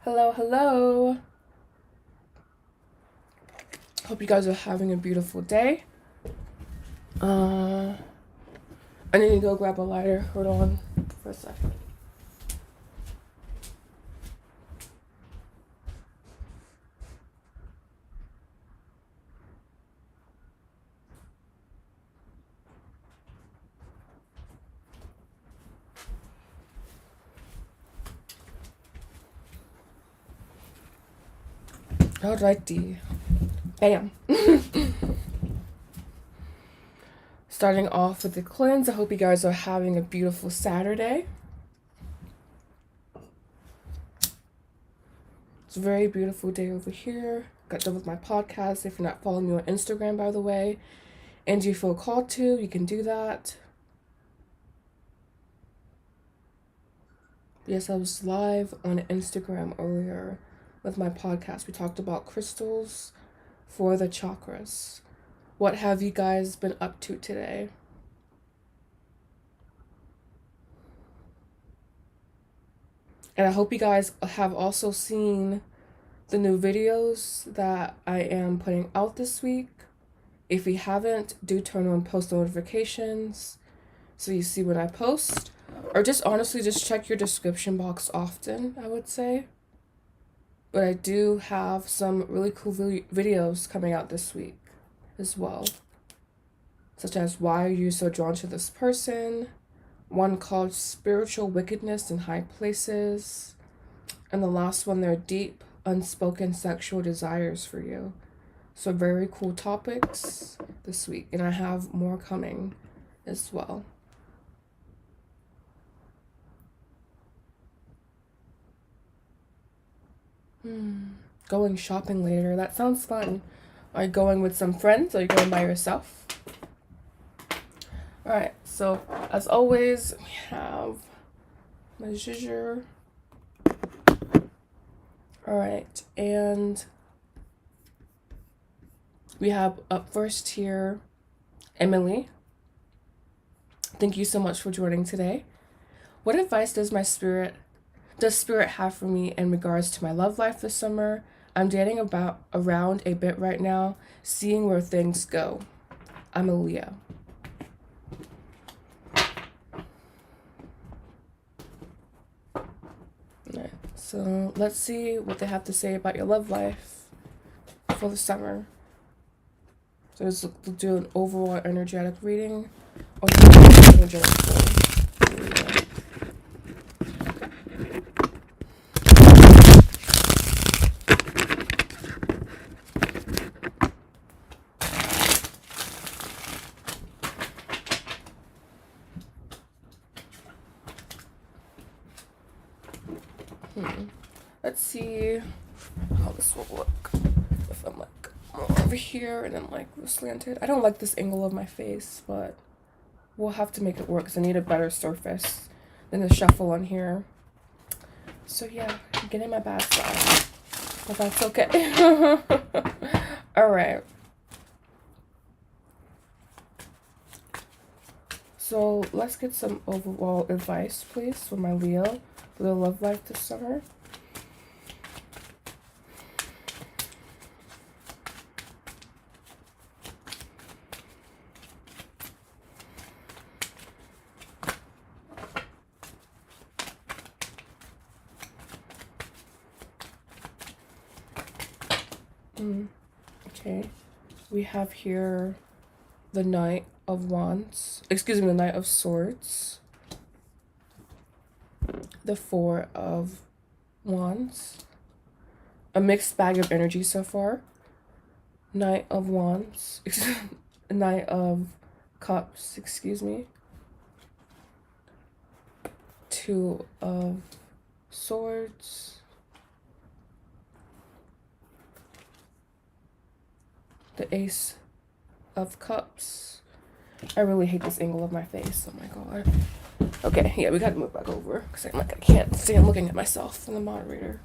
Hello, hello. Hope you guys are having a beautiful day. I need to go grab a lighter. Hold on for a second. Alrighty. Bam. Starting off with the cleanse. I hope you guys are having a beautiful Saturday. It's a very beautiful day over here. Got done with my podcast. If you're not following me on Instagram, by the way, and you feel called to, you can do that. Yes, I was live on Instagram earlier with my podcast. We talked about crystals for the chakras. What have you guys been up to today? And I hope you guys have also seen the new videos that I am putting out this week. If you haven't, do turn on post notifications so you see when I post. Or just honestly, just check your description box often, I would say. But I do have some really cool videos coming out this week as well. Such as Why Are You So Drawn to This Person? One called Spiritual Wickedness in High Places. And the last one, they're Deep, Unspoken Sexual Desires for You. So very cool topics this week. And I have more coming as well. Going shopping later. That sounds fun. Are you going with some friends or are you going by yourself? Alright, so as always, we have my zhuzher. Alright, and we have up first here Emily. Thank you so much for joining today. What advice does Spirit have for me in regards to my love life this summer? I'm dating around a bit right now, seeing where things go. I'm a Leo. Alright, so let's see what they have to say about your love life for the summer. So let's do an overall energetic reading or energetic reading. Let's see how this will look if I'm like more over here and then like slanted. I don't like this angle of my face, but we'll have to make it work because I need a better surface than the shuffle on here. So yeah, I'm getting my bad side, but that's okay. All right. So let's get some overall advice, please, for my Leo for their love life this summer. Okay, we have here the Knight of Wands, the Knight of Swords, the Four of Wands, a mixed bag of energy so far, Knight of Wands, Knight of Cups, Two of Swords, the Ace of Cups. I really hate this angle of my face. Oh my god. Okay, yeah, we gotta move back over because I'm like, I can't stand looking at myself in the moderator.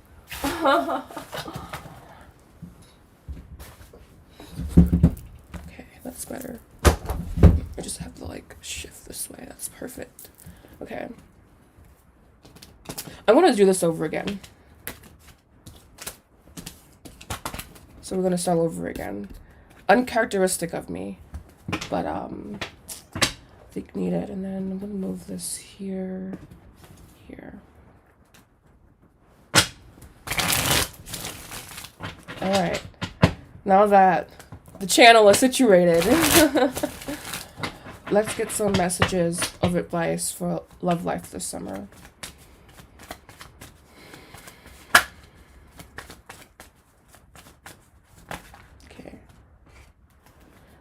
Okay, that's better. I just have to like shift this way. That's perfect. Okay. I'm going to do this over again. So we're going to start over again. Uncharacteristic of me. But, I think needed. And then I'm going to move this here. Here. Alright. Now that the channel is situated, let's get some messages of advice for love life this summer. Okay.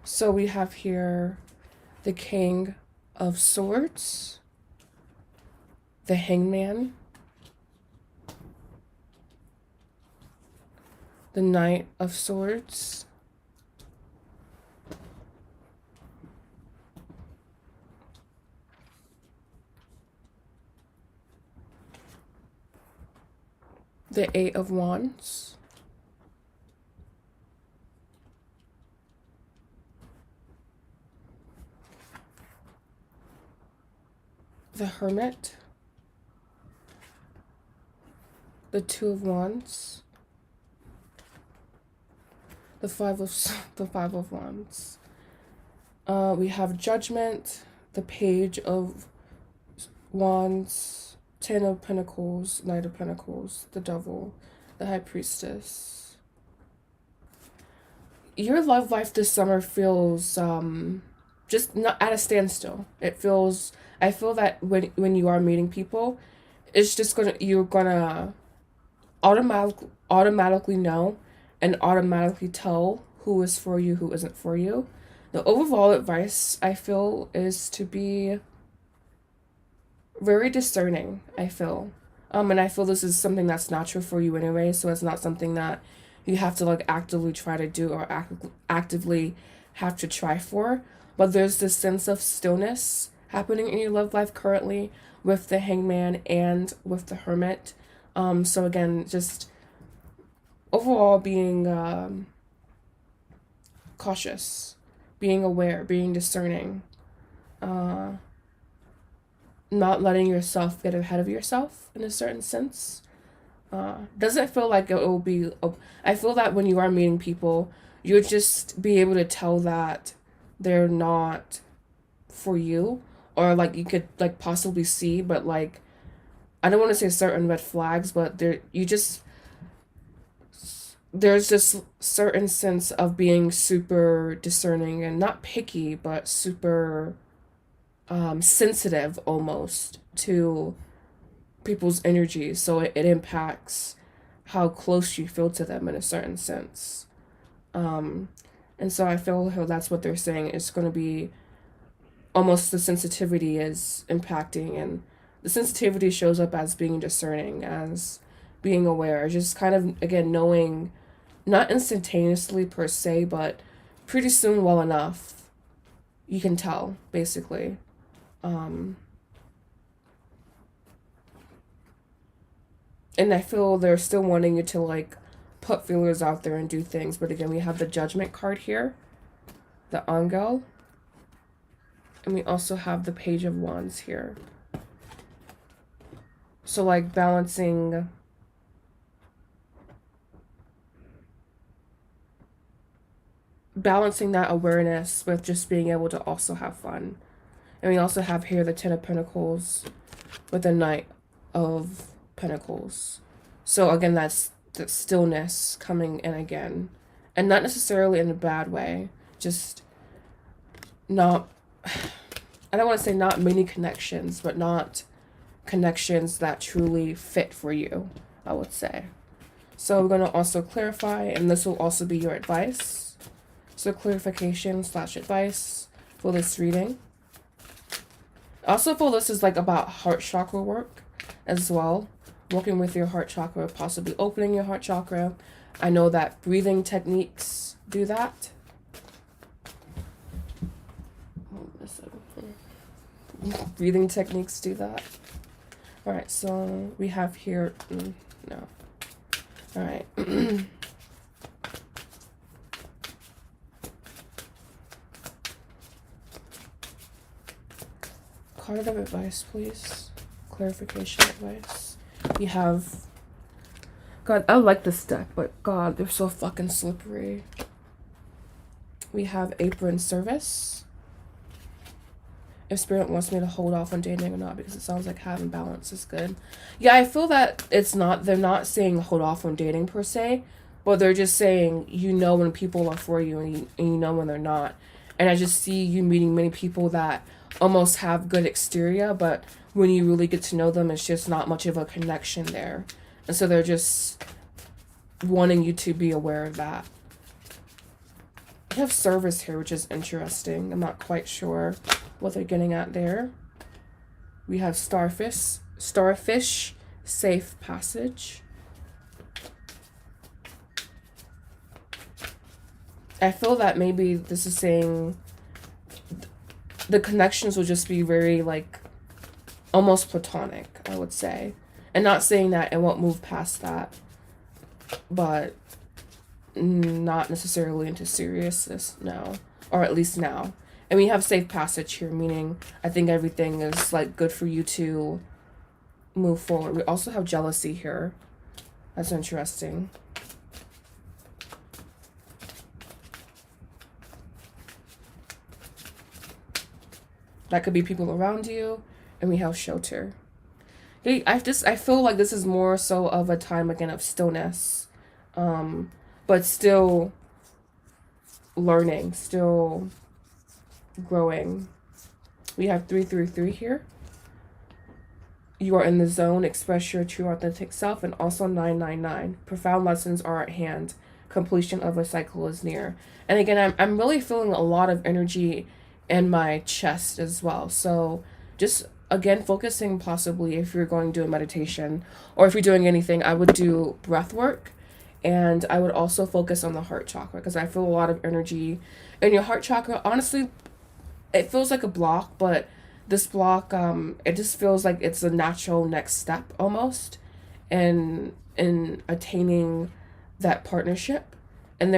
So we have here the King of Swords, the Hangman, the Knight of Swords, the Eight of Wands, the Hermit, the Two of Wands, the Five of Wands. We have Judgment, the Page of Wands, Ten of Pentacles, Knight of Pentacles, the Devil, the High Priestess. Your love life this summer feels just not at a standstill. It feels, I feel that when you are meeting people, it's just you're gonna automatically know and automatically tell who is for you, who isn't for you. The overall advice, I feel, is to be very discerning, I feel. And I feel this is something that's natural for you anyway, so it's not something that you have to like actively try to do or actively have to try for. But there's this sense of stillness happening in your love life currently with the Hangman and with the Hermit. So again, just overall being cautious, being aware, being discerning, not letting yourself get ahead of yourself in a certain sense. Doesn't feel like it will be, I feel that when you are meeting people, you'll just be able to tell that they're not for you, or like you could like possibly see, but like, I don't want to say certain red flags, but there's this certain sense of being super discerning and not picky, but super sensitive almost to people's energy. So it impacts how close you feel to them in a certain sense. And so I feel how that's what they're saying. It's going to be almost the sensitivity is impacting, and the sensitivity shows up as being discerning, as being aware, just kind of, again, knowing, not instantaneously per se, but pretty soon, well enough, you can tell, basically. And I feel they're still wanting you to, like, put feelers out there and do things. But again, we have the Judgment card here, the Angel, and we also have the Page of Wands here. So, like, balancing that awareness with just being able to also have fun. And we also have here the Ten of Pentacles with the Knight of Pentacles. So again, that's the stillness coming in again. And not necessarily in a bad way. Just not, I don't want to say not many connections, but not connections that truly fit for you, I would say. So we're going to also clarify, and this will also be your advice. So clarification / advice for this reading. I also feel this is like about heart chakra work as well. Working with your heart chakra, possibly opening your heart chakra. I know that breathing techniques do that. Breathing techniques do that. Alright, so we have here, no. Alright. Card of advice, please. Clarification advice. We have, God, I like this deck, but God, they're so fucking slippery. We have apron service. If spirit wants me to hold off on dating or not, because it sounds like having balance is good. Yeah, I feel that they're not saying hold off on dating per se, but they're just saying, you know, when people are for you, and you know when they're not. And I just see you meeting many people that almost have good exterior, but when you really get to know them, it's just not much of a connection there. And so they're just wanting you to be aware of that. We have service here, which is interesting. I'm not quite sure what they're getting at there. We have starfish, safe passage. I feel that maybe this is saying the connections will just be very, like, almost platonic, I would say. And not saying that it won't move past that, but not necessarily into seriousness now, or at least now. And we have safe passage here, meaning I think everything is, like, good for you to move forward. We also have jealousy here. That's interesting. That could be people around you. And we have shelter. I feel like this is more so of a time, again, of stillness. But still learning, still growing. We have 333 here. You are in the zone. Express your true authentic self. And also 999. Profound lessons are at hand. Completion of a cycle is near. And again, I'm really feeling a lot of energy in my chest as well. So just, again, focusing possibly if you're going to do a meditation or if you're doing anything, I would do breath work. And I would also focus on the heart chakra because I feel a lot of energy in your heart chakra. Honestly, it feels like a block, but this block, it just feels like it's a natural next step almost in attaining that partnership. And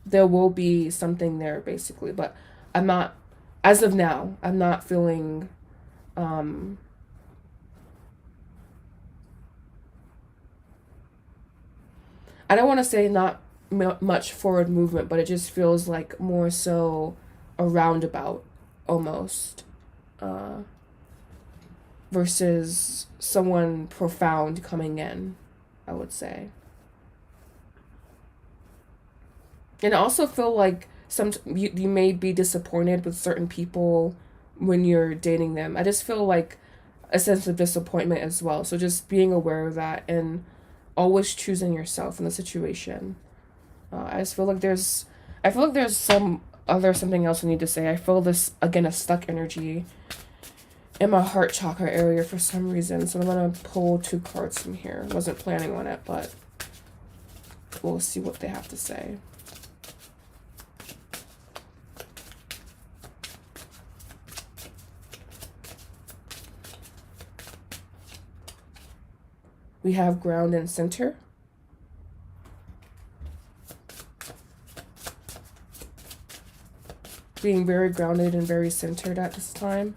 there will be something there basically, but I'm not, as of now, I'm not feeling, I don't want to say not much forward movement, but it just feels like more so a roundabout almost, versus someone profound coming in, I would say. And I also feel like you may be disappointed with certain people when you're dating them. I just feel like a sense of disappointment as well. So just being aware of that and always choosing yourself in the situation. I just feel like there's something else I need to say. I feel this, again, a stuck energy in my heart chakra area for some reason. So I'm going to pull 2 cards from here. Wasn't planning on it, but we'll see what they have to say. We have ground and center. Being very grounded and very centered at this time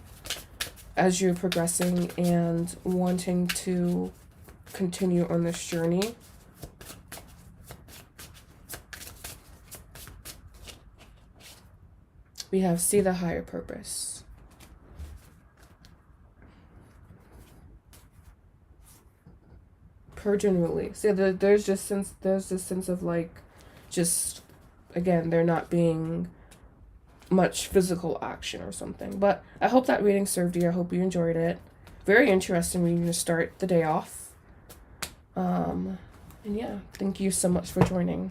as you're progressing and wanting to continue on this journey. We have see the higher purpose. Purge and release. Yeah, there's this sense of, like, just, again, there not being much physical action or something. But I hope that reading served you. I hope you enjoyed it. Very interesting reading to start the day off. And yeah, thank you so much for joining.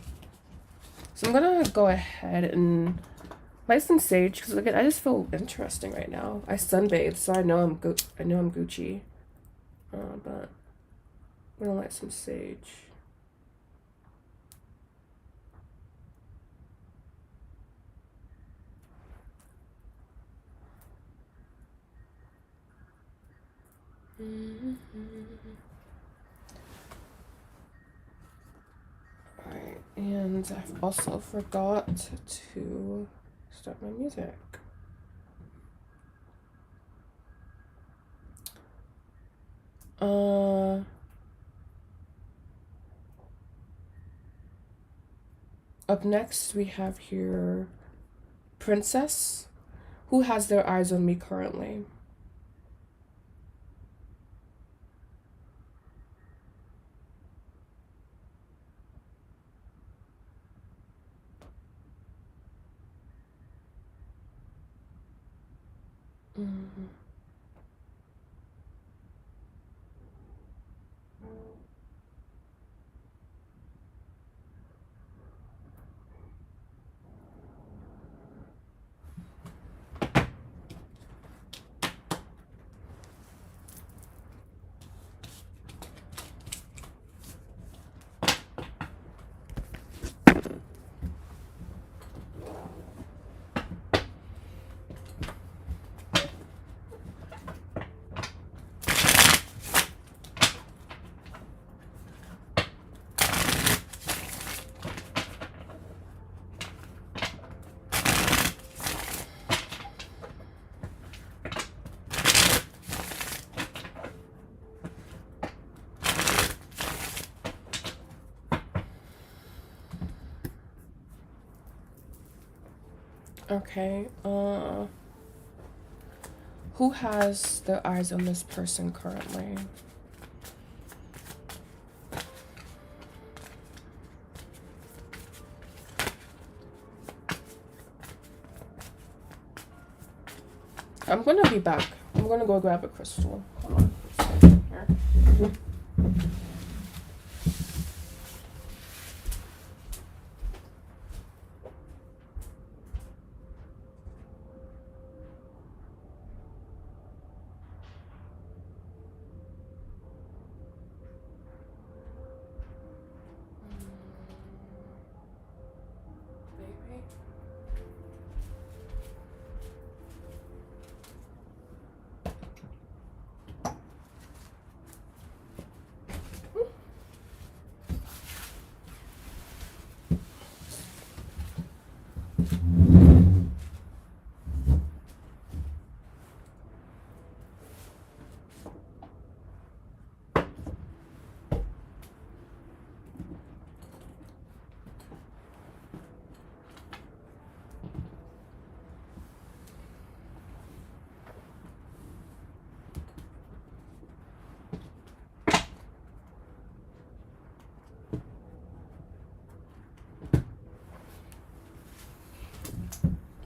So I'm gonna go ahead and light some sage because, again, I just feel interesting right now. I sunbathed, so I know I'm Gucci. But I'm gonna light some sage. Alright, and I've also forgot to start my music. Up next, we have here Princess, who has their eyes on me currently. Mm-hmm. Okay, who has their eyes on this person currently? I'm gonna be back. I'm gonna go grab a crystal. Hold on. Here.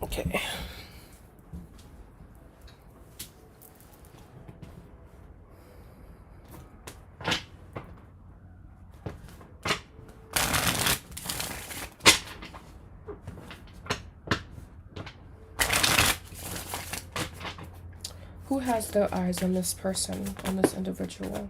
Okay. Who has their eyes on this person, on this individual?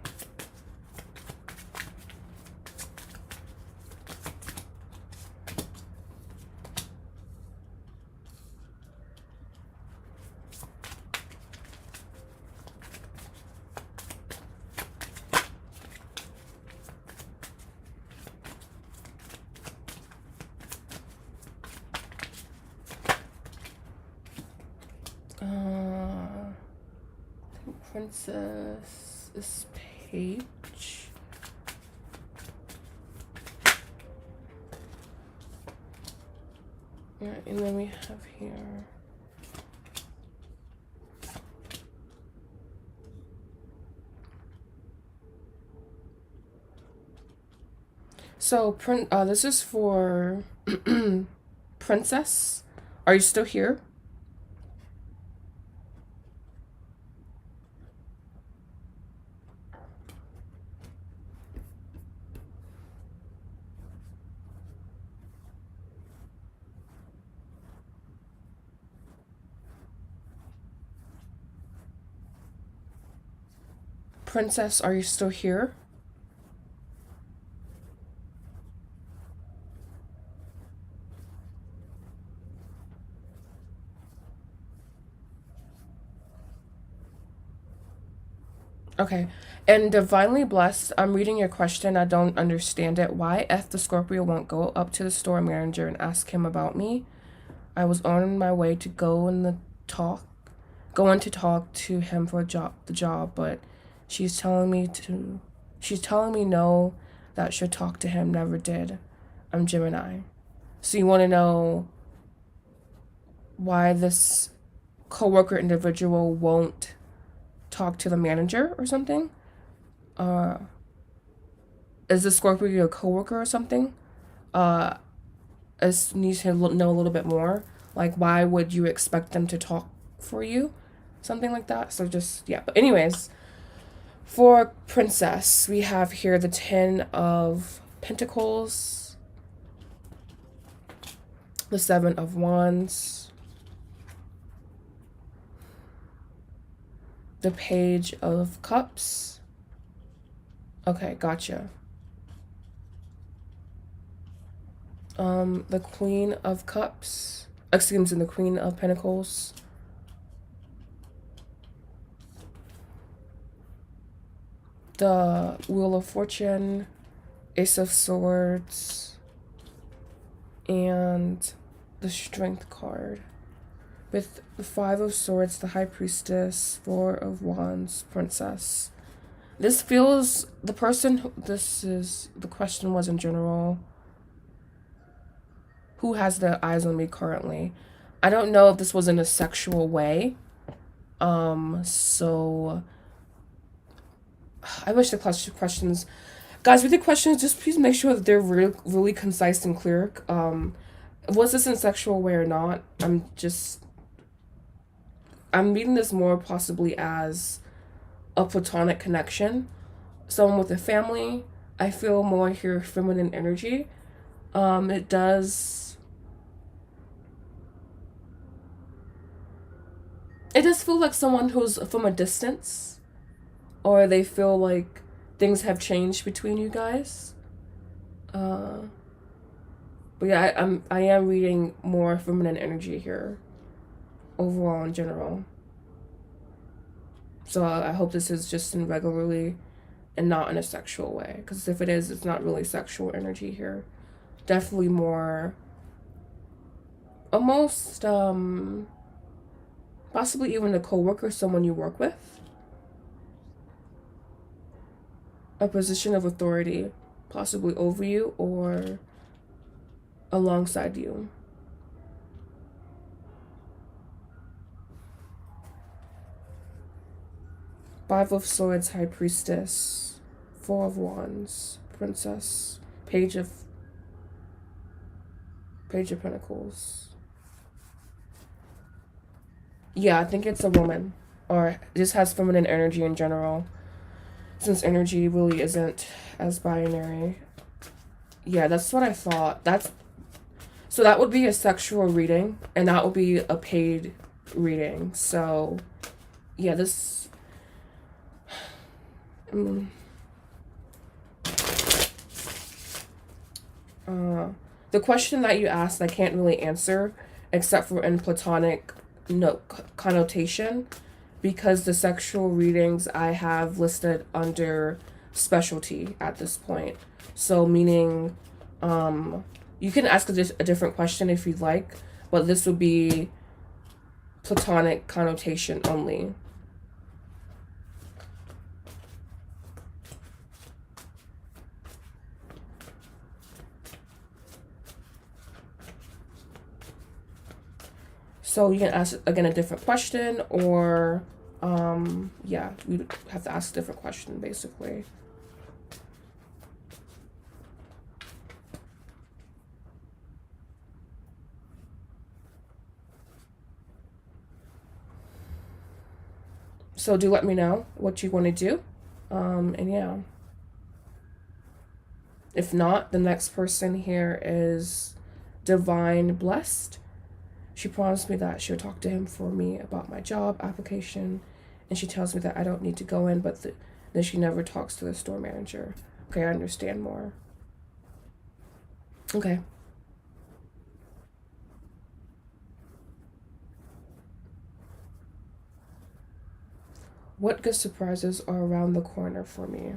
Princess is Page. Alright, and then we have here so this is for Princess. Are you still here? Princess, are you still here? Okay. And divinely blessed, I'm reading your question. I don't understand it. Why F the Scorpio won't go up to the store manager and ask him about me? I was on my way to going to talk to him for the job, but She's telling me no, that she'll talk to him, never did. I'm Gemini. So you want to know why this coworker individual won't talk to the manager or something? Is the Scorpio your coworker or something? I just need to know a little bit more. Like, why would you expect them to talk for you? Something like that. So just, yeah. But anyways, for Princess, we have here the 10 of Pentacles, the 7 of Wands, the Page of Cups. Okay, gotcha. The Queen of Cups. Excuse me, the Queen of Pentacles. The Wheel of Fortune, Ace of Swords, and the Strength card. With the 5 of Swords, the High Priestess, 4 of Wands, Princess. This feels, the question was in general, who has their eyes on me currently? I don't know if this was in a sexual way. So I wish the questions, guys, with the questions, just please make sure that they're really concise and clear. Was this in a sexual way or not? I'm reading this more possibly as a platonic connection. Someone with a family. I feel more here feminine energy. It does feel like someone who's from a distance, or they feel like things have changed between you guys. But yeah, I am reading more feminine energy here, overall in general. So I hope this is just in regularly and not in a sexual way, because if it is, it's not really sexual energy here. Definitely more, almost possibly even a coworker, someone you work with. A position of authority, possibly over you or alongside you. Five of Swords, High Priestess, 4 of Wands, Princess, Page of Pentacles. Yeah, I think it's a woman, or it just has feminine energy in general, since energy really isn't as binary. Yeah, that's what I thought. So that would be a sexual reading, and that would be a paid reading. So yeah, this the question that you asked, I can't really answer except for in platonic connotation, because the sexual readings I have listed under specialty at this point. So meaning, you can ask a different question if you'd like, but this would be platonic connotation only. So you can ask, again, a different question, or, yeah, we have to ask a different question, basically. So do let me know what you want to do. And yeah. If not, the next person here is Divine Blessed. She promised me that she'll talk to him for me about my job application, and she tells me that I don't need to go in, but then she never talks to the store manager. Okay, I understand more. Okay. What good surprises are around the corner for me?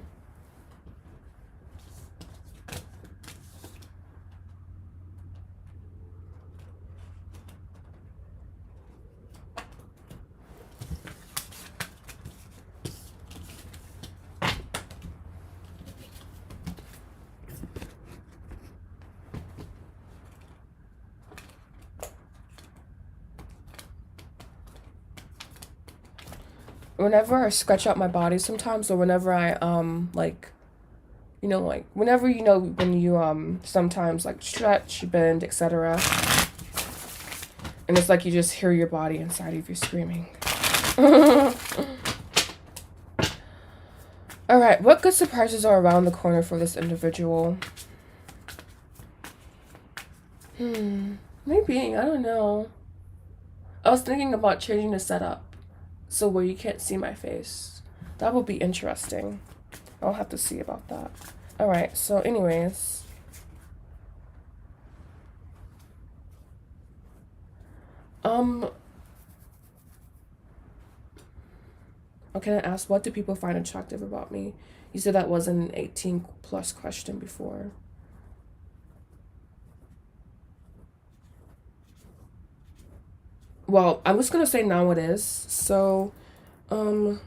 whenever I stretch out my body sometimes, or whenever I like, you know, like whenever, you know, when you sometimes like stretch, bend, etc., and it's like you just hear your body inside of you screaming. All right, what good surprises are around the corner for this individual? Maybe, I don't know. I was thinking about changing the setup so where you can't see my face. That would be interesting. I'll have to see about that. All right, so anyways, okay, I asked, what do people find attractive about me? You said that was an 18 plus question before. Well, I'm just gonna say now it is. So, I'm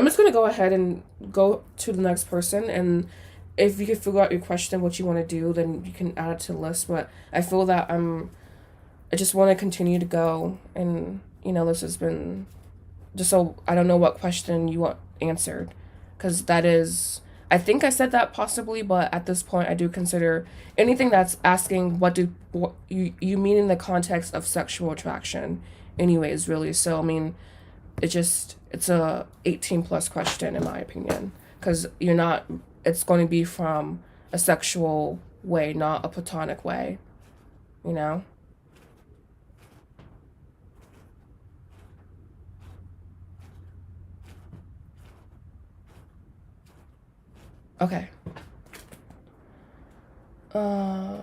just gonna go ahead and go to the next person, and if you can figure out your question, what you want to do, then you can add it to the list. But I feel that I just want to continue to go, and you know, this has been just so I don't know what question you want answered, because that is, I think I said that possibly, but at this point I do consider anything that's asking what you mean in the context of sexual attraction anyways, really. So I mean, it's a 18 plus question in my opinion, because you're not, it's going to be from a sexual way, not a platonic way, you know. Okay. Uh,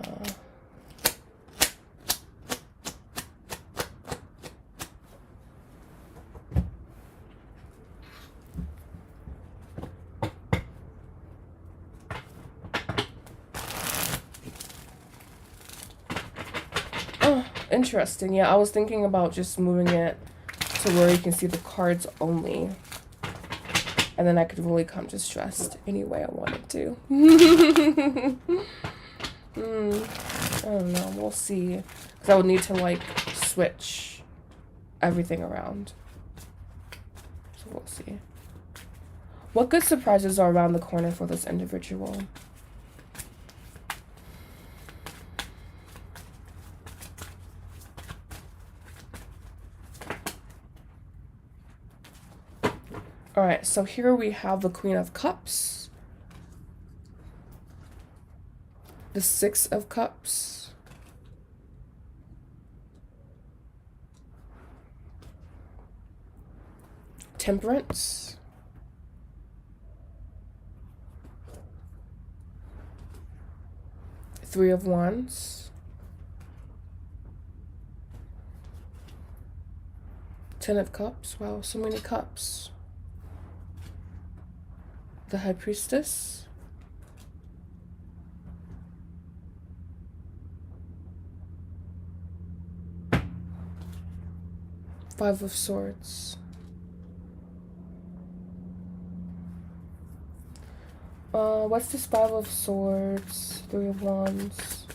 Interesting. Yeah, I was thinking about just moving it to where you can see the cards only. And then I could really come just dressed any way I wanted to. I don't know. We'll see. Because I would need to, like, switch everything around. So we'll see. What good surprises are around the corner for this individual? All right, so here we have the Queen of Cups, the Six of Cups, Temperance, Three of Wands, Ten of Cups. Wow, so many cups. The High Priestess, Five of Swords, what's this Five of Swords, Three of Wands,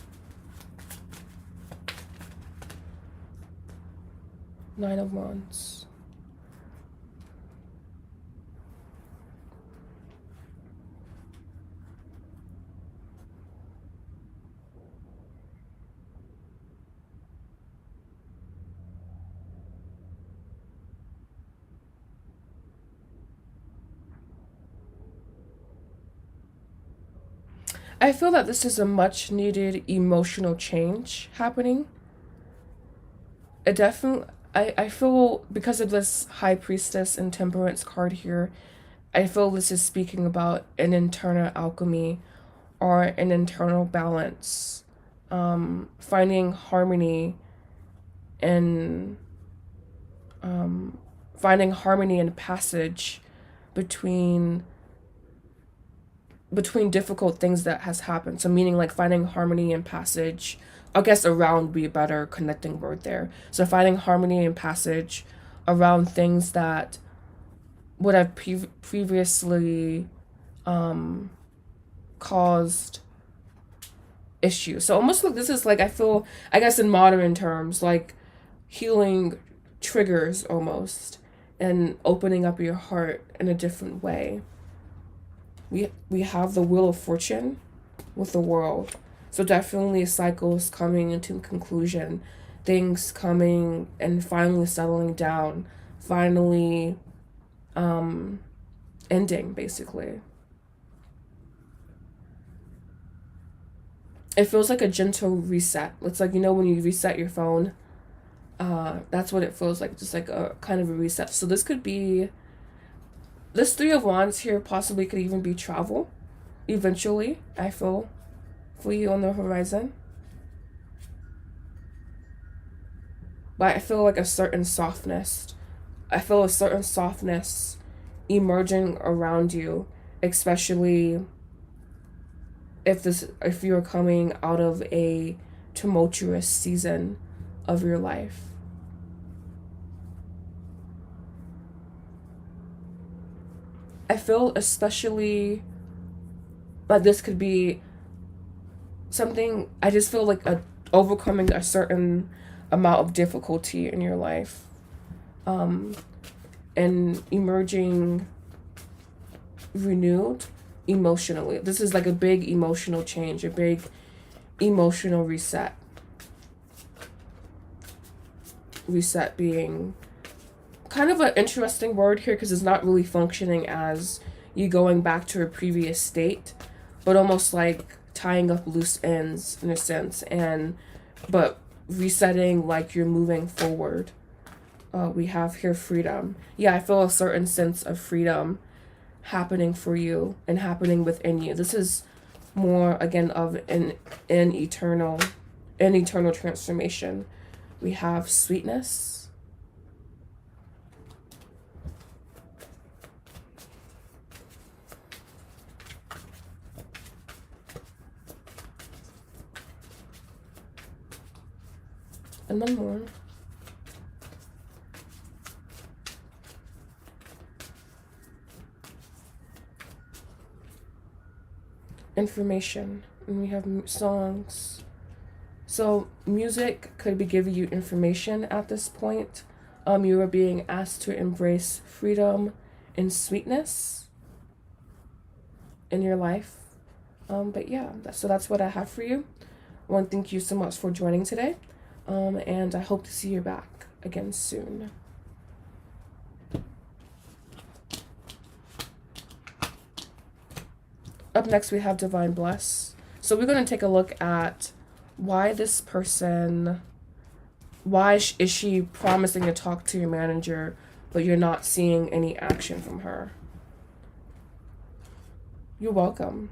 Nine of Wands. I feel that this is a much needed emotional change happening. It definitely, I feel because of this High Priestess and Temperance card here, I feel this is speaking about an internal alchemy or an internal balance, finding harmony and finding harmony and passage between difficult things that has happened. So meaning like finding harmony and passage, I guess around would be a better connecting word there. So finding harmony and passage around things that would have previously caused issues. So almost like this is like, I feel, I guess in modern terms, like healing triggers almost, and opening up your heart in a different way. We have the Wheel of Fortune with the World. So definitely cycles coming into conclusion, things coming and finally settling down, finally ending, basically. It feels like a gentle reset. It's like, when you reset your phone, that's what it feels like, just like a kind of a reset. So this could be, this Three of Wands here possibly could even be travel, eventually, I feel, for you on the horizon. But I feel like a certain softness. I feel a certain softness emerging around you, especially if you're coming out of a tumultuous season of your life. I feel especially like this could be something, I just feel like overcoming a certain amount of difficulty in your life, and emerging renewed emotionally. This is like a big emotional change, a big emotional reset. Reset being kind of an interesting word here because it's not really functioning as you going back to a previous state, but almost like tying up loose ends in a sense, but resetting like you're moving forward. We have here freedom. Yeah, I feel a certain sense of freedom happening for you and happening within you. This is more again of an eternal transformation. We have sweetness. And one more. Information. And we have songs. So music could be giving you information at this point. You are being asked to embrace freedom and sweetness in your life. But yeah, that's what I have for you. I want to thank you so much for joining today. And I hope to see you back again soon. Up next, we have Divine Bless. So we're going to take a look at why this person, is she promising to talk to your manager, but you're not seeing any action from her? You're welcome.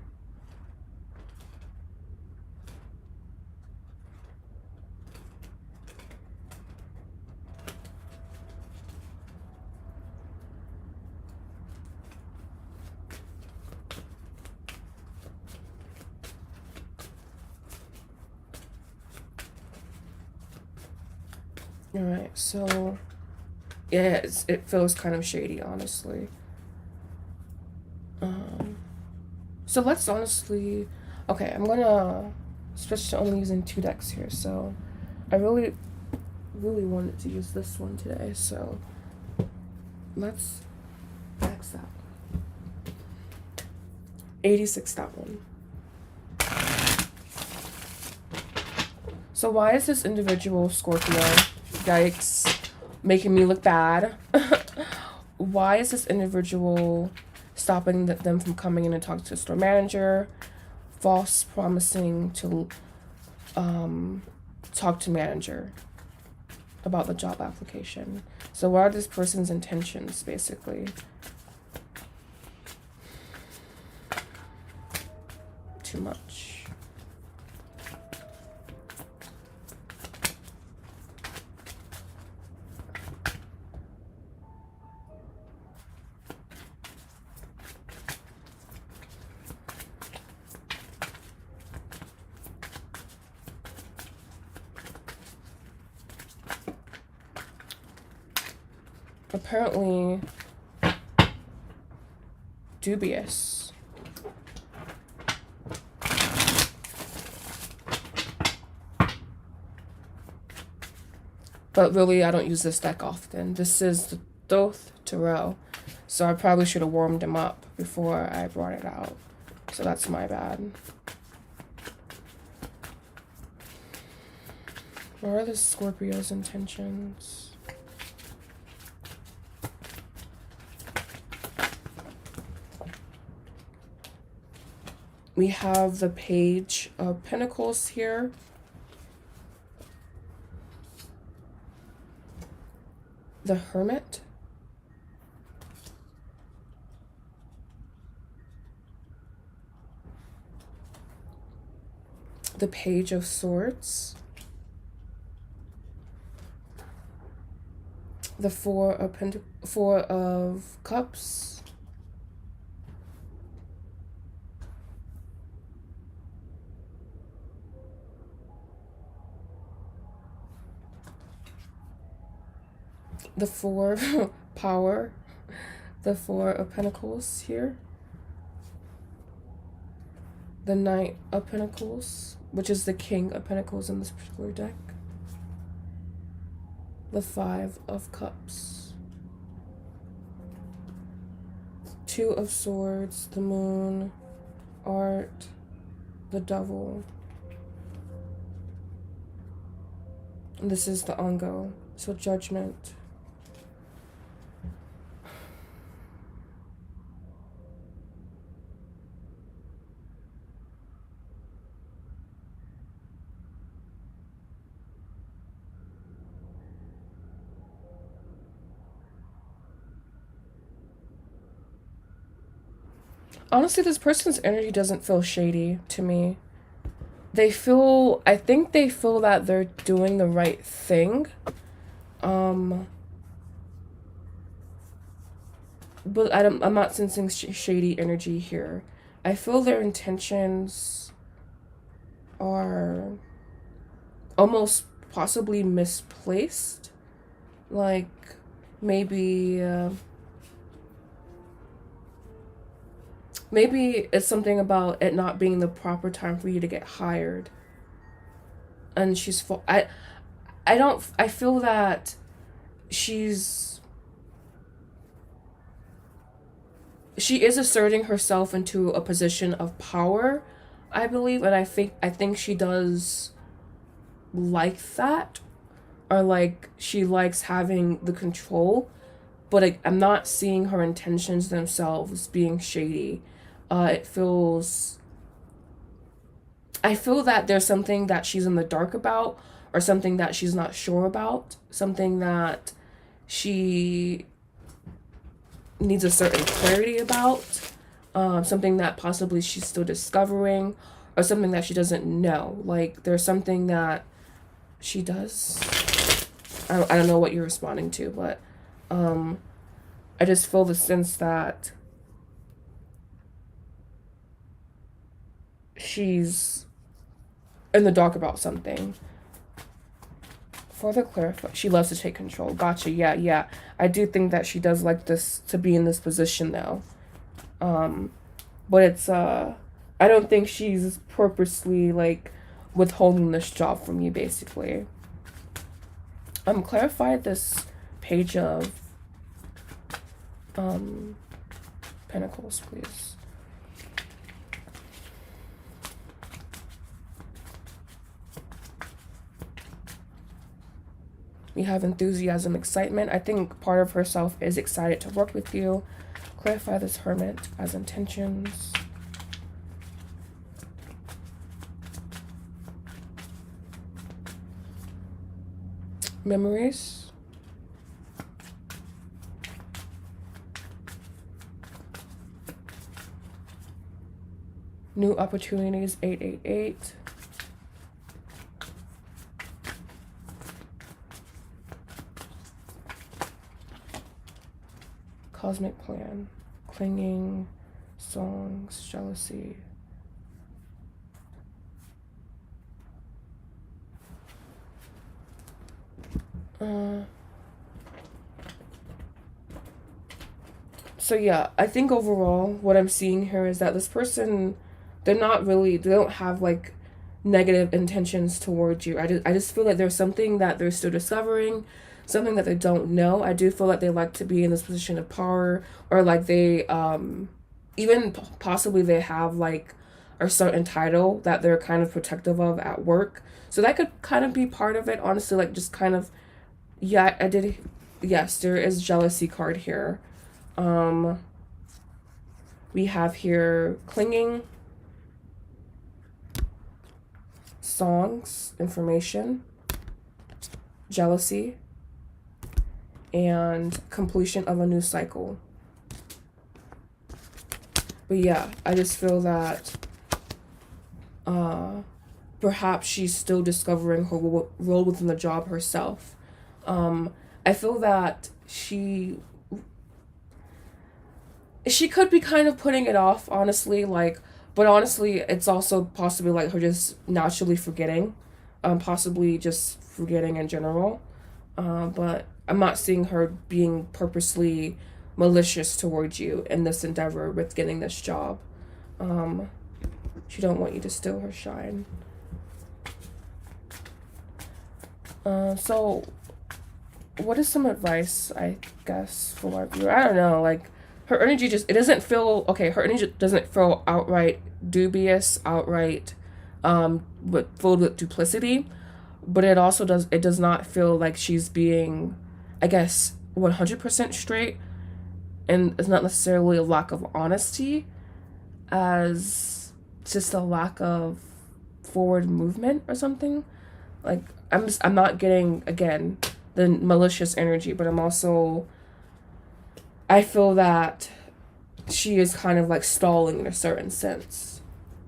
Alright, so yeah, it feels kind of shady, honestly. So let's honestly, okay, I'm gonna switch to only using 2 decks here. So I really wanted to use this one today, so let's X that. 86, that one. So why is this individual Scorpio, yikes, making me look bad? Why is this individual stopping them from coming in and talking to a store manager, false promising to talk to manager about the job application? So what are this person's intentions, basically? Too much. Apparently dubious. But really, I don't use this deck often. This is the Thoth Tarot. So I probably should have warmed him up before I brought it out. So that's my bad. What are the Scorpio's intentions? We have the Page of Pentacles here. The Hermit. The Page of Swords. The Four of Cups. The Four of Power. The Four of Pentacles here. The Knight of Pentacles, which is the King of Pentacles in this particular deck. The Five of Cups. Two of Swords, the Moon, Art, the Devil. And this is the Ongo, so Judgment. Honestly, this person's energy doesn't feel shady to me. I think they feel that they're doing the right thing. But I'm not sensing shady energy here. I feel their intentions are almost possibly misplaced. Like, maybe... Maybe it's something about it not being the proper time for you to get hired. And she's I feel that she is asserting herself into a position of power, I believe, and I think she does like that, or like she likes having the control, but I'm not seeing her intentions themselves being shady. I feel that there's something that she's in the dark about, or something that she's not sure about, something that she needs a certain clarity about, something that possibly she's still discovering, or something that she doesn't know. Like, there's something that she does. I don't know what you're responding to, but I just feel the sense that she's in the dark about something. Further clarify, she loves to take control. Gotcha. Yeah. I do think that she does like this, to be in this position though. But it's I don't think she's purposely like withholding this job from you, basically. Clarify this Page of Pentacles, please. We have enthusiasm, excitement. I think part of herself is excited to work with you. Clarify this Hermit as intentions. Memories. New opportunities, 888. Cosmic plan, clinging, songs, jealousy. So yeah, I think overall what I'm seeing here is that this person, they don't have like negative intentions towards you. I just feel like there's something that they're still discovering, something that they don't know. I do feel like they like to be in this position of power, or like they even possibly they have like a certain title that they're kind of protective of at work. So that could kind of be part of it, honestly, like just kind of, yeah, I did, yes, there is jealousy card here. We have here clinging, songs, information, jealousy, and completion of a new cycle. But yeah, I just feel that perhaps she's still discovering her role within the job herself. I feel that she could be kind of putting it off, honestly, like, but honestly, it's also possibly like her just naturally forgetting, possibly just forgetting in general. But I'm not seeing her being purposely malicious towards you in this endeavor with getting this job. She don't want you to steal her shine. So what is some advice, I guess, for my viewer? I don't know, like, her energy just, it doesn't feel, okay, her energy doesn't feel outright dubious, outright, but filled with duplicity, but it also does not feel like she's being, I guess, 100% straight, and it's not necessarily a lack of honesty, as just a lack of forward movement or something. Like, I'm not getting, again, the malicious energy, but I feel that she is kind of like stalling in a certain sense.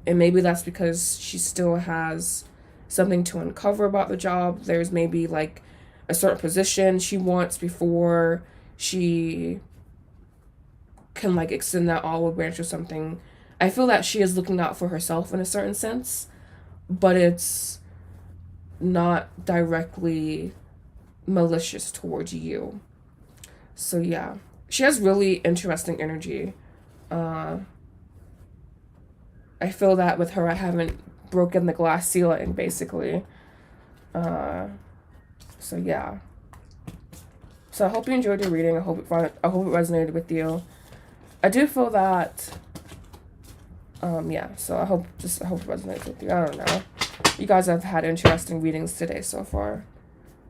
And maybe that's because she still has something to uncover about the job. There's maybe like a certain position she wants before she can like extend that olive branch or something. I feel that she is looking out for herself in a certain sense, but it's not directly malicious towards you. So yeah, she has really interesting energy. I feel that with her, I haven't broken the glass ceiling, basically. So yeah. So I hope you enjoyed your reading. I hope it resonated with you. I do feel that, yeah, so I hope it resonates with you. I don't know. You guys have had interesting readings today so far.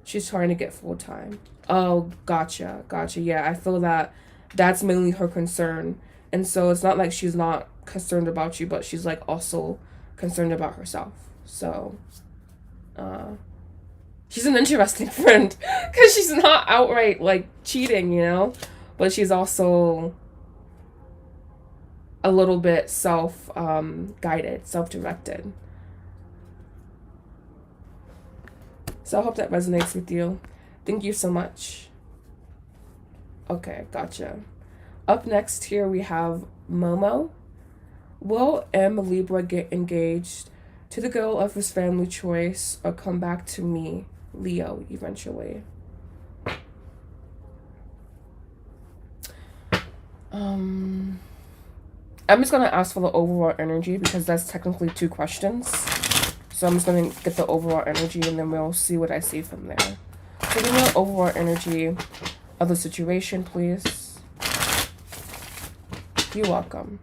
She's trying to get full-time. Oh, gotcha. Yeah, I feel that that's mainly her concern. And so it's not like she's not concerned about you, but she's like also concerned about herself. So, she's an interesting friend because she's not outright like cheating, you know, but she's also a little bit guided, self-directed. So I hope that resonates with you. Thank you so much. Okay, gotcha. Up next here we have Momo. Will M. Libra get engaged to the girl of his family choice or come back to me, Leo, eventually? I'm just going to ask for the overall energy because that's technically 2 questions. So I'm just going to get the overall energy and then we'll see what I see from there. So give me the overall energy of the situation, please. You're welcome.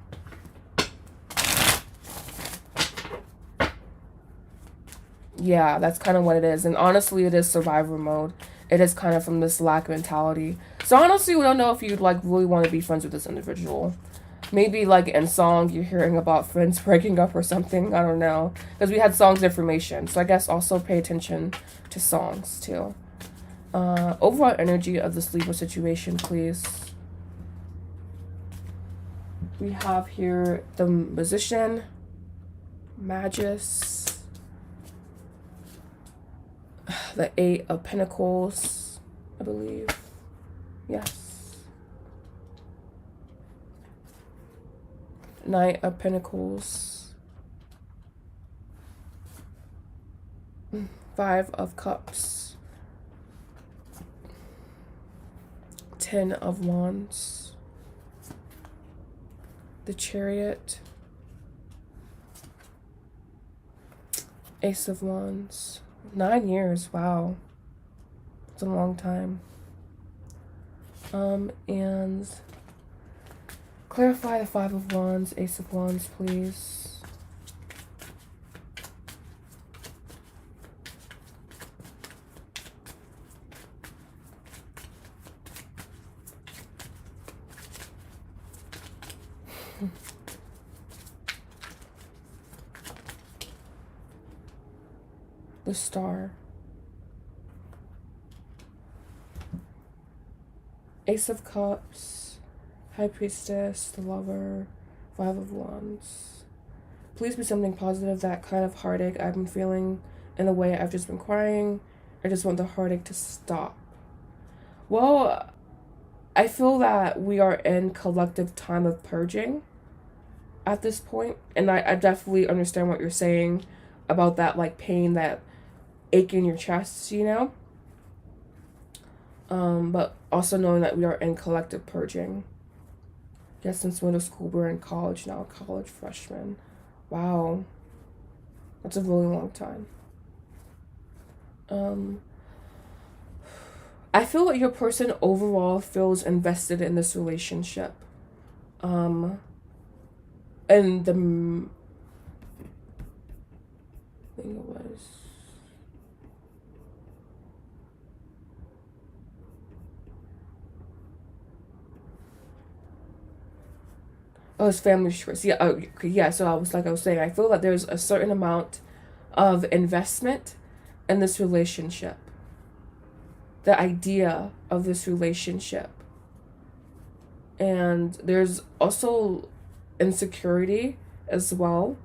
Yeah, that's kind of what it is. And honestly, it is survivor mode. It is kind of from this lack mentality. So honestly, we don't know if you'd like really want to be friends with this individual. Maybe like in song, you're hearing about friends breaking up or something. I don't know. Because we had songs information. So I guess also pay attention to songs too. Overall energy of this Libra situation, please. We have here the Musician, Magus, the 8 of Pentacles, I believe. Yes. Knight of Pentacles, 5 of Cups, 10 of Wands, the Chariot, Ace of Wands. 9 years. Wow. It's a long time. And clarify the Five of Wands, Ace of Wands, please. The Star. Ace of Cups, High Priestess, the Lover, Five of Wands. Please be something positive. That kind of heartache I've been feeling, in a way I've just been crying. I just want the heartache to stop. Well, I feel that we are in collective time of purging at this point. And I definitely understand what you're saying about that, like, pain, that ache in your chest, you know? But also knowing that we are in collective purging. Yes, since middle school, we're in college now, college freshmen. Wow. That's a really long time. I feel like your person overall feels invested in this relationship. And the thing was... Oh, it's family choice. Yeah, yeah. So I was saying, I feel that there's a certain amount of investment in this relationship. The idea of this relationship. And there's also insecurity as well.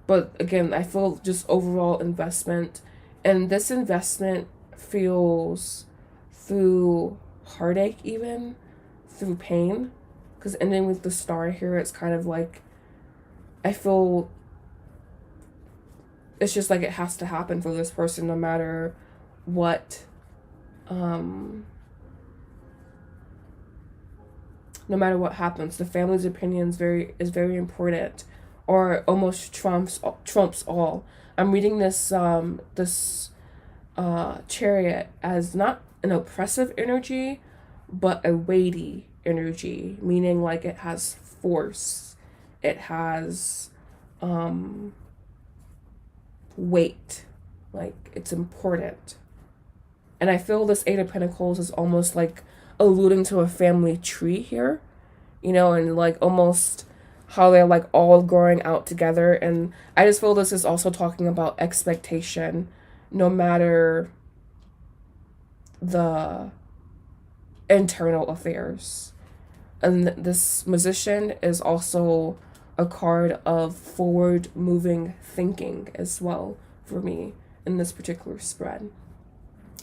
But again, I feel just overall investment. And this investment feels through heartache, even through pain, because ending with the Star here, it's kind of like, I feel it's just like it has to happen for this person, no matter what, no matter what happens. The family's opinion is very important, or almost trumps all. I'm reading this Chariot as not an oppressive energy, but a weighty energy, meaning like it has force, it has weight, like it's important. And I feel this Eight of Pentacles is almost like alluding to a family tree here, you know, and like almost how they're like all growing out together. And I just feel this is also talking about expectation, no matter the internal affairs. And this Musician is also a card of forward moving thinking as well for me in this particular spread.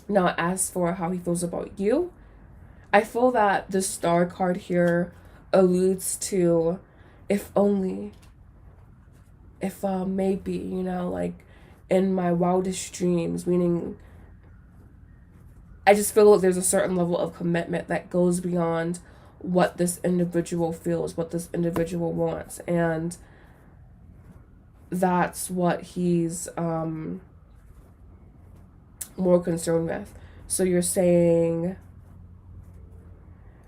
Now, as for how he feels about you, I feel that the Star card here alludes to if only, if maybe, you know, like in my wildest dreams, meaning I just feel like there's a certain level of commitment that goes beyond what this individual feels, what this individual wants. And that's what he's more concerned with. So you're saying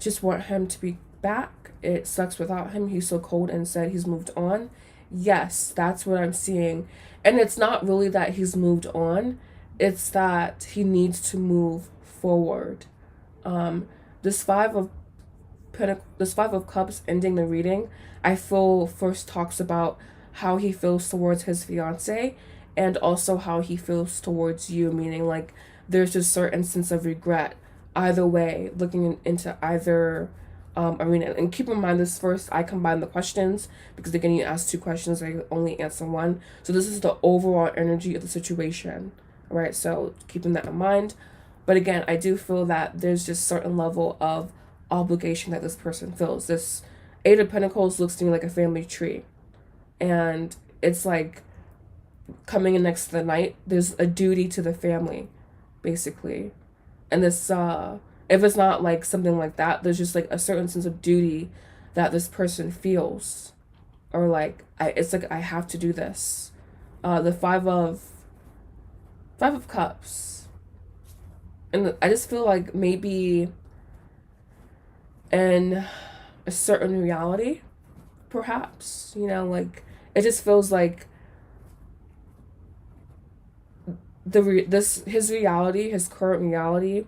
just want him to be back. It sucks without him. He's so cold and said he's moved on. Yes, that's what I'm seeing. And it's not really that he's moved on. It's that he needs to move forward. This Five of Cups ending the reading, I feel first talks about how he feels towards his fiance, and also how he feels towards you, meaning like there's a certain sense of regret either way, looking into either arena. And keep in mind, this first, I combine the questions because again, you ask two questions, I only answer one. So this is the overall energy of the situation, right? So keeping that in mind. But again, I do feel that there's just certain level of obligation that this person feels. This Eight of Pentacles looks to me like a family tree. And it's like coming in next to the Knight, there's a duty to the family, basically. And this, if it's not like something like that, there's just like a certain sense of duty that this person feels. or like it's like I have to do this. The five of cups, and I just feel like maybe in a certain reality, perhaps, you know, like it just feels like his reality, his current reality,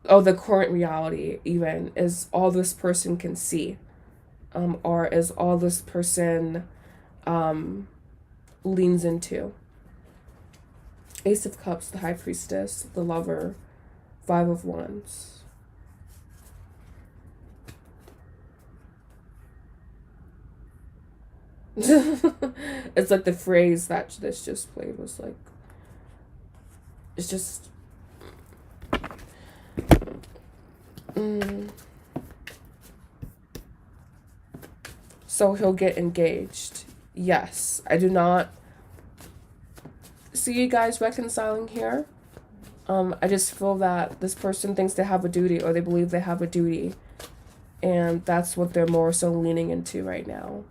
oh, the current reality even is all this person can see, or is all this person leans into. Ace of Cups, the High Priestess, the Lover, Five of Wands. It's like the phrase that this just played was like, it's just so he'll get engaged. Yes, I do not see you guys reconciling here. I just feel that this person thinks they have a duty, or they believe they have a duty, and that's what they're more so leaning into right now.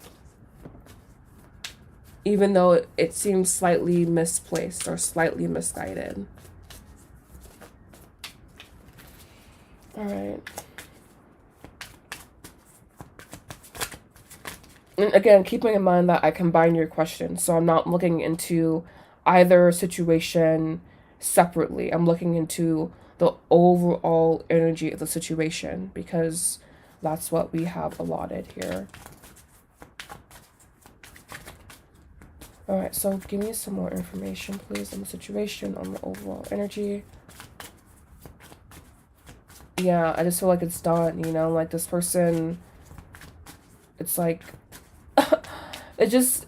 Even though it seems slightly misplaced or slightly misguided. All right. And again, keeping in mind that I combine your questions, so I'm not looking into either situation separately. I'm looking into the overall energy of the situation, because that's what we have allotted here. All right, so give me some more information, please, on the situation, on the overall energy. Yeah, I just feel like it's done, you know, like this person, it's like,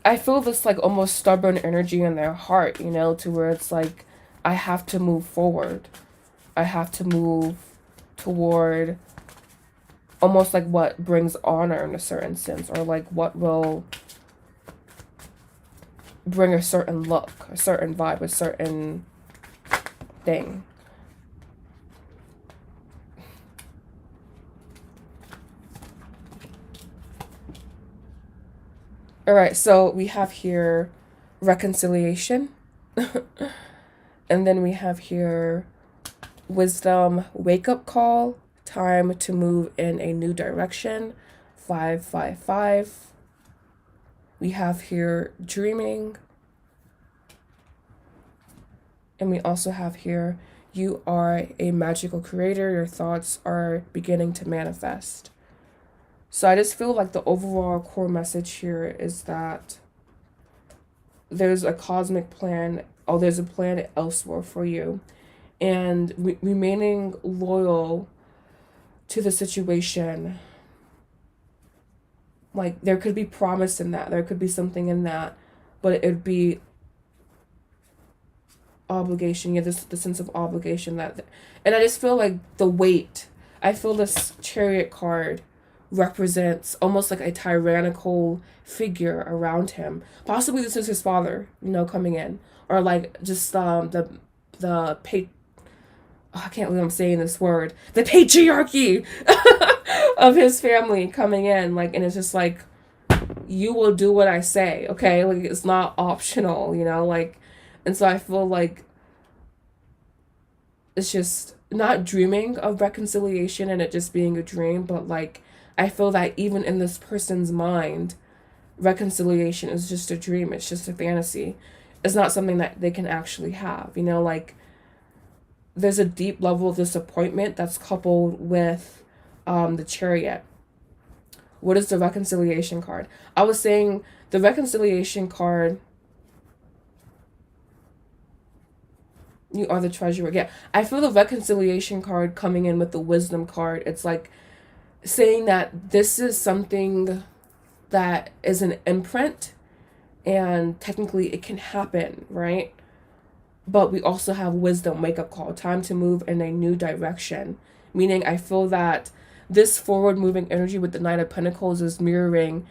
I feel this like almost stubborn energy in their heart, you know, to where it's like, I have to move forward. I have to move toward almost like what brings honor in a certain sense, or like what will bring a certain look, a certain vibe, a certain thing. All right, so we have here reconciliation. And then we have here wisdom, wake-up call, time to move in a new direction, 555. We have here dreaming. And we also have here, you are a magical creator. Your thoughts are beginning to manifest. So I just feel like the overall core message here is that there's a cosmic plan, or there's a plan elsewhere for you. And remaining loyal to the situation, like there could be promise in that, there could be something in that, but it'd be obligation. Yeah, the sense of obligation that, and I just feel like the weight. I feel this Chariot card represents almost like a tyrannical figure around him. Possibly this is his father, you know, coming in, or like just I can't believe I'm saying this word, the patriarchy of his family coming in, like, and it's just like, you will do what I say, okay? Like, it's not optional, you know, like, and so I feel like it's just not dreaming of reconciliation and it just being a dream, but like, I feel that even in this person's mind, reconciliation is just a dream, it's just a fantasy. It's not something that they can actually have, you know, like, there's a deep level of disappointment that's coupled with the Chariot. What is the reconciliation card? I was saying the reconciliation card, you are the treasurer. Yeah, I feel the reconciliation card coming in with the wisdom card. It's like saying that this is something that is an imprint, and technically it can happen, right? But we also have wisdom, wake-up call, time to move in a new direction. Meaning I feel that this forward-moving energy with the Knight of Pentacles is mirroring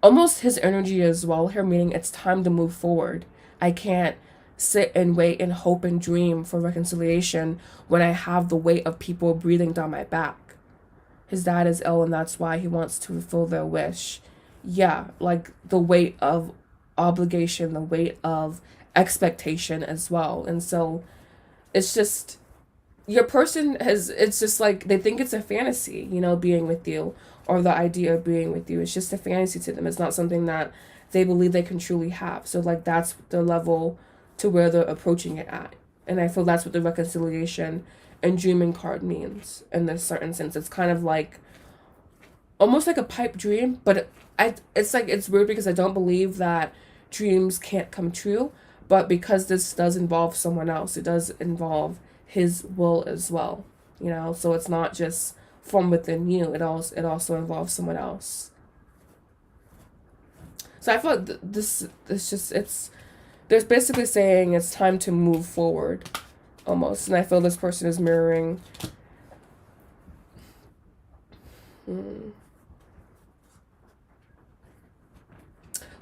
almost his energy as well here, meaning it's time to move forward. I can't sit and wait and hope and dream for reconciliation when I have the weight of people breathing down my back. His dad is ill, and that's why he wants to fulfill their wish. yeah, like the weight of obligation, the weight of expectation as well. And so it's just, your person has, it's just like they think it's a fantasy, you know, being with you, or the idea of being with you. It's just a fantasy to them. It's not something that they believe they can truly have. So like that's the level to where they're approaching it at. And I feel that's what the reconciliation and dreaming card means in this certain sense. It's kind of like almost like a pipe dream, but it's like, it's weird because I don't believe that dreams can't come true, but because this does involve someone else, it does involve his will as well, you know. So it's not just from within you, it also involves someone else. So I feel like this it's just, it's, there's basically saying it's time to move forward almost, and I feel this person is mirroring.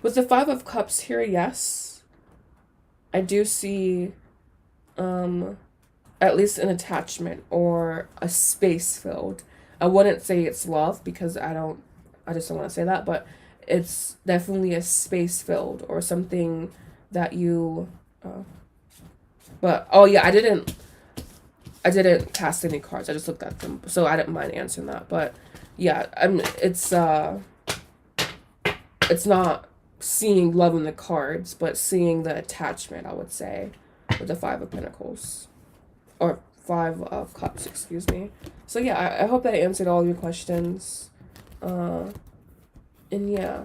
With the Five of Cups here, yes, I do see at least an attachment or a space filled. I wouldn't say it's love because I just don't want to say that, but it's definitely a space filled or something that you but oh yeah, I didn't cast any cards. I just looked at them. So I didn't mind answering that. But yeah, it's not seeing love in the cards, but seeing the attachment, I would say, with the Five of Pentacles. Or Five of Cups, excuse me. So yeah, I hope that answered all your questions. And yeah.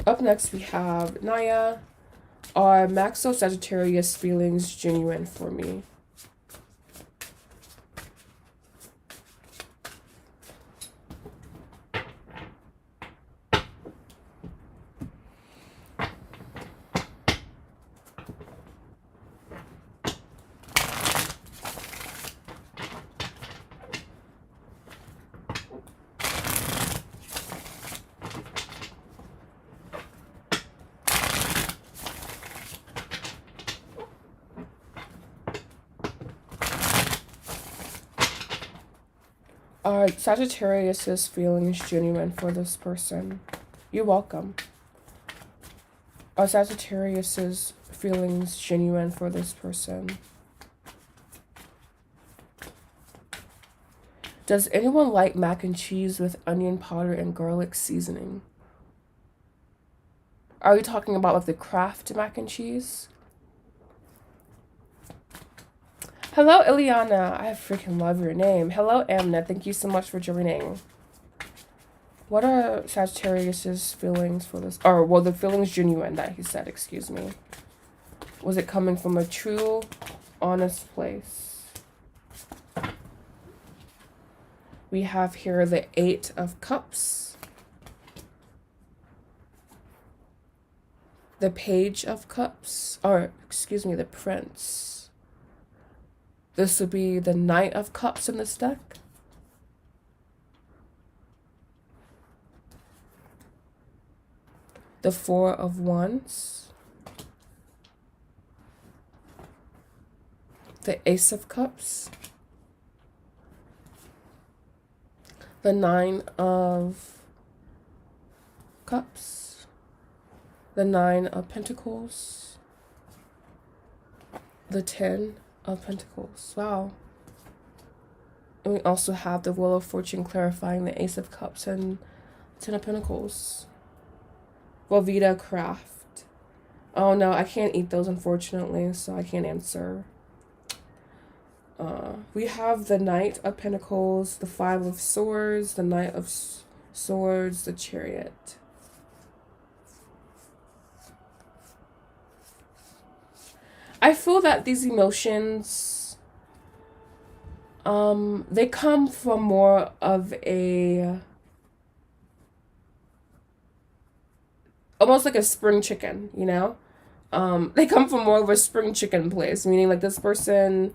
Up next we have Naya. Are Maxo Sagittarius feelings genuine for me? Are Sagittarius's feelings genuine for this person? You're welcome. Are Sagittarius's feelings genuine for this person? Does anyone like mac and cheese with onion powder and garlic seasoning? Are we talking about like the Kraft mac and cheese? Hello, Ileana. I freaking love your name. Hello, Amna. Thank you so much for joining. What are Sagittarius's feelings for this? Or, well, the feelings genuine that he said, excuse me. Was it coming from a true, honest place? We have here the Eight of Cups. The Page of Cups. Or, excuse me, the Prince. This would be the Knight of Cups in this deck. The Four of Wands. The Ace of Cups. The Nine of Cups. The Nine of Pentacles. The Ten of Pentacles. Wow. And we also have the Wheel of Fortune clarifying the Ace of Cups and Ten of Pentacles. Velveeta Craft. Oh no, I can't eat those unfortunately, so I can't answer. We have the Knight of Pentacles, the Five of Swords, the Knight of Swords, the Chariot. I feel that these emotions, they come from more of a, almost like a spring chicken, you know? They come from more of a spring chicken place, meaning like this person,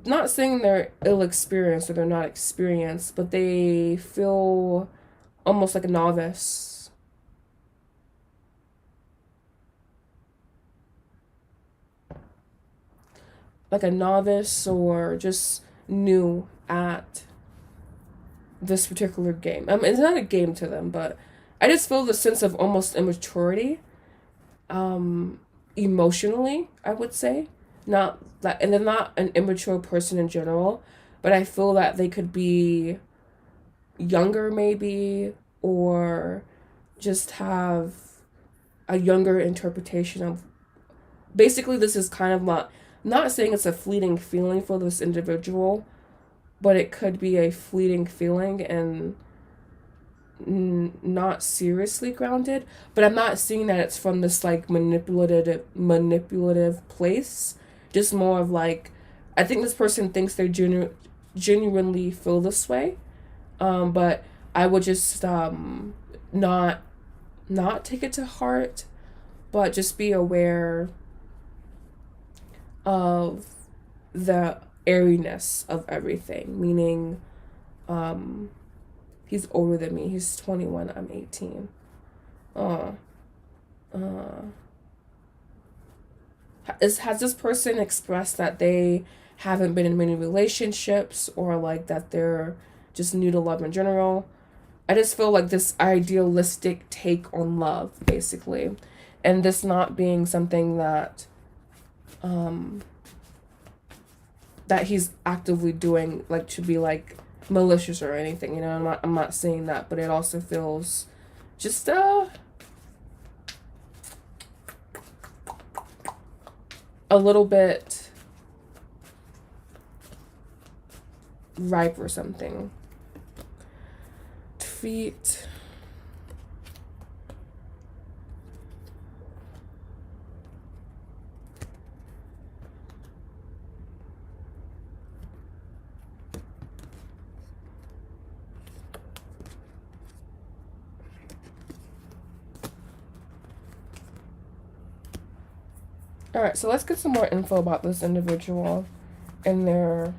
not saying they're ill-experienced or they're not experienced, but they feel almost like a novice. Like a novice or just new at this particular game. It's not a game to them, but I just feel the sense of almost immaturity, emotionally, I would say. Not that, and they're not an immature person in general, but I feel that they could be younger maybe, or just have a younger interpretation of, basically this is kind of not saying it's a fleeting feeling for this individual, but it could be a fleeting feeling and not seriously grounded. But I'm not seeing that it's from this like manipulative place, just more of like, I think this person thinks they genuinely feel this way, but I would just not take it to heart, but just be aware of the airiness of everything, meaning he's older than me. He's 21, I'm 18. Has this person expressed that they haven't been in many relationships, or like that they're just new to love in general? I just feel like this idealistic take on love, basically, and this not being something that that he's actively doing, like to be like malicious or anything, you know. I'm not saying that, but it also feels just a little bit ripe or something. Feet. Alright, so let's get some more info about this individual and their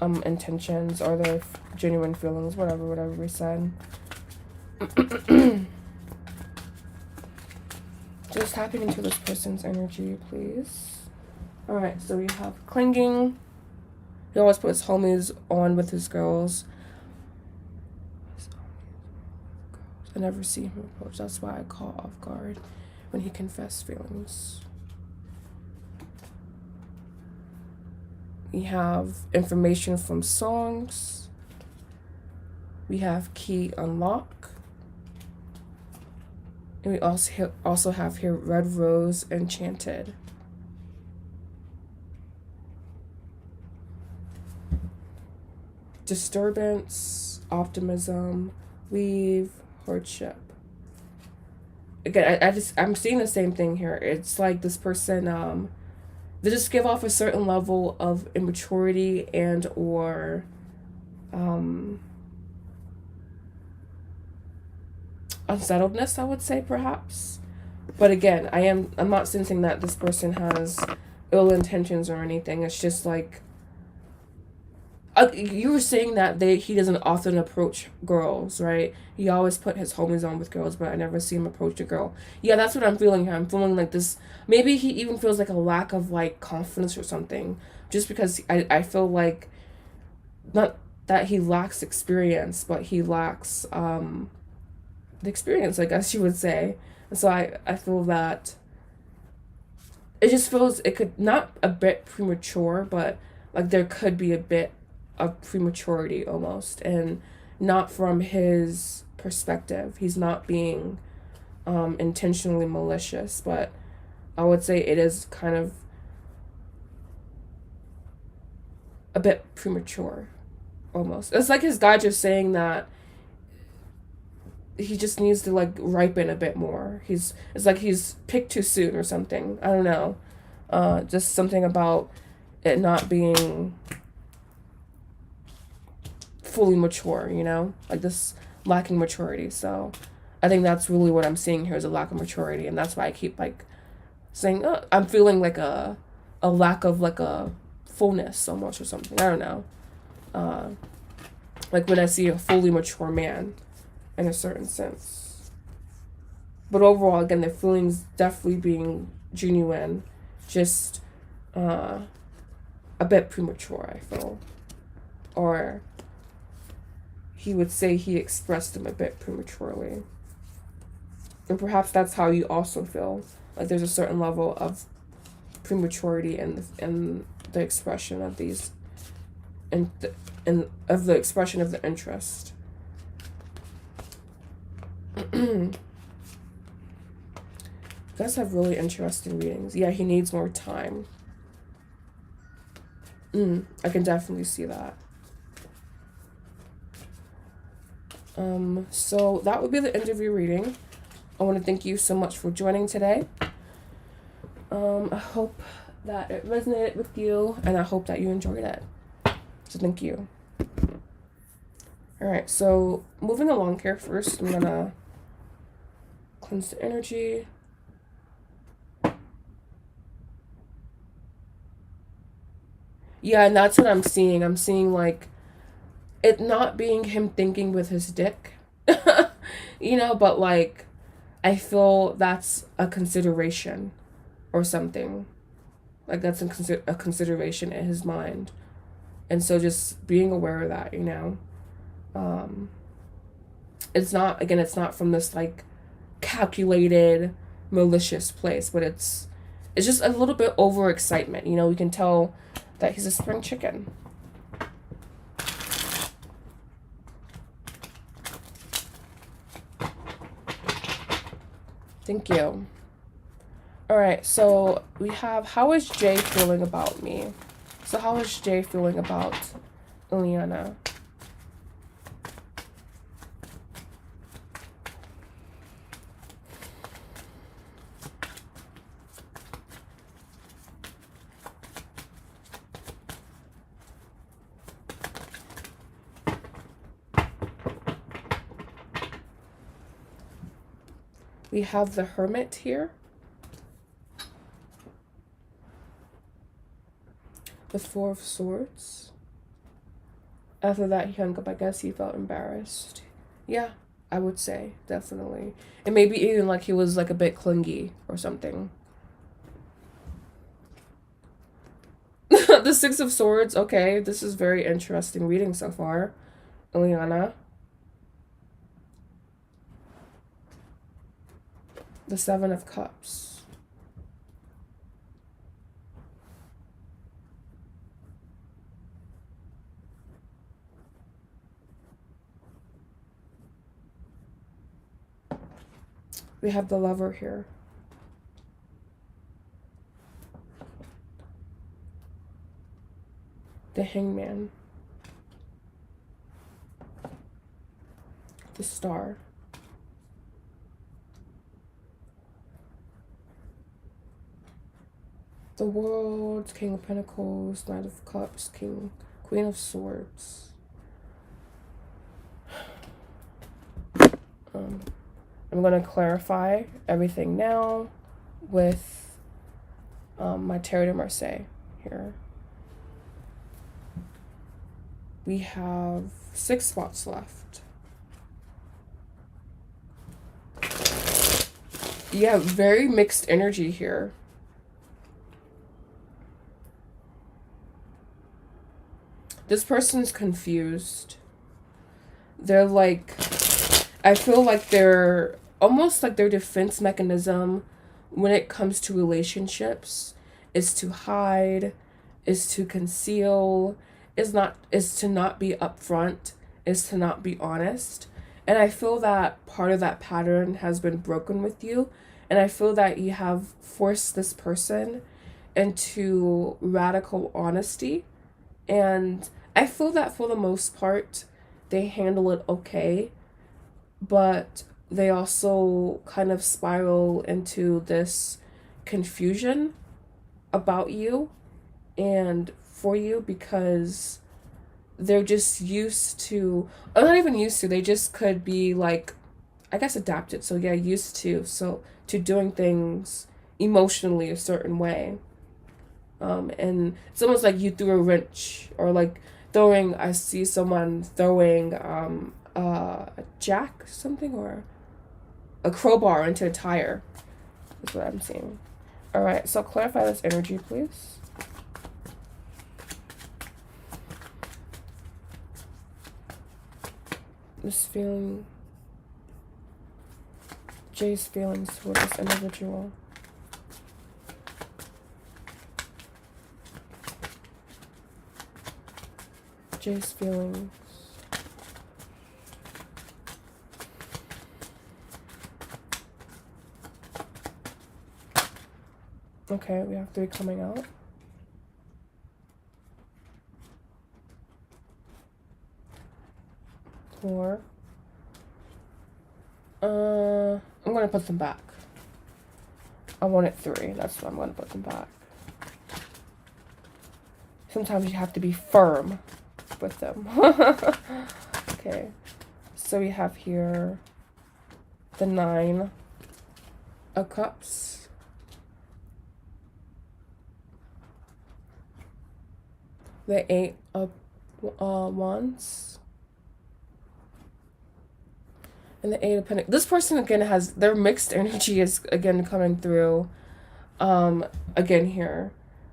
intentions, or their genuine feelings, whatever we said. Just tapping into this person's energy, please. Alright, so we have clinging. He always puts homies on with his girls. I never see him approach. That's why I call off guard when he confesses feelings. We have information from songs. We have key unlock. And we also have here red rose enchanted. Disturbance, optimism, weave, hardship. Again, I'm seeing the same thing here. It's like this person, they just give off a certain level of immaturity and or unsettledness, I would say, perhaps. But again, I'm not sensing that this person has ill intentions or anything. It's just like, you were saying that he doesn't often approach girls, right? He always put his homies on with girls, but I never see him approach a girl. Yeah, that's what I'm feeling here. I'm feeling like this. Maybe he even feels like a lack of like confidence or something, just because I feel like, not that he lacks experience, but he lacks the experience, I guess you would say. And so I feel that it just feels, it could, not a bit premature, but like there could be a bit of prematurity almost, and not from his perspective. He's not being intentionally malicious, but I would say it is kind of a bit premature almost. It's like his guide just saying that he just needs to like ripen a bit more. It's like he's picked too soon or something. I don't know. Just something about it not being fully mature, you know, like this lacking maturity. So I think that's really what I'm seeing here, is a lack of maturity, and that's why I keep like saying, oh, I'm feeling like a lack of like a fullness almost or something. I don't know. Like when I see a fully mature man in a certain sense. But overall, again, the feelings definitely being genuine, just a bit premature, I feel. Or he would say he expressed them a bit prematurely. And perhaps that's how you also feel. Like there's a certain level of prematurity in the expression of these, and of the expression of the interest. You guys have really interesting readings. Yeah, he needs more time. I can definitely see that. So that would be the end of your reading. I want to thank you so much for joining today. I hope that it resonated with you, and I hope that you enjoyed it. So thank you. Alright, so moving along here first, I'm gonna cleanse the energy. Yeah, and that's what I'm seeing. I'm seeing like it not being him thinking with his dick, you know, but like I feel that's a consideration or something. Like that's a consideration in his mind. And so just being aware of that, you know. It's not, again, it's not from this like calculated, malicious place, but it's just a little bit overexcitement, you know. We can tell that he's a spring chicken. Thank you. All right, so we have, how is Jay feeling about me? So how is Jay feeling about Ileana? We have the Hermit here. The Four of Swords. After that, he hung up. I guess he felt embarrassed. Yeah, I would say, definitely. And maybe even like he was like a bit clingy or something. The Six of Swords. Okay, this is very interesting reading so far. Ileana. The Seven of Cups. We have the Lover here. The Hangman. The Star. The World, King of Pentacles, Knight of Cups, Queen of Swords. I'm going to clarify everything now with my Tarot de Marseille here. We have 6 spots left. Yeah, very mixed energy here. This person's confused. They're like, I feel like they're almost like their defense mechanism when it comes to relationships is to hide, is to conceal, is to not be upfront, is to not be honest. And I feel that part of that pattern has been broken with you. And I feel that you have forced this person into radical honesty. And I feel that for the most part, they handle it okay. But they also kind of spiral into this confusion about you and for you because they're just used to, or not even used to, they just could be like, I guess adapted. So yeah, used to, so to doing things emotionally a certain way. And it's almost like you threw a wrench or like throwing, I see someone throwing a jack something or a crowbar into a tire. That's what I'm seeing. All right, so clarify this energy, please. this feeling, Jay's feelings for this individual. Jay's feelings. Okay, we have 3 coming out. Four. I'm gonna put them back. I wanted 3. That's why I'm gonna put them back. Sometimes you have to be firm with them. Okay. So we have here the 9 of Cups. The 8 of Wands. And the 8 of Pentacles. This person again has their mixed energy is again coming through. Again here.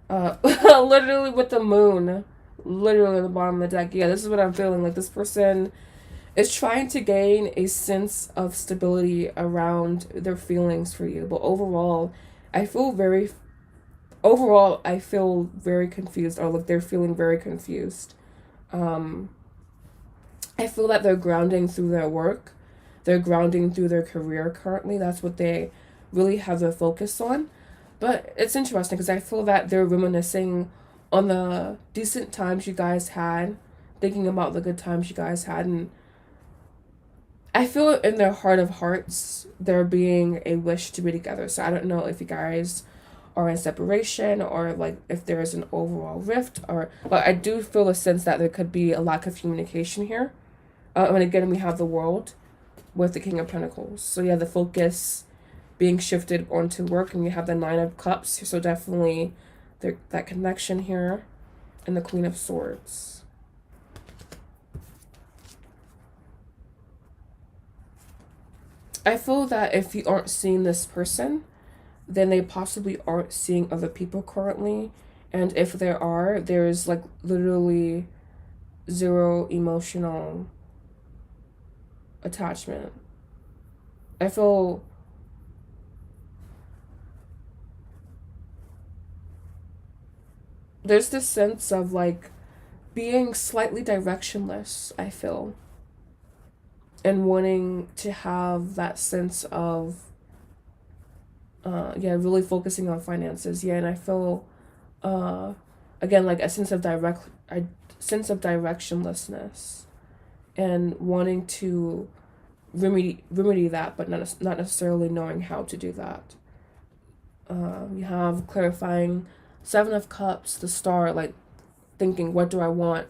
Literally with the moon. Literally at the bottom of the deck. Yeah, this is what I'm feeling. Like this person is trying to gain a sense of stability around their feelings for you. But overall, I feel very confused. Or like they're feeling very confused. I feel that they're grounding through their work. They're grounding through their career currently. That's what they really have their focus on. But it's interesting because I feel that they're reminiscing on the decent times you guys had, thinking about the good times you guys had. And I feel in their heart of hearts, there being a wish to be together. So I don't know if you guys are in separation or like if there is an overall rift. But I do feel a sense that there could be a lack of communication here. And again, we have the World with the King of Pentacles. So yeah, the focus being shifted onto work, and you have the 9 of Cups. So definitely that connection here, and the Queen of Swords. I feel that if you aren't seeing this person, then they possibly aren't seeing other people currently. And if there are, there's like literally 0 emotional attachment. I feel there's this sense of like being slightly directionless, I feel, and wanting to have that sense of really focusing on finances. Yeah, and I feel again like a sense of directionlessness, and wanting to remedy that, but not necessarily knowing how to do that. We have clarifying 7 of Cups, the Star, like thinking, what do I want?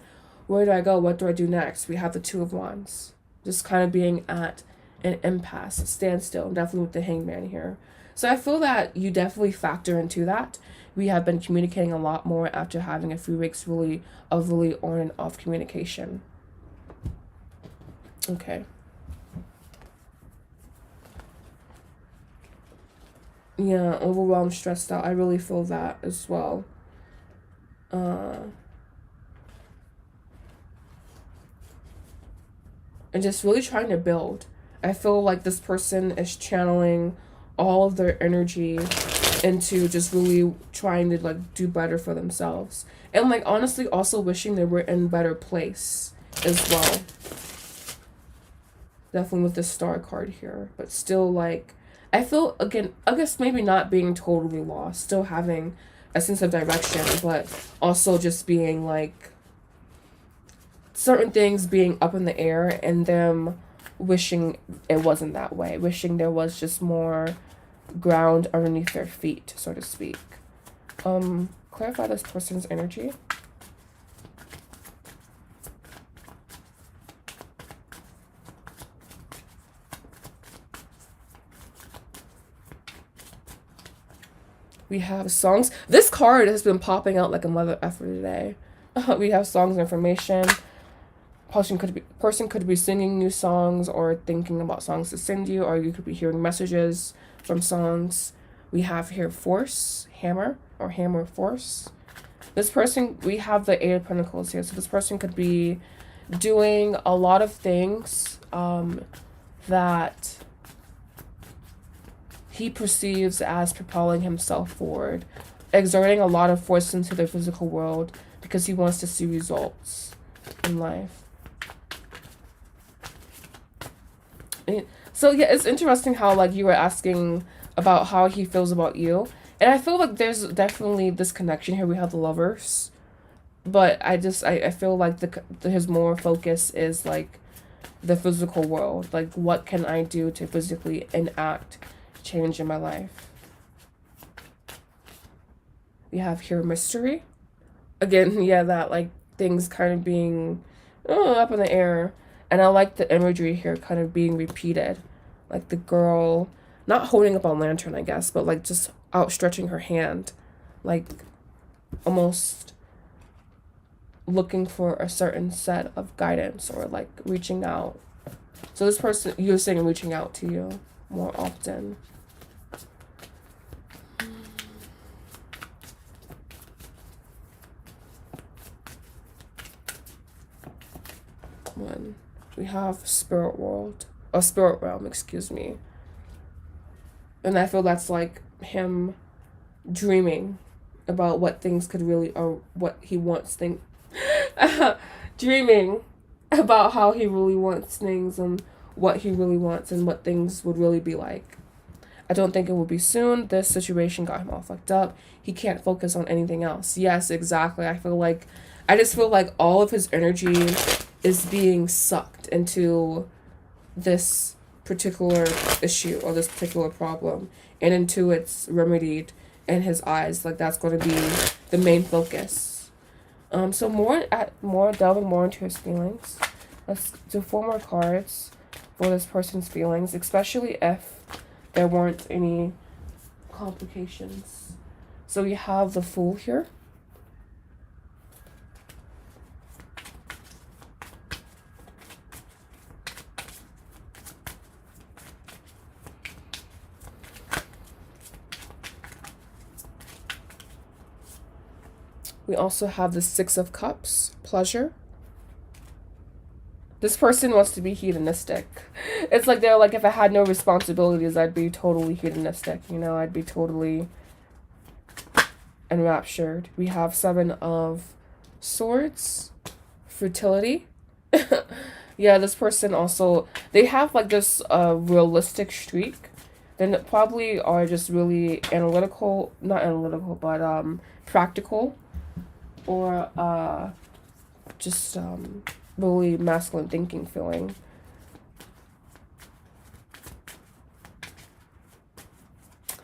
Where do I go? What do I do next? We have the 2 of Wands, just kind of being at an impasse, a standstill, definitely with the Hangman here. So I feel that you definitely factor into that. We have been communicating a lot more after having a few weeks really on and off communication. Okay. Yeah, overwhelmed, stressed out. I really feel that as well. And just really trying to build. I feel like this person is channeling all of their energy into just really trying to like do better for themselves. And like honestly also wishing they were in a better place as well. Definitely with the Star card here. But still like I feel, again, I guess maybe not being totally lost, still having a sense of direction, but also just being like certain things being up in the air and them wishing it wasn't that way, wishing there was just more ground underneath their feet, so to speak. Clarify this person's energy. We have songs. This card has been popping out like a mother effer today. We have songs and information. Person could be singing new songs or thinking about songs to send you, or you could be hearing messages from songs. We have here Force, Hammer, or Hammer Force. This person, we have the 8 of Pentacles here. So this person could be doing a lot of things that he perceives as propelling himself forward, exerting a lot of force into the physical world because he wants to see results in life. So yeah, it's interesting how like you were asking about how he feels about you, and I feel like there's definitely this connection here. We have the lovers, but I feel like his more focus is like the physical world. Like, what can I do to physically enact change in my life? We have here mystery. Again, yeah, that like things kind of being up in the air. And I like the imagery here kind of being repeated. Like the girl not holding up a lantern, I guess, but like just outstretching her hand. Like almost looking for a certain set of guidance or like reaching out. So this person, you're saying reaching out to you more often. One, we have spirit realm, excuse me. And I feel that's like him dreaming about what things could really, or what he wants dreaming about how he really wants things and what he really wants and what things would really be like. I don't think it will be soon. This situation got him all fucked up. He can't focus on anything else. Yes, exactly. I just feel like all of his energy is being sucked into this particular issue or this particular problem, and until it's remedied in his eyes, like that's going to be the main focus. So delving more into his feelings. Let's do 4 more cards for this person's feelings, especially if there weren't any complications. So we have the Fool here. We also have the 6 of Cups, pleasure. This person wants to be hedonistic. It's like they're like, if I had no responsibilities, I'd be totally hedonistic. You know, I'd be totally enraptured. We have 7 of Swords, fertility. Yeah, this person also, they have like this realistic streak. They probably are just really not analytical, but practical. Or just really masculine thinking feeling.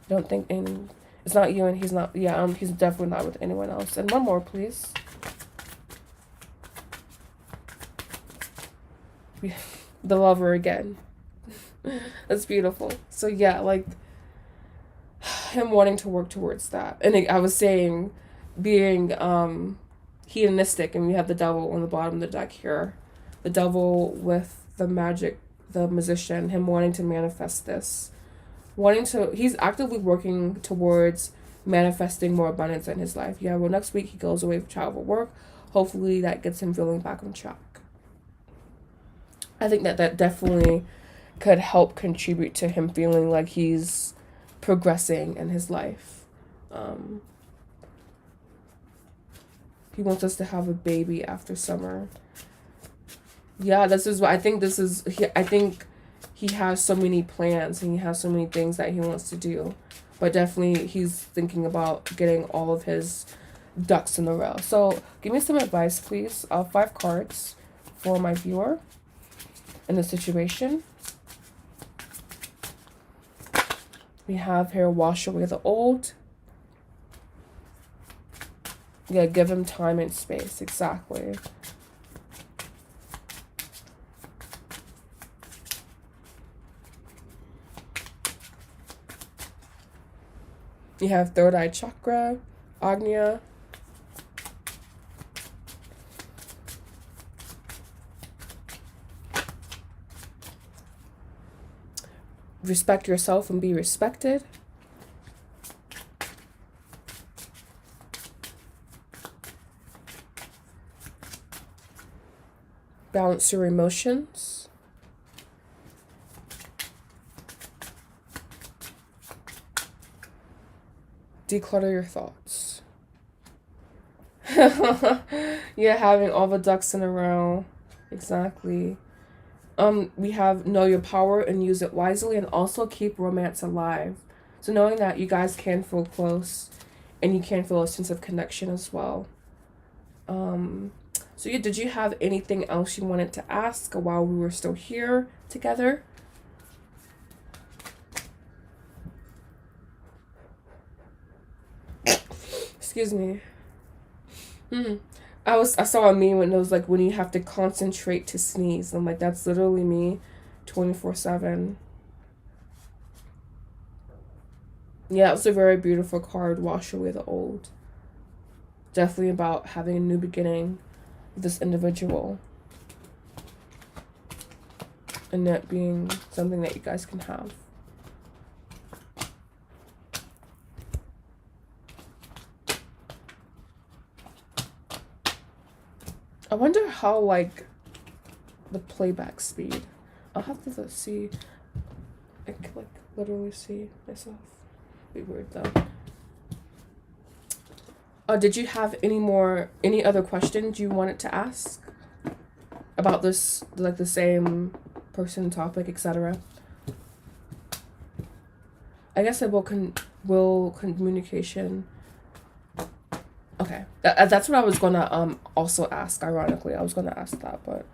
Don't think it's not you, and he's not. Yeah, he's definitely not with anyone else. And one more, please. The Lover again. That's beautiful. So yeah, like him wanting to work towards that, and I was saying, being hedonistic, and we have the Devil on the bottom of the deck here. The Devil with the magician, him wanting to manifest this. He's actively working towards manifesting more abundance in his life. Yeah, well, next week he goes away for travel work. Hopefully that gets him feeling back on track. I think that definitely could help contribute to him feeling like he's progressing in his life. He wants us to have a baby after summer. Yeah, I think he has so many plans and he has so many things that he wants to do. But definitely he's thinking about getting all of his ducks in a row. So give me some advice, please. 5 cards for my viewer in the situation. We have here, wash away the old. Yeah, give him time and space. Exactly. You have third eye chakra, Agnya. Respect yourself and be respected. Balance your emotions. Declutter your thoughts. Yeah, having all the ducks in a row. Exactly. We have know your power and use it wisely, and also keep romance alive. So knowing that you guys can feel close and you can feel a sense of connection as well. So yeah, did you have anything else you wanted to ask while we were still here together? Excuse me. I saw a meme when it was like, when you have to concentrate to sneeze. I'm like, that's literally me 24/7. Yeah, it was a very beautiful card. Wash away the old. Definitely about having a new beginning with this individual. And that being something that you guys can have. I wonder how, like, the playback speed. I'll have to see. I can, like, literally see myself. Be weird, though. Did you have any other questions you wanted to ask about this, like the same person, topic, etc.? I guess I will communication. Okay, that's what I was gonna also ask. Ironically, I was gonna ask that, but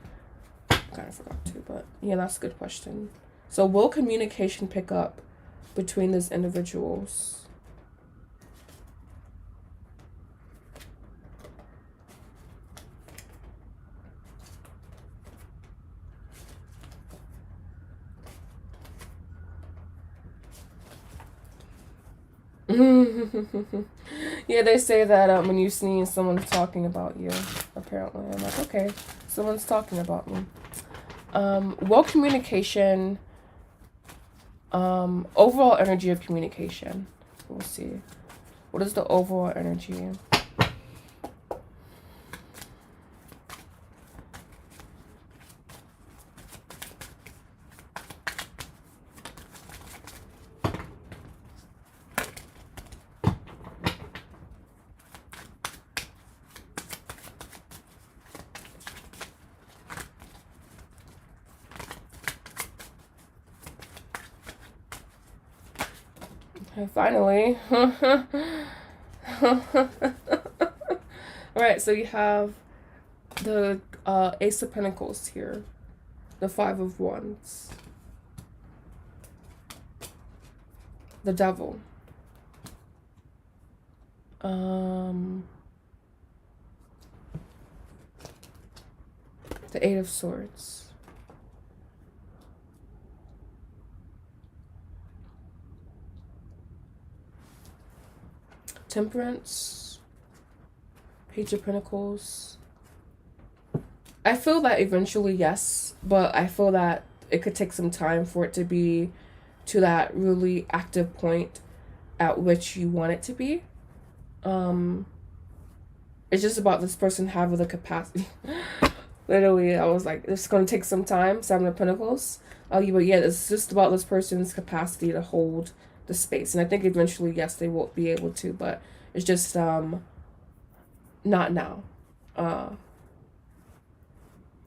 I kind of forgot to. But yeah, that's a good question. So will communication pick up between these individuals? Yeah, they say that when you sneeze, someone's talking about you. Apparently, I'm like, okay, someone's talking about me. Well, communication. Overall energy of communication. We'll see. What is the overall energy? Finally. Alright, so you have the Ace of Pentacles here. The Five of Wands. The Devil. The Eight of Swords. Temperance, Page of Pentacles. I feel that eventually, yes, but I feel that it could take some time for it to be to that really active point at which you want it to be. It's just about this person having the capacity. Literally, I was like, it's going to take some time. Seven of Pentacles. But yeah, it's just about this person's capacity to hold the space, and I think eventually, yes, they will be able to, but it's just not now.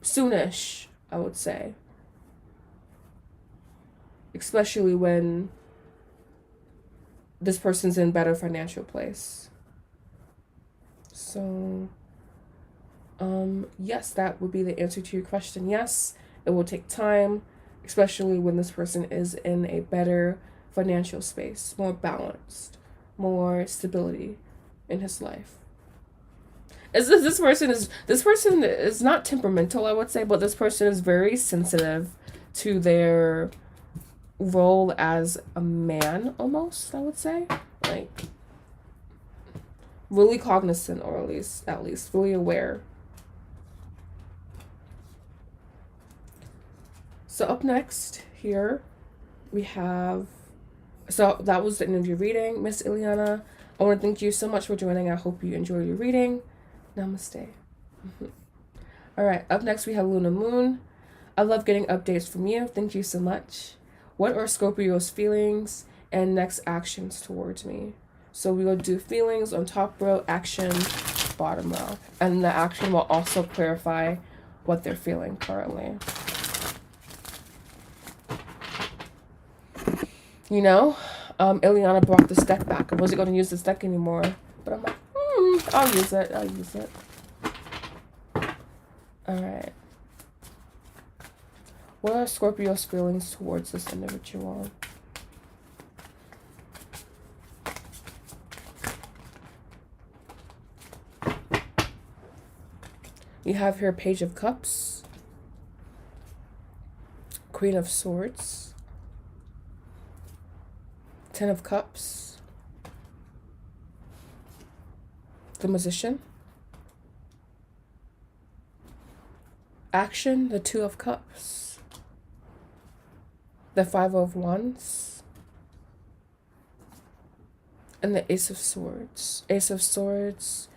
Soonish, I would say, especially when this person's in better financial place. So yes, that would be the answer to your question. Yes, it will take time, especially when this person is in a better financial space, more balanced, more stability in his life. This person is not temperamental, I would say, but this person is very sensitive to their role as a man, almost, I would say. Like, really cognizant, or at least really aware. So up next here we have, so that was the end of your reading, Miss Ileana. I want to thank you so much for joining. I hope you enjoyed your reading. Namaste. All All right, up next we have Luna Moon. I love getting updates from you. Thank you so much. What are Scorpio's feelings and next actions towards me? So we will do feelings on top row, action, bottom row. And the action will also clarify what they're feeling currently. You know, Ileana brought this deck back. I wasn't going to use this deck anymore. But I'm like, I'll use it. I'll use it. Alright. What are Scorpio's feelings towards this individual? You have here Page of Cups, Queen of Swords, Ten of Cups, the Magician, action, the Two of Cups, the Five of Wands, and the Ace of Swords. Ace of Swords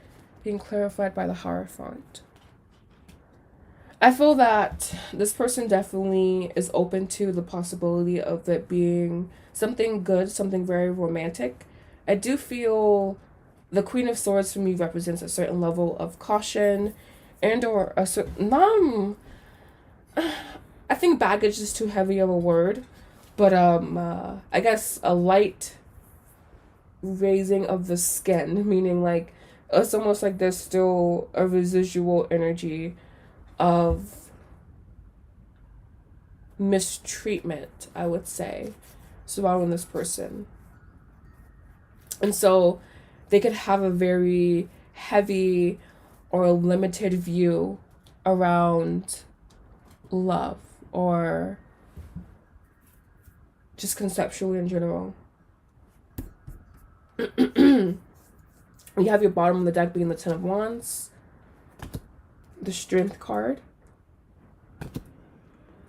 being clarified by the Hierophant. I feel that this person definitely is open to the possibility of it being something good, something very romantic. I do feel the Queen of Swords for me represents a certain level of caution and or a certain I think baggage is too heavy of a word, but I guess a light raising of the skin, meaning like it's almost like there's still a residual energy of mistreatment, I would say, surrounding this person. And so they could have a very heavy or limited view around love or just conceptually in general. You have your bottom of the deck being the Ten of Wands, the Strength card,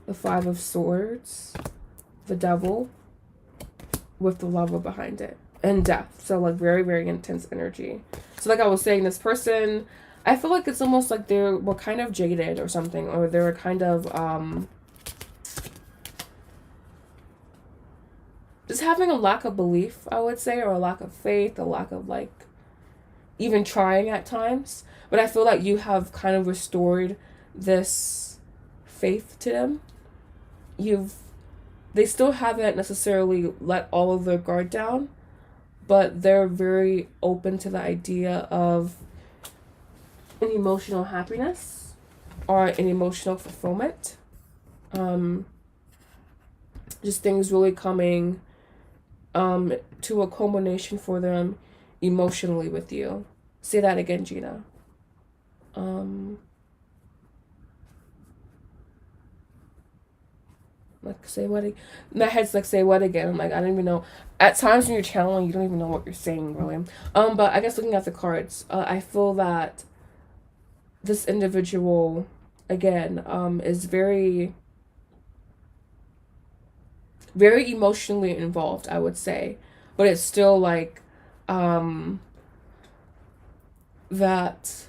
the Five of Swords, the Devil, with the Lover behind it, and Death. So like very, very intense energy. So like I was saying, this person, I feel like it's almost like they were kind of jaded or something, or they were kind of just having a lack of belief, I would say, or a lack of faith, a lack of like even trying at times. But I feel like you have kind of restored this faith to them. They still haven't necessarily let all of their guard down, but they're very open to the idea of an emotional happiness or an emotional fulfillment. Just things really coming to a culmination for them emotionally with you. Say that again, Gina. Like, say what again? My head's like, say what again? I'm like, I don't even know. At times when you're channeling, you don't even know what you're saying, really. But I guess looking at the cards, I feel that this individual, again, is very, very emotionally involved, I would say. But it's still like, that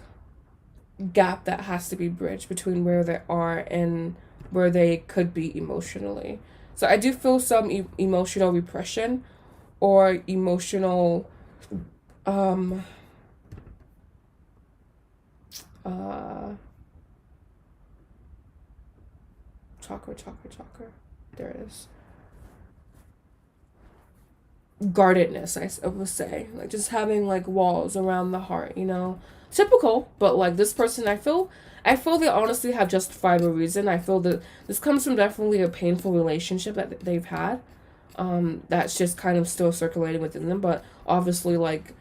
gap that has to be bridged between where they are and where they could be emotionally. So I do feel some emotional repression or emotional chakra. There it is. Guardedness, I would say. Like just having like walls around the heart, you know. Typical, but like this person, I feel they honestly have justifiable reason. I feel that this comes from definitely a painful relationship that they've had. That's just kind of still circulating within them, but obviously like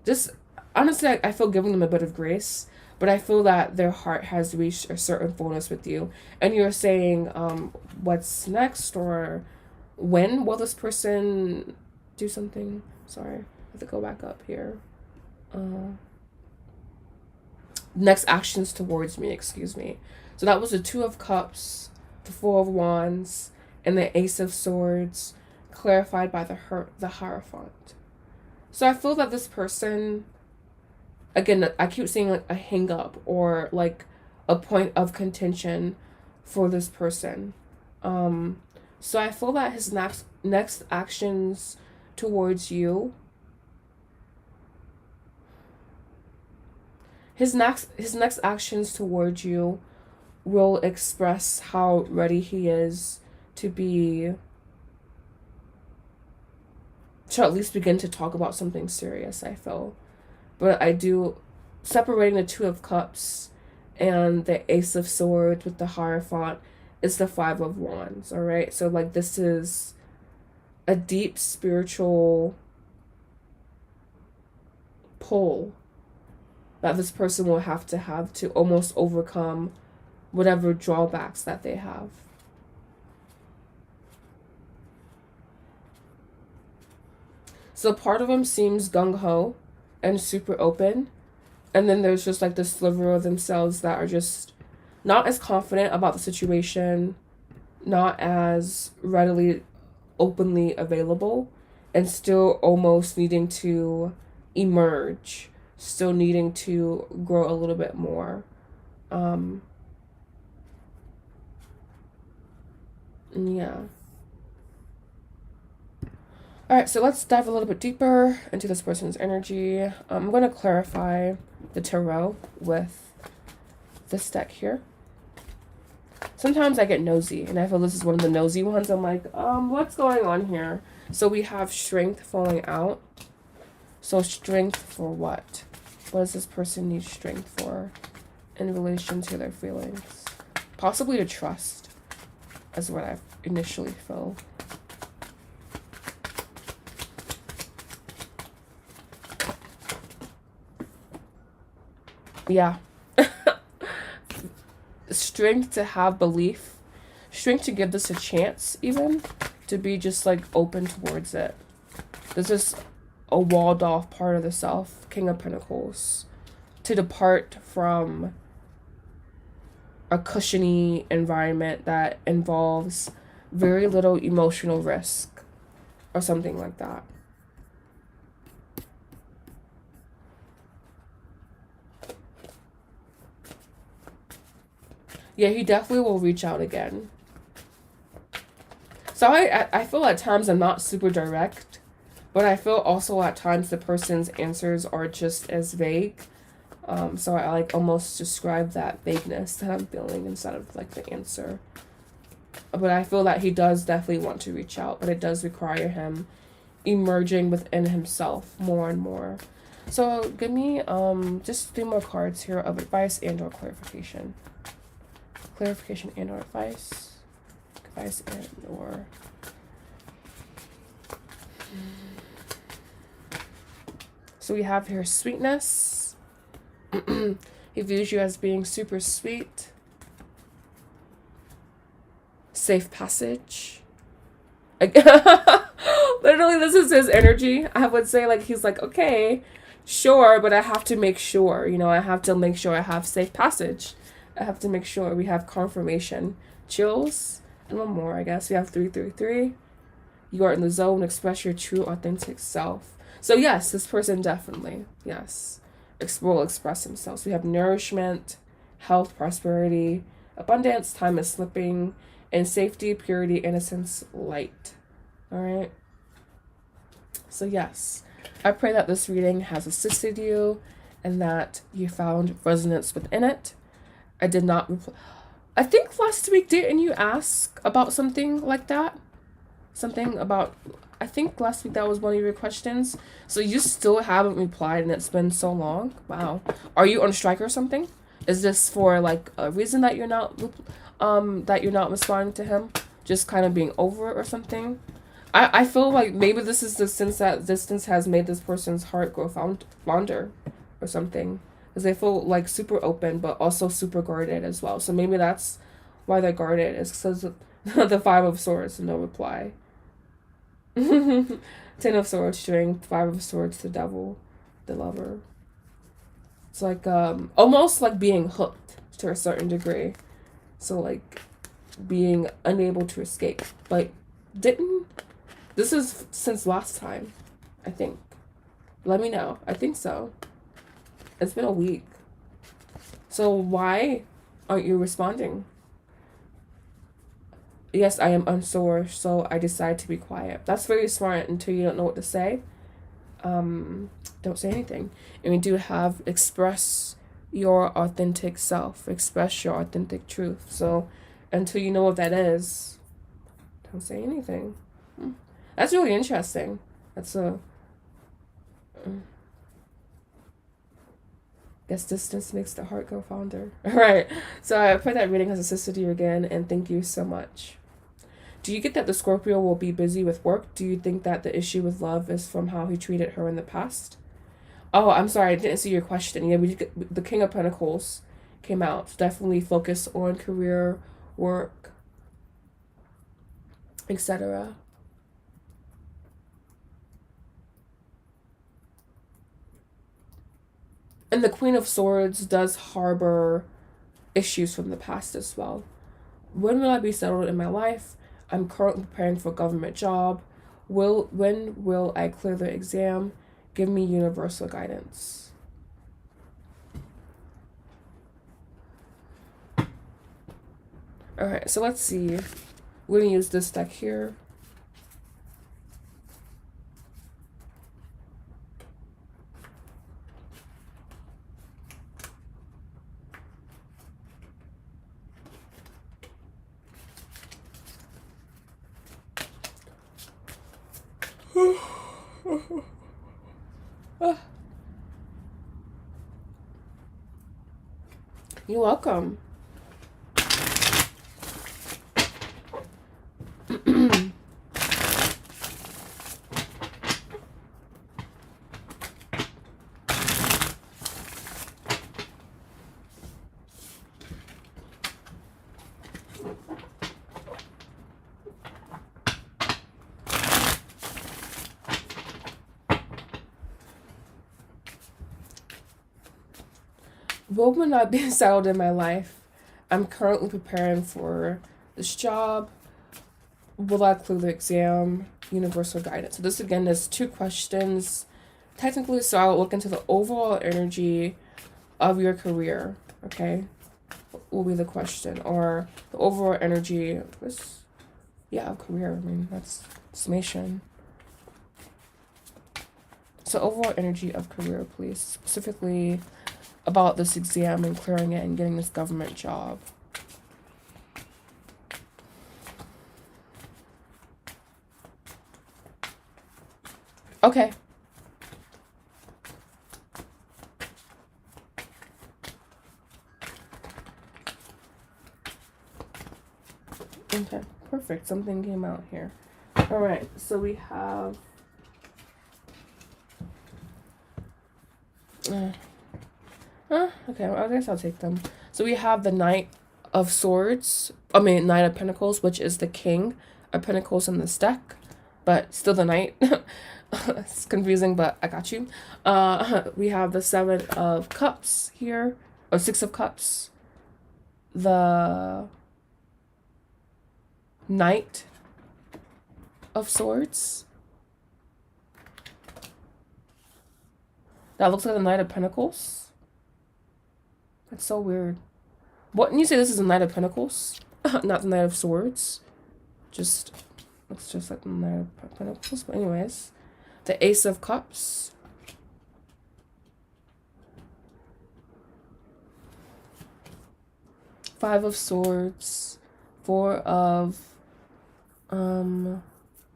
just honestly I feel giving them a bit of grace, but I feel that their heart has reached a certain fullness with you. And you're saying what's next, or when will this person do something? Sorry, I have to go back up here. Next actions towards me, excuse me. So that was the Two of Cups, the Four of Wands, and the Ace of Swords, clarified by the Hierophant. So I feel that this person again, I keep seeing like a hang up or like a point of contention for this person. So I feel that his next actions towards you, his next actions towards you will express how ready he is to at least begin to talk about something serious, I feel. But I do, separating the Two of Cups and the Ace of Swords with the Hierophant is the Five of Wands, all right? So, like, this is a deep spiritual pull that this person will have to almost overcome whatever drawbacks that they have. So part of them seems gung-ho and super open, and then there's just like this sliver of themselves that are just not as confident about the situation, not as readily openly available, and still almost needing to emerge, still needing to grow a little bit more. Yeah. Alright, so let's dive a little bit deeper into this person's energy. I'm going to clarify the tarot with this deck here. Sometimes I get nosy, and I feel this is one of the nosy ones. I'm like, what's going on here? So we have strength falling out. So strength for what? What does this person need strength for in relation to their feelings? Possibly to trust, is what I initially feel. Yeah. Strength to have belief. Strength to give this a chance, even. To be just, like, open towards it. This is a walled off part of the self. King of Pentacles. To depart from a cushiony environment that involves very little emotional risk. Or something like that. Yeah, he definitely will reach out again. So I feel at times I'm not super direct, but I feel also at times the person's answers are just as vague. So I like almost describe that vagueness that I'm feeling instead of like the answer. But I feel that he does definitely want to reach out, but it does require him emerging within himself more and more. So give me just 3 more cards here of advice and or clarification. Clarification and or advice. Advice and or. So we have here sweetness. He views you as being super sweet. Safe passage. Literally, this is his energy. I would say, like, he's like, okay, sure, but I have to make sure, you know, I have to make sure I have safe passage. I have to make sure we have confirmation. Chills. And one more, I guess. We have 333. You are in the zone. Express your true, authentic self. So, yes, this person definitely, yes, will express himself. So we have nourishment, health, prosperity, abundance, time is slipping, and safety, purity, innocence, light. All right? So, yes, I pray that this reading has assisted you and that you found resonance within it. I did not I think last week, didn't you ask about something like that? Something about, I think last week that was one of your questions. So you still haven't replied and it's been so long. Wow. Are you on strike or something? Is this for like a reason that you're not responding to him? Just kind of being over it or something? I feel like maybe this is the sense that distance has made this person's heart grow fonder or something. Because they feel like super open, but also super guarded as well. So maybe that's why they're guarded, is because the 5 of Swords, no reply. 10 of Swords, strength. 5 of Swords, the devil, the lover. It's like almost like being hooked to a certain degree. So like being unable to escape. But this is since last time, I think. Let me know. I think so. It's been a week. So why aren't you responding? Yes, I am unsure, so I decide to be quiet. That's very smart. Until you don't know what to say, don't say anything. And we do have express your authentic self, express your authentic truth. So until you know what that is, don't say anything. That's really interesting. That's a guess distance makes the heart go fonder. All right. So I pray that reading has assisted you again, and thank you so much. Do you get that the Scorpio will be busy with work? Do you think that the issue with love is from how he treated her in the past? Oh, I'm sorry, I didn't see your question. Yeah, the King of Pentacles came out. Definitely focus on career, work, etc. And the Queen of Swords does harbor issues from the past as well. When will I be settled in my life? I'm currently preparing for a government job. When will I clear the exam? Give me universal guidance. Alright, so let's see. We're going to use this deck here. You're welcome. Will not be settled in my life. I'm currently preparing for this job. Will I clear the exam? Universal guidance. So this again is 2 questions. Technically, so I'll look into the overall energy of your career. Okay, will be the question, or the overall energy of this. Yeah, of career. I mean, that's summation. So overall energy of career, please. Specifically about this exam and clearing it and getting this government job. Okay. Okay, perfect. Something came out here. All right, so we have... okay, well, I guess I'll take them. So we have the Knight of Swords. I mean, Knight of Pentacles, which is the King of Pentacles in this deck. But still the Knight. It's confusing, but I got you. We have the 7 of Cups here. Or 6 of Cups. The Knight of Swords. That looks like the Knight of Pentacles. That's so weird. What, and you say this is a Knight of Pentacles? Not the Knight of Swords. Just, looks just like the Knight of Pentacles. But anyways, the Ace of Cups. Five of Swords. 4 of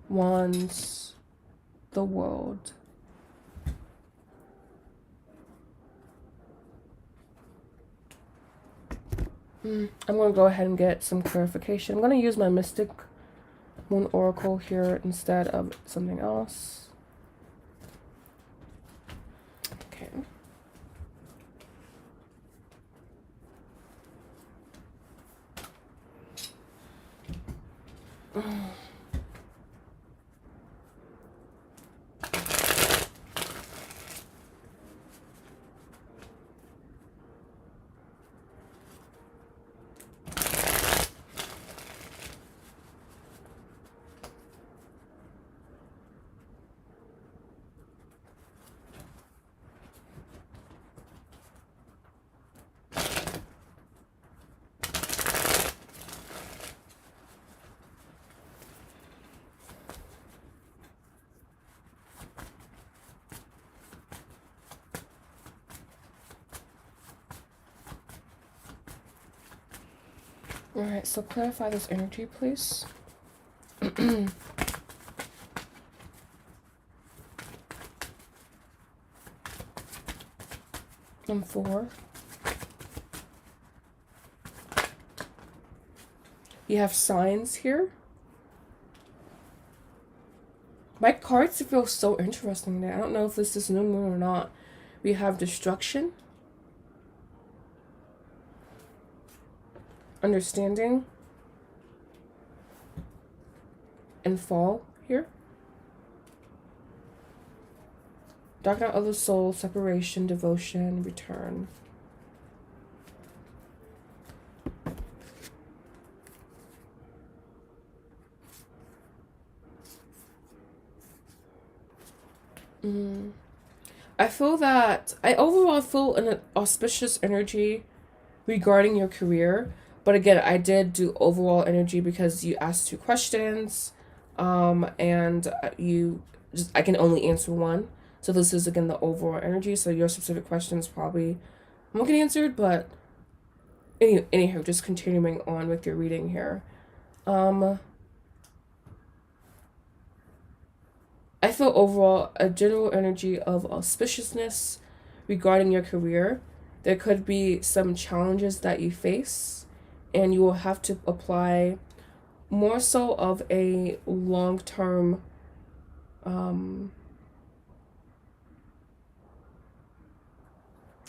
Wands. The World. I'm going to go ahead and get some clarification. I'm going to use my Mystic Moon Oracle here instead of something else. Okay. Alright, so clarify this energy, please. And 4. You have signs here. My cards feel so interesting today. I don't know if this is new moon or not. We have destruction, understanding, and fall here. Dark night of the soul, separation, devotion, return. I feel that I overall feel an auspicious energy regarding your career. But again, I did do overall energy because you asked 2 questions. And I can only answer one. So this is again the overall energy. So your specific questions probably won't get answered, but anyhow, just continuing on with your reading here. I feel overall a general energy of auspiciousness regarding your career. There could be some challenges that you face, and you will have to apply more so of a long-term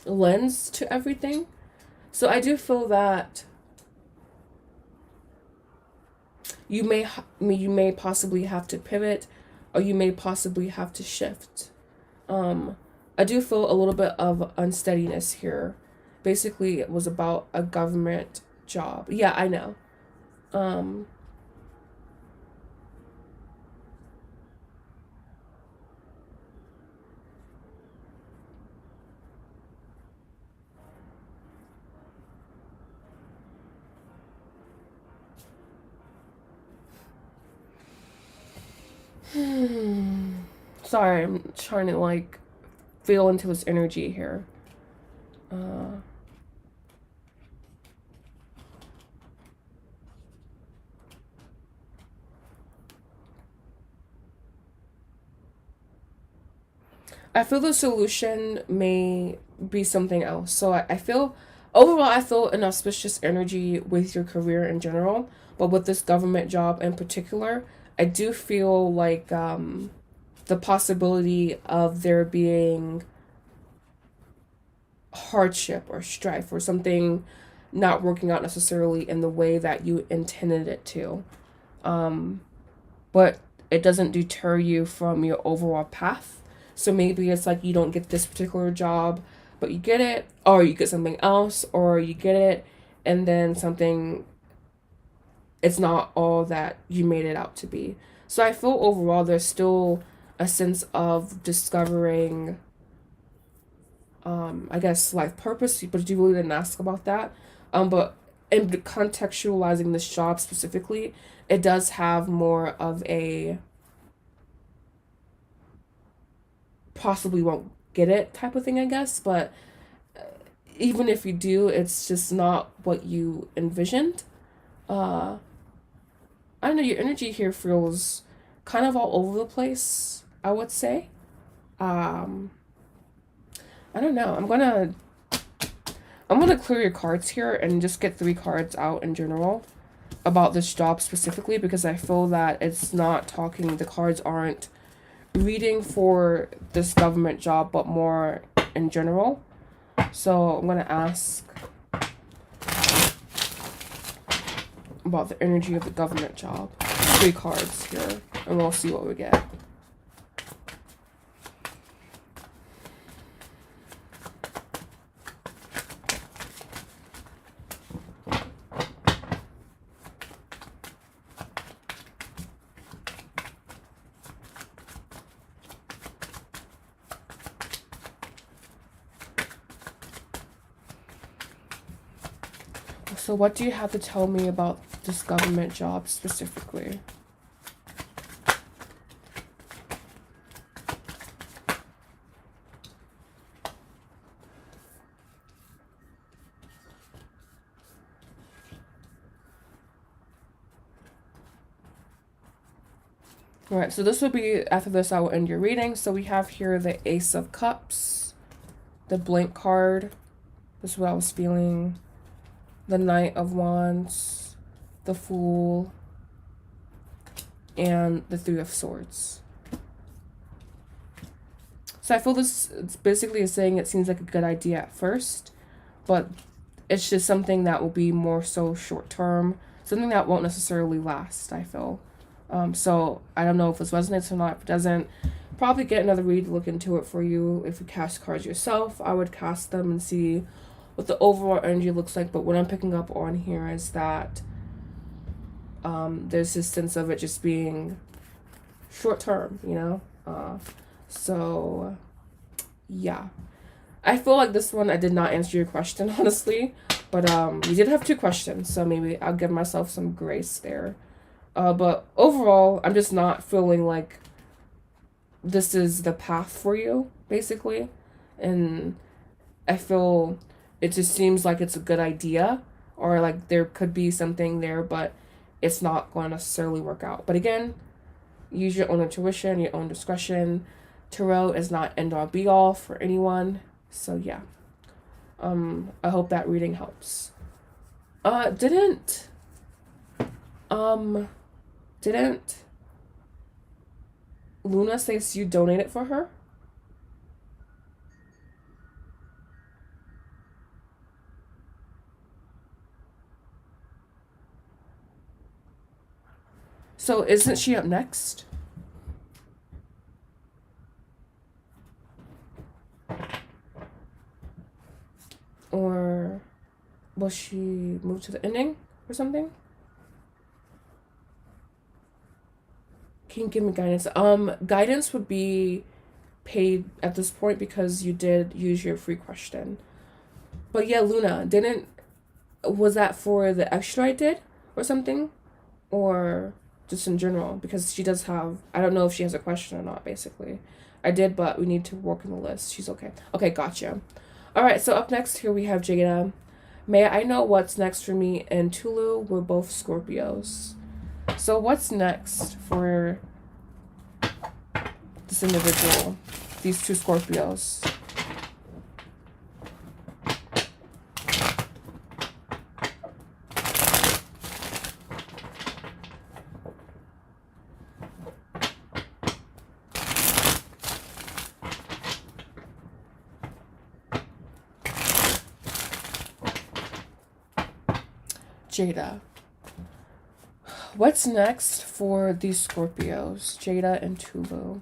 lens to everything. So I do feel that you may possibly have to pivot, or you may possibly have to shift. I do feel a little bit of unsteadiness here. Basically, it was about a government job. Yeah, I know. Sorry, I'm trying to like feel into his energy here. I feel the solution may be something else. So I feel, overall, I feel an auspicious energy with your career in general. But with this government job in particular, I do feel like the possibility of there being hardship or strife or something not working out necessarily in the way that you intended it to. But it doesn't deter you from your overall path. So maybe it's like you don't get this particular job, but you get it, or you get something else, or you get it, and then something, it's not all that you made it out to be. So I feel overall there's still a sense of discovering, I guess, life purpose, but you really didn't ask about that. But in contextualizing this job specifically, it does have more of a possibly won't get it type of thing, I guess. But even if you do, it's just not what you envisioned. I don't know, your energy here feels kind of all over the place, I would say. I don't know. I'm gonna clear your cards here and just get 3 cards out in general about this job specifically, because I feel that it's not talking, the cards aren't reading for this government job, but more in general. So I'm gonna ask about the energy of the government job. 3 cards here, and we'll see what we get. So what do you have to tell me about this government job specifically? All right, so this will be, after this, I will end your reading. So we have here the Ace of Cups, the blank card. This is what I was feeling. The Knight of Wands, the Fool, and the Three of Swords. So I feel this, it's basically saying it seems like a good idea at first, but it's just something that will be more so short term, something that won't necessarily last, I feel. So I don't know if this resonates or not. If it doesn't, probably get another read, look into it for you. If you cast cards yourself, I would cast them and see what the overall energy looks like. But what I'm picking up on here is that there's this sense of it just being short term, you know? So yeah. I feel like this one, I did not answer your question, honestly. But you did have 2 questions, so maybe I'll give myself some grace there. But overall, I'm just not feeling like this is the path for you, basically. And I feel it just seems like it's a good idea, or like there could be something there, but it's not going to necessarily work out. But again, use your own intuition, your own discretion. Tarot is not end all be all for anyone. So yeah. I hope that reading helps. Didn't Luna say you donated for her? So isn't she up next? Or will she move to the ending or something? Can you give me guidance? Guidance would be paid at this point because you did use your free question. But yeah, Luna, was that for the extra I did or something? Or just in general? Because she does have, I don't know if she has a question or not, basically. I did, but we need to work in the list. She's okay. Okay, gotcha. Alright, so up next here we have Gina. May I know what's next for me and Tulu? We're both Scorpios. So what's next for this individual, these 2 Scorpios? Jada. What's next for these Scorpios? Jada and Tulu.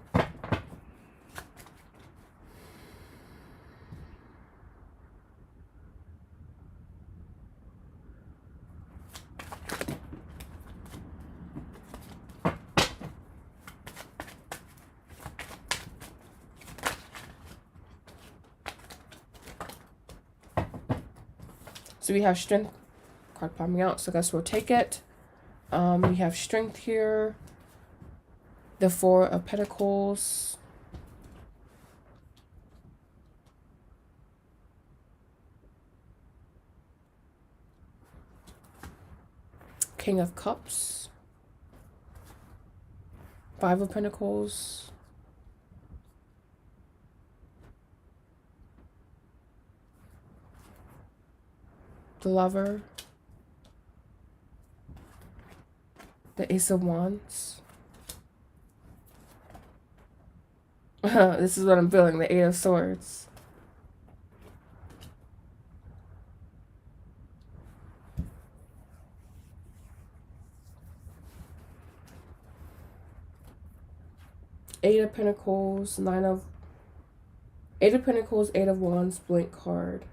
So we have strength card popping out, so I guess we'll take it. We have strength here. The 4 of Pentacles. King of Cups. 5 of Pentacles. The Lover. The Ace of Wands. This is what I'm feeling, the 8 of Swords. Eight of Pentacles, 8 of Pentacles, 8 of Wands, blank card.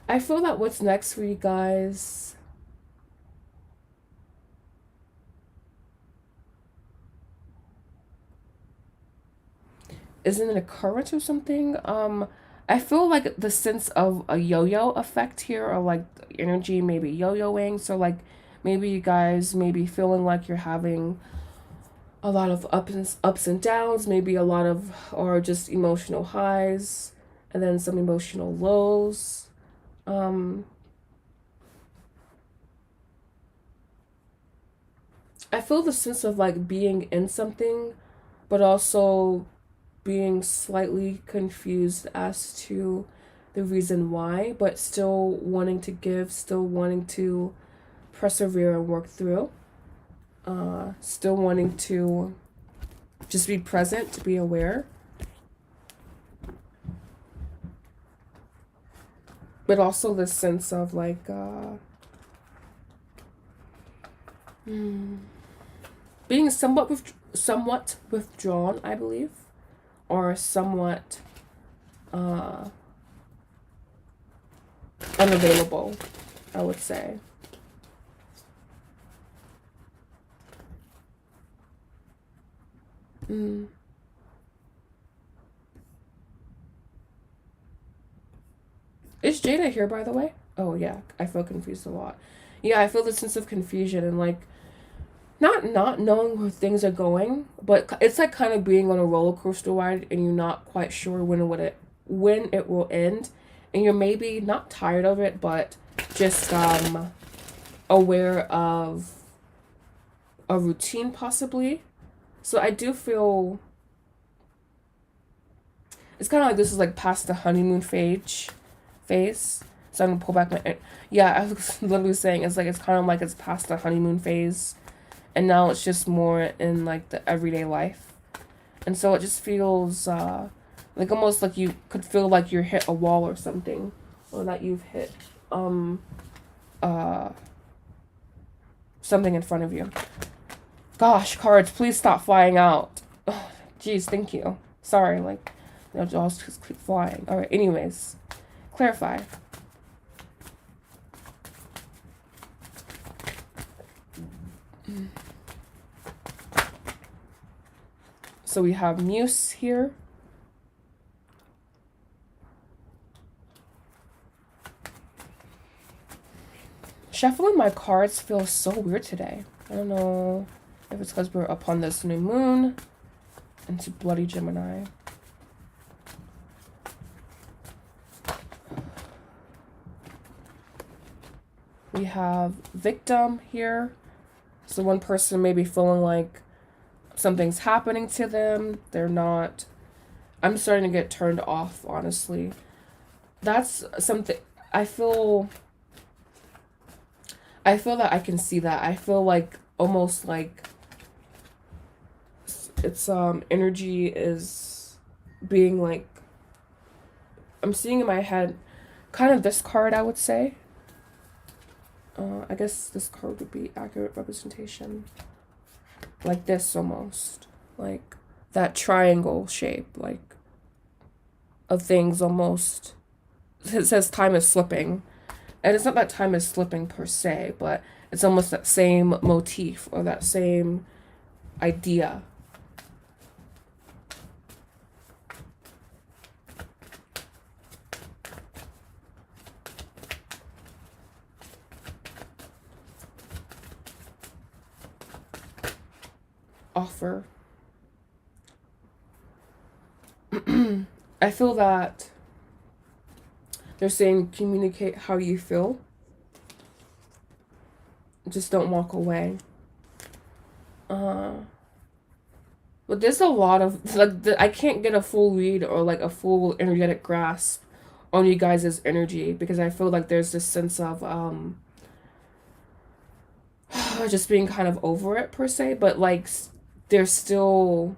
I feel that what's next for you guys isn't an occurrence or something. I feel like the sense of a yo-yo effect here, or like energy maybe yo-yoing. So like maybe you guys may be feeling like you're having a lot of ups and downs, maybe a lot of, or just emotional highs, and then some emotional lows. I feel the sense of like being in something, but also being slightly confused as to the reason why, but still wanting to give, still wanting to persevere and work through, still wanting to just be present, to be aware, but also this sense of like being somewhat withdrawn, I believe, or somewhat unavailable, I would say. Is Jada here, by the way? Oh yeah, I feel confused a lot. Yeah, I feel the sense of confusion and like not knowing where things are going, but it's like kind of being on a roller coaster ride and you're not quite sure when it will end, and you're maybe not tired of it, but just aware of a routine possibly. So I do feel it's kind of like this is like past the honeymoon phase. So I'm gonna pull back my yeah. I was literally saying it's like it's kind of like it's past the honeymoon phase, and now it's just more in like the everyday life, and so it just feels like almost like you could feel like you hit a wall or something, or that you've hit uh something in front of you. Gosh, cards, please stop flying out. Oh, geez, thank you. Sorry, like they'll just keep flying. All right. Anyways, clarify. So we have Muse here. Shuffling my cards feels so weird today. I don't know if it's because we're upon this new moon into bloody Gemini. We have victim here. So one person may be feeling like something's happening to them. They're not. I'm starting to get turned off, honestly. That's something I feel that I can see that. I feel like almost like it's energy is being like, I'm seeing in my head kind of this card, I would say. I guess this card would be accurate representation. Like this almost. Like that triangle shape, like of things almost. It says time is slipping. And it's not that time is slipping per se, but it's almost that same motif or that same idea. Offer. I feel that they're saying communicate how you feel. Just don't walk away. But there's a lot of like I can't get a full read or like a full energetic grasp on you guys' energy, because I feel like there's this sense of just being kind of over it per se, but like there's still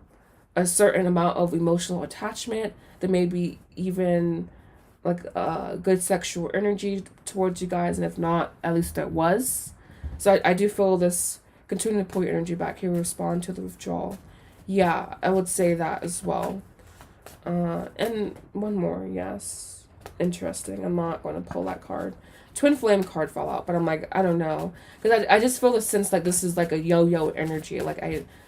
a certain amount of emotional attachment. There may be even like good sexual energy towards you guys, and if not, at least there was. So I do feel this. Continue to pull your energy back here. Respond to the withdrawal. Yeah, I would say that as well. And one more, yes. Interesting. I'm not going to pull that card. Twin Flame card fell out, but I'm like, I don't know. Because I just feel the sense like this is like a yo-yo energy. Like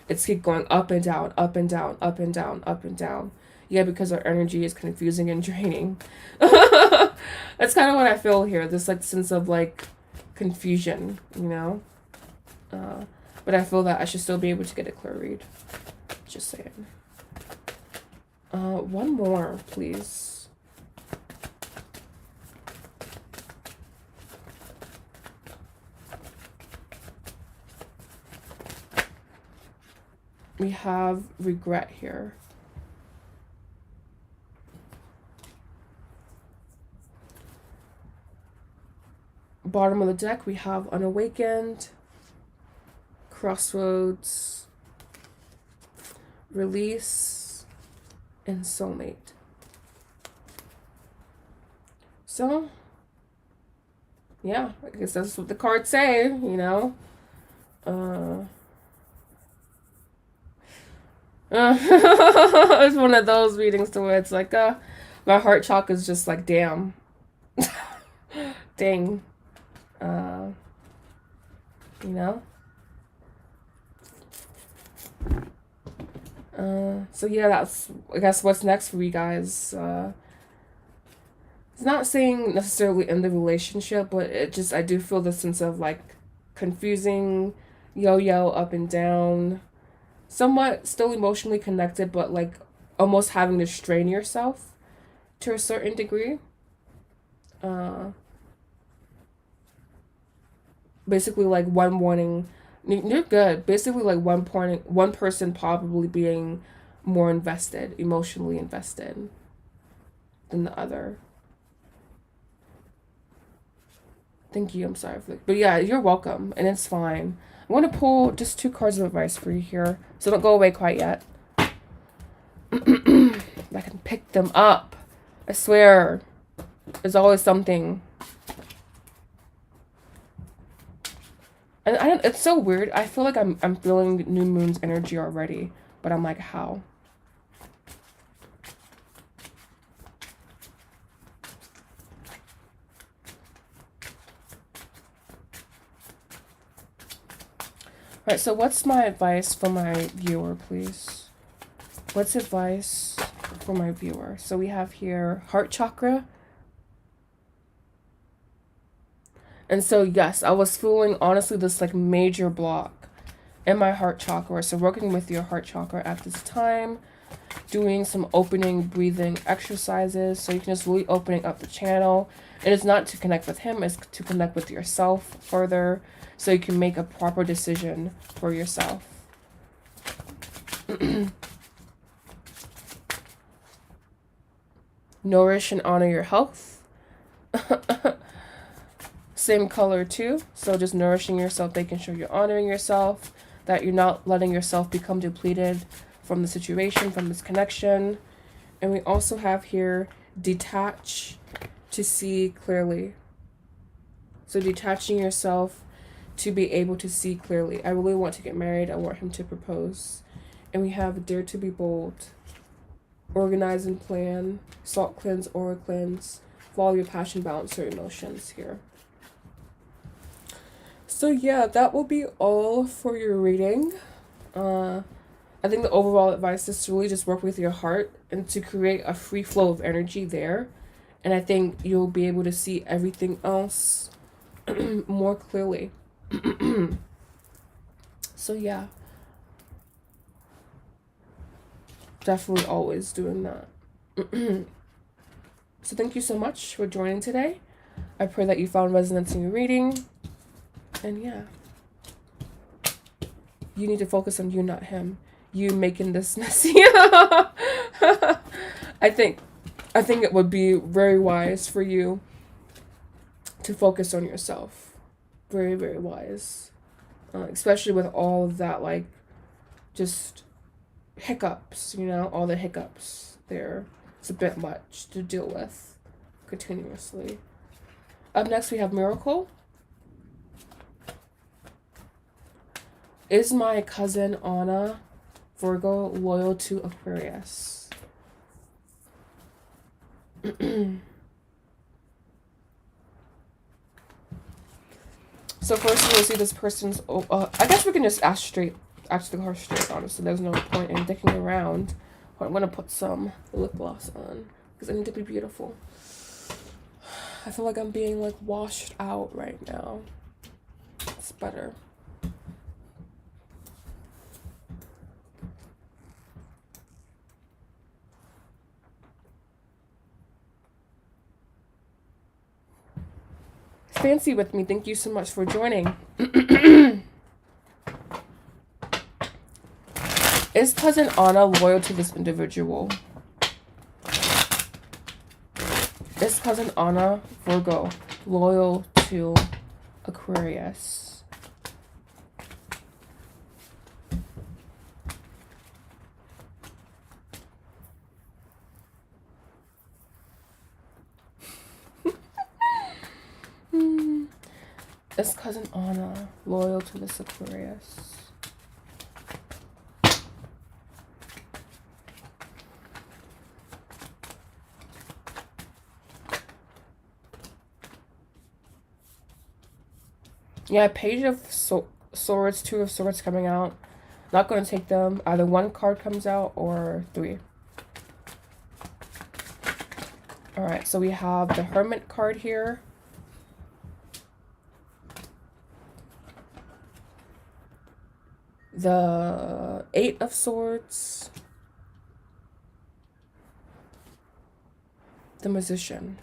it's keep going up and down, up and down, up and down, up and down. Yeah, because our energy is confusing and draining. That's kind of what I feel here. This like sense of like confusion, you know? But I feel that I should still be able to get a clear read. Just saying. One more, please. we have regret here. Bottom of the deck, we have unawakened, crossroads, release, and soulmate. So, yeah, I guess that's what the cards say, you know. It's one of those readings to where it's like, my heart chakra is just like, damn. Dang. You know? So yeah, that's, I guess, what's next for you guys. It's not saying necessarily in the relationship, but it just, I do feel the sense of like confusing, yo-yo, up and down, somewhat still emotionally connected, but like almost having to strain yourself to a certain degree. Basically like one wanting, you're good, basically like one person probably being more invested, emotionally invested than the other. Thank you, I'm sorry for but yeah, you're welcome, and it's fine. I'm going to pull just 2 cards of advice for you here, so don't go away quite yet. I can pick them up. I swear, there's always something. And I don't, it's so weird. I feel like I'm feeling new moon's energy already, but I'm like, how? Alright, so what's my advice for my viewer, please? What's advice for my viewer? So we have here heart chakra. And so, yes, I was feeling, honestly, this like major block in my heart chakra. So working with your heart chakra at this time, doing some opening breathing exercises. So you can just really opening up the channel. And it's not to connect with him, it's to connect with yourself further, so you can make a proper decision for yourself. Nourish and honor your health. Same color too. So just nourishing yourself, making sure you're honoring yourself, that you're not letting yourself become depleted from the situation, from this connection. And we also have here detach to see clearly. So detaching yourself to be able to see clearly. I really want to get married. I want him to propose. And we have dare to be bold. Organize and plan. Salt cleanse, aura cleanse. Follow your passion, balance your emotions here. So yeah, that will be all for your reading. I think the overall advice is to really just work with your heart and to create a free flow of energy there. And I think you'll be able to see everything else more clearly. So yeah. Definitely always doing that. So thank you so much for joining today. I pray that you found resonance in your reading. And yeah. You need to focus on you, not him. You making this messy. I think it would be very wise for you to focus on yourself. Very, very wise. Especially with all of that, like, just hiccups, you know, all the hiccups there. It's a bit much to deal with continuously. Up next, we have Miracle. Is my cousin Anna, Virgo, loyal to Aquarius? So first we'll see this person's, I guess we can just ask the card straight, honestly. There's no point in dicking around. But I'm going to put some lip gloss on because I need to be beautiful. I feel like I'm being like washed out right now. It's better. Fancy with me. Thank you so much for joining. Is cousin Anna loyal to this individual? Is cousin Anna, Virgo, loyal to Aquarius? Is cousin Anna loyal to this Aquarius? Yeah, Page of Swords, Two of Swords coming out. Not going to take them. Either one card comes out or three. Alright, so we have the Hermit card here. The Eight of Swords. The Magician.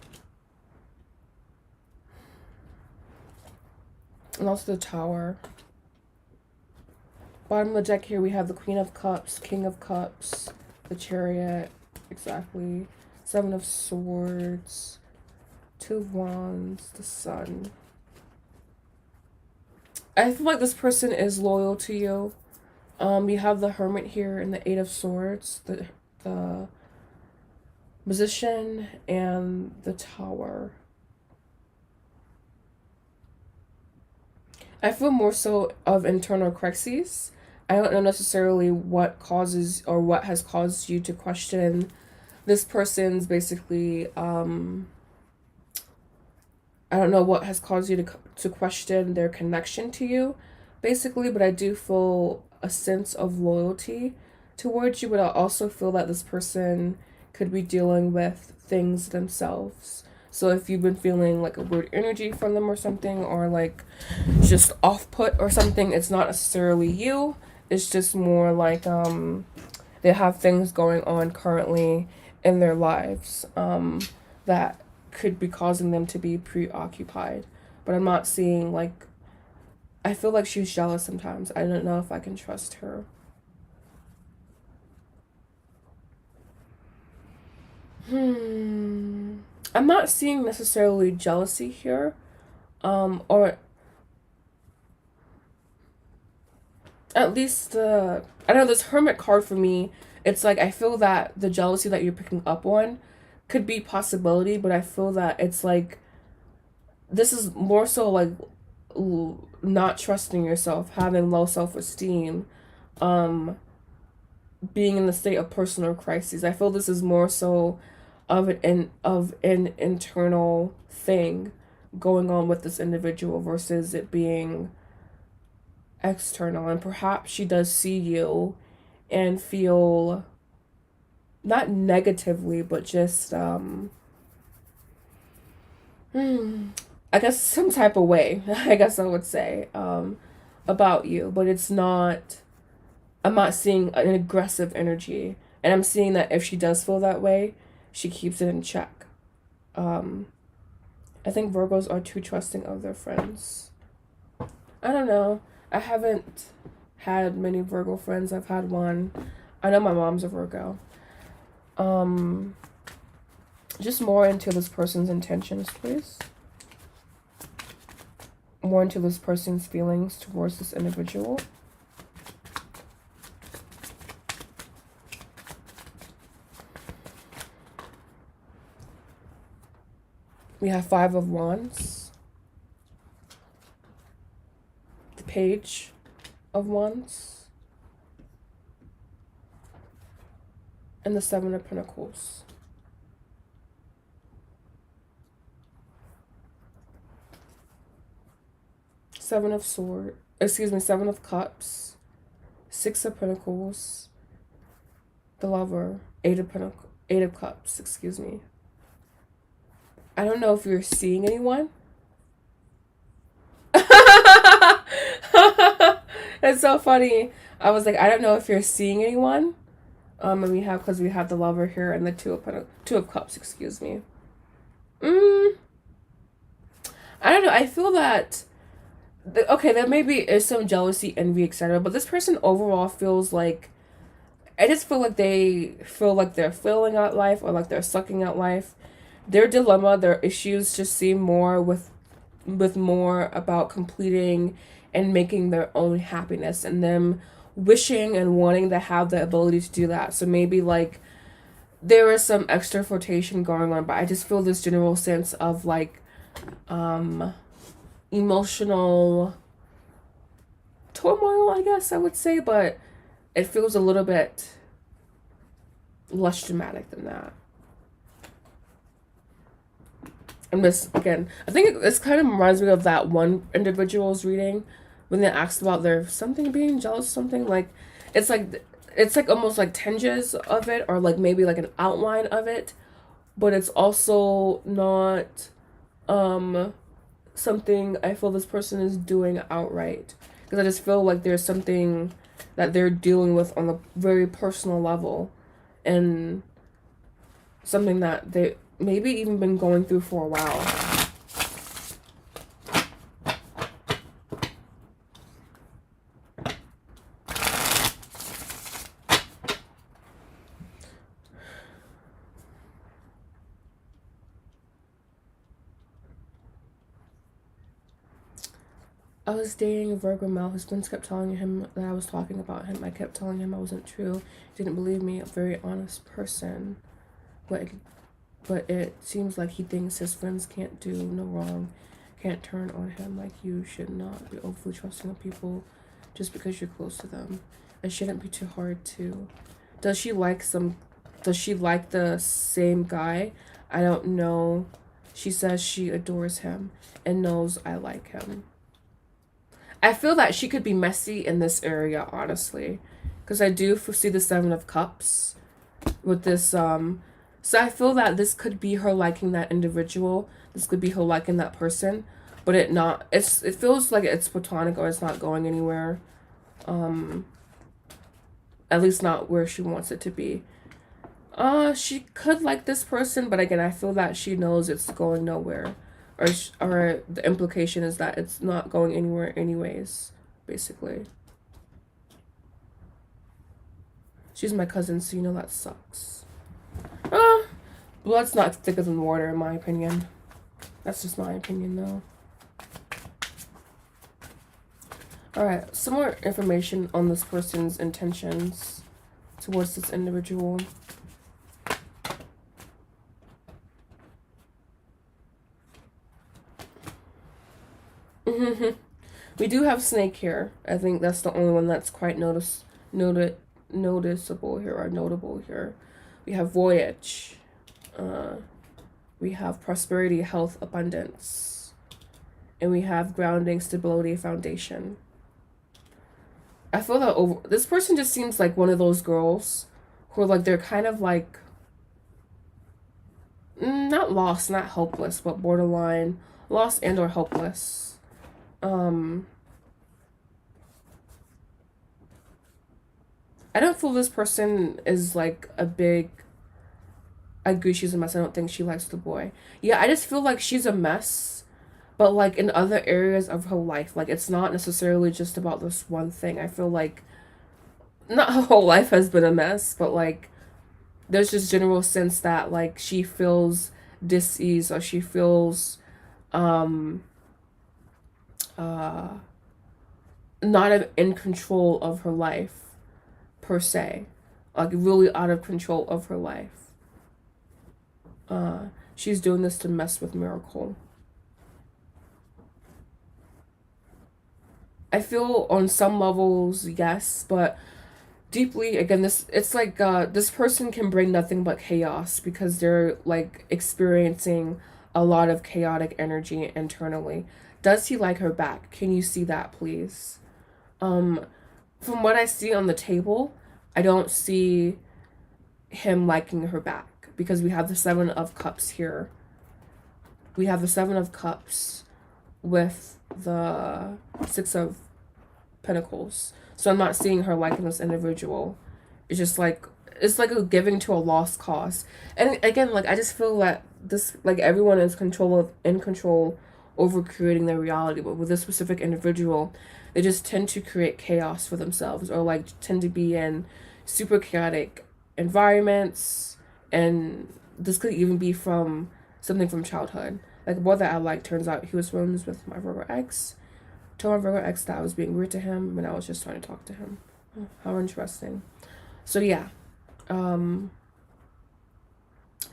And also the Tower. Bottom of the deck here we have the Queen of Cups, King of Cups, the Chariot, exactly. Seven of Swords, Two of Wands, the Sun. I feel like this person is loyal to you. You have the Hermit here and the Eight of Swords, the Magician, and the Tower. I feel more so of internal crises. I don't know necessarily what causes or what has caused you to question this person's basically, I don't know what has caused you to question their connection to you, basically, but I do feel a sense of loyalty towards you, but I also feel that this person could be dealing with things themselves. So if you've been feeling like a weird energy from them or something, or like just off-put or something, it's not necessarily you. It's just more like they have things going on currently in their lives that could be causing them to be preoccupied. But I'm not seeing like, I feel like she's jealous sometimes. I don't know if I can trust her. I'm not seeing necessarily jealousy here. Or at least I don't know, this Hermit card for me, it's like I feel that the jealousy that you're picking up on could be possibility, but I feel that it's like this is more so like not trusting yourself, having low self-esteem, being in the state of personal crises. I feel this is more so of an internal thing going on with this individual versus it being external. And perhaps she does see you and feel not negatively, but just I guess some type of way, I guess I would say, about you. But it's not, I'm not seeing an aggressive energy. And I'm seeing that if she does feel that way, she keeps it in check. I think Virgos are too trusting of their friends. I don't know. I haven't had many Virgo friends. I've had one. I know my mom's a Virgo. Just more into this person's intentions, please. More into this person's feelings towards this individual. We have Five of Wands. The Page of Wands. And the Seven of Pentacles. Seven of Cups, Six of Pentacles, the Lover, Eight of Cups, excuse me. I don't know if you're seeing anyone. It's so funny. I was like, I don't know if you're seeing anyone. And because we have the Lover here and the Two of Cups, excuse me. I don't know. I feel that okay, there maybe is some jealousy, envy, etc. But this person overall feels like I just feel like they feel like they're filling out life or like they're sucking out life. Their dilemma, their issues just seem more with more about completing and making their own happiness, and them wishing and wanting to have the ability to do that. So maybe like there is some extra flirtation going on, but I just feel this general sense of like emotional turmoil, I guess I would say, but it feels a little bit less dramatic than that. And this, again, I think this kind of reminds me of that one individual's reading when they asked about their something being jealous, something like, it's like almost like tinges of it, or like maybe like an outline of it, but it's also not something I feel this person is doing outright, because I just feel like there's something that they're dealing with on a very personal level, and something that they maybe even been going through for a while. I was dating a Virgo male. His friends kept telling him that I was talking about him. I kept telling him I wasn't true. He didn't believe me. A very honest person. But it seems like he thinks his friends can't do no wrong. Can't turn on him. Like, you should not be overly trusting of people just because you're close to them. It shouldn't be too hard to. Does she like the same guy? I don't know. She says she adores him and knows I like him. I feel that she could be messy in this area, honestly, because I do see the Seven of Cups with this. So I feel that this could be her liking that individual. This could be her liking that person, but it feels like it's platonic, or it's not going anywhere. At least not where she wants it to be. She could like this person, but again, I feel that she knows it's going nowhere. Or the implication is that it's not going anywhere anyways, basically. She's my cousin, so you know that sucks. Blood's not thicker than water, in my opinion. That's just my opinion, though. Alright, some more information on this person's intentions towards this individual. We do have Snake here. I think that's the only one that's quite noticeable here, or notable here. We have Voyage. We have Prosperity, Health, Abundance. And we have Grounding, Stability, Foundation. I feel that this person just seems like one of those girls who are like, they're kind of like, not lost, not helpless, but borderline lost and or helpless. I don't feel this person is like I agree she's a mess. I don't think she likes the boy. Yeah, I just feel like she's a mess, but like in other areas of her life. Like, it's not necessarily just about this one thing. I feel like not her whole life has been a mess, but like there's just general sense that like she feels dis-ease, or she feels not in control of her life, per se. Like, really out of control of her life. She's doing this to mess with Miracle. I feel on some levels, yes, but deeply, again, it's like this person can bring nothing but chaos, because they're like experiencing a lot of chaotic energy internally. Does he like her back? Can you see that, please? From what I see on the table, I don't see him liking her back, because we have the Seven of Cups here. We have the Seven of Cups with the Six of Pentacles. So I'm not seeing her liking this individual. It's just like, it's like a giving to a lost cause. And again, like, I just feel that this, like, everyone is in control over creating their reality, but with this specific individual, they just tend to create chaos for themselves, or like tend to be in super chaotic environments, and this could even be from something from childhood. Like, a boy that I like, turns out he was friends with my Virgo ex. Told my Virgo ex that I was being rude to him when I was just trying to talk to him. How interesting. So yeah,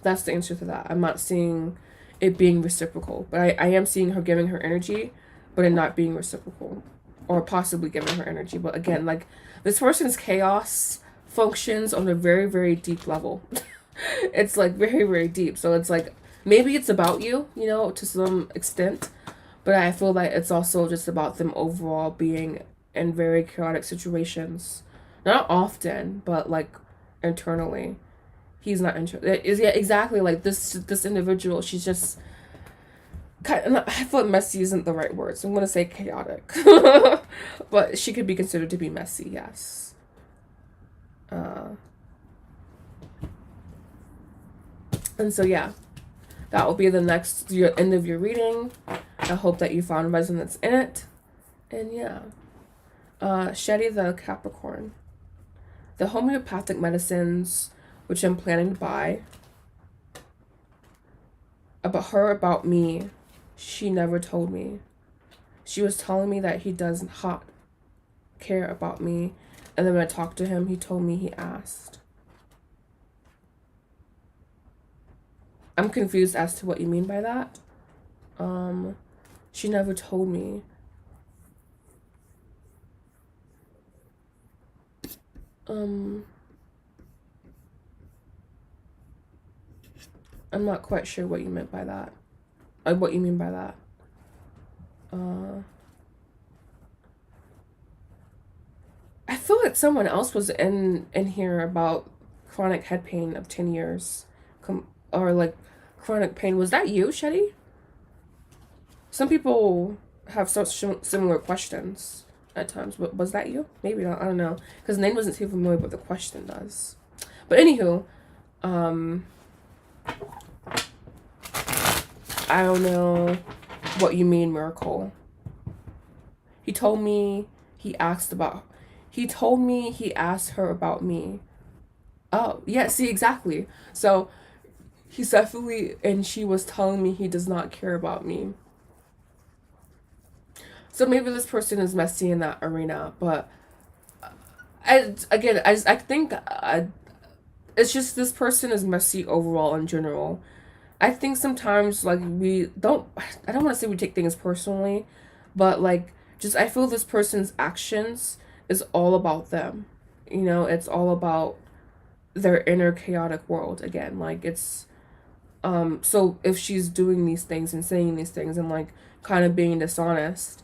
that's the answer to that. I'm not seeing it being reciprocal, but I am seeing her giving her energy, but it not being reciprocal, or possibly giving her energy. But again, like, this person's chaos functions on a very, very deep level. It's like very, very deep. So it's like, maybe it's about you, you know, to some extent, but I feel like it's also just about them overall being in very chaotic situations. Not often, but like internally. He's not is, yeah, exactly, like this individual, she's just kind of, I thought messy isn't the right word, so I'm gonna say chaotic. But she could be considered to be messy, yes. And so yeah, that will be the next end of your reading. I hope that you found resonance in it. And yeah. Shetty the Capricorn. The homeopathic medicines which I'm planning to buy, about me, she never told me. She was telling me that he does not care about me, and then when I talked to him, he told me he asked. I'm confused as to what you mean by that. She never told me. I'm not quite sure what you meant by that. What you mean by that. I feel like someone else was in here about chronic head pain of 10 years. Or like chronic pain. Was that you, Shetty? Some people have such similar questions at times. But was that you? Maybe not. I don't know. Because the name wasn't too familiar, but the question does. But anywho, I don't know what you mean, Miracle. He told me he asked her about me. Oh, yeah, see, exactly. So, he's definitely, and she was telling me he does not care about me. So maybe this person is messy in that arena, but I think it's just this person is messy overall in general. I think sometimes, like, I don't want to say we take things personally, but like, just, I feel this person's actions is all about them. You know, it's all about their inner chaotic world again. Like, it's, so if she's doing these things and saying these things and like kind of being dishonest,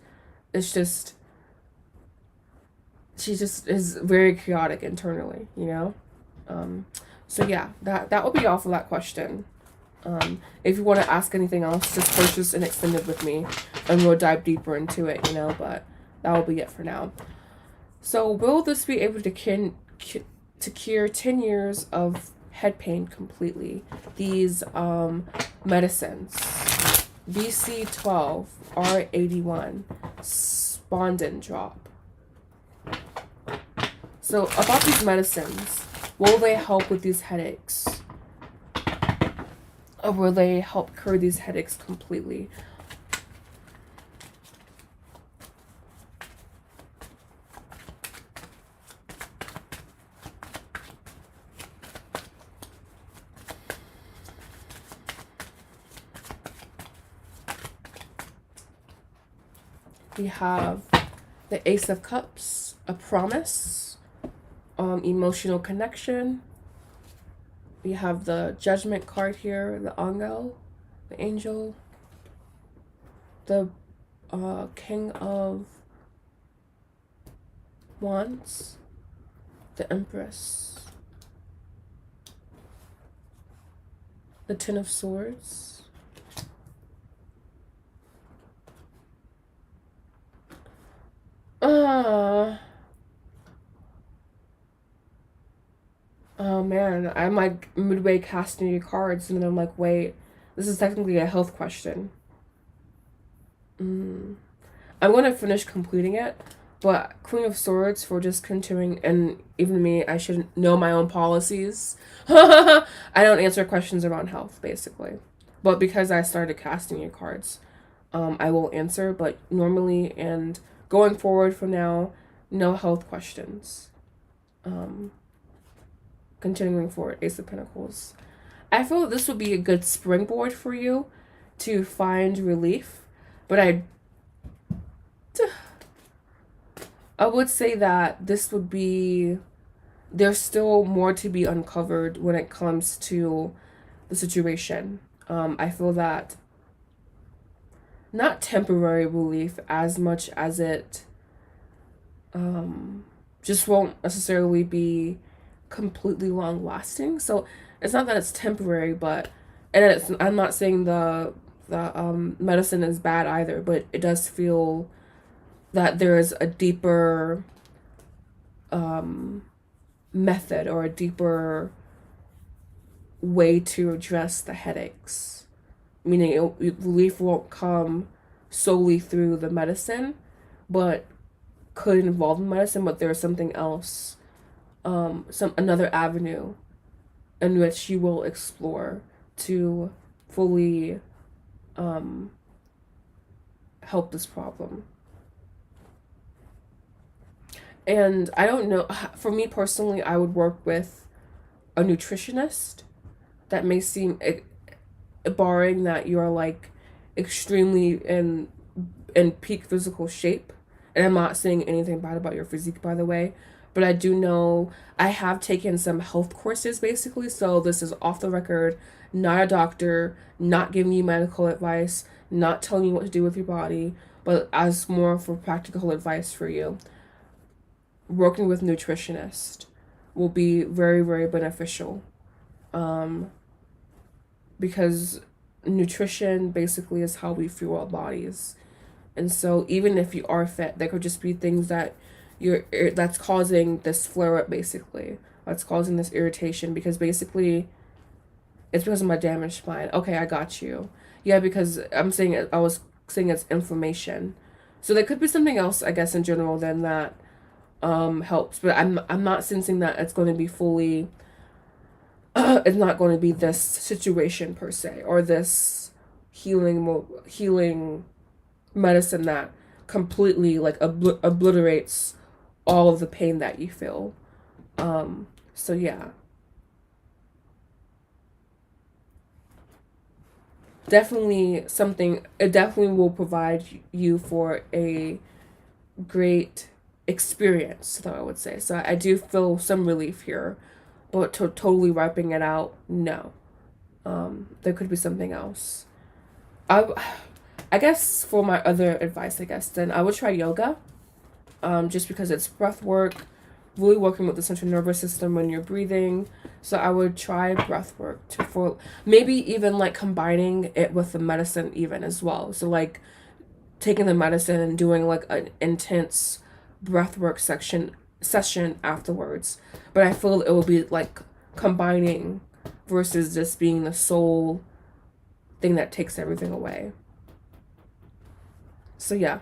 it's just, she just is very chaotic internally, you know? So yeah, that will be all for that question. If you want to ask anything else, just purchase and extend it with me, and we'll dive deeper into it, you know, but that will be it for now. So will this be able to cure 10 years of head pain completely? These medicines. BC12, R81, Spondin drop. So about these medicines, will they help with these headaches? Or will they help cure these headaches completely? We have the Ace of Cups, a promise, emotional connection. We have the Judgment card here, the angel, the King of Wands, the Empress, the Ten of Swords, oh man, I'm like midway casting your cards, and then I'm like, wait, this is technically a health question. I'm going to finish completing it, But Queen of Swords for just continuing, and even me, I should know my own policies. I don't answer questions around health, basically. But because I started casting your cards, I will answer. But normally and going forward from now, no health questions. Continuing forward, Ace of Pentacles. I feel this would be a good springboard for you to find relief. But I would say that this would be, there's still more to be uncovered when it comes to the situation. I feel that not temporary relief as much as it just won't necessarily be completely long lasting. So it's not that it's temporary, but, and I'm not saying the medicine is bad either, but it does feel that there is a deeper method or a deeper way to address the headaches. Meaning relief won't come solely through the medicine, but could involve the medicine, but there's something else, another avenue in which you will explore to fully help this problem. And I don't know, for me personally, I would work with a nutritionist. That may seem, barring that you're like extremely in peak physical shape. And I'm not saying anything bad about your physique, by the way, but I do know I have taken some health courses basically. So this is off the record, not a doctor, not giving you medical advice, not telling you what to do with your body, but as more for practical advice for you. Working with nutritionist will be very, very beneficial, because nutrition basically is how we fuel our bodies. And so even if you are fit, there could just be things that that's causing this flare up, basically, that's causing this irritation, because basically it's because of my damaged spine. Okay, I got you. Yeah, because I was saying it's inflammation. So there could be something else, I guess, in general than that helps, but I'm not sensing that it's going to be fully it's not going to be this situation per se, or this healing medicine that completely like obliterates all of the pain that you feel. So yeah, definitely something, it definitely will provide you for a great experience, though, I would say. So I do feel some relief here, but totally wiping it out, no. There could be something else. I guess for my other advice, I guess, then I would try yoga, just because it's breath work, really working with the central nervous system when you're breathing. So I would try breath work for maybe even like combining it with the medicine even as well. So like taking the medicine and doing like an intense breathwork session afterwards. But I feel it will be like combining versus just being the sole thing that takes everything away. So yeah,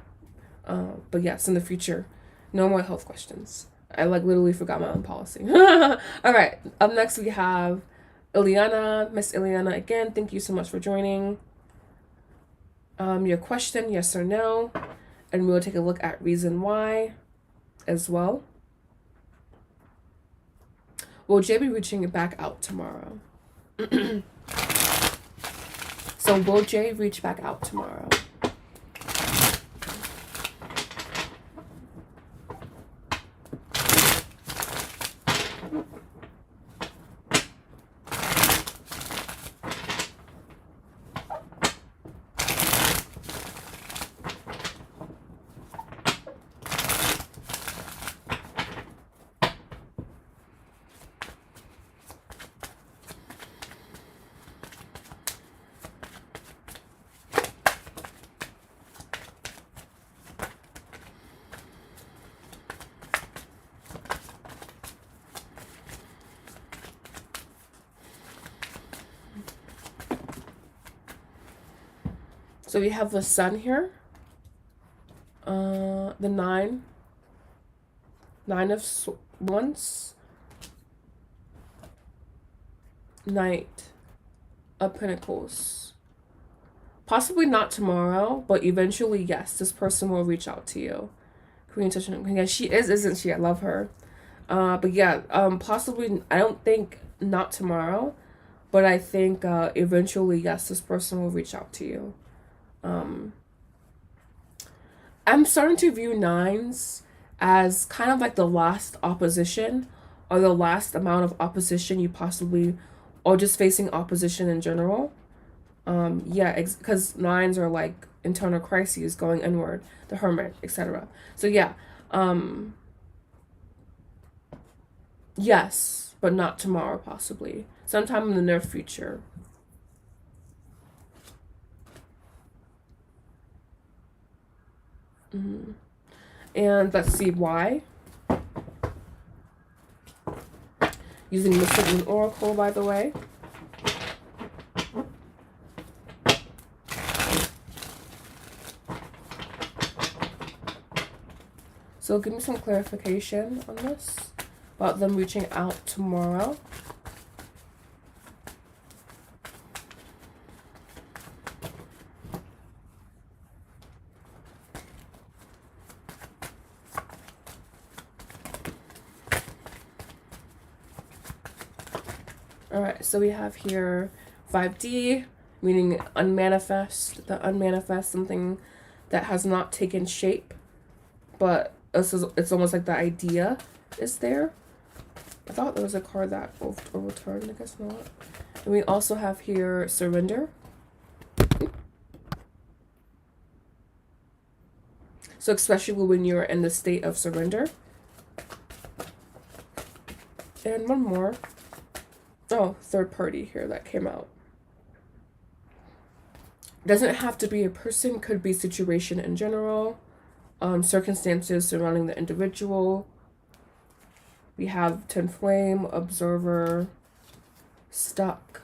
but yes, in the future, no more health questions. I like literally forgot my own policy. All right, up next we have Ileana. Miss Ileana, again, thank you so much for joining. Your question, yes or no, and we'll take a look at reason why as well. Will Jay be reaching back out tomorrow? So will Jay reach back out tomorrow? So we have the sun here, the 9, Nine of Wands, Knight of Pentacles. Possibly not tomorrow, but eventually, yes, this person will reach out to you. Queen Touch. Yeah, she is, isn't she? I love her. But yeah, possibly, I don't think not tomorrow, but I think eventually, yes, this person will reach out to you. I'm starting to view nines as kind of like the last opposition, or the last amount of opposition you possibly, or just facing opposition in general. Yeah, because nines are like internal crises, going inward, the Hermit, etc. So yeah, yes, but not tomorrow, possibly sometime in the near future. And let's see why. Using the Saturn Oracle, by the way. So give me some clarification on this, about them reaching out tomorrow. Alright, so we have here 5D, meaning unmanifest, the unmanifest, something that has not taken shape, but it's almost like the idea is there. I thought there was a card that overturned, I guess not. And we also have here surrender. So especially when you're in the state of surrender. And one more. Oh, third party here that came out. Doesn't have to be a person, could be situation in general. Circumstances surrounding the individual. We have Twin Flame, Observer, Stuck,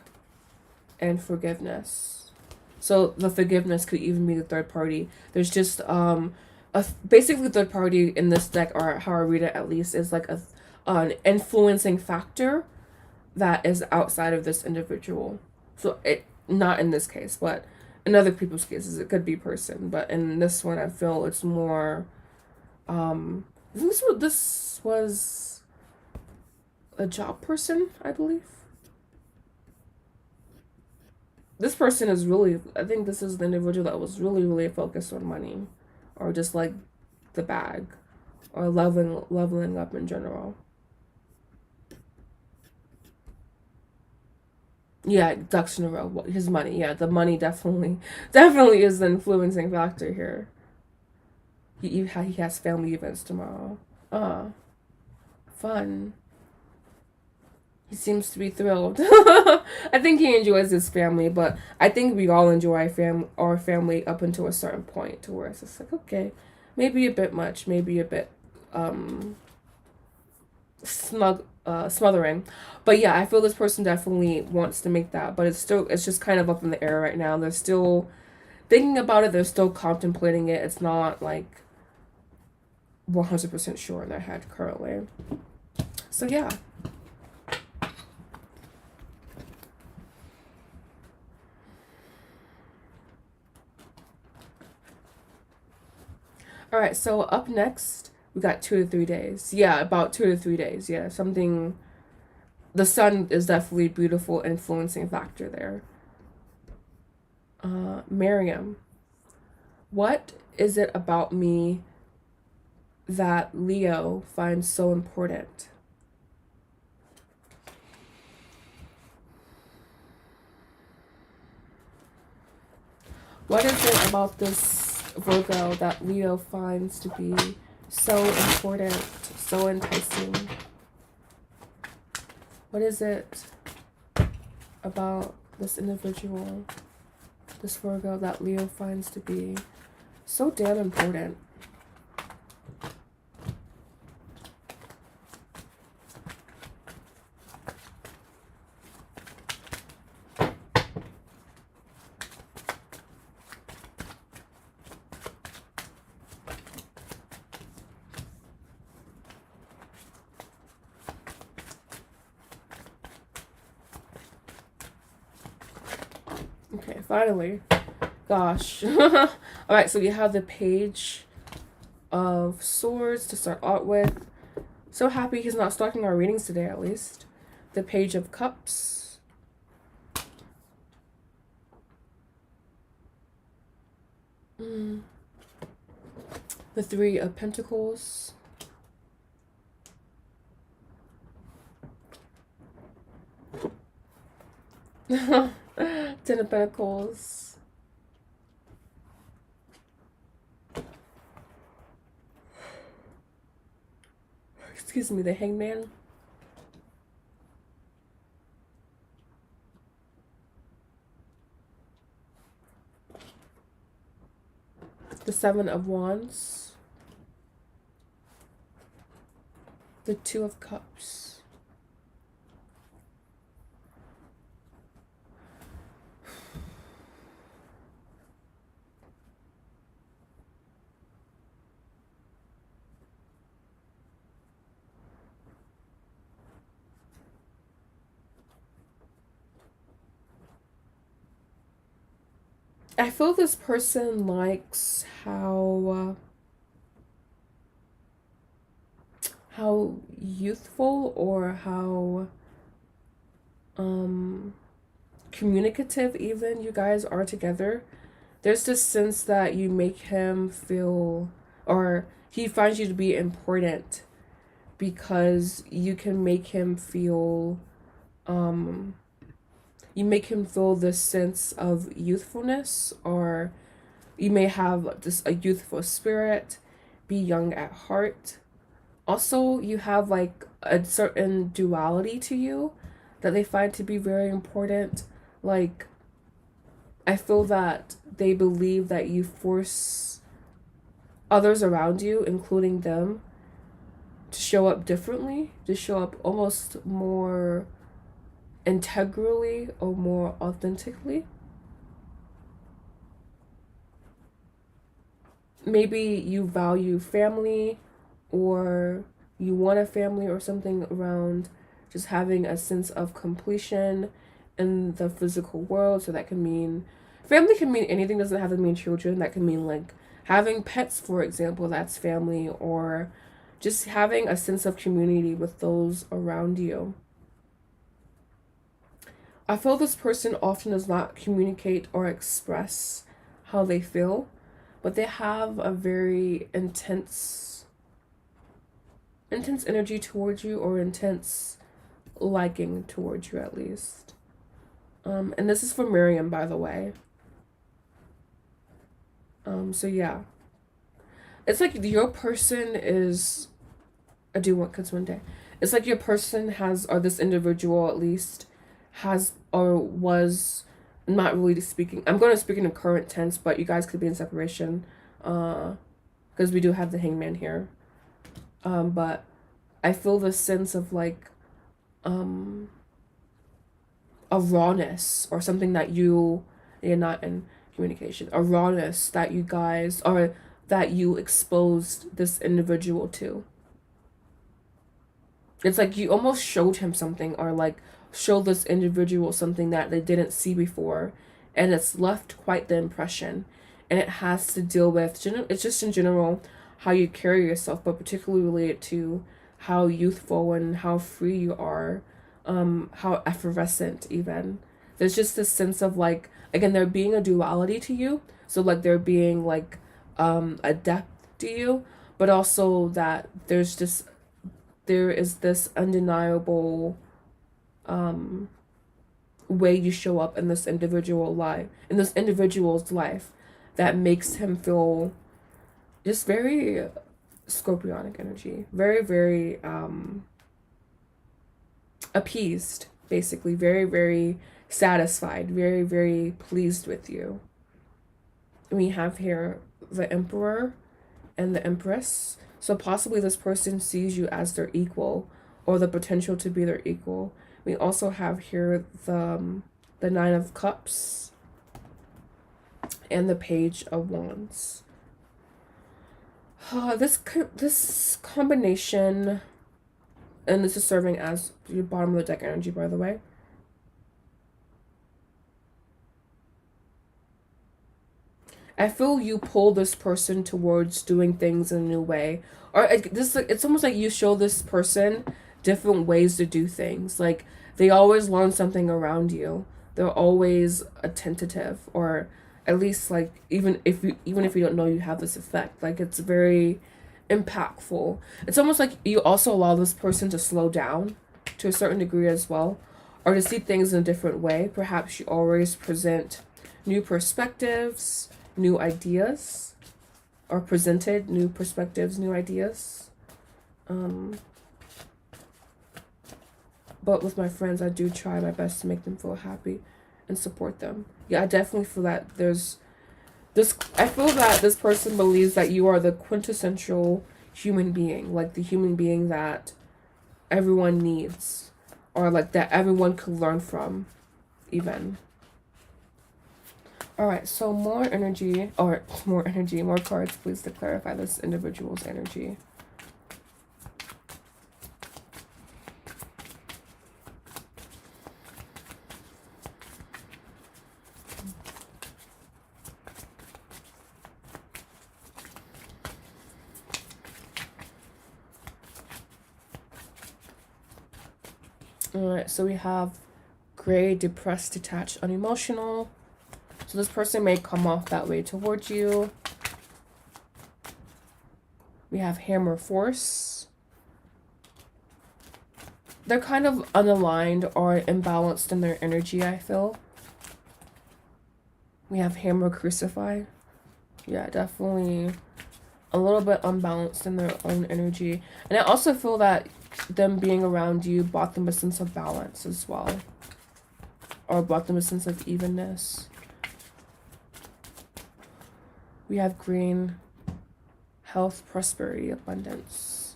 and Forgiveness. So the forgiveness could even be the third party. There's just basically third party in this deck, or how I read it at least, is like an influencing factor that is outside of this individual. So it, not in this case, but in other people's cases it could be person, but in this one I feel it's more this was a job person, I believe. This person is really, I think this is the individual that was really focused on money, or just like the bag, or leveling up in general. Yeah, ducks in a row. His money. Yeah, the money definitely is the influencing factor here. He has family events tomorrow. Fun. He seems to be thrilled. I think he enjoys his family, but I think we all enjoy our family up until a certain point, to where it's just like, okay, maybe a bit much, maybe a bit smothering. But yeah, I feel this person definitely wants to make that, but it's just kind of up in the air right now. They're still thinking about it, they're still contemplating it. It's not like 100% sure in their head currently. So yeah. All right, so up next we got 2 to 3 days. Yeah, about 2 to 3 days. Yeah, something. The sun is definitely a beautiful influencing factor there. Miriam, what is it about me that Leo finds so important? What is it about this Virgo that Leo finds to be so important, so enticing? What is it about this individual, this Virgo, that Leo finds to be so damn important? Okay, finally. Gosh. Alright, so we have the Page of Swords to start out with. So happy he's not stalking our readings today, at least. The Page of Cups. The Three of Pentacles. Ten of Pentacles. Excuse me, the Hangman. The Seven of Wands. The Two of Cups. I feel this person likes how youthful or how communicative even you guys are together. There's this sense that you make him feel, or he finds you to be important because you can make him feel you make him feel this sense of youthfulness, or you may have a youthful spirit, be young at heart. Also, you have like a certain duality to you that they find to be very important. Like, I feel that they believe that you force others around you, including them, to show up differently, to show up almost more integrally or more authentically. Maybe you value family, or you want a family or something around just having a sense of completion in the physical world. So that can mean, family can mean anything, doesn't have to mean children. That can mean like having pets, for example, that's family, or just having a sense of community with those around you. I feel this person often does not communicate or express how they feel, but they have a very intense energy towards you, or intense liking towards you at least. And this is for Miriam, by the way. So yeah. It's like your person is, I do want kids one day. It's like your person has, or this individual at least, has or was, not really speaking, I'm going to speak in a current tense, but you guys could be in separation, because we do have the Hangman here. But I feel this sense of like a rawness, or something that you're not in communication, a rawness that you guys, or that you exposed this individual to. It's like you almost showed him something, or like show this individual something that they didn't see before, and it's left quite the impression. And it has to deal with, it's just in general how you carry yourself, but particularly related to how youthful and how free you are, how effervescent even. There's just this sense of like, again, there being a duality to you, so like there being like a depth to you, but also that there is this undeniable way you show up in this individual's life, that makes him feel just very scorpionic energy, very, very appeased, basically, very, very satisfied, very, very pleased with you. We have here the Emperor and the Empress. So possibly this person sees you as their equal, or the potential to be their equal. We also have here the Nine of Cups and the Page of Wands. This combination, and this is serving as your bottom of the deck energy, by the way. I feel you pull this person towards doing things in a new way. Or it's almost like you show this person different ways to do things. Like they always learn something around you. They're always attentive, or at least like even if you don't know you have this effect, like it's very impactful. It's almost like you also allow this person to slow down to a certain degree as well, or to see things in a different way. Perhaps you always present new perspectives, new ideas, or presented new perspectives, new ideas. But with my friends, I do try my best to make them feel happy and support them. Yeah, I definitely feel that there's this. I feel that this person believes that you are the quintessential human being, like the human being that everyone needs, or like that everyone could learn from, even. All right, so more cards, please, to clarify this individual's energy. All right, so we have gray, depressed, detached, unemotional. So this person may come off that way towards you. We have hammer, force. They're kind of unaligned or imbalanced in their energy, I feel. We have hammer, crucify. Yeah, definitely a little bit unbalanced in their own energy. And I also feel that them being around you brought them a sense of balance as well. Or brought them a sense of evenness. We have green, health, prosperity, abundance.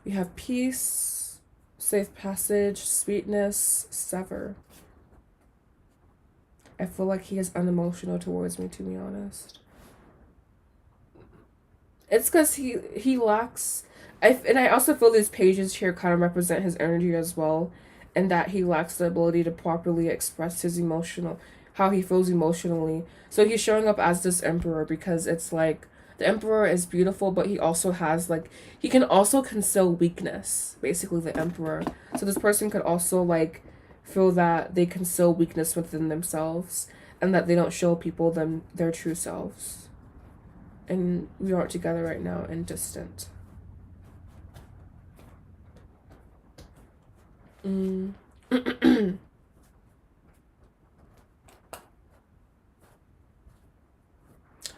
We have peace, safe passage, sweetness, sever. I feel like he is unemotional towards me, to be honest. It's because he lacks... And I also feel these pages here kind of represent his energy as well, and that he lacks the ability to properly express his how he feels emotionally. So he's showing up as this emperor because it's like the emperor is beautiful, but he also has like, he can also conceal weakness, basically, the emperor. So this person could also like feel that they conceal weakness within themselves and that they don't show people their true selves. And we aren't together right now and distant.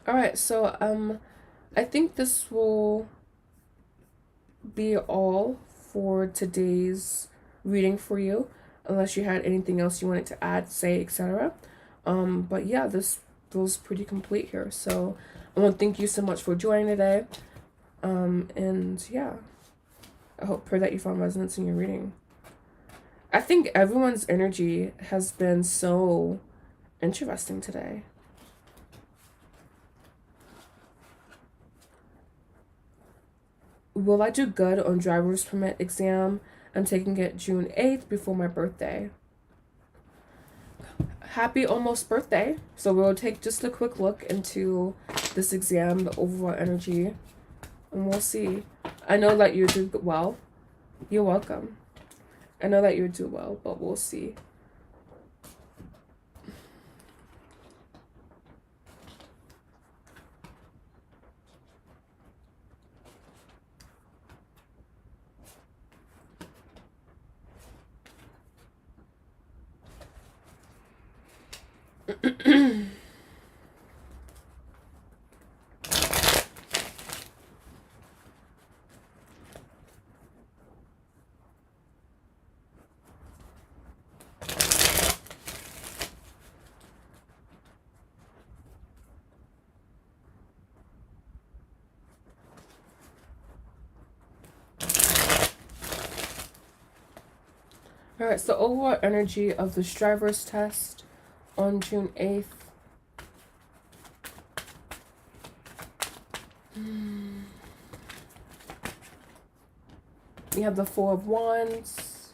All right, so I think this will be all for today's reading for you, unless you had anything else you wanted to add, say, etc. But yeah, this feels pretty complete here. So I want to thank you so much for joining today. And yeah, pray that you found resonance in your reading. I think everyone's energy has been so interesting today. Will I do good on driver's permit exam? I'm taking it June 8th before my birthday. Happy almost birthday. So we'll take just a quick look into this exam, the overall energy, and we'll see. I know that you do well. You're welcome. I know that you do well, but we'll see. Alright, so overall energy of this driver's test on June 8th. We have the Four of Wands.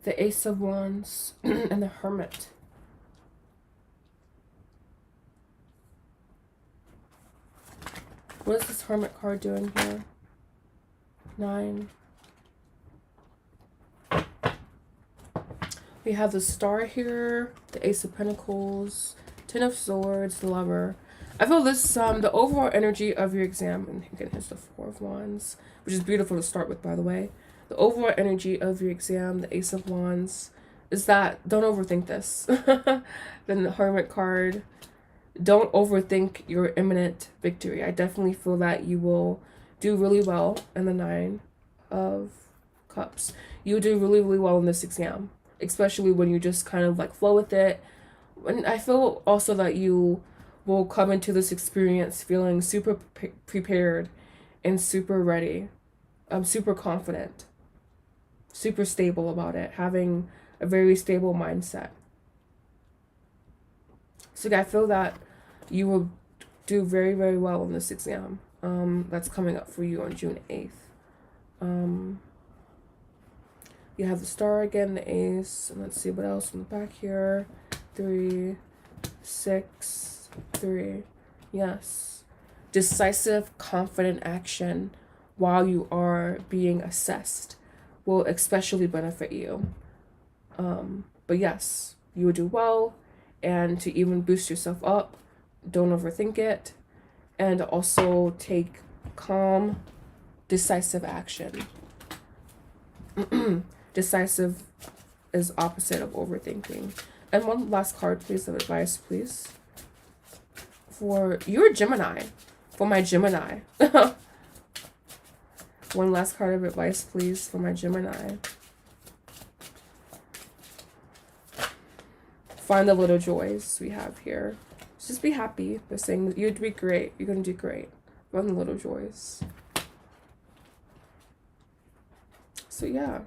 the Ace of Wands, and the Hermit. What is this Hermit card doing here? 9. We have the Star here, the Ace of Pentacles, Ten of Swords, the Lover. I feel this, the overall energy of your exam, and again, here's the Four of Wands, which is beautiful to start with, by the way. The overall energy of your exam, the Ace of Wands, is that don't overthink this. Then the Hermit card, don't overthink your imminent victory. I definitely feel that you will do really well in the Nine of Cups. You do really, really well in this exam, especially when you just kind of like flow with it. And I feel also that you will come into this experience feeling super prepared and super ready. Super confident, super stable about it, having a very stable mindset. So I feel that you will do very, very well in this exam. That's coming up for you on June 8th. You have the Star again, the Ace, and let's see what else in the back here. 3, 6, 3. Yes. Decisive, confident action while you are being assessed will especially benefit you. But yes, you will do well, and to even boost yourself up, don't overthink it, and also take calm, decisive action. Decisive is opposite of overthinking. And one last card, please, of advice, please. For you're Gemini. For my Gemini. One last card of advice, please, for my Gemini. Find the little joys we have here. Just be happy. They're saying that you'd be great. You're going to do great. Find the little joys. So, yeah.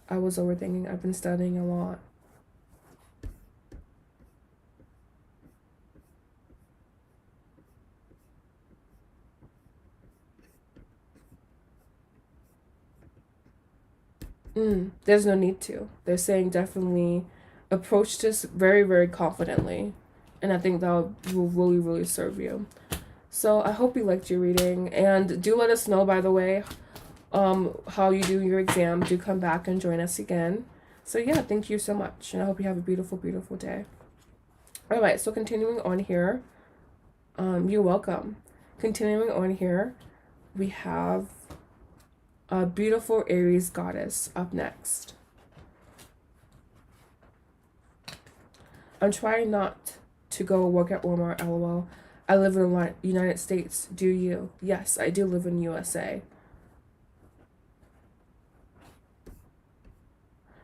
I was overthinking. I've been studying a lot. There's no need to. They're saying definitely approach this very, very confidently. And I think that will really, really serve you. So I hope you liked your reading. And do let us know, by the way, how you do your exam. Do come back and join us again. So yeah, thank you so much. And I hope you have a beautiful, beautiful day. All right, so continuing on here. You're welcome. Continuing on here, we have a beautiful Aries goddess up next. I'm trying not to go work at Walmart, lol. I live in the United States. Do you? Yes, I do live in USA.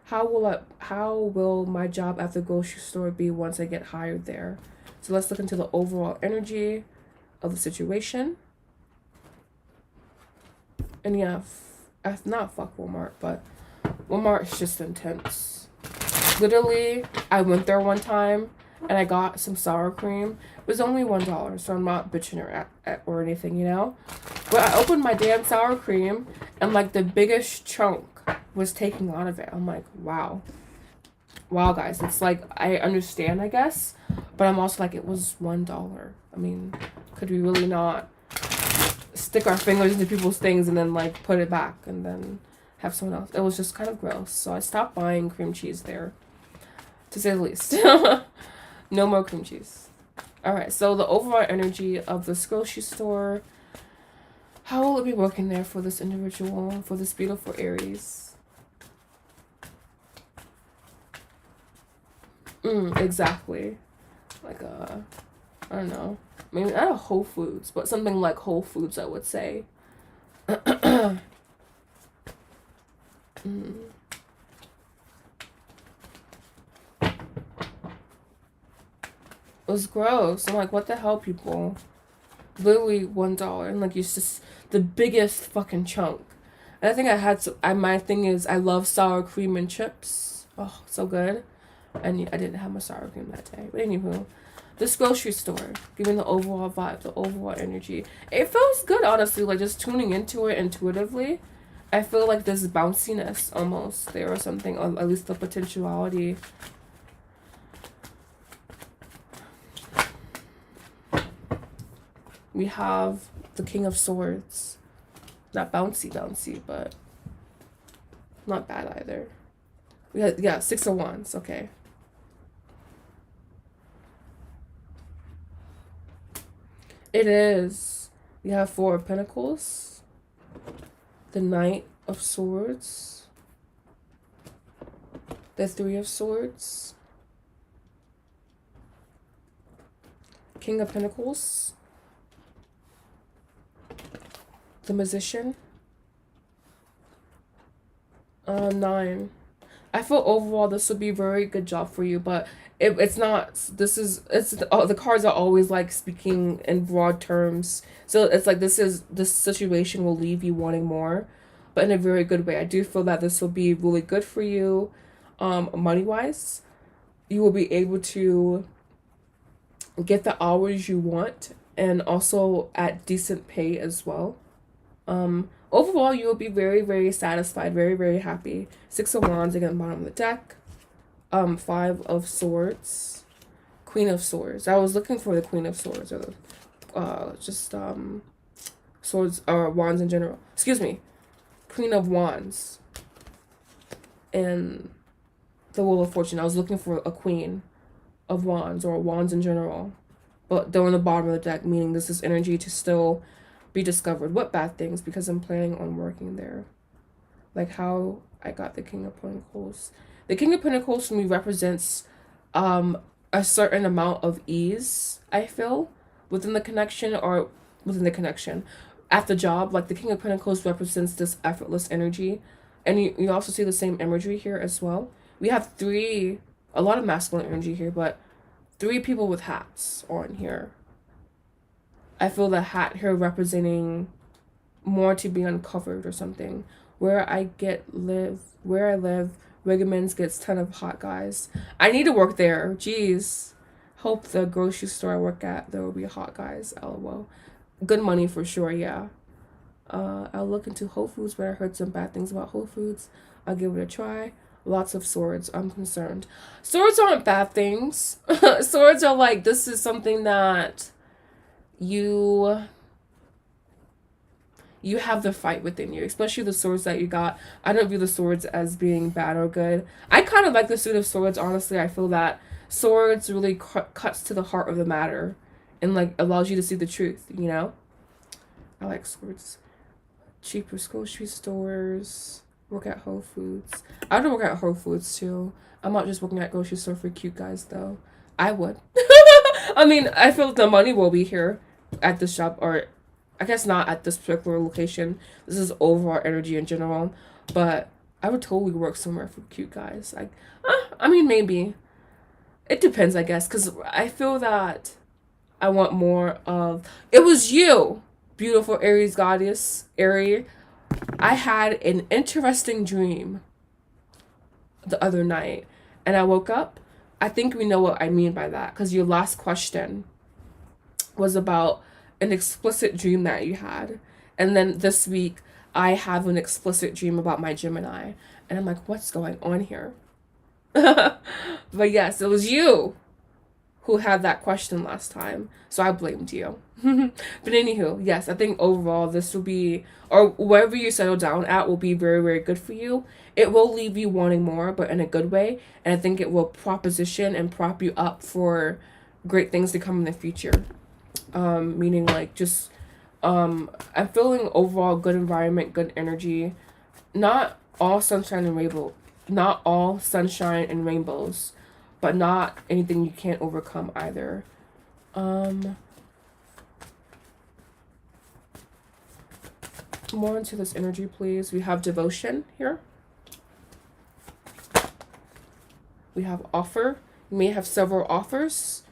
How will my job at the grocery store be once I get hired there? So let's look into the overall energy of the situation. And yeah, not fuck Walmart, but Walmart is just intense. Literally, I went there one time and I got some sour cream. It was only $1, so I'm not bitching or anything, you know? But I opened my damn sour cream and like the biggest chunk was taken out of it. I'm like, wow. Wow, guys. It's like, I understand, I guess. But I'm also like, it was $1. I mean, could we really not stick our fingers into people's things and then like put it back and then have someone else? It was just kind of gross. So I stopped buying cream cheese there, to say the least. No more cream cheese. Alright, so the overall energy of this grocery store. How will it be working there for this individual, for this beautiful Aries? Exactly. Like I don't know. Maybe not a Whole Foods, but something like Whole Foods, I would say. It was gross. I'm like, what the hell, people? Literally $1, and like it's just the biggest fucking chunk. And I think I had my thing is I love sour cream and chips. Oh, so good. And I didn't have my sour cream that day. But anywho, this grocery store, giving the overall vibe, the overall energy. It feels good, honestly, like just tuning into it intuitively. I feel like there's bounciness almost there or something, or at least the potentiality. We have the King of Swords. Not bouncy, but not bad either. We had, yeah, Six of Wands, okay. It is. We have Four of Pentacles. The Knight of Swords. The Three of Swords. King of Pentacles. The Magician. 9. I feel overall this would be a very good job for you, but it's not. The cards are always like speaking in broad terms, so it's like this situation will leave you wanting more, but in a very good way. I do feel that this will be really good for you, money wise. You will be able to get the hours you want, and also at decent pay as well. Overall, you will be very, very satisfied, very, very happy. Six of Wands again, bottom of the deck. Five of Swords, Queen of Swords. I was looking for the Queen of Swords, or the swords or wands in general. Excuse me, Queen of Wands, and the Wheel of Fortune. I was looking for a Queen of Wands or wands in general, but they're on the bottom of the deck, meaning this is energy to still be discovered. What bad things? Because I'm planning on working there. Like how I got the King of Pentacles. The King of Pentacles for me represents a certain amount of ease, I feel, within the connection or within the connection. At the job, like the King of Pentacles represents this effortless energy. And you also see the same imagery here as well. We have a lot of masculine energy here, but 3 people with hats on here. I feel the hat here representing more to be uncovered or something. Where I live, Wiggerman's gets ton of hot guys. I need to work there. Jeez. Hope the grocery store I work at, there will be hot guys. LOL. Good money for sure, yeah. I'll look into Whole Foods, but I heard some bad things about Whole Foods. I'll give it a try. Lots of swords. I'm concerned. Swords aren't bad things. Swords are like, this is something that you have the fight within you, especially the swords that you got. I don't view the swords as being bad or good. I kind of like the Suit of Swords, honestly. I feel that swords really cuts to the heart of the matter and like allows you to see the truth, you know? I like swords. Cheaper grocery stores. Work at Whole Foods. I would work at Whole Foods too. I'm not just working at grocery store for cute guys though. I would. I mean, I feel the money will be here at this shop, or I guess not at this particular location. This is overall energy in general, but I would totally work somewhere for cute guys. I mean, maybe. It depends, I guess, because I feel that I want more of... It was you, beautiful Aries goddess, Aries. I had an interesting dream the other night, and I woke up. I think we know what I mean by that, because your last question was about an explicit dream that you had. And then this week, I have an explicit dream about my Gemini. And I'm like, what's going on here? But yes, it was you who had that question last time. So I blamed you. But anywho, yes, I think overall this will be, or wherever you settle down at will be very, very good for you. It will leave you wanting more, but in a good way. And I think it will proposition and prop you up for great things to come in the future. Meaning like just, I'm feeling overall good environment, good energy. Not all sunshine and rainbow, not all sunshine and rainbows, but not anything you can't overcome either. More into this energy, please. We have devotion here. We have offer. You may have several offers.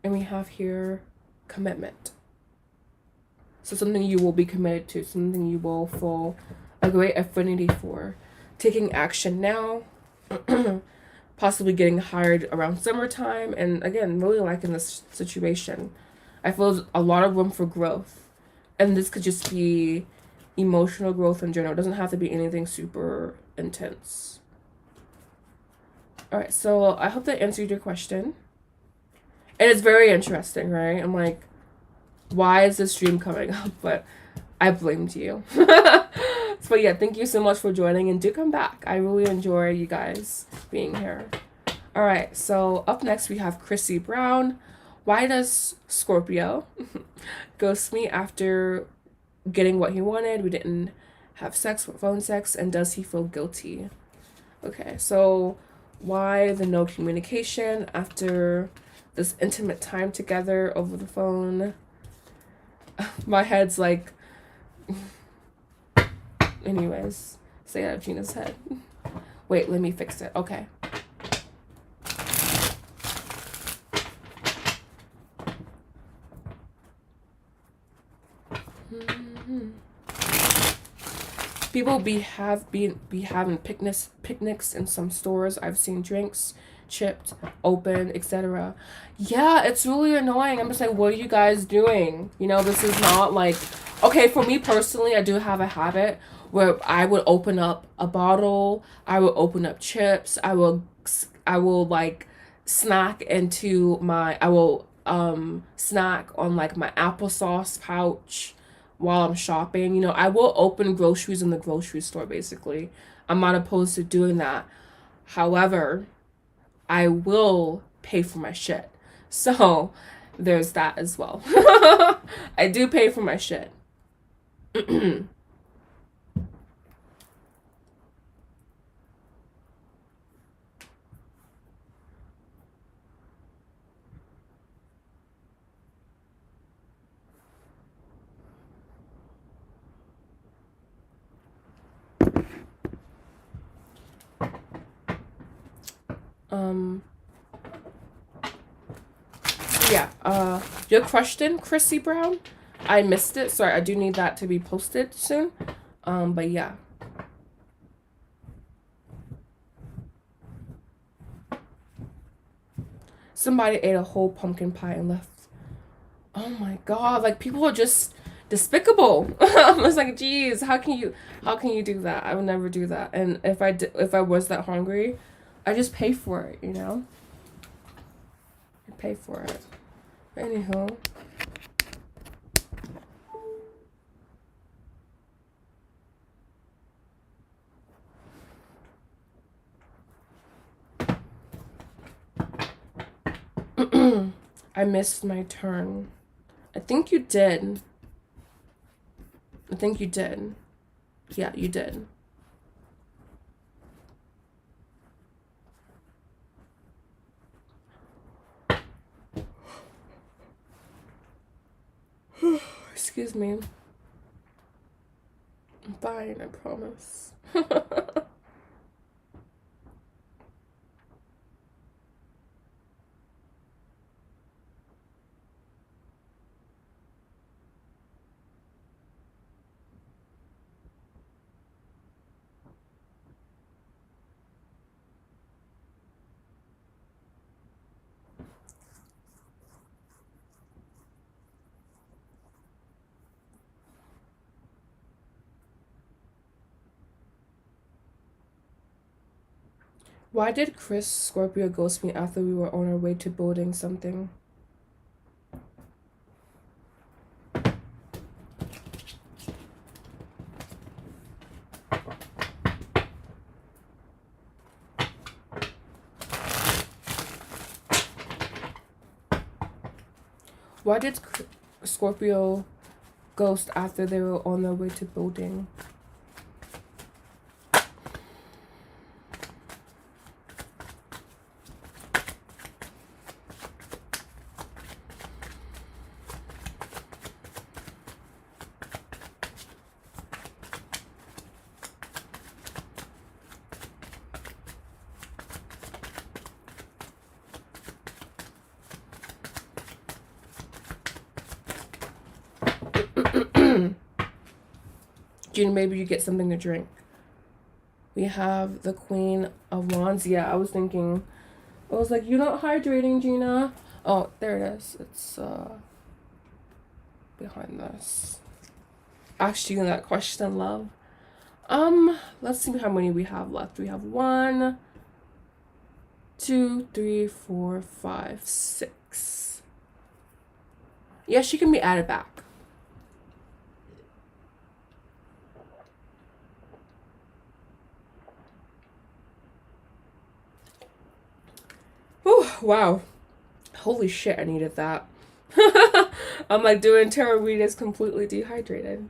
And we have here commitment. So something you will be committed to, something you will feel a great affinity for. Taking action now, possibly getting hired around summertime, and again, really liking this situation. I feel there's a lot of room for growth. And this could just be emotional growth in general. It doesn't have to be anything super intense. All right, so I hope that answered your question. And it's very interesting, right? I'm like, why is this dream coming up? But I blamed you. So yeah, thank you so much for joining, and do come back. I really enjoy you guys being here. All right, so up next we have Chrissy Brown. Why does Scorpio ghost me after getting what he wanted? We didn't have sex, phone sex, and does he feel guilty? Okay, so why the no communication after this intimate time together over the phone? My head's like, anyways, stay out of Gina's head. Wait, let me fix it. Okay. People be having picnics in some stores. I've seen drinks chipped open, etc. Yeah, it's really annoying. I'm just like, what are you guys doing? You know, this is not like, okay, for me personally, I do have a habit where I would open up a bottle, I will open up chips, I will like snack into my, I will snack on like my applesauce pouch while I'm shopping. You know, I will open groceries in the grocery store, basically. I'm not opposed to doing that. However, I will pay for my shit. So there's that as well. I do pay for my shit. Yeah, your question, Chrissy Brown, I missed it. Sorry, I do need that to be posted soon. But yeah. Somebody ate a whole pumpkin pie and left. Oh my god, like people are just despicable. I was like, geez, how can you do that? I would never do that. And if I was that hungry, I just pay for it, you know? I pay for it. Anywho. I missed my turn. I think you did. I think you did. Yeah, you did. Excuse me. I'm fine, I promise. Why did Chris Scorpio ghost me after we were on our way to building something? Why did Scorpio ghost after they were on their way to building? Gina, maybe you get something to drink. We have the Queen of Wands. Yeah, I was like, you're not hydrating, Gina. Oh, there it is. It's behind this? Asked you that question, love. Let's see how many we have left. We have 1, 2, 3, 4, 5, 6. Yeah, she can be added back. Oh, wow. Holy shit, I needed that. I'm like doing tarot readings completely dehydrated.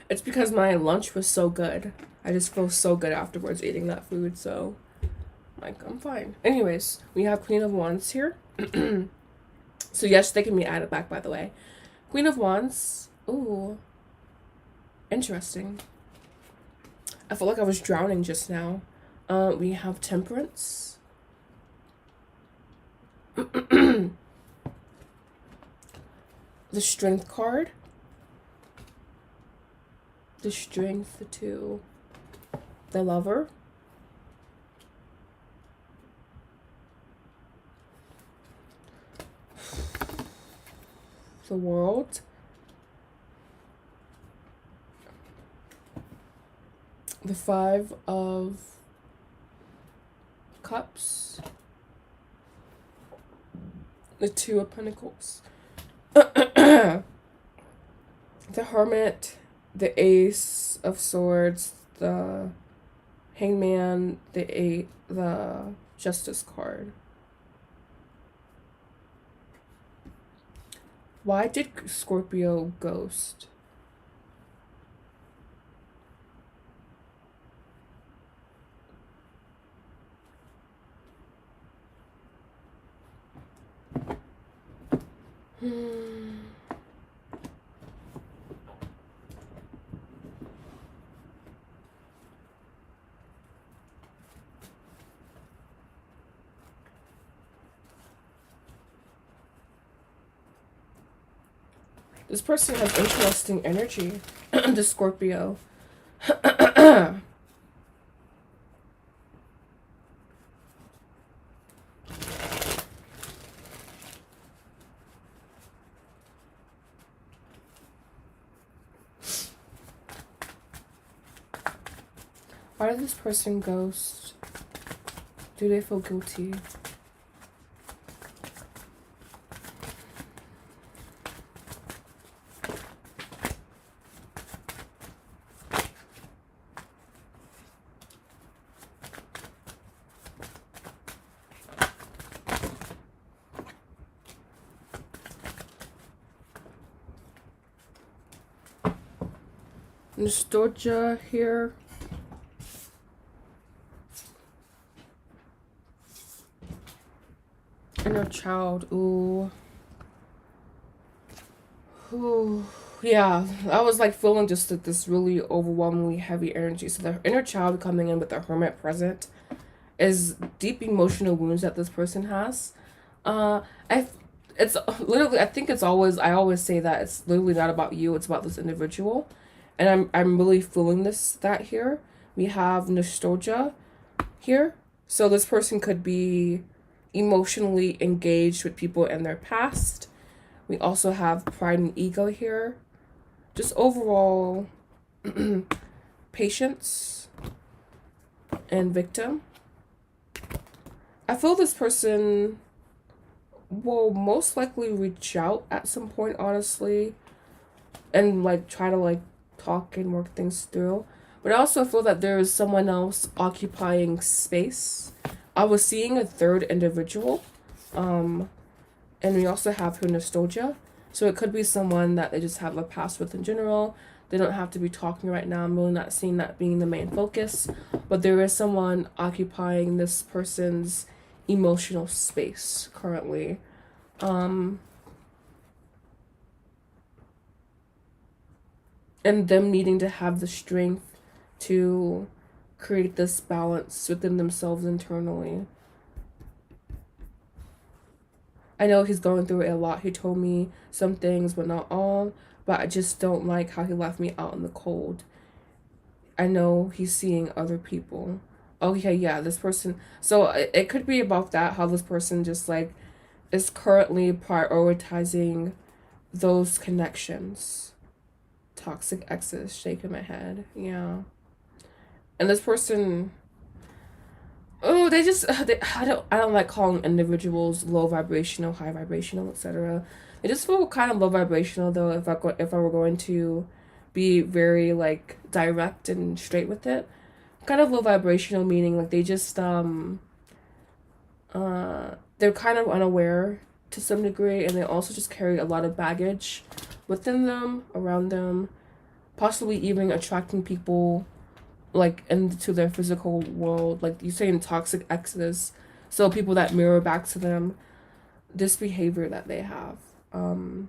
It's because my lunch was so good. I just feel so good afterwards eating that food, so like I'm fine. Anyways, we have Queen of Wands here. So yes, they can be added back, by the way. Queen of Wands. Ooh. Interesting. I felt like I was drowning just now. We have Temperance. The Strength card. The Strength, the 2. The Lover. The World. The 5 of Cups. The 2 of Pentacles. The Hermit. The Ace of Swords. The Hangman. The Justice card. Why did Scorpio ghost? This person has interesting energy. The Scorpio. Why did this person ghost? Do they feel guilty? Nostalgia here. Inner child. Ooh. Ooh. Yeah, I was like feeling just like this really overwhelmingly heavy energy. So the inner child coming in with the Hermit present is deep emotional wounds that this person has. It's literally, I think it's always, I always say that it's literally not about you, it's about this individual. And I'm really feeling that here. We have nostalgia here. So this person could be emotionally engaged with people in their past. We also have pride and ego here. Just overall patience and victim. I feel this person will most likely reach out at some point, honestly, and like try to like talk and work things through. But I also feel that there is someone else occupying space. I was seeing a third individual. And we also have her nostalgia. So it could be someone that they just have a past with in general. They don't have to be talking right now. I'm really not seeing that being the main focus. But there is someone occupying this person's emotional space currently. And them needing to have the strength to create this balance within themselves internally. I know he's going through it a lot. He told me some things, but not all. But I just don't like how he left me out in the cold. I know he's seeing other people. Oh, yeah, this person. So it could be about that, how this person just, like, is currently prioritizing those connections. Toxic exes, shaking my head. Yeah. And this person, oh, they just I don't like calling individuals low vibrational, high vibrational, etc. They just feel kind of low vibrational though. If I were going to be very like direct and straight with it, kind of low vibrational meaning like they just they're kind of unaware to some degree, and they also just carry a lot of baggage within them, around them, possibly even attracting people like into their physical world, like you say in toxic exes, so people that mirror back to them this behavior that they have. I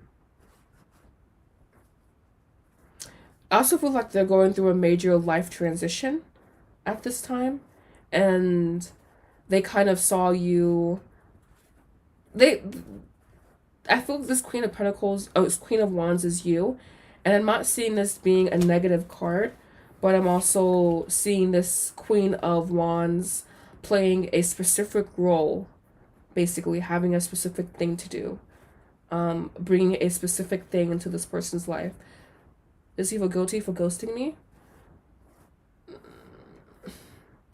also feel like they're going through a major life transition at this time, and they kind of saw you. They, I feel like this Queen of Pentacles, this Queen of Wands is you, and I'm not seeing this being a negative card, but I'm also seeing this Queen of Wands playing a specific role, basically having a specific thing to do, bringing a specific thing into this person's life. Does he feel guilty for ghosting me?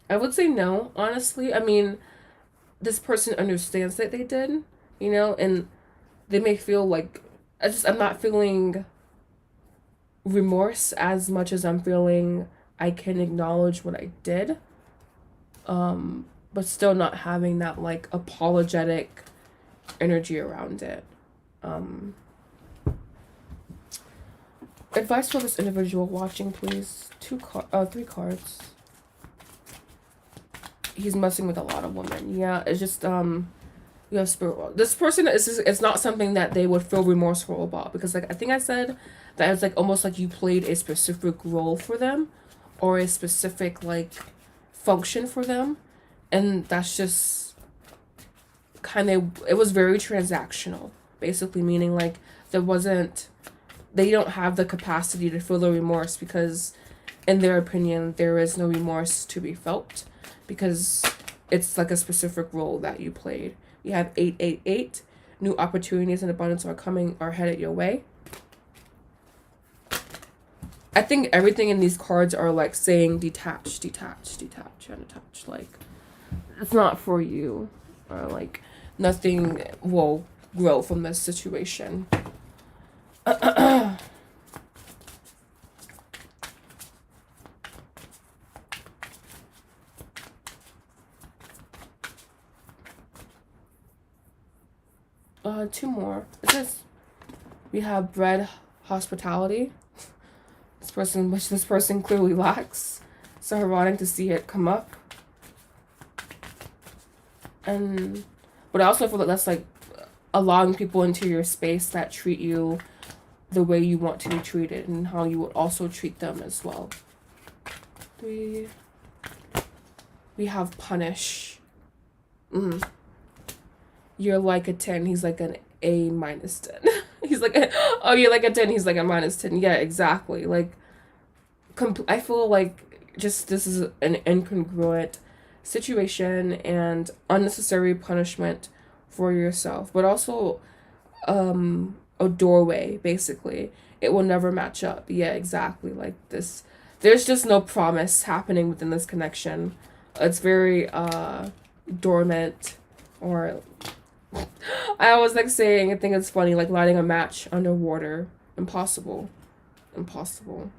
I would say no, honestly. I mean, this person understands that they did, you know, and they may feel like, I'm not feeling remorse as much as I'm feeling I can acknowledge what I did, but still not having that like apologetic energy around it. Advice for this individual watching, please. 3 cards. He's messing with a lot of women. Yeah, it's just you have spirit. This person it's not something that they would feel remorseful about, because like I think I said that it's like almost like you played a specific role for them, or a specific like function for them, and that's just kind of, it was very transactional, basically meaning like they don't have the capacity to feel the remorse, because in their opinion there is no remorse to be felt, because it's like a specific role that you played. You have 888. New opportunities and abundance are headed your way. I think everything in these cards are like saying detach, detach, detach, and detach. Like, it's not for you. Or like, nothing will grow from this situation. Two more. We have bread hospitality. This person clearly lacks. So ironic to see it come up. But I also feel that that's like allowing people into your space that treat you the way you want to be treated, and how you would also treat them as well. 3. We have punish. You're like a 10. He's like an A minus 10. He's like, oh, you're like a 10. He's like a minus 10. Yeah, exactly. Like, I feel like just this is an incongruent situation and unnecessary punishment for yourself, but also a doorway, basically. It will never match up. Yeah, exactly. Like this, there's just no promise happening within this connection. It's very dormant, or I always like saying, I think it's funny, like lighting a match underwater. Impossible. Impossible.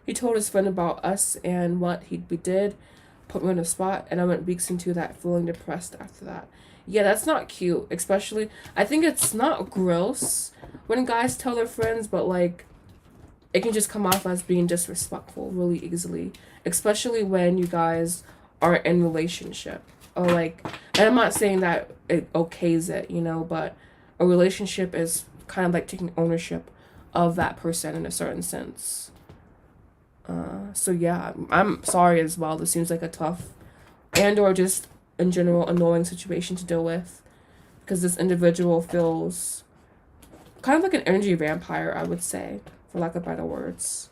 He told his friend about us and what we did, put me on the spot, and I went weeks into that, feeling depressed after that. Yeah, that's not cute. Especially, I think it's not gross when guys tell their friends, but like, it can just come off as being disrespectful really easily. Especially when you guys are in relationship. Or like, and I'm not saying that it okays it, you know, but a relationship is kind of like taking ownership of that person in a certain sense. So yeah, I'm sorry as well. This seems like a tough and or just in general annoying situation to deal with, because this individual feels kind of like an energy vampire, I would say, for lack of better words.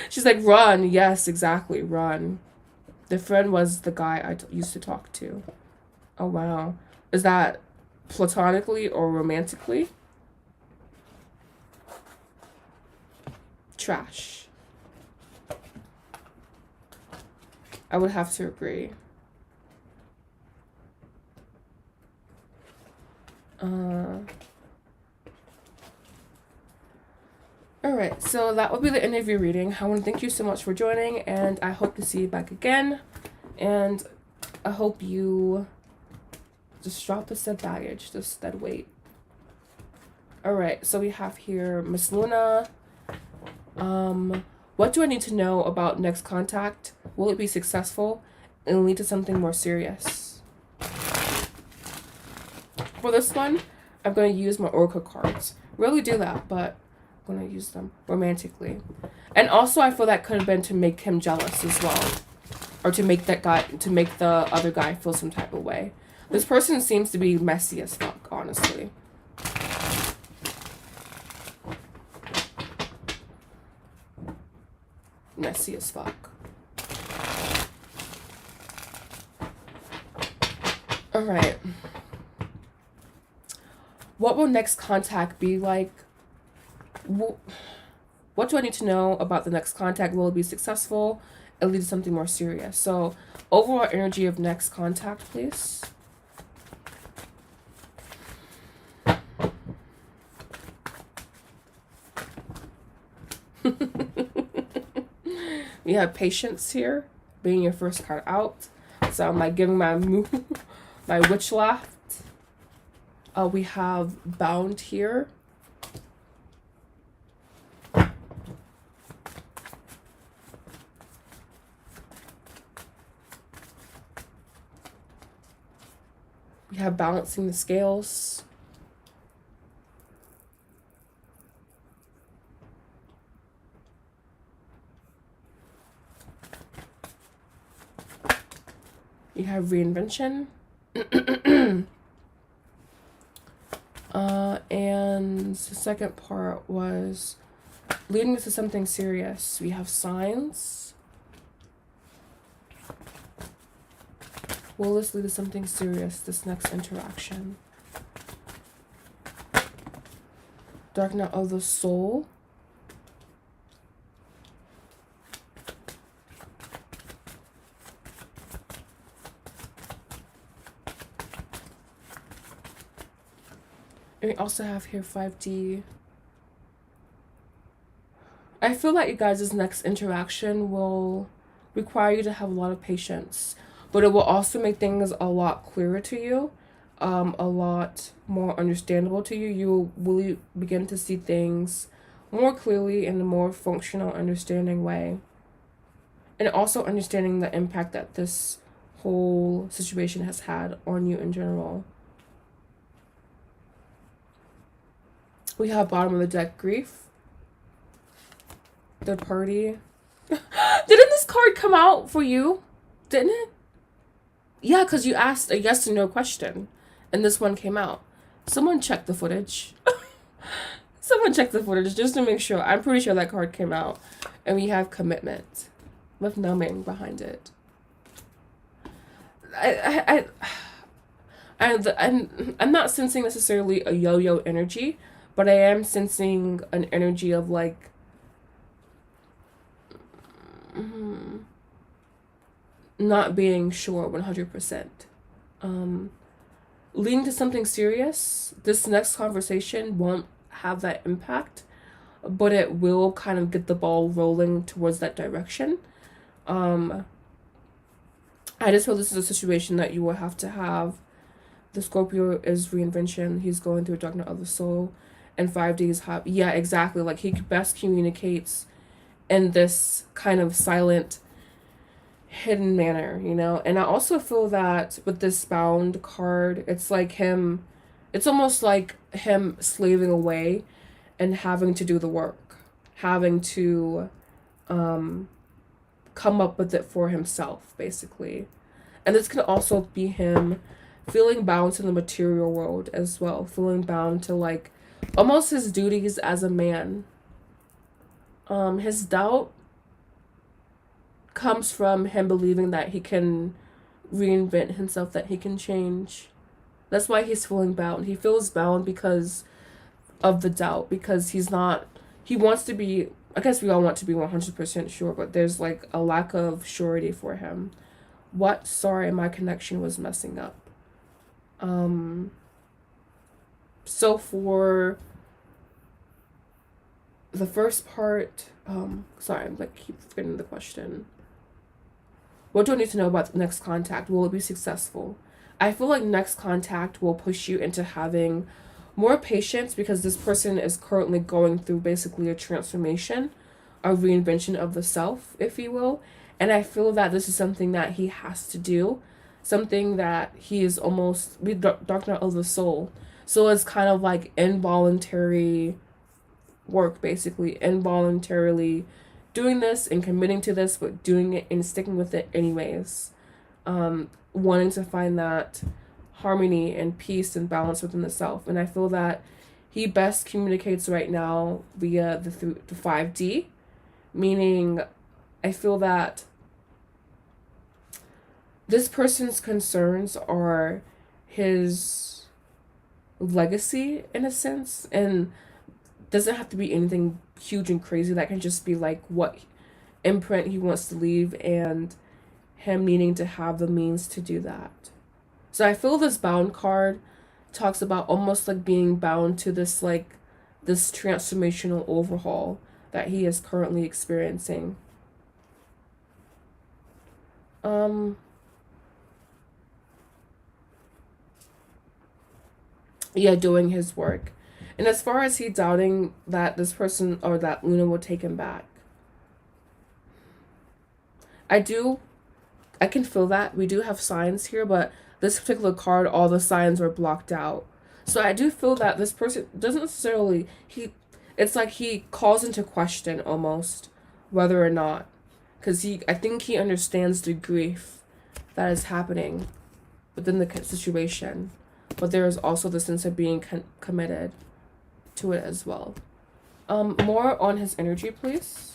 She's like, run. Yes, exactly. Run. The friend was the guy I used to talk to. Oh, wow. Is that platonically or romantically? Trash. I would have to agree. Alright, so that will be the interview reading. I want to thank you so much for joining, and I hope to see you back again. And I hope you just drop the said baggage, just that weight. Alright, so we have here Miss Luna. What do I need to know about next contact? Will it be successful and lead to something more serious? For this one, I'm going to use my Oracle cards. Really do that, but I'm going to use them romantically. And also, I feel that could have been to make him jealous as well. Or to make the other guy feel some type of way. This person seems to be messy as fuck, honestly. Messy as fuck. Alright. What will next contact be like? What do I need to know about the next contact? Will it be successful? It'll lead to something more serious. So, overall energy of next contact, please. We have patience here, being your first card out. So I'm like giving my my witch laugh. We have bound here. We have balancing the scales. You have reinvention. And the second part was leading to something serious. We have signs. Will this lead to something serious, this next interaction? Dark Night of the Soul. And we also have here 5D. I feel like you guys' next interaction will require you to have a lot of patience. But it will also make things a lot clearer to you. A lot more understandable to you. You will really begin to see things more clearly in a more functional, understanding way. And also understanding the impact that this whole situation has had on you in general. We have bottom of the deck, grief. Third party. Didn't this card come out for you? Didn't it? Yeah, because you asked a yes or no question. And this one came out. Someone check the footage. Someone check the footage just to make sure. I'm pretty sure that card came out. And we have commitment. With numbing behind it. I'm not sensing necessarily a yo-yo energy. But I am sensing an energy of like not being sure 100%. Leading to something serious. This next conversation won't have that impact, but it will kind of get the ball rolling towards that direction. I just feel this is a situation that you will have to have. The Scorpio is reinvention. He's going through a dark night of the soul. And 5D is hot. Yeah, exactly. Like, he best communicates in this kind of silent, hidden manner, you know? And I also feel that with this bound card, it's like him, it's almost like him slaving away and having to do the work. Having to come up with it for himself, basically. And this could also be him feeling bound to the material world as well. Feeling bound to, like, almost his duties as a man. His doubt comes from him believing that he can reinvent himself, that he can change. That's why he's feeling bound. He feels bound because of the doubt, because he wants to be, I guess we all want to be 100% sure, but there's like a lack of surety for him. What? Sorry, my connection was messing up. So for the first part, sorry, I'm like keep forgetting the question. What do I need to know about next contact? Will it be successful? I feel like next contact will push you into having more patience, because this person is currently going through basically a transformation, a reinvention of the self, if you will. And I feel that this is something that he has to do, something that he is almost, we dark night of the soul. So it's kind of like involuntary work, basically, involuntarily doing this and committing to this, but doing it and sticking with it anyways. Wanting to find that harmony and peace and balance within the self. And I feel that he best communicates right now via the 5D, meaning I feel that this person's concerns are his legacy in a sense, and doesn't have to be anything huge and crazy. That can just be like what imprint he wants to leave and him needing to have the means to do that. So I feel this bound card talks about almost like being bound to this transformational overhaul that he is currently experiencing. Yeah, doing his work. And as far as he doubting that this person or that Luna will take him back, I can feel that. We do have signs here, but this particular card, all the signs are blocked out. So I do feel that this person doesn't necessarily, it's like he calls into question almost whether or not, because I think he understands the grief that is happening within the situation, but there is also the sense of being committed to it as well. More on his energy, please.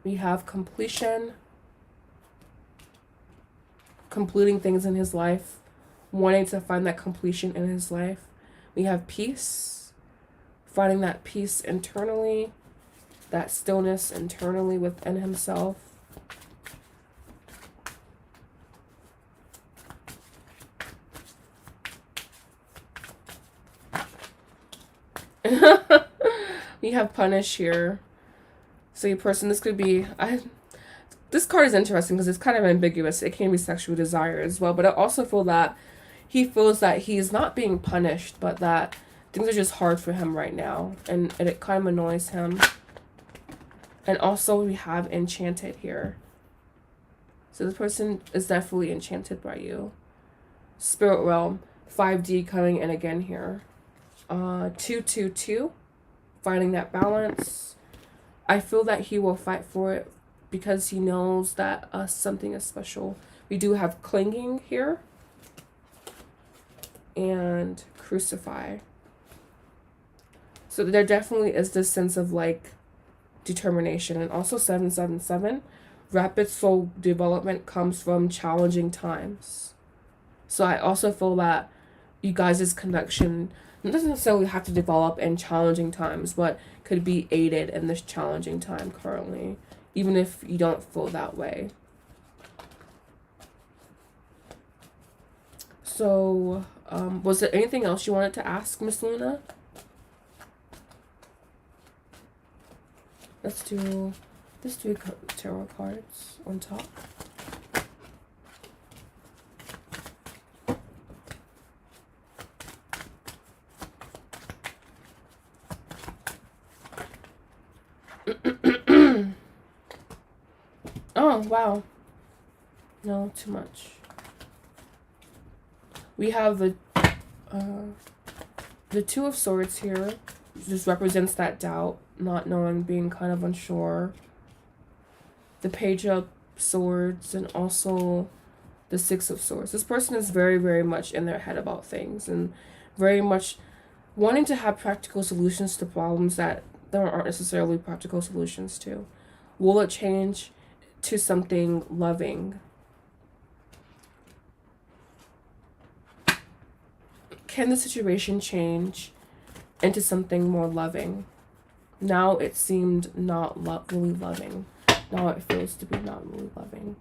We have completion, completing things in his life, wanting to find that completion in his life. We have peace, finding that peace internally, that stillness internally within himself. We have punish here. So your person, this could be, this card is interesting because it's kind of ambiguous. It can be sexual desire as well, but I also feel that he feels that he's not being punished, but that things are just hard for him right now, and it kind of annoys him. And also we have enchanted here. So this person is definitely enchanted by you. Spirit realm, 5D coming in again here. 222, finding that balance. I feel that he will fight for it because he knows that something is special. We do have clinging here and crucify. So there definitely is this sense of like determination. And also 777, rapid soul development comes from challenging times. So I also feel that you guys' connection doesn't necessarily have to develop in challenging times, but could be aided in this challenging time currently, even if you don't feel that way. So, was there anything else you wanted to ask, Miss Luna? Let's do tarot cards on top. Oh, wow. No, too much. We have the Two of Swords here. This represents that doubt, not knowing, being kind of unsure. The Page of Swords and also the Six of Swords. This person is very, very much in their head about things and very much wanting to have practical solutions to problems that there aren't necessarily practical solutions to. Will it change to something loving? Can the situation change into something more loving? Now it seemed not really loving. Now it feels to be not really loving.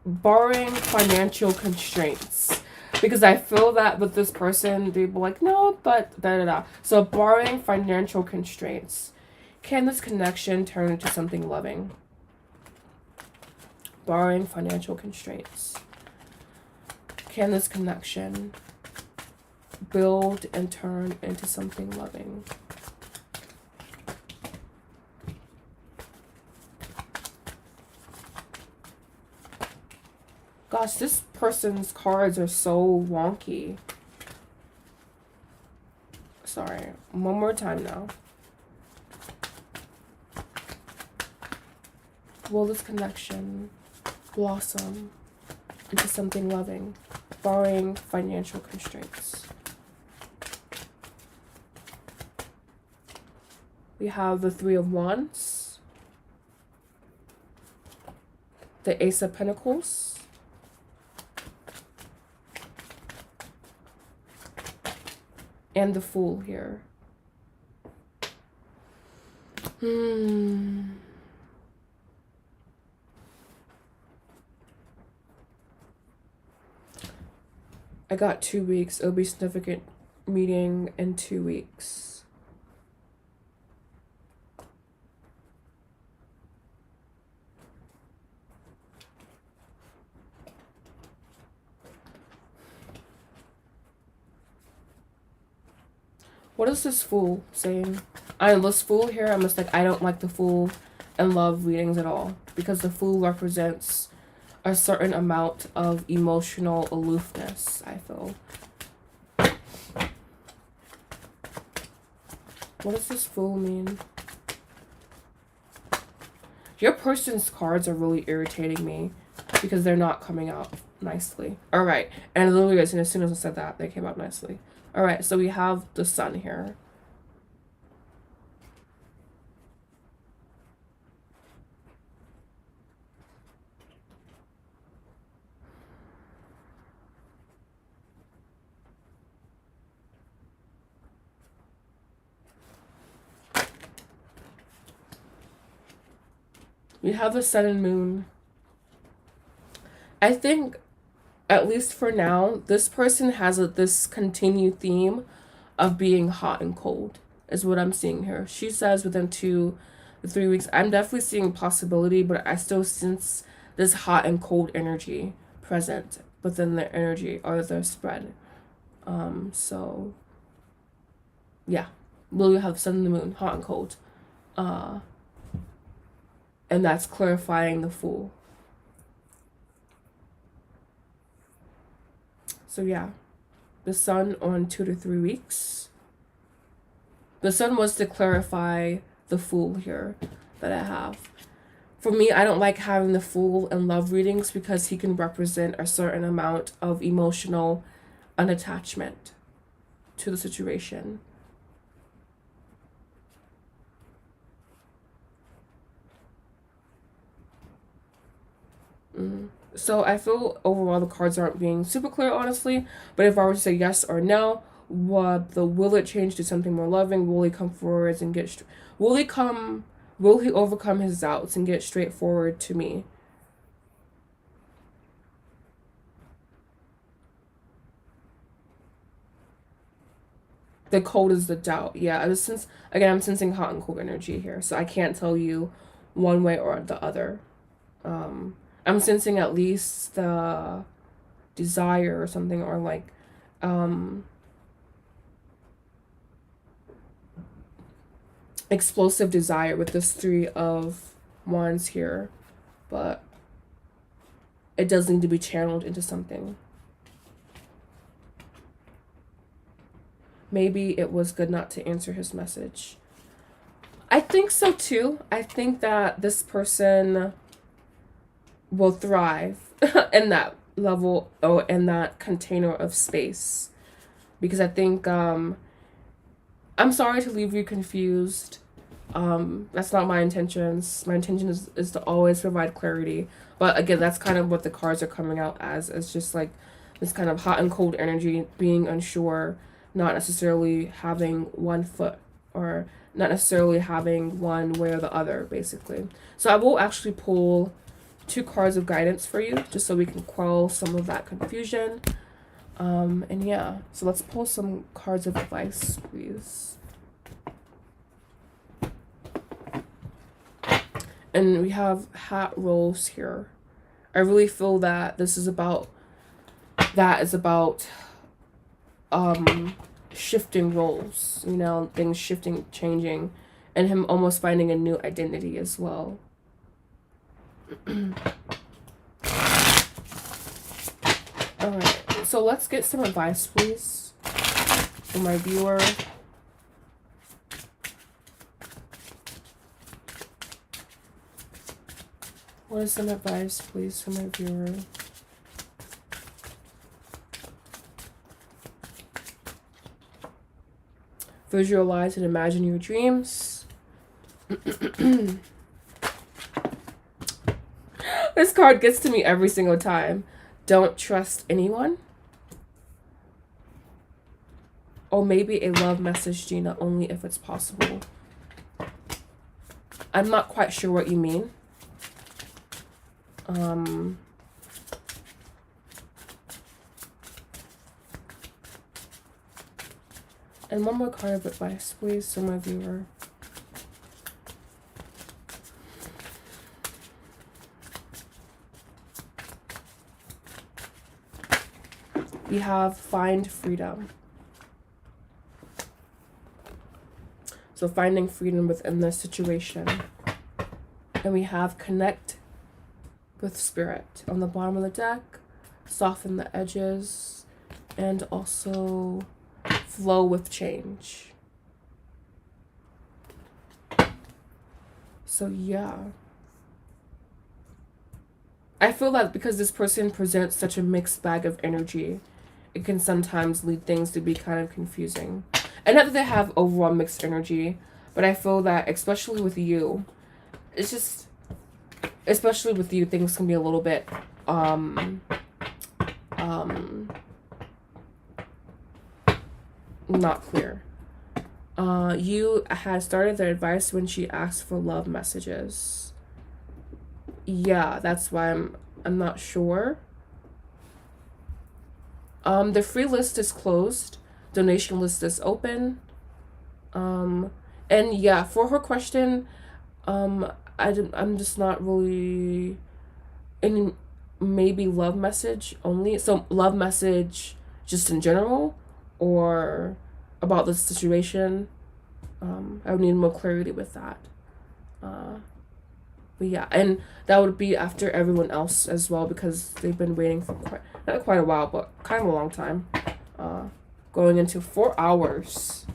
Barring financial constraints. Because I feel that with this person, they were like, no, but da-da-da. So barring financial constraints, can this connection turn into something loving? Barring financial constraints, can this connection build and turn into something loving? Gosh, this person's cards are so wonky. Sorry, one more time now. Will this connection blossom into something loving, barring financial constraints? We have the Three of Wands, the Ace of Pentacles, and the Fool here. I got 2 weeks. It'll be significant meeting in 2 weeks. What is this Fool saying? This Fool here, I'm just like, I don't like the Fool and love readings at all. Because the Fool represents a certain amount of emotional aloofness, I feel. What does this Fool mean? Your person's cards are really irritating me because they're not coming out nicely. Alright, and literally as soon as I said that, they came out nicely. Alright, so we have the Sun here. We have the Sun and Moon. I think, at least for now, this person has this continued theme of being hot and cold, is what I'm seeing here. She says within 2 to 3 weeks. I'm definitely seeing possibility, but I still sense this hot and cold energy present within their energy or their spread. So, yeah. We'll have Sun and the Moon, hot and cold. And that's clarifying the Fool. So yeah, the Sun on 2 to 3 weeks. The Sun was to clarify the Fool here that I have. For me, I don't like having the Fool in love readings because he can represent a certain amount of emotional unattachment to the situation. So I feel overall the cards aren't being super clear, honestly. But if I were to say yes or no, will it change to something more loving? Will he come forwards and get will he overcome his doubts and get straightforward to me? The cold is the doubt. Yeah, I'm sensing hot and cold energy here, so I can't tell you one way or the other. I'm sensing at least the desire or something, or like explosive desire with this Three of Wands here, but it does need to be channeled into something. Maybe it was good not to answer his message. I think so too. I think that this person will thrive in that level, or in that container of space. because I think I'm sorry to leave you confused. That's not my intentions. My intention is to always provide clarity. But again, that's kind of what the cards are coming out as. It's just like this kind of hot and cold energy, being unsure, not necessarily having one foot, or not necessarily having one way or the other, basically. So I will actually pull 2 cards of guidance for you, just so we can quell some of that confusion. And yeah, so let's pull some cards of advice, please. And we have hat rolls here. I really feel that this is about, shifting roles, you know, things shifting, changing, and him almost finding a new identity as well. Alright, so let's get some advice, please, for my viewer. What is some advice, please, for my viewer? Visualize and imagine your dreams. This card gets to me every single time. Don't trust anyone. Or maybe a love message, Gina, only if it's possible. I'm not quite sure what you mean. And one more card of advice, please, to my viewer. We have find freedom. So finding freedom within this situation. And we have connect with spirit on the bottom of the deck, soften the edges, and also flow with change. So yeah, I feel that because this person presents such a mixed bag of energy, it can sometimes lead things to be kind of confusing. And not that they have overall mixed energy, but I feel that especially with you, it's just, especially with you, things can be a little bit not clear. You had started the advice when she asked for love messages. Yeah, that's why I'm not sure. The free list is closed. Donation list is open. And yeah, for her question, I'm just not really in, maybe love message only. So love message just in general, or about the situation. I would need more clarity with that. But yeah, and that would be after everyone else as well, because they've been waiting for not quite a while, but kind of a long time. Going into 4 hours.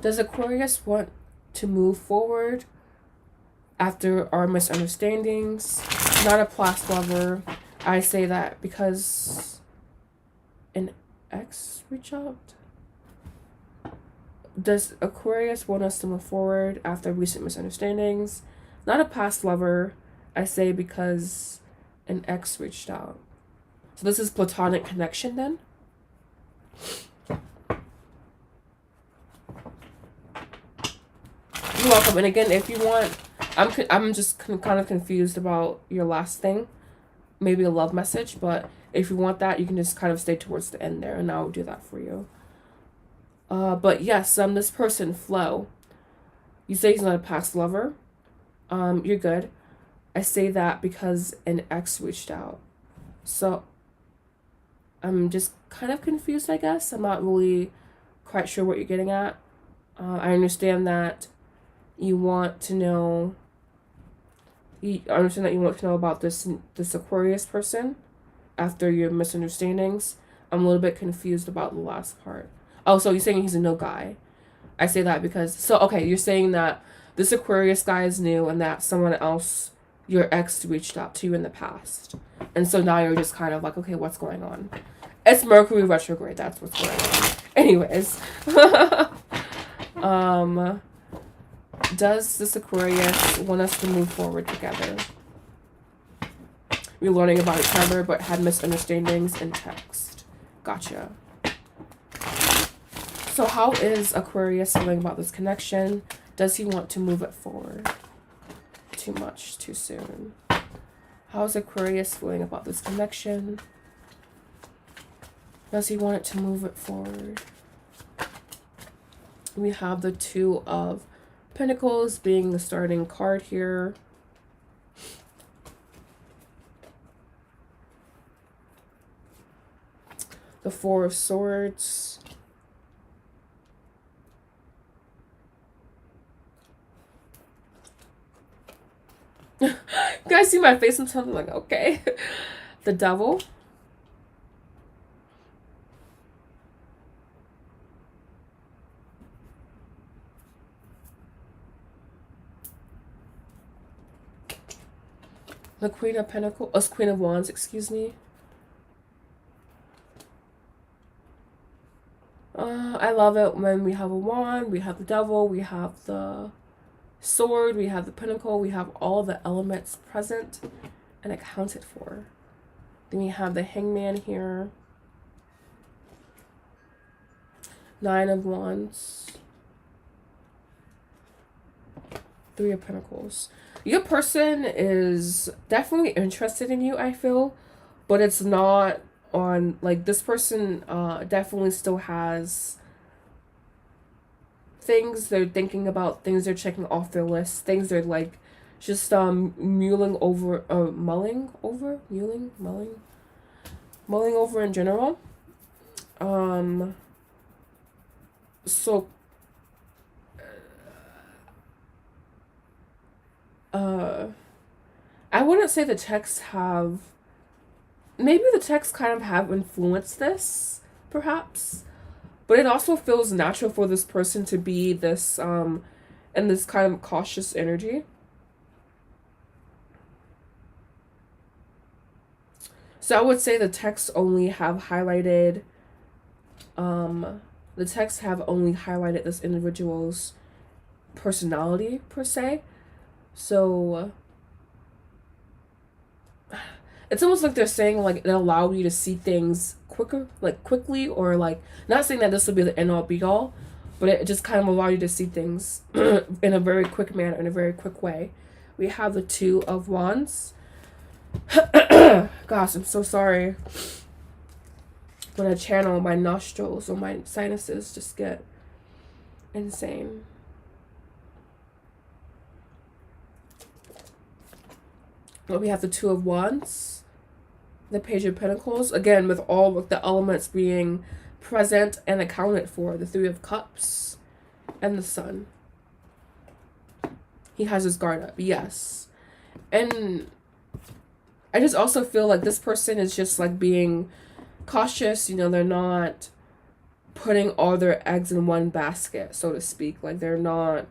Does Aquarius want to move forward after our misunderstandings? Not a past lover. I say that because an ex reach out. Does Aquarius want us to move forward after recent misunderstandings? Not a past lover. I say because an ex reached out. So this is platonic connection then? You're welcome. And again, if you want, I'm just kind of confused about your last thing. Maybe a love message, but if you want that, you can just kind of stay towards the end there, and I'll do that for you. But yes, this person, Flo, you say he's not a past lover. You're good. I say that because an ex reached out. So I'm just kind of confused, I guess. I'm not really quite sure what you're getting at. I understand that you want to know. I understand that you want to know about this Aquarius person after your misunderstandings. I'm a little bit confused about the last part. Oh, so you're saying he's a no guy. I say that because, so, okay, you're saying that this Aquarius guy is new and that someone else, your ex, reached out to you in the past. And so now you're just kind of like, okay, what's going on? It's Mercury retrograde. That's what's going on. Anyways. Does this Aquarius want us to move forward together? We're learning about each other, but had misunderstandings in text. Gotcha. So how is Aquarius feeling about this connection? Does he want to move it forward? Too much, too soon. How's Aquarius feeling about this connection? Does he want it to move it forward? We have the Two of Pentacles being the starting card here. The Four of Swords. You guys see my face? I'm telling like, okay. The Devil. The Queen of Pentacles, Queen of Wands, excuse me. I love it when we have a wand, we have the Devil, we have the Sword, we have the Pentacle, we have all the elements present and accounted for. Then we have the Hangman here. Nine of Wands. Three of Pentacles. Your person is definitely interested in you, I feel, but it's not on, like, this person definitely still has things they're thinking about, things they're checking off their list, things they're, like, just mulling over in general. So I wouldn't say the texts have, maybe the texts kind of have influenced this, perhaps, but it also feels natural for this person to be this, in this kind of cautious energy. So I would say the texts only have highlighted, this individual's personality, per se. So it's almost like they're saying, like, it allowed you to see things quickly, or, like, not saying that this would be the end all be all, but it just kind of allowed you to see things in a very quick manner, in a very quick way. We have the Two of Wands. Gosh, I'm so sorry. When I channel, my nostrils or my sinuses just get insane. But we have the Two of Wands. The Page of Pentacles, again, with all of the elements being present and accounted for. The Three of Cups and the Sun. He has his guard up, yes. And I just also feel like this person is just, like, being cautious. You know, they're not putting all their eggs in one basket, so to speak. Like, they're not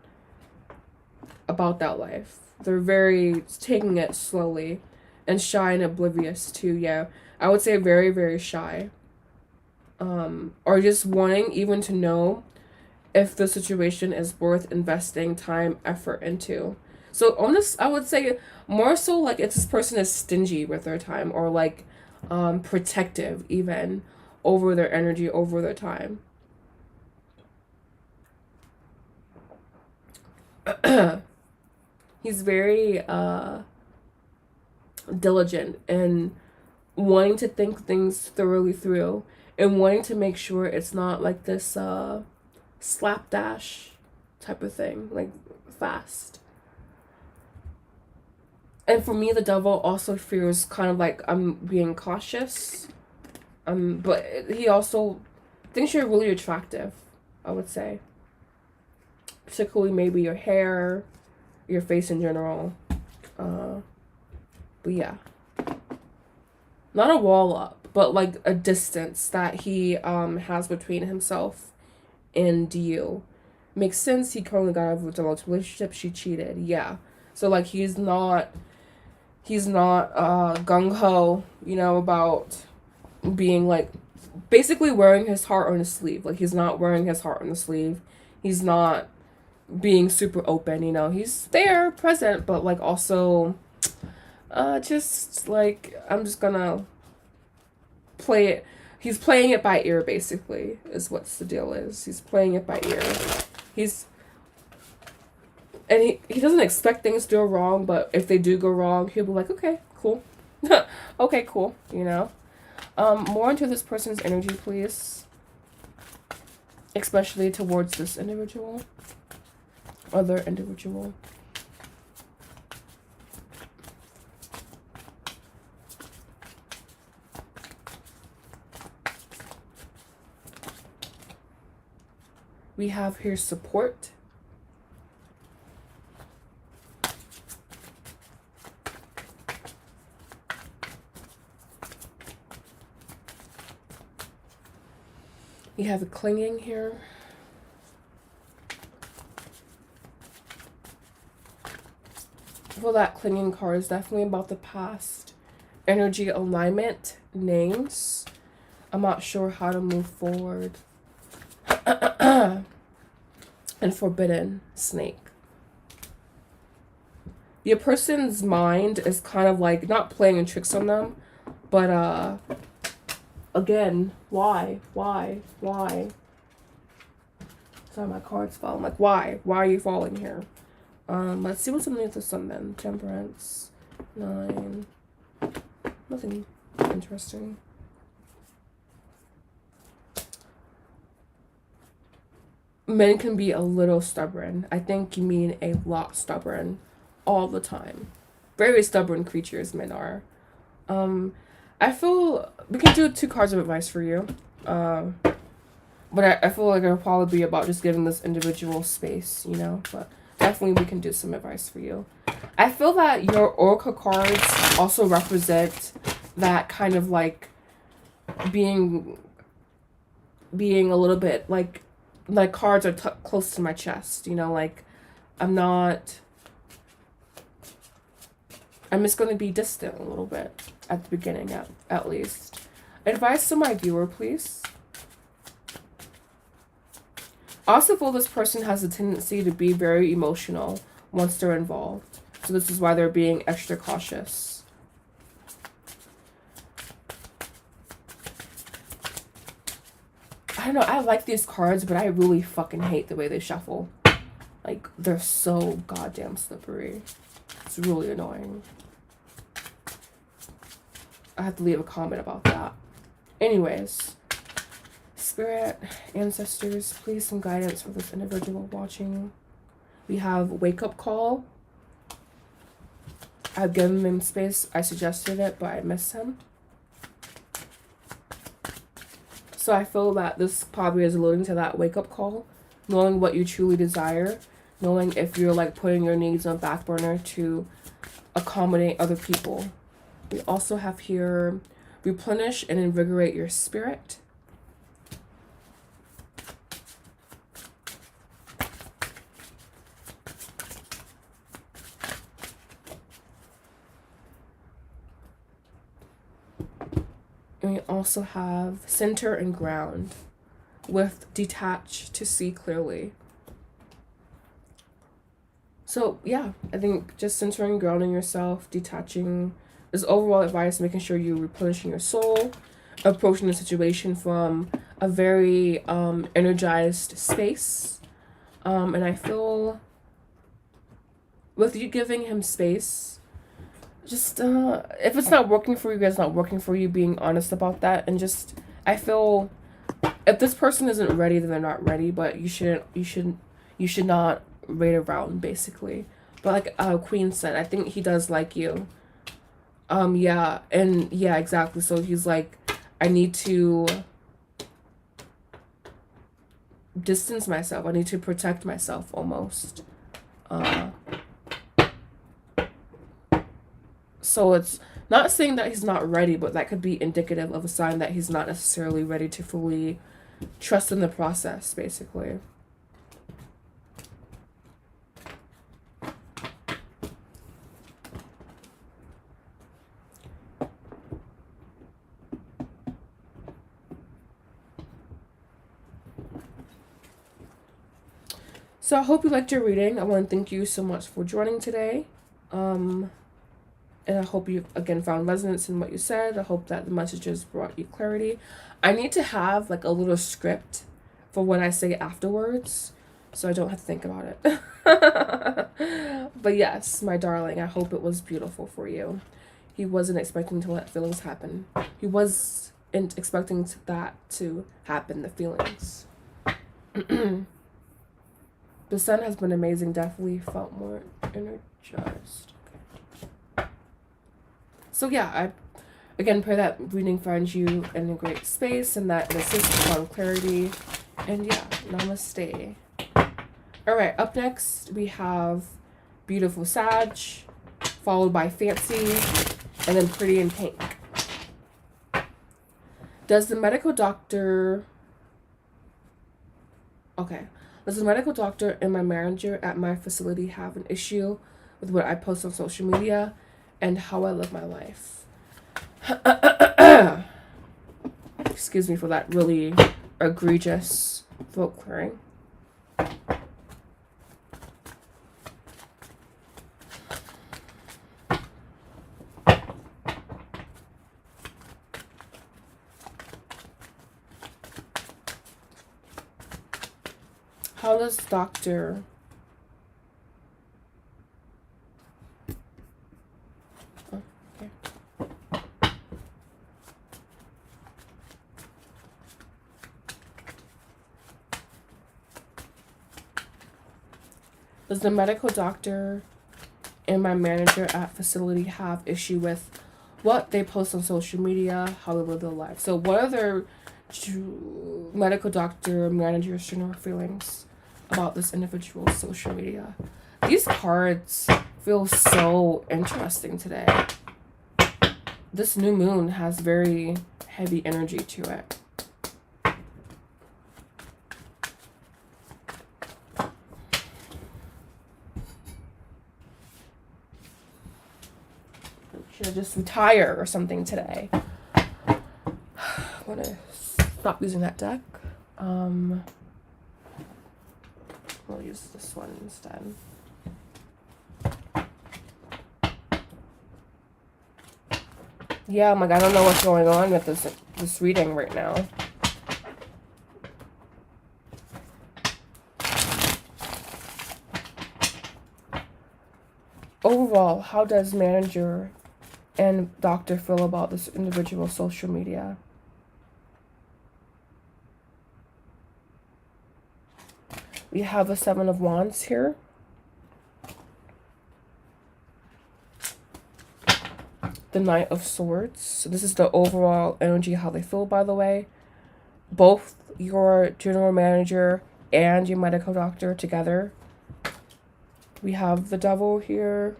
about that life. They're very taking it slowly. And shy and oblivious too, yeah. I would say very, very shy. Or just wanting even to know if the situation is worth investing time, effort into. So on this, I would say more so like if this person is stingy with their time, or like protective even over their energy, over their time. He's very diligent and wanting to think things thoroughly through, and wanting to make sure it's not like this slapdash type of thing, like fast. And for me, the Devil also feels kind of like I'm being cautious, but he also thinks you're really attractive, I would say, particularly maybe your hair, your face in general. But yeah, not a wall up, but like a distance that he has between himself and you. Makes sense. He currently got out of a adult relationship. She cheated. Yeah. So like he's not gung-ho, you know, about being like basically wearing his heart on his sleeve. Like he's not wearing his heart on the sleeve. He's not being super open, you know. He's there, present, but like also just like I'm just gonna play it. He's playing it by ear, basically, is what's the deal is. He's playing it by ear. He doesn't expect things to go wrong, but if they do go wrong, he'll be like, okay, cool. Okay, cool, you know. More into this person's energy, please. Especially towards this individual. Other individual. We have here support. We have a clinging here. Well, that clinging card is definitely about the past. Energy alignment, names. I'm not sure how to move forward. And forbidden, snake. Your person's mind is kind of like not playing tricks on them, but again, why? Sorry, my cards fell. I'm like, why? Why are you falling here? Let's see what's underneath the sun then. Temperance, 9. Nothing interesting. Men can be a little stubborn. I think you mean a lot stubborn all the time. Very stubborn creatures men are. I feel we can do 2 cards of advice for you. But I feel like it'll probably be about just giving this individual space, you know, but definitely we can do some advice for you. I feel that your oracle cards also represent that kind of like being a little bit like cards are close to my chest, you know, like I'm just going to be distant a little bit at the beginning at least. Advice to my viewer, please. Also feel this person has a tendency to be very emotional once they're involved. So this is why they're being extra cautious. I don't know, I like these cards, but I really fucking hate the way they shuffle. Like, they're so goddamn slippery. It's really annoying. I have to leave a comment about that. Anyways, Spirit, ancestors, please some guidance for this individual watching. We have wake up call. I've given him space. I suggested it, but I missed him. So I feel that this probably is alluding to that wake up call. Knowing what you truly desire. Knowing if you're like putting your needs on back burner to accommodate other people. We also have here replenish and invigorate your spirit. And we also have center and ground with detach to see clearly. So yeah, I think just centering, grounding yourself, detaching is overall advice, making sure you're replenishing your soul, approaching the situation from a very energized space. And I feel with you giving him space, just if it's not working for you guys, not working for you, being honest about that. And just I feel if this person isn't ready, then they're not ready, but you should not wait around, basically. But like Queen said, I think he does like you. Yeah, and yeah, exactly. So he's like, I need to distance myself. I need to protect myself almost. So it's not saying that he's not ready, but that could be indicative of a sign that he's not necessarily ready to fully trust in the process, basically. So I hope you liked your reading. I want to thank you so much for joining today. And I hope you, again, found resonance in what you said. I hope that the messages brought you clarity. I need to have like a little script for what I say afterwards, so I don't have to think about it. But yes, my darling, I hope it was beautiful for you. He wasn't expecting to let feelings happen. He wasn't expecting that to happen, the feelings. The sun has been amazing. Definitely felt more energized. So yeah, I again pray that reading finds you in a great space and that it assists on clarity. And yeah, namaste. Alright, up next we have Beautiful Sag, followed by Fancy, and then Pretty in Pink. Does the medical doctor and my manager at my facility have an issue with what I post on social media and how I live my life? Excuse me for that really egregious throat clearing. How does Dr. Does the medical doctor and my manager at facility have issue with what they post on social media, how they live their life? So what are their medical doctor, manager's general feelings about this individual's social media? These cards feel so interesting today. This new moon has very heavy energy to it. Should I just retire or something today? I'm gonna stop using that deck. We'll use this one instead. Yeah, I'm like, I don't know what's going on with this reading right now. Overall, how does manager and doctor feel about this individual's social media? We have a 7 of Wands here. The Knight of Swords. So this is the overall energy, how they feel, by the way. Both your general manager and your medical doctor together. We have the Devil here.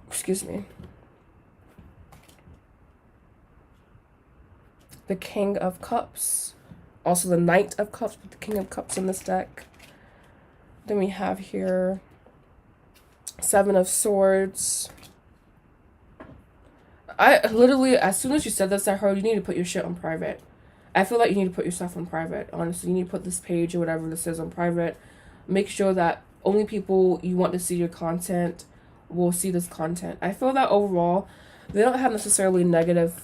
Excuse me. The King of Cups. Also the Knight of Cups with the King of Cups in this deck. Then we have here 7 of Swords. I literally, as soon as you said this, I heard you need to put your shit on private. I feel like you need to put your stuff on private. Honestly, you need to put this page or whatever this is on private. Make sure that only people you want to see your content will see this content. I feel that overall, they don't have necessarily negative.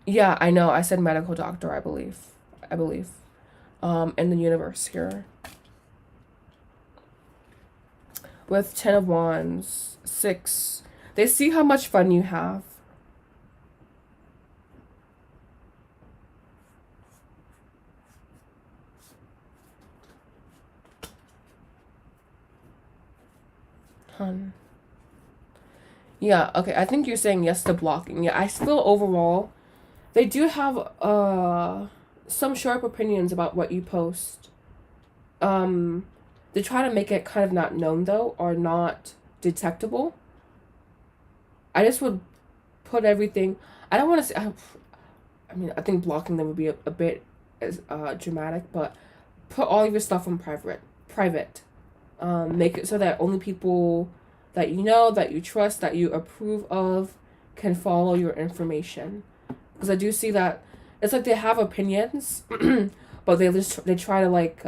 Yeah, I know. I said medical doctor, I believe. In the universe here. With 10 of Wands, 6. They see how much fun you have. Yeah, okay, I think you're saying yes to blocking. Yeah, I feel overall, they do have some sharp opinions about what you post. They try to make it kind of not known, though, or not detectable. I just would put everything... I don't want to say... I mean, I think blocking them would be a bit dramatic, but put all of your stuff on private. Make it so that only people that you know, that you trust, that you approve of can follow your information. Because I do see that it's like they have opinions, but they try to like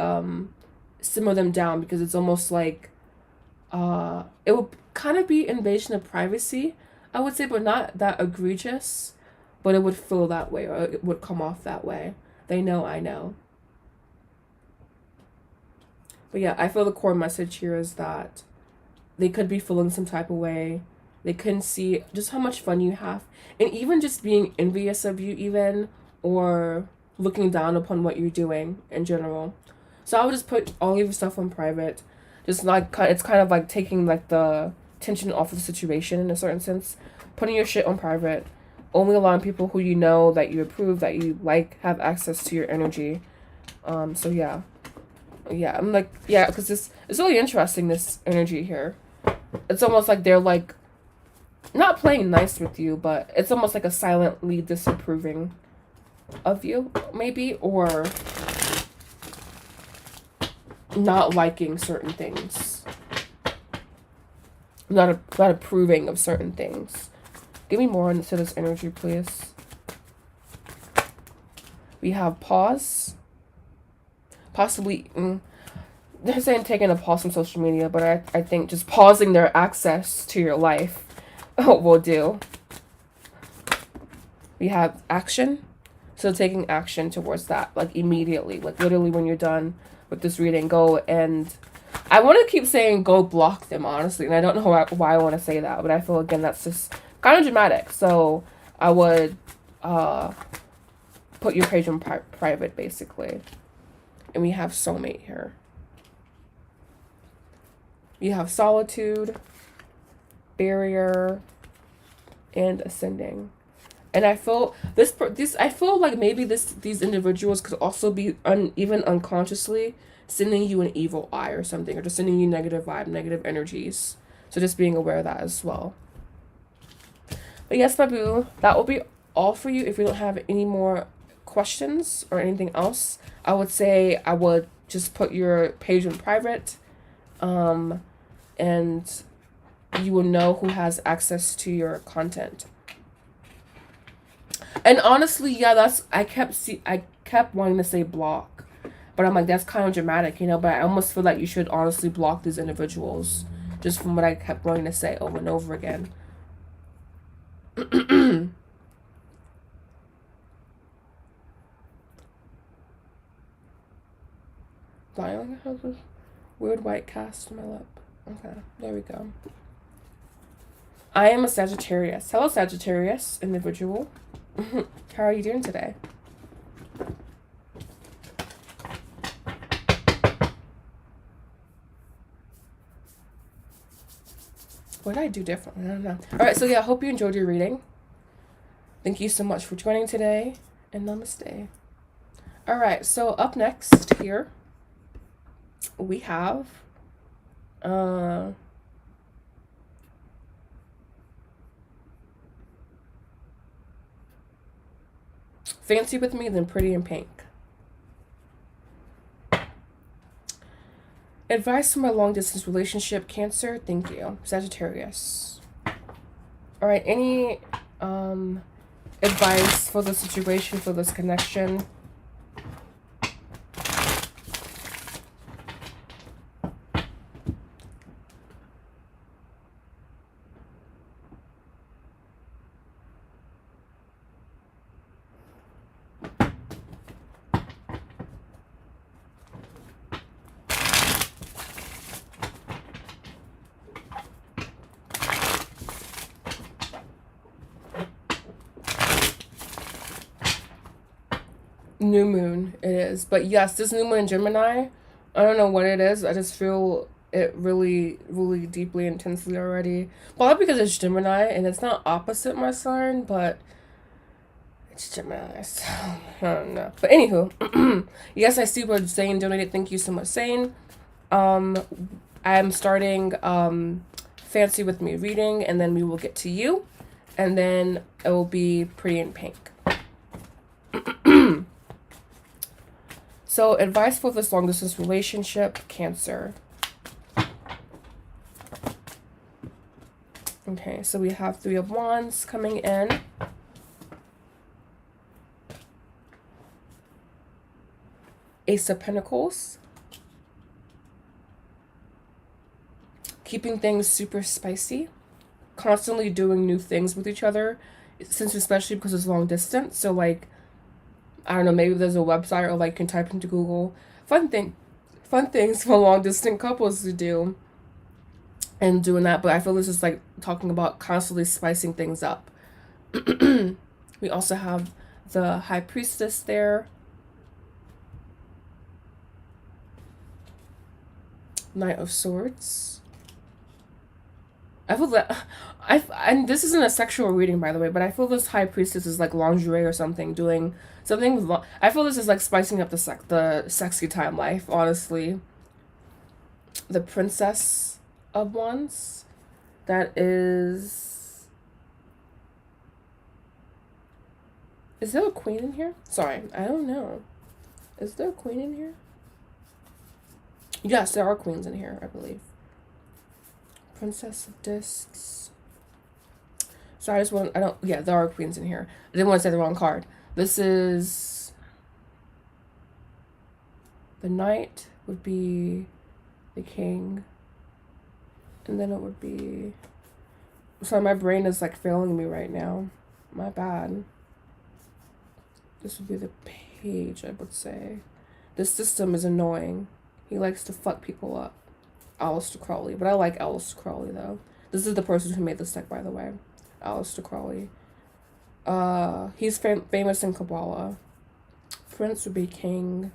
simmer them down, because it's almost like it would kind of be invasion of privacy, I would say, but not that egregious, but it would feel that way, or it would come off that way. They know I know. But yeah, I feel the core message here is that they could be feeling some type of way. They couldn't see just how much fun you have, and even just being envious of you, even, or looking down upon what you're doing in general. So I would just put all of your stuff on private. Just like, it's kind of like taking like the tension off of the situation in a certain sense. Putting your shit on private. Only allowing people who you know, that you approve, that you like, have access to your energy. So yeah. Yeah, I'm like, yeah, because it's really interesting, this energy here. It's almost like they're like, not playing nice with you, but it's almost like a silently disapproving of you, maybe, or not liking certain things, not approving of certain things. Give me more into this energy, please. We have pause, possibly. They're saying taking a pause from social media, but I think just pausing their access to your life will do. We have action, so taking action towards that, like immediately, like literally when you're done with this reading, go, and I want to keep saying go block them, honestly, and I don't know why I want to say that, but I feel, again, that's just kind of dramatic. So I would put your page on private, basically. And we have soulmate here. You have solitude, barrier, and ascending. And I feel I feel like maybe these individuals could also be even unconsciously sending you an evil eye or something, or just sending you negative vibe, negative energies. So just being aware of that as well. But yes, my boo, that will be all for you. If you don't have any more questions or anything else, I would say I would just put your page in private, and you will know who has access to your content. And honestly, yeah, I kept wanting to say block, but I'm like, that's kind of dramatic, you know, but I almost feel like you should honestly block these individuals, just from what I kept wanting to say over and over again. Dialogue has this weird white cast on my lip. Okay, there we go. I am a Sagittarius. Hello, Sagittarius individual. How are you doing today? What did I do differently? I don't know. Alright, so yeah, I hope you enjoyed your reading. Thank you so much for joining today, and namaste. Alright, so up next here, we have Fancy with Me, then Pretty in Pink. Advice from a long-distance relationship, Cancer. Thank you. Sagittarius. Alright, any advice for the situation, for this connection? New moon, it is. But yes, this new moon in Gemini, I don't know what it is. I just feel it really, really deeply, intensely already. Probably because it's Gemini, and it's not opposite my sign, but it's Gemini, so I don't know. But anywho, yes, I see what Zane donated. Thank you so much, Zane. I'm starting Fancy with Me reading, and then we will get to you, and then it will be Pretty in Pink. So, advice for this long-distance relationship, Cancer. Okay, so we have Three of Wands coming in. Ace of Pentacles. Keeping things super spicy. Constantly doing new things with each other. Since especially because it's long distance. So like, I don't know, maybe there's a website or like you can type into Google fun things for long distance couples to do. And doing that. But I feel this is like talking about constantly spicing things up. We also have the High Priestess there. Knight of Swords. I feel that and this isn't a sexual reading, by the way, but I feel this High Priestess is like lingerie or something, doing something with I feel this is like spicing up the sexy time life, honestly. The Princess of Wands. That is there a queen in here? Sorry, I don't know. Is there a queen in here? Yes, there are queens in here, I believe. Princess of Discs. So I just want, yeah, there are queens in here. I didn't want to say the wrong card. This is, the knight would be the king. And then it would be, sorry, my brain is like failing me right now. My bad. This would be the page, I would say. This system is annoying. He likes to fuck people up. Aleister Crowley. But I like Aleister Crowley, though. This is the person who made this deck, by the way. Aleister Crowley. He's famous in Kabbalah. Prince would be king.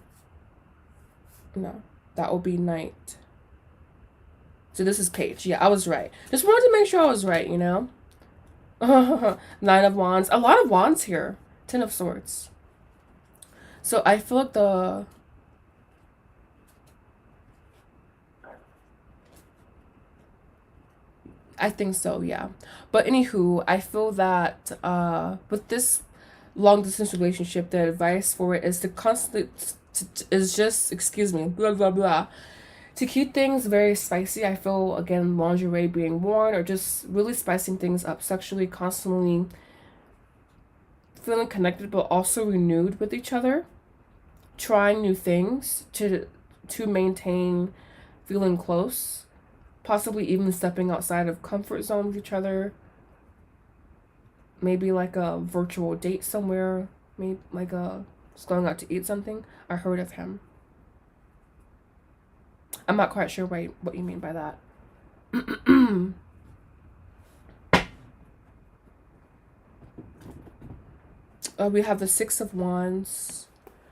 No. That would be knight. So this is page. Yeah, I was right. Just wanted to make sure I was right, you know? Nine of Wands. A lot of wands here. Ten of Swords. So I feel like I think so, yeah. But anywho, I feel that with this long distance relationship, the advice for it is to constantly blah blah blah, to keep things very spicy. I feel, again, lingerie being worn or just really spicing things up sexually, constantly feeling connected but also renewed with each other, trying new things to maintain feeling close. Possibly even stepping outside of comfort zone with each other. Maybe like a virtual date somewhere. Maybe like just going out to eat something. I heard of him. I'm not quite sure what you mean by that. We have the Six of Wands.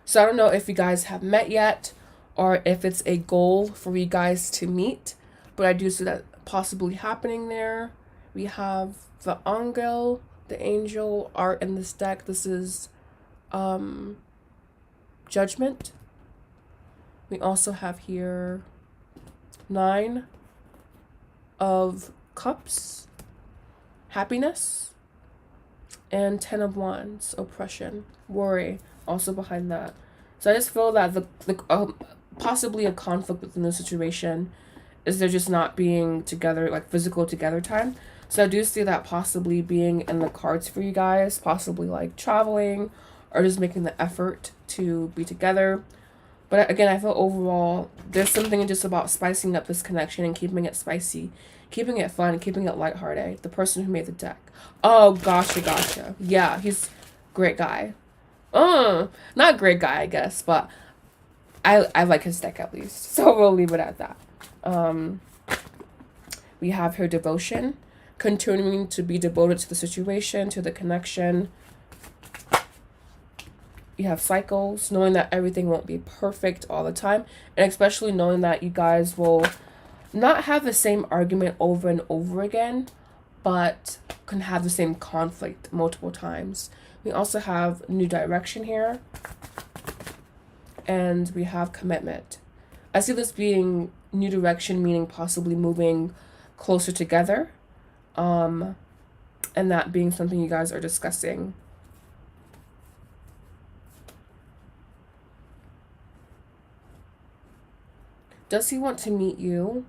So I don't know if you guys have met yet or if it's a goal for you guys to meet. But I do see that possibly happening there. We have the Angel, the angel art in this deck. This is Judgment. We also have here 9 of Cups, Happiness, and 10 of Wands, Oppression, Worry, also behind that. So I just feel that the possibly a conflict within the situation is there just not being together, like physical together time. So I do see that possibly being in the cards for you guys, possibly like traveling or just making the effort to be together. But again, I feel overall there's something just about spicing up this connection and keeping it spicy, keeping it fun, keeping it lighthearted. The person who made the deck. Oh, gotcha. Yeah, he's a great guy. Not great guy, I guess, but I like his deck at least. So we'll leave it at that. We have her devotion, continuing to be devoted to the situation, to the connection. You have cycles, knowing that everything won't be perfect all the time, and especially knowing that you guys will not have the same argument over and over again, but can have the same conflict multiple times. We also have new direction here, and we have commitment. I see this being new direction, meaning possibly moving closer together, and that being something you guys are discussing. Does he want to meet you?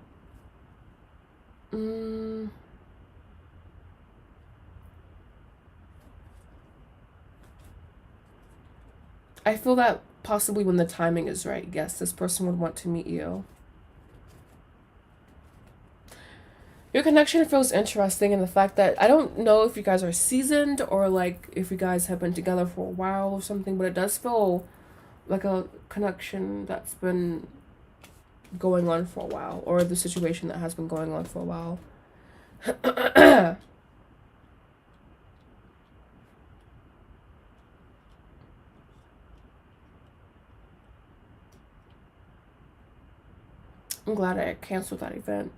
I feel that possibly when the timing is right, yes, this person would want to meet you. Your connection feels interesting in the fact that I don't know if you guys are seasoned or like if you guys have been together for a while or something, but it does feel like a connection that's been going on for a while, or the situation that has been going on for a while. I'm glad I canceled that event.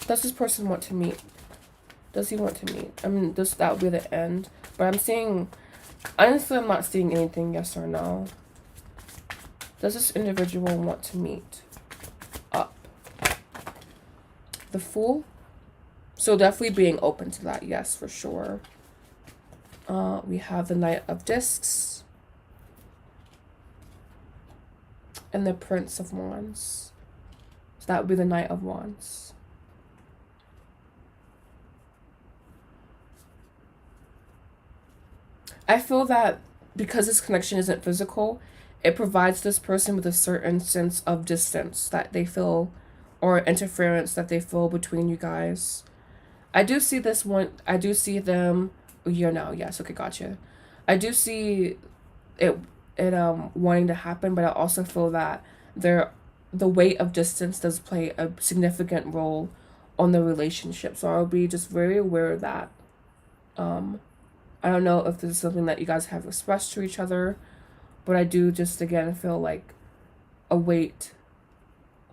Does this person want to meet? Does he want to meet? I mean, that would be the end. But I'm seeing, honestly, I'm not seeing anything yes or no. Does this individual want to meet? Up. The Fool. So definitely being open to that, yes, for sure. We have the Knight of Discs. And the Prince of Wands. So that would be the Knight of Wands. I feel that because this connection isn't physical, it provides this person with a certain sense of distance that they feel, or interference that they feel between you guys. I do see this one. I do see them. You're now. Yes. Okay. Gotcha. I do see it wanting to happen, but I also feel that the weight of distance does play a significant role on the relationship. So I'll be just very aware of that. I don't know if this is something that you guys have expressed to each other, but I do just, again, feel like a weight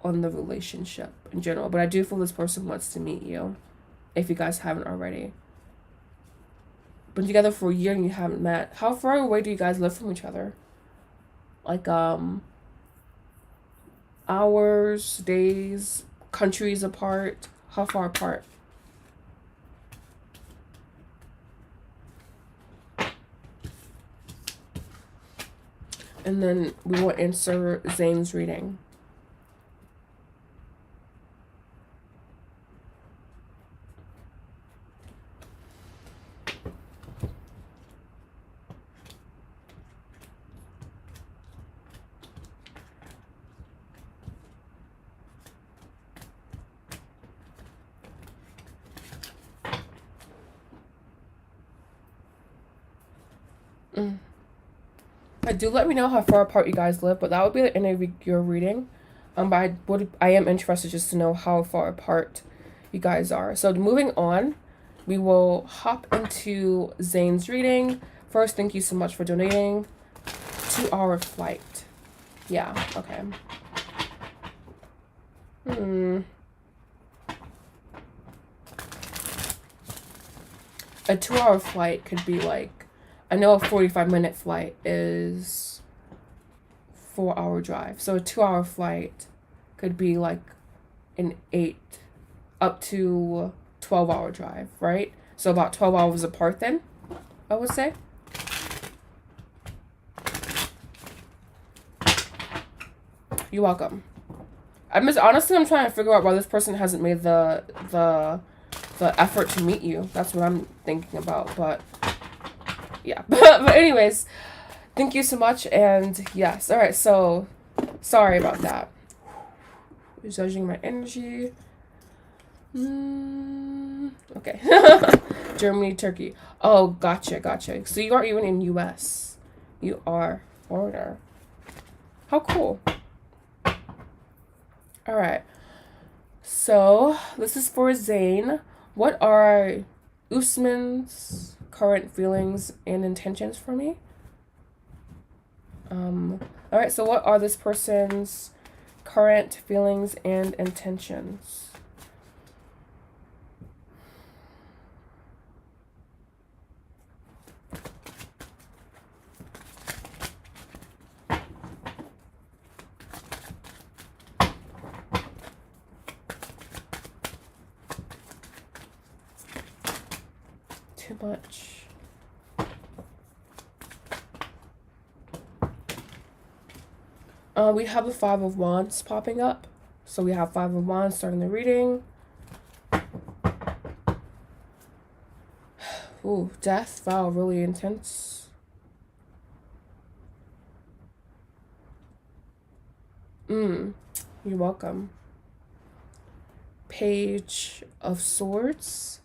on the relationship in general. But I do feel this person wants to meet you, if you guys haven't already. Been together for a year and you haven't met. How far away do you guys live from each other? Like, hours, days, countries apart? How far apart? And then we will answer Zane's reading. Do let me know how far apart you guys live, but that would be the end of your reading. But I am interested just to know how far apart you guys are. So moving on, we will hop into Zane's reading. First, thank you so much for donating. 2-hour flight. Yeah, okay. A 2-hour flight could be like, I know a 45-minute flight is 4-hour drive. So a 2-hour flight could be like an 8 up to 12-hour drive, right? So about 12 hours apart then, I would say. You're welcome. Honestly, I'm trying to figure out why this person hasn't made the effort to meet you. That's what I'm thinking about, but yeah. But anyways, thank you so much, and yes. All right, so sorry about that. Judging my energy. Okay. Germany, Turkey. Oh, gotcha. So you aren't even in US. You are foreigner. How cool. All right. So this is for Zane. What are Usman's current feelings and intentions for me? All right. So what are this person's current feelings and intentions? Too much. We have the 5 of Wands popping up. So we have 5 of Wands starting the reading. Ooh, death. Wow, really intense. You're welcome. Page of Swords.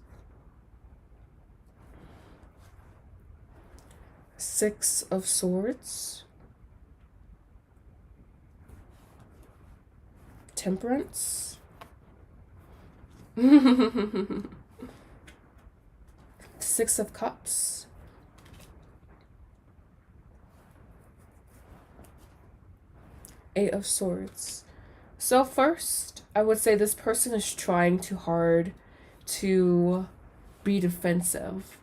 6 of Swords. Temperance. 6 of Cups. Eight of Swords. So first, I would say this person is trying too hard to be defensive.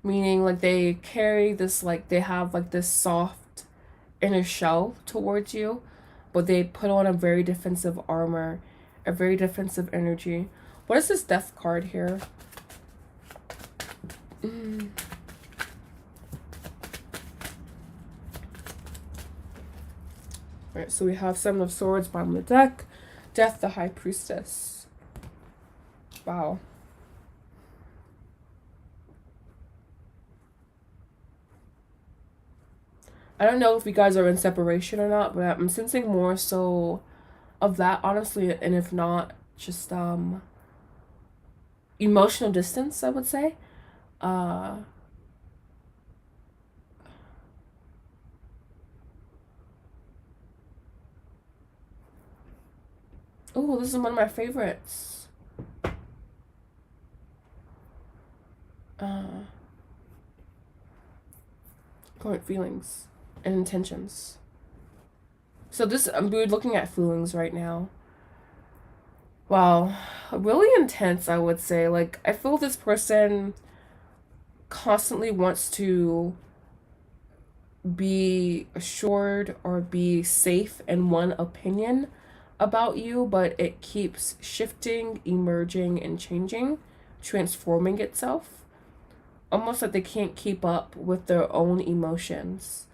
Meaning, like, they carry this, like, they have, like, this soft inner shell towards you, but they put on a very defensive armor, a very defensive energy. What is this Death card here? Alright, so we have Seven of Swords, bottom of the deck. Death, the High Priestess. Wow. I don't know if you guys are in separation or not, but I'm sensing more so of that, honestly, and if not, just emotional distance, I would say. Oh, this is one of my favorites. Current feelings and intentions. So this, we're looking at feelings right now. Wow, really intense, I would say. Like, I feel this person constantly wants to be assured or be safe in one opinion about you, but it keeps shifting, emerging, and changing, transforming itself. Almost like they can't keep up with their own emotions.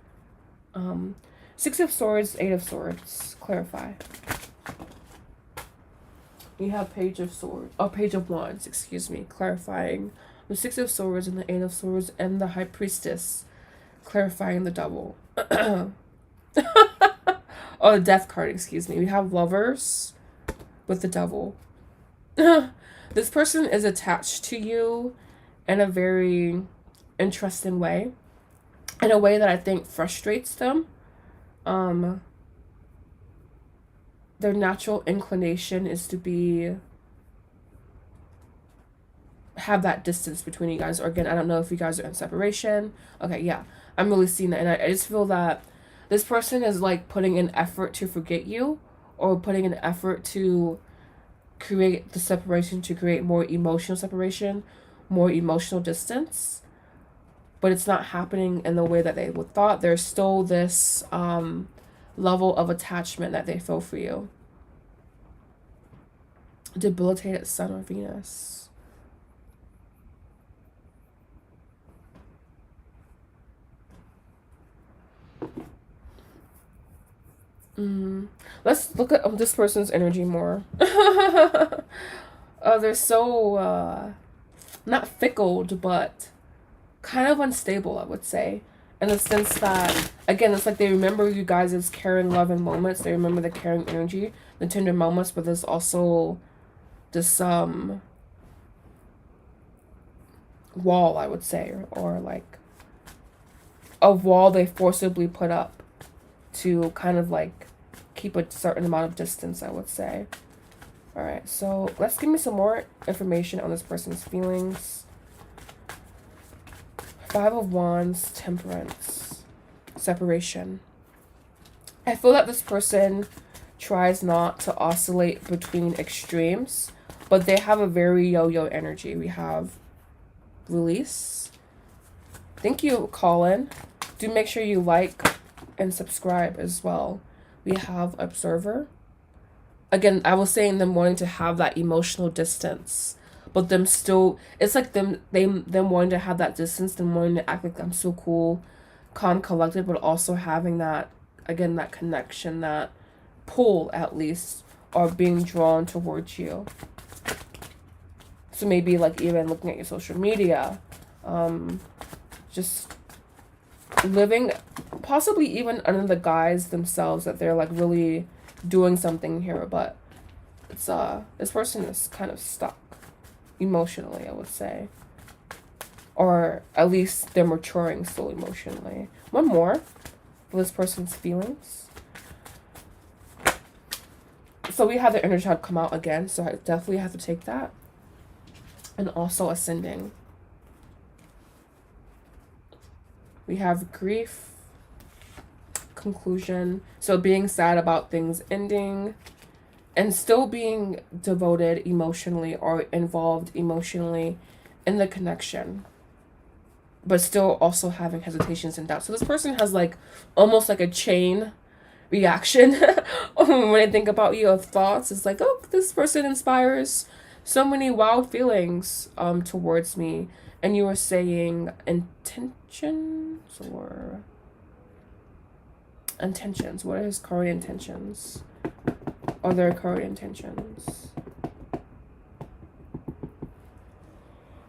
6 of Swords, 8 of Swords. Clarify. You have Page of Swords. Oh, Page of Wands, excuse me. Clarifying the 6 of Swords and the 8 of Swords and the High Priestess. Clarifying the double. Oh, the Death card, excuse me. We have Lovers with the Devil. This person is attached to you in a very interesting way. In a way that I think frustrates them. Their natural inclination is to have that distance between you guys. Or again, I don't know if you guys are in separation. Okay, yeah. I'm really seeing that. And I just feel that this person is like putting an effort to forget you, or putting an effort to create the separation, to create more emotional separation, more emotional distance. But it's not happening in the way that they would thought. There's still this level of attachment that they feel for you. Debilitated Sun or Venus. Let's look at this person's energy more. They're so not fickle, but kind of unstable, I would say, in the sense that, again, it's like they remember you guys as caring, loving moments. They remember the caring energy, the tender moments, but there's also this wall, I would say, or like a wall they forcibly put up to kind of like keep a certain amount of distance, I would say. All right, so let's give me some more information on this person's feelings. 5 of Wands, Temperance, separation. I feel that this person tries not to oscillate between extremes, but they have a very yo-yo energy. We have release. Thank you, Colin. Do make sure you like and subscribe as well. We have observer. Again, I was saying them wanting to have that emotional distance, but them still, it's like them wanting to have that distance, them wanting to act like I'm so cool, calm, collected, but also having that, again, that connection, that pull at least, or being drawn towards you. So maybe like even looking at your social media, Just living possibly even under the guise themselves that they're like really doing something here, but it's this person is kind of stuck emotionally, I would say, or at least they're maturing still emotionally. One more for this person's feelings. So we have the inner child come out again, so I definitely have to take that. And also ascending. We have grief, conclusion, so being sad about things ending, and still being devoted emotionally or involved emotionally in the connection, but still also having hesitations and doubts. So this person has like almost like a chain reaction when I think about you of thoughts. It's like, oh, this person inspires so many wild feelings towards me. And you were saying intentions or intentions. What are his current intentions? Or their current intentions?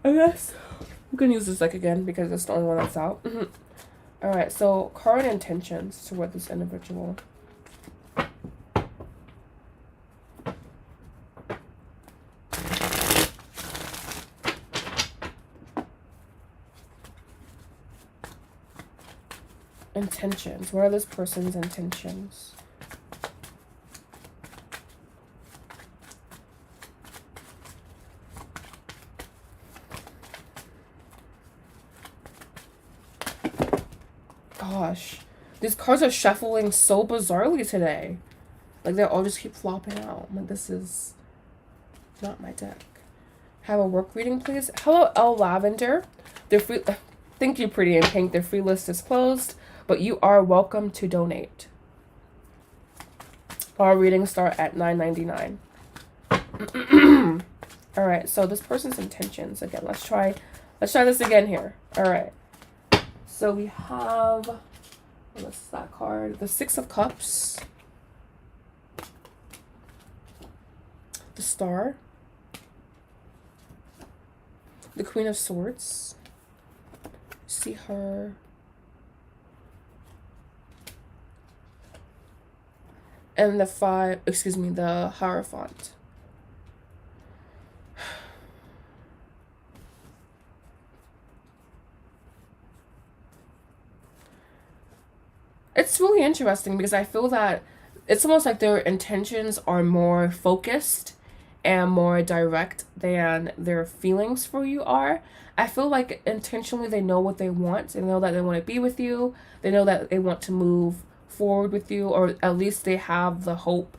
I guess I'm gonna use this deck again because it's the only one that's out. Alright, so current intentions toward this individual. Intentions. What are this person's intentions? Gosh, these cards are shuffling so bizarrely today. Like, they all just keep flopping out. I'm like, this is not my deck. Have a work reading, please. Hello, L Lavender. They're free. Thank you, Pretty in Pink. Their free list is closed, but you are welcome to donate. Our readings start at $9.99. All right, so this person's intentions again. Let's try this again here. All right. So we have, what's that card? The Six of Cups, the Star, the Queen of Swords. See her. And the the Hierophant. It's really interesting because I feel that it's almost like their intentions are more focused and more direct than their feelings for you are. I feel like intentionally they know what they want. They know that they want to be with you. They know that they want to move forward with you, or at least they have the hope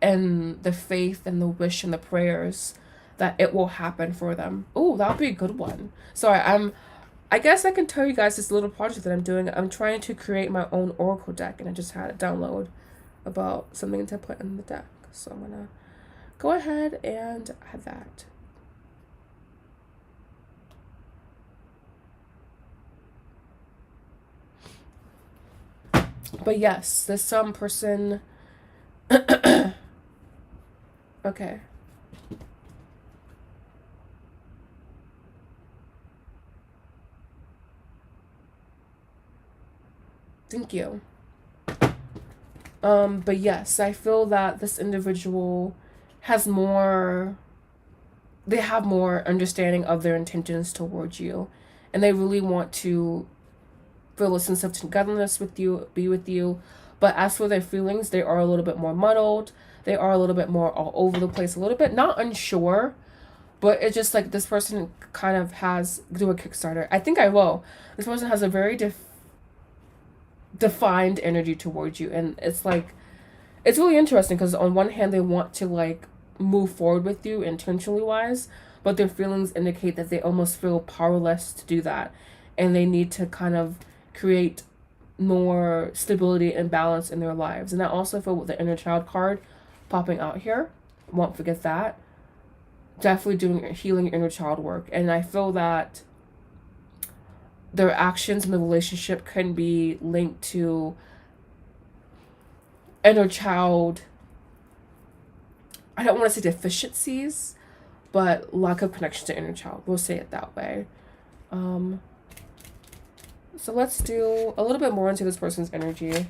and the faith and the wish and the prayers that it will happen for them. Oh, that would be a good one. Sorry, I guess I can tell you guys this little project that I'm doing. I'm trying to create my own oracle deck, and I just had it download about something to put in the deck. So I'm gonna go ahead and add that. But yes, there's some person. Okay. Thank you. But yes, I feel that this individual has more, they have more understanding of their intentions towards you, and they really want to feel a sense of togetherness with you, be with you. But as for their feelings, they are a little bit more muddled. They are a little bit more all over the place, a little bit not unsure, but it's just like this person kind of has, do a Kickstarter. I think I will. This person has a very defined energy towards you, and it's like, it's really interesting because on one hand they want to like move forward with you intentionally wise, but their feelings indicate that they almost feel powerless to do that, and they need to kind of create more stability and balance in their lives. And I also feel with the inner child card popping out here, won't forget that, definitely doing healing inner child work. And I feel that their actions in the relationship can be linked to inner child, I don't want to say deficiencies, but lack of connection to inner child. We'll say it that way. So let's do a little bit more into this person's energy.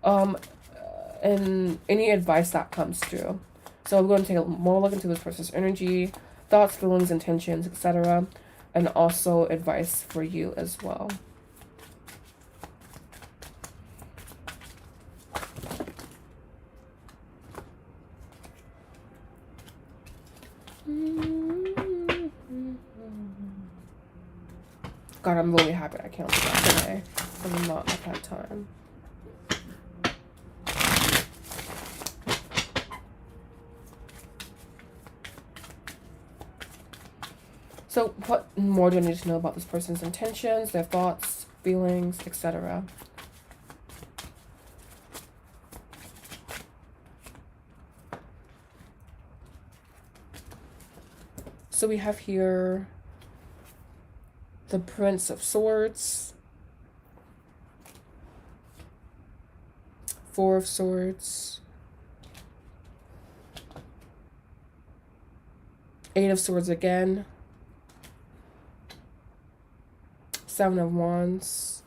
And any advice that comes through. So I'm going to take a more look into this person's energy, thoughts, feelings, intentions, etc. And also advice for you as well. God, I'm really happy I canceled that today. I'm not at that time. So what more do I need to know about this person's intentions, their thoughts, feelings, etc.? So we have here the Prince of Swords, Four of Swords, Eight of Swords again, Seven of Wands,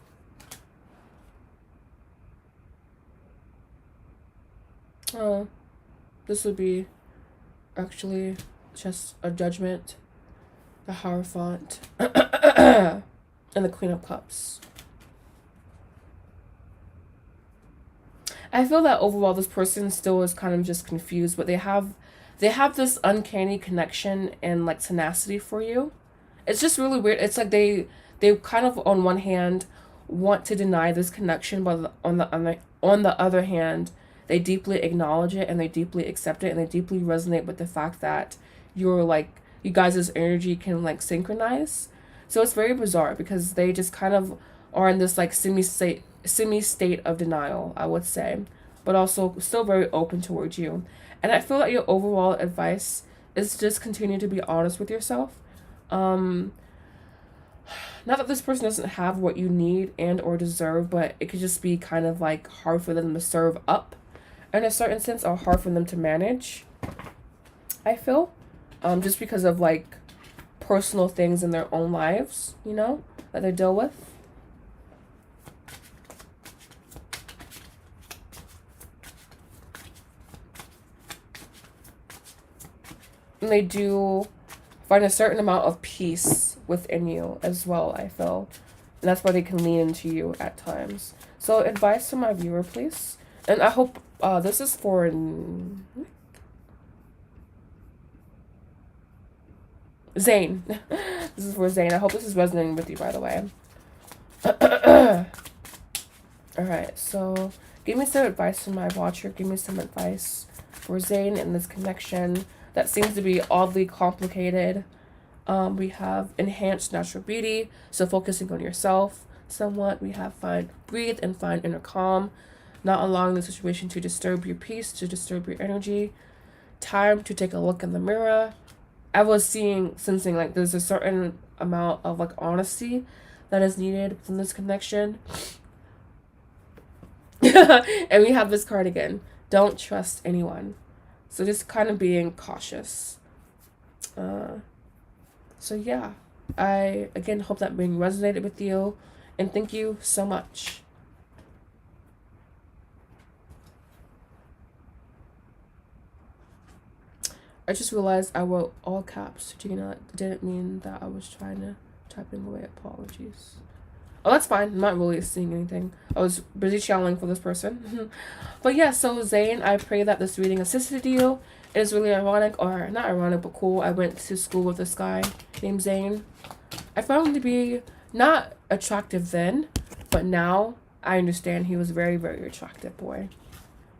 this would be actually just a Judgment, the Hierophant, and the Queen of Cups. I feel that overall this person still is kind of just confused, but they have this uncanny connection and like tenacity for you. It's just really weird. It's like they kind of on one hand want to deny this connection, but on the other hand, they deeply acknowledge it and they deeply accept it and they deeply resonate with the fact that you're like, you guys' energy can like synchronize. So it's very bizarre because they just kind of are in this like semi-state of denial, I would say, but also still very open towards you. And I feel that your overall advice is just continue to be honest with yourself. Not that this person doesn't have what you need and or deserve, but it could just be kind of like hard for them to serve up in a certain sense, or hard for them to manage, I feel. Just because of like personal things in their own lives, you know, that they deal with. And they do find a certain amount of peace within you as well, I feel. And that's why they can lean into you at times. So advice to my viewer, please. And I hope this is for Zane. This is for Zane. I hope this is resonating with you, by the way. Alright, so give me some advice from my watcher. Give me some advice for Zane in this connection that seems to be oddly complicated. We have enhanced natural beauty, so focusing on yourself somewhat. We have breathe and find inner calm, not allowing the situation to disturb your peace, to disturb your energy. Time to take a look in the mirror. I was sensing like there's a certain amount of like honesty that is needed within this connection. And we have this card again. Don't trust anyone. So just kind of being cautious. So yeah, I again hope that being resonated with you, and thank you so much. I just realized I wrote all caps to Gina. Didn't mean that I was trying to typing away. Apologies. Oh, that's fine. I'm not really seeing anything. I was busy channeling for this person. But yeah, so Zane, I pray that this reading assisted you. It is really ironic, or not ironic, but cool. I went to school with this guy named Zane. I found him to be not attractive then, but now I understand he was very, very attractive boy.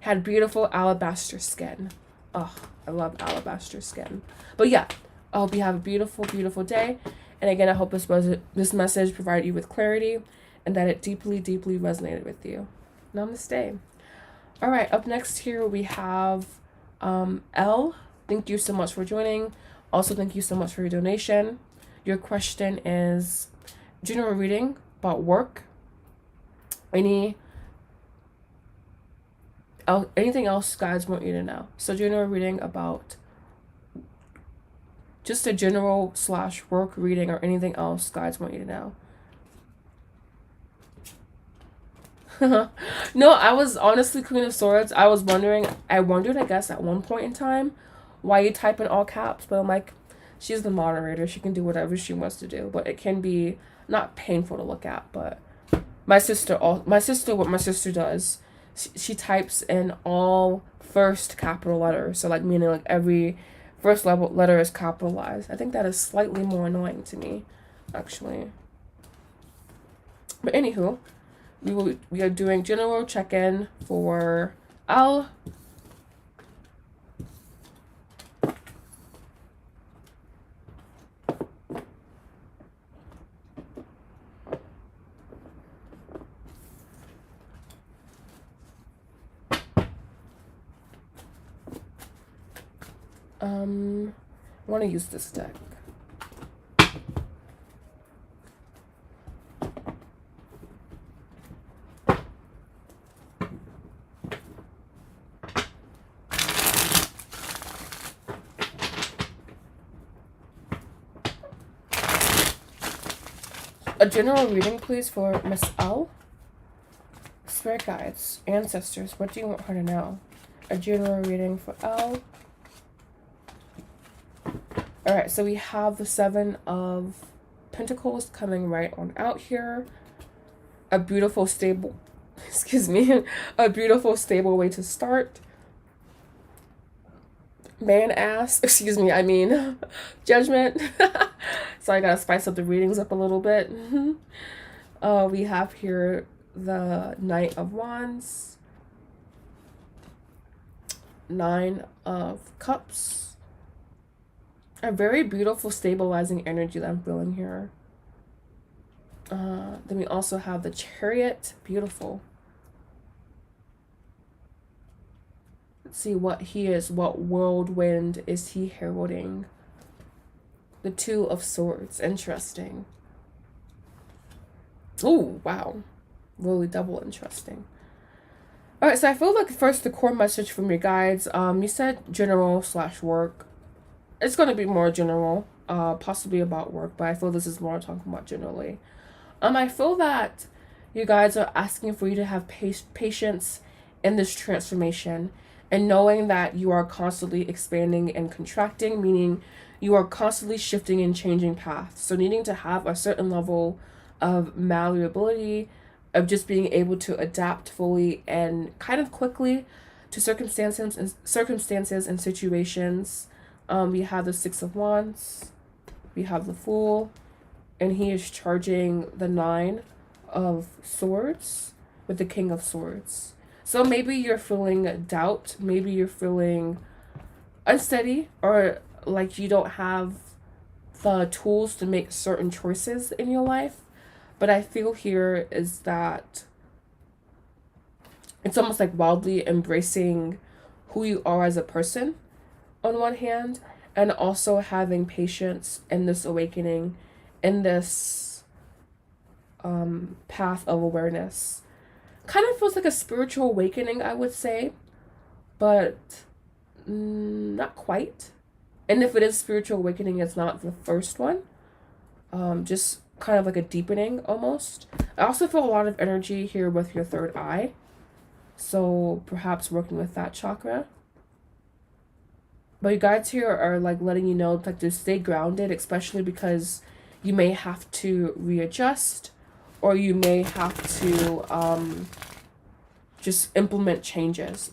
Had beautiful alabaster skin. Oh, I love alabaster skin. But yeah, I hope you have a beautiful, beautiful day. And again, I hope this message provided you with clarity and that it deeply, deeply resonated with you. Namaste. All right, up next here we have L. Thank you so much for joining. Also, thank you so much for your donation. Your question is general reading about work. Anything else guys want you to know. So general reading about just a general / work reading or anything else guides want you to know. No, I was honestly Queen of Swords. I wondered, I guess, at one point in time, why you type in all caps, but I'm like, she's the moderator. She can do whatever she wants to do, but it can be not painful to look at. But what my sister does, she types in all first capital letters. So like, meaning like every first letter is capitalized. I think that is slightly more annoying to me, actually. But anywho, we are doing general check-in for Al. I want to use this deck. A general reading, please, for Miss L. Spirit guides, ancestors, what do you want her to know? A general reading for L. Alright, so we have the 7 of Pentacles coming right on out here. A beautiful, stable, a beautiful, stable way to start. Judgment. So I gotta spice up the readings up a little bit. We have here the Knight of Wands, 9 of Cups. A very beautiful, stabilizing energy that I'm feeling here. Then we also have the Chariot. Beautiful. Let's see what whirlwind is he heralding. The 2 of Swords. Interesting. Oh, wow. Really double interesting. Alright, so I feel like first the core message from your guides. You said general / work. It's going to be more general, possibly about work, but I feel this is more talking about generally. I feel that you guys are asking for you to have patience in this transformation, and knowing that you are constantly expanding and contracting, meaning you are constantly shifting and changing paths. So needing to have a certain level of malleability, of just being able to adapt fully and kind of quickly to circumstances and situations. We have the 6 of Wands, we have the Fool, and he is charging the 9 of Swords with the King of Swords. So maybe you're feeling doubt, maybe you're feeling unsteady, or like you don't have the tools to make certain choices in your life. But I feel here is that it's almost like wildly embracing who you are as a person on one hand, and also having patience in this awakening, in this path of awareness. Kind of feels like a spiritual awakening, I would say, but not quite. And if it is spiritual awakening, it's not the first one. Just kind of like a deepening almost. I also feel a lot of energy here with your 3rd eye, so perhaps working with that chakra. But your guides here are like letting you know like to stay grounded, especially because you may have to readjust, or you may have to just implement changes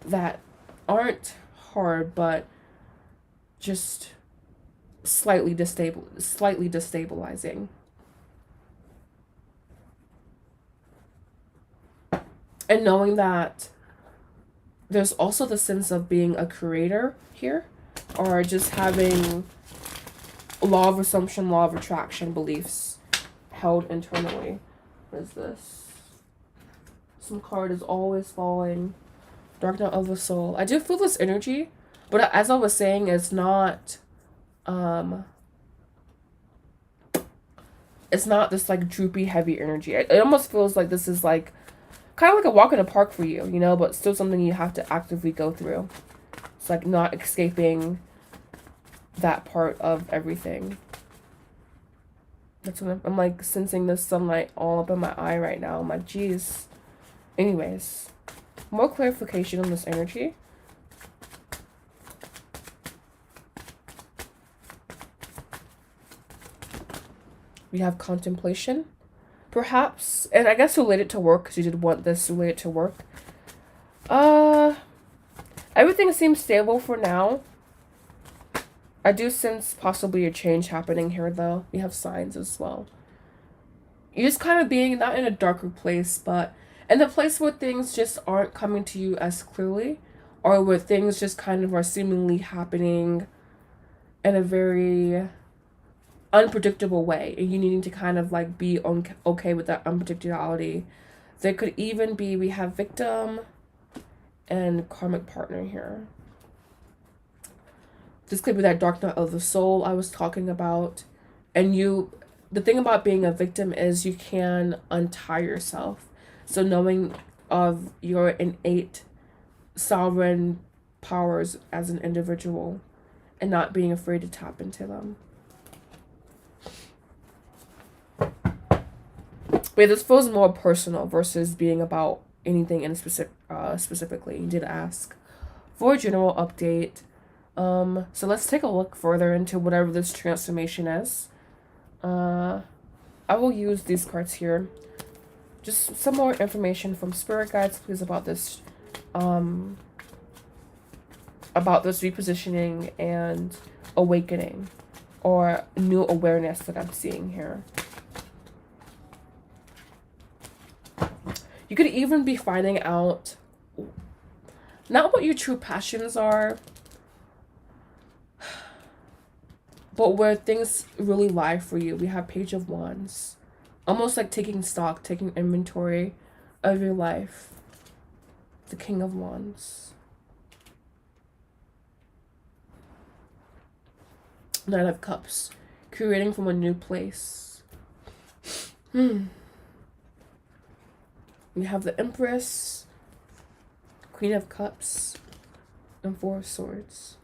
that aren't hard, but just slightly destabilizing. And knowing that there's also the sense of being a creator here, or just having law of assumption, law of attraction beliefs held internally. What is this? Some card is always falling. Dark Night of the Soul. I do feel this energy, but as I was saying, it's not this like droopy, heavy energy. It almost feels like this is like kind of like a walk in the park for you, you know, but still something you have to actively go through. It's like not escaping that part of everything. That's what I'm like sensing this sunlight all up in my eye right now. I'm like, geez. Anyways, more clarification on this energy. We have contemplation, perhaps, and I guess related to work, because you did want this related to work. Everything seems stable for now. I do sense possibly a change happening here, though. We have signs as well. You're just kind of being not in a darker place, but in the place where things just aren't coming to you as clearly, or where things just kind of are seemingly happening in a very unpredictable way, and you needing to kind of like be okay with that unpredictability. There could even be, we have victim and karmic partner here. This could be that dark night of the soul I was talking about. And the thing about being a victim is you can untie yourself. So knowing of your innate sovereign powers as an individual and not being afraid to tap into them. But this feels more personal versus being about anything in specifically. You did ask for a general update. So let's take a look further into whatever this transformation is. I will use these cards here. Just some more information from spirit guides, please, about this repositioning and awakening or new awareness that I'm seeing here. You could even be finding out not what your true passions are, but where things really lie for you. We have Page of Wands. Almost like taking stock, taking inventory of your life. The King of Wands. Knight of Cups. Creating from a new place. We have the Empress, Queen of Cups, and Four of Swords.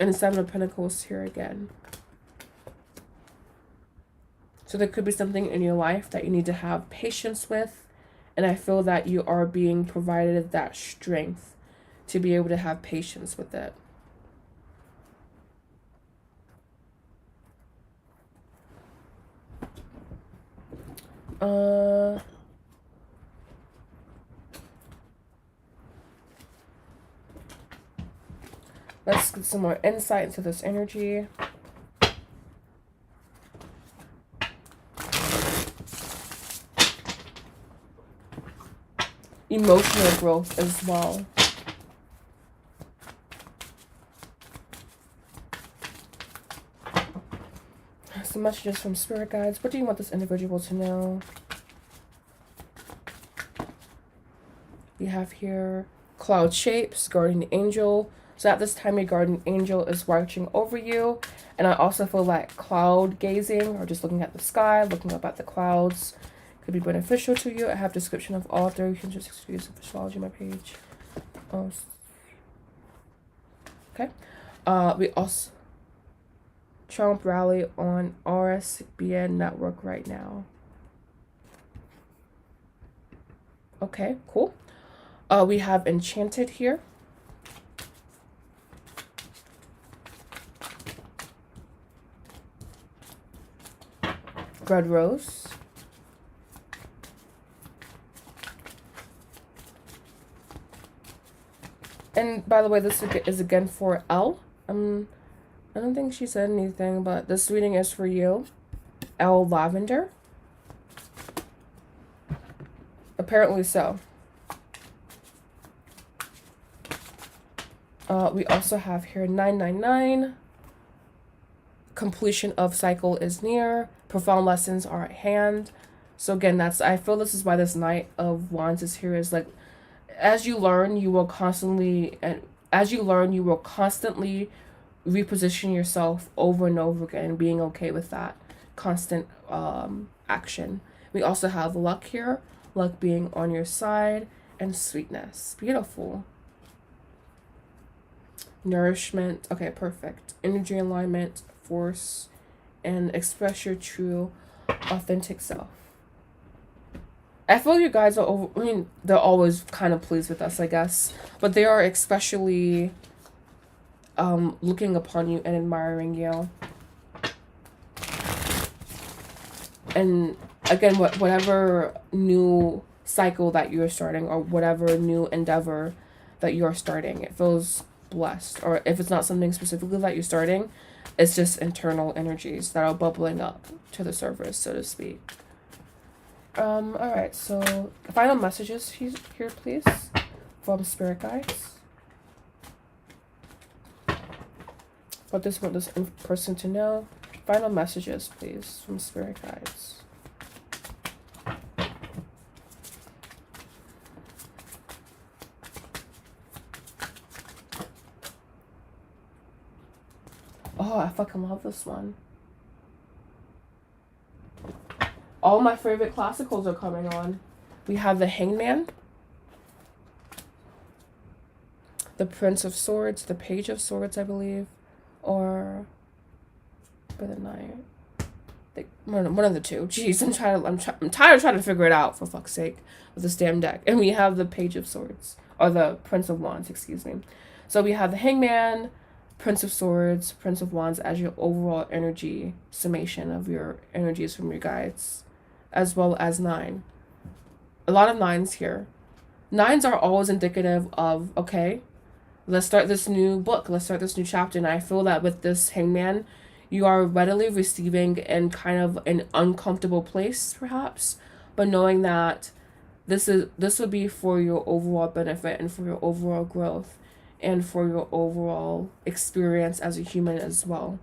And the Seven of Pentacles here again. So there could be something in your life that you need to have patience with. And I feel that you are being provided that strength to be able to have patience with it. Let's get some more insight into this energy. Emotional growth as well. Some messages from spirit guides. What do you want this individual to know? We have here cloud shapes, guardian angel. So at this time, your guardian angel is watching over you. And I also feel like cloud gazing or just looking at the sky, looking up at the clouds could be beneficial to you. I have description of author. You can just use the astrology my page. Okay. We also Trump rally on RSBN network right now. Okay, cool. We have Enchanted here. Red Rose. And by the way, this is again for L. I don't think she said anything, but this reading is for you. L Lavender. Apparently so. We also have here 999. Completion of cycle is near. Profound lessons are at hand. So again, I feel this is why this Knight of Wands is here, is like, as you learn, you will constantly reposition yourself over and over again, and being okay with that constant action. We also have luck here, luck being on your side, and sweetness. Beautiful. nourishment. Okay, perfect. Energy alignment, force, and express your true, authentic self. I feel you guys are they're always kind of pleased with us, I guess. But they are especially looking upon you and admiring you. And again, whatever new cycle that you're starting, or whatever new endeavor that you're starting, it feels blessed. Or if it's not something specifically that you're starting, it's just internal energies that are bubbling up to the surface, so to speak. Alright, so final messages here, please, from spirit guides. What does want this person to know? Final messages, please, from spirit guides. Oh, I fucking love this one. All my favorite classicals are coming on. We have the Hangman, the Prince of Swords, the Page of Swords, I believe, or the Knight. One of the two. Jeez, I'm tired of trying to figure it out, for fuck's sake, with this damn deck. And we have the Page of Swords, or the Prince of Wands, excuse me. So we have the Hangman, Prince of Swords, Prince of Wands as your overall energy summation of your energies from your guides, as well as 9. A lot of 9s here. 9s are always indicative of, okay, let's start this new book, let's start this new chapter. And I feel that with this Hangman, you are readily receiving in kind of an uncomfortable place, perhaps, but knowing that this would be for your overall benefit and for your overall growth and for your overall experience as a human as well,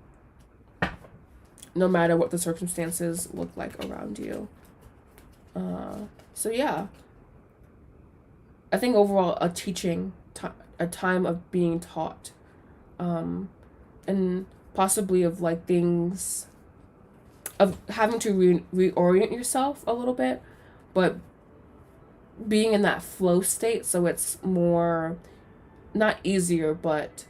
no matter what the circumstances look like around you. So yeah, I think overall a teaching, a time of being taught, and possibly of like things, of having to reorient yourself a little bit, but being in that flow state, so it's more, not easier, but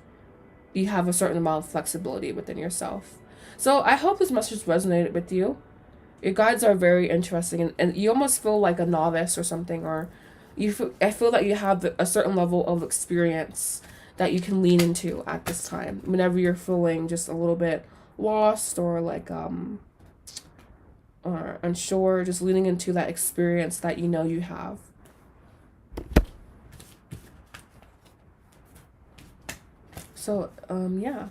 you have a certain amount of flexibility within yourself. So I hope this message resonated with you. Your guides are very interesting, and you almost feel like a novice or something, or I feel that you have a certain level of experience that you can lean into at this time, whenever you're feeling just a little bit lost or like or unsure, just leaning into that experience that you know you have. So yeah,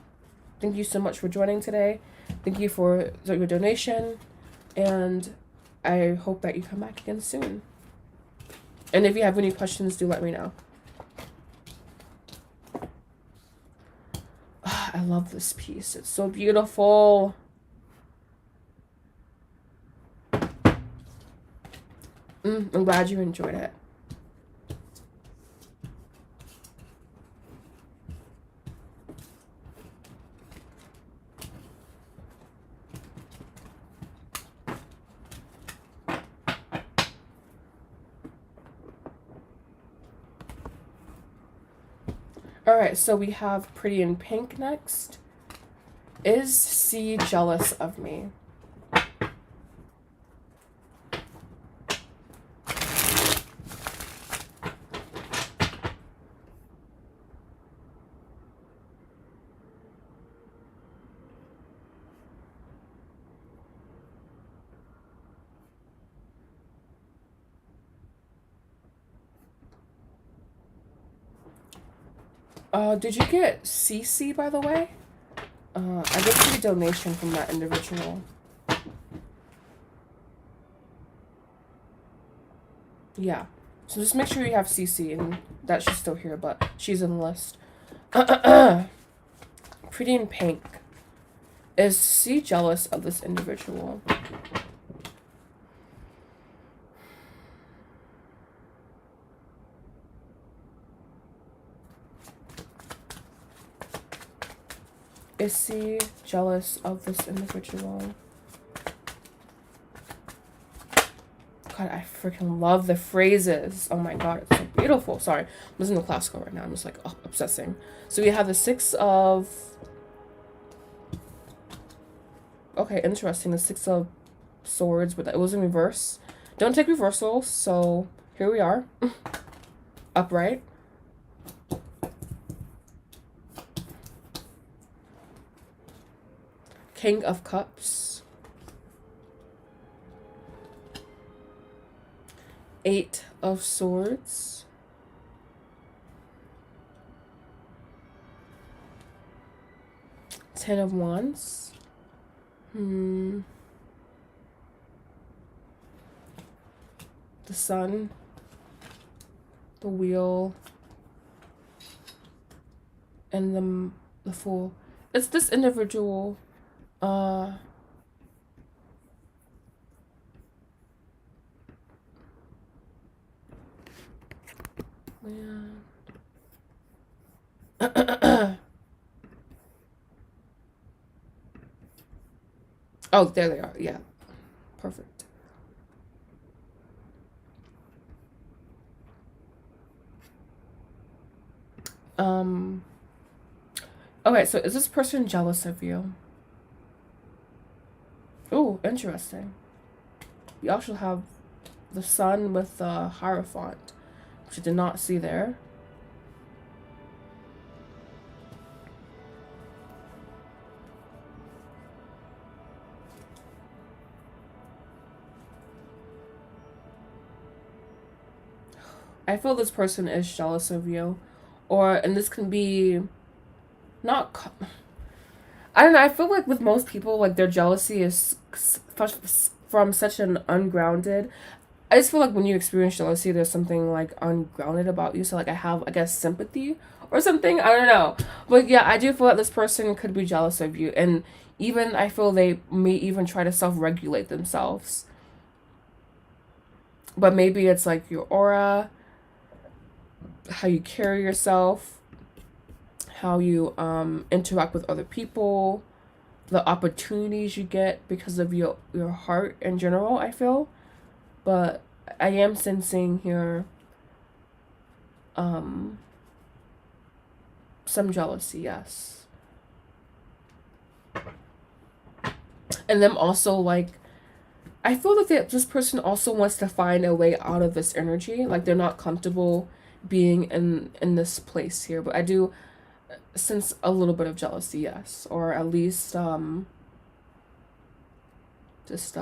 thank you so much for joining today. Thank you for your donation, and I hope that you come back again soon. And if you have any questions, do let me know. I love this piece. It's so beautiful. I'm glad you enjoyed it. Alright, so we have Pretty in Pink next. Is C jealous of me? Did you get CC, by the way? I did see a donation from that individual. Yeah. So just make sure you have CC, and that she's still here, but she's in the list. Pretty in Pink. Is C jealous of this individual? Is C jealous of this individual? God, I freaking love the phrases. Oh my God, it's so beautiful. Sorry, I'm listening to classical right now. I'm just like obsessing. So we have the Six of... Okay, interesting. The Six of Swords, but it was in reverse. Don't take reversals, so here we are. Upright. King of Cups. 8 of Swords. Ten of Wands. The Sun. The Wheel. And the Fool. It's this individual. Oh, there they are. Yeah. Perfect. Okay, so is this person jealous of you? Oh, interesting. You also have the Sun with the Hierophant, which I did not see there. I feel this person is jealous of you, and this can be not. I don't know. I feel like with most people, like their jealousy is from such an ungrounded. I just feel like when you experience jealousy, there's something like ungrounded about you. So like I have, I guess, sympathy or something. I don't know, but yeah, I do feel that this person could be jealous of you, and even I feel they may even try to self-regulate themselves. But maybe it's like your aura, how you carry yourself, how you interact with other people, the opportunities you get because of your heart in general, I feel. But I am sensing here some jealousy, yes. And them also, like, I feel like this person also wants to find a way out of this energy. Like they're not comfortable being in this place here, but I do sense a little bit of jealousy, yes, or at least just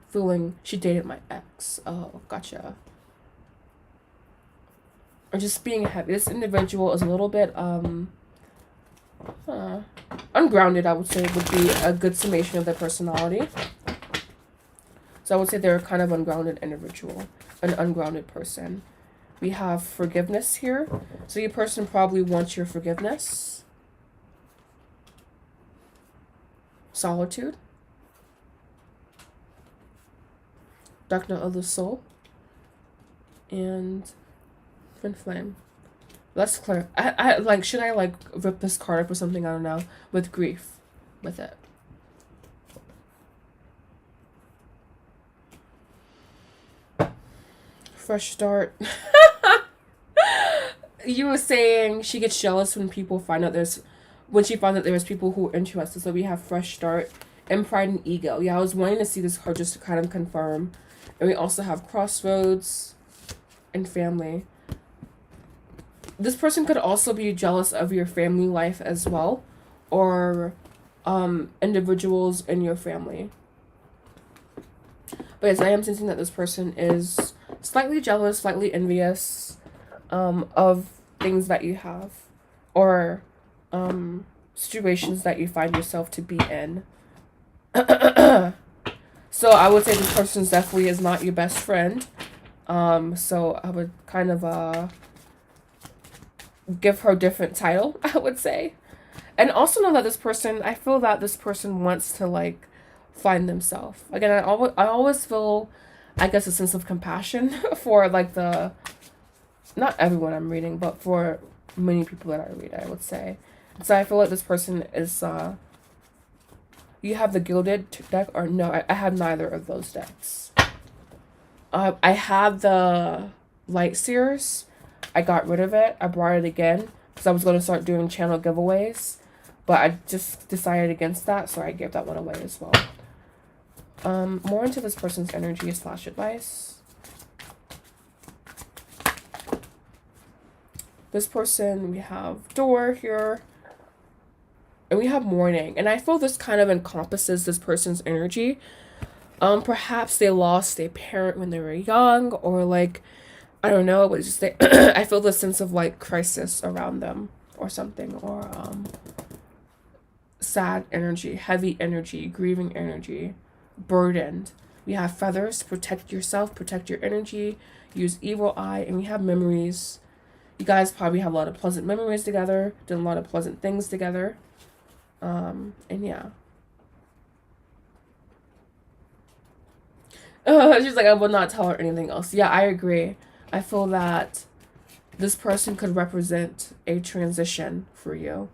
feeling she dated my ex. Oh, gotcha. Or just being heavy. This individual is a little bit ungrounded, I would say, would be a good summation of their personality. So I would say they're a kind of ungrounded individual, an ungrounded person. We have forgiveness here. So your person probably wants your forgiveness. Solitude. Dark Night of the Soul. And Twin Flame. Let's clear. I like, should I like rip this card up or something? I don't know. With grief. With it. Fresh start. You were saying she gets jealous when people find out when she finds out there's people who are interested. So we have fresh start and pride and ego. Yeah, I was wanting to see this card just to kind of confirm. And we also have crossroads and family. This person could also be jealous of your family life as well, or individuals in your family. But yes, I am sensing that this person is slightly jealous, slightly envious of things that you have, or situations that you find yourself to be in. So I would say this person definitely is not your best friend. So I would kind of give her a different title, I would say. And also know that this person, I feel that this person wants to like find themselves. Again, I always feel, I guess, a sense of compassion for like not everyone I'm reading, but for many people that I read, I would say. So I feel like this person is You have the Gilded deck, or no? I have neither of those decks. I had the Light Seers. I got rid of it. I brought it again because I was going to start doing channel giveaways, but I just decided against that, so I gave that one away as well. More into this person's energy / advice. This person, we have Door here. And we have Morning. And I feel this kind of encompasses this person's energy. Perhaps they lost a parent when they were young, or like, I don't know, but just they I feel the sense of like crisis around them or something, or sad energy, heavy energy, grieving energy, burdened. We have Feathers, protect yourself, protect your energy, use Evil Eye, and we have Memories. You guys probably have a lot of pleasant memories together, done a lot of pleasant things together. And yeah. She's like, I will not tell her anything else. Yeah, I agree. I feel that this person could represent a transition for you,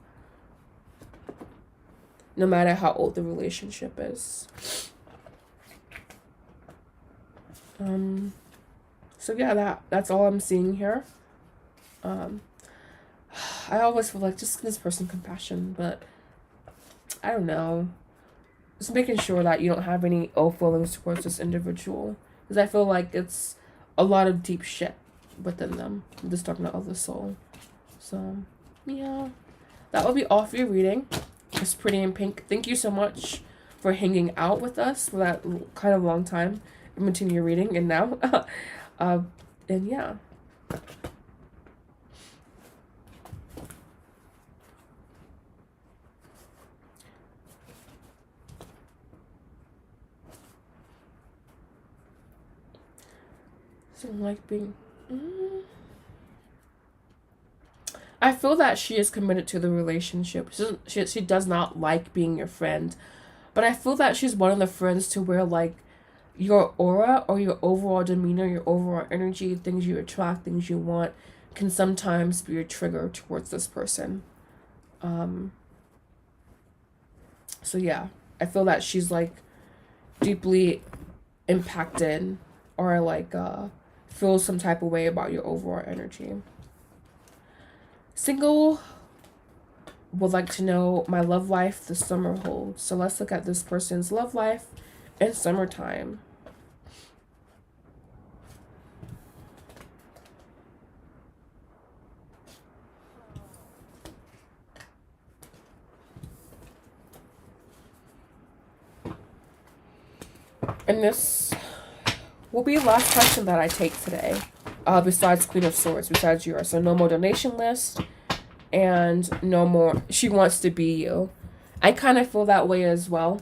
no matter how old the relationship is. So yeah, that's all I'm seeing here. I always feel like just give this person compassion, but I don't know. Just making sure that you don't have any ill feelings towards this individual, because I feel like it's a lot of deep shit within them. I'm just talking about the soul. So yeah, that will be all for your reading. It's Pretty in Pink. Thank you so much for hanging out with us for that kind of long time in between your reading and now. And yeah. So like being... I feel that she is committed to the relationship. She does not like being your friend. But I feel that she's one of the friends to where like your aura or your overall demeanor, your overall energy, things you attract, things you want, can sometimes be a trigger towards this person. So yeah, I feel that she's like deeply impacted, or like feel some type of way about your overall energy. Single would like to know my love life the summer holds. So let's look at this person's love life in summertime. And this will be the last question that I take today. Besides Queen of Swords, besides yours. So no more donation list, and no more she wants to be you. I kind of feel that way as well.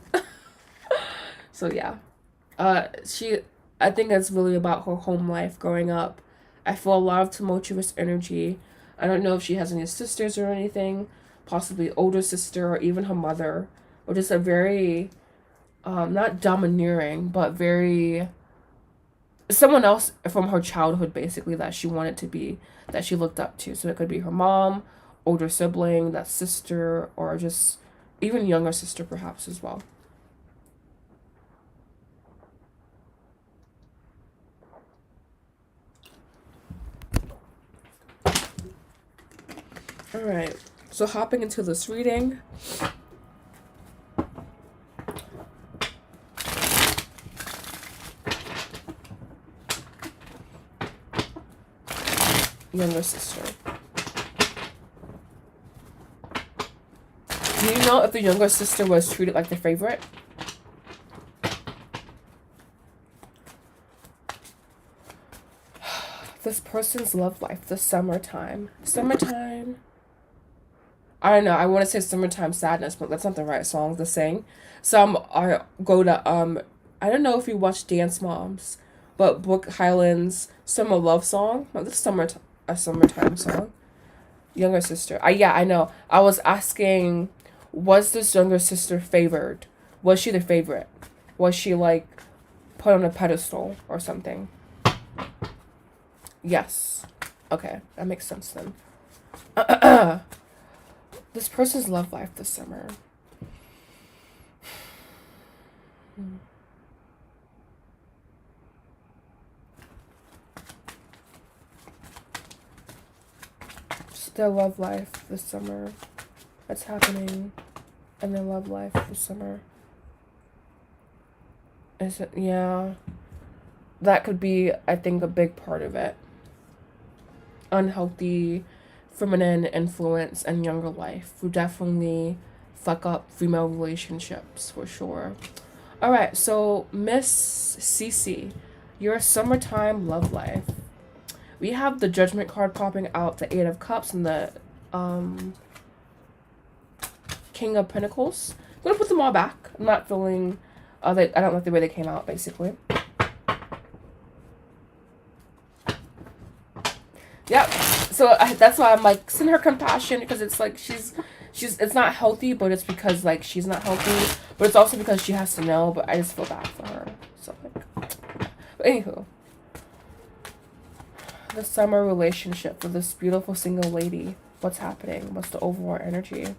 So yeah. I think it's really about her home life growing up. I feel a lot of tumultuous energy. I don't know if she has any sisters or anything, possibly older sister or even her mother, or just a very, not domineering, but very, someone else from her childhood basically that she wanted to be, that she looked up to. So it could be her mom, older sibling, that sister, or just even younger sister perhaps as well. Alright, so hopping into this reading. Younger sister. Do you know if the younger sister was treated like the favorite? This person's love life, the summertime. Summertime. I don't know. I want to say Summertime Sadness, but that's not the right song to sing. Some are go to I don't know if you watch Dance Moms, but Brooke Highland's Summer Love Song. Well, this is a summertime song. Younger sister. Yeah, I know. I was asking, was this younger sister favored? Was she the favorite? Was she like put on a pedestal or something? Yes. Okay, that makes sense then. This person's love life this summer. Their love life this summer. That's happening in their love life this summer. Is it? Yeah. That could be, I think, a big part of it. Unhealthy feminine influence and younger life will definitely fuck up female relationships for sure. All right, so Miss Cece, your summertime love life. We have the Judgment card popping out, the Eight of Cups, and the King of Pentacles. I'm gonna put them all back. I'm not feeling. I don't like the way they came out, basically. Yep. So that's why I'm like, send her compassion, because it's like she's it's not healthy, but it's because like she's not healthy, but it's also because she has to know. But I just feel bad for her. So like, but anywho. The summer relationship for this beautiful single lady. What's happening? What's the overall energy?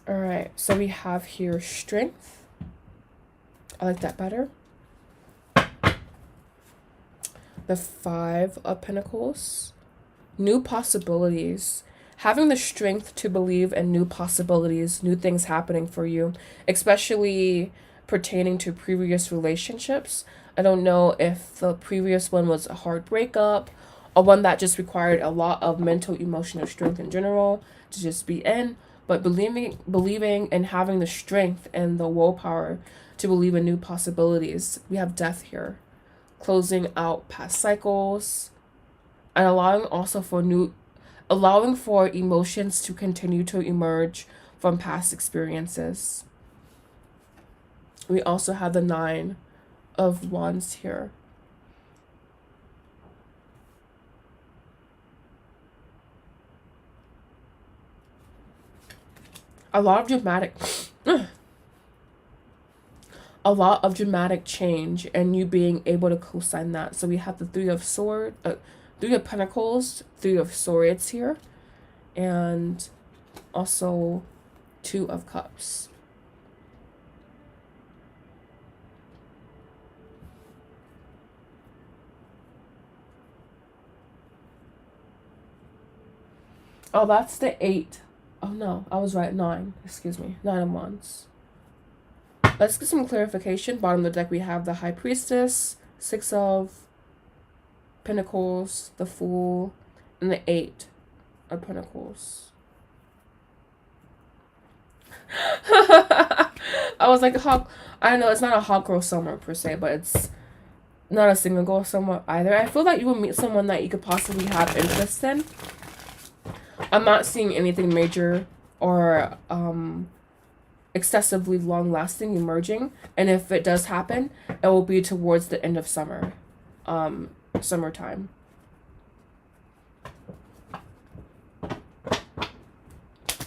All right, so we have here strength. I like that better. The Five of Pentacles. New possibilities. Having the strength to believe in new possibilities, new things happening for you, especially pertaining to previous relationships. I don't know if the previous one was a hard breakup or one that just required a lot of mental, emotional strength in general to just be in, but believing and having the strength and the willpower to believe in new possibilities. We have Death here. Closing out past cycles and allowing for emotions to continue to emerge from past experiences. We also have the Nine of Wands here. A lot of dramatic change and you being able to co-sign that. So we have the Three of Pentacles, Three of Swords here, and also Two of Cups. Oh, that's the Eight. Oh no, I was right. Nine. Excuse me. Nine of Wands. Let's get some clarification. Bottom of the deck, we have the High Priestess, Six of Pentacles, the Fool, and the Eight of Pentacles. I was like, I don't know, it's not a hot girl summer per se, but it's not a single girl summer either. I feel like you will meet someone that you could possibly have interest in. I'm not seeing anything major or excessively long-lasting emerging, and if it does happen, it will be towards the end of summer, summertime.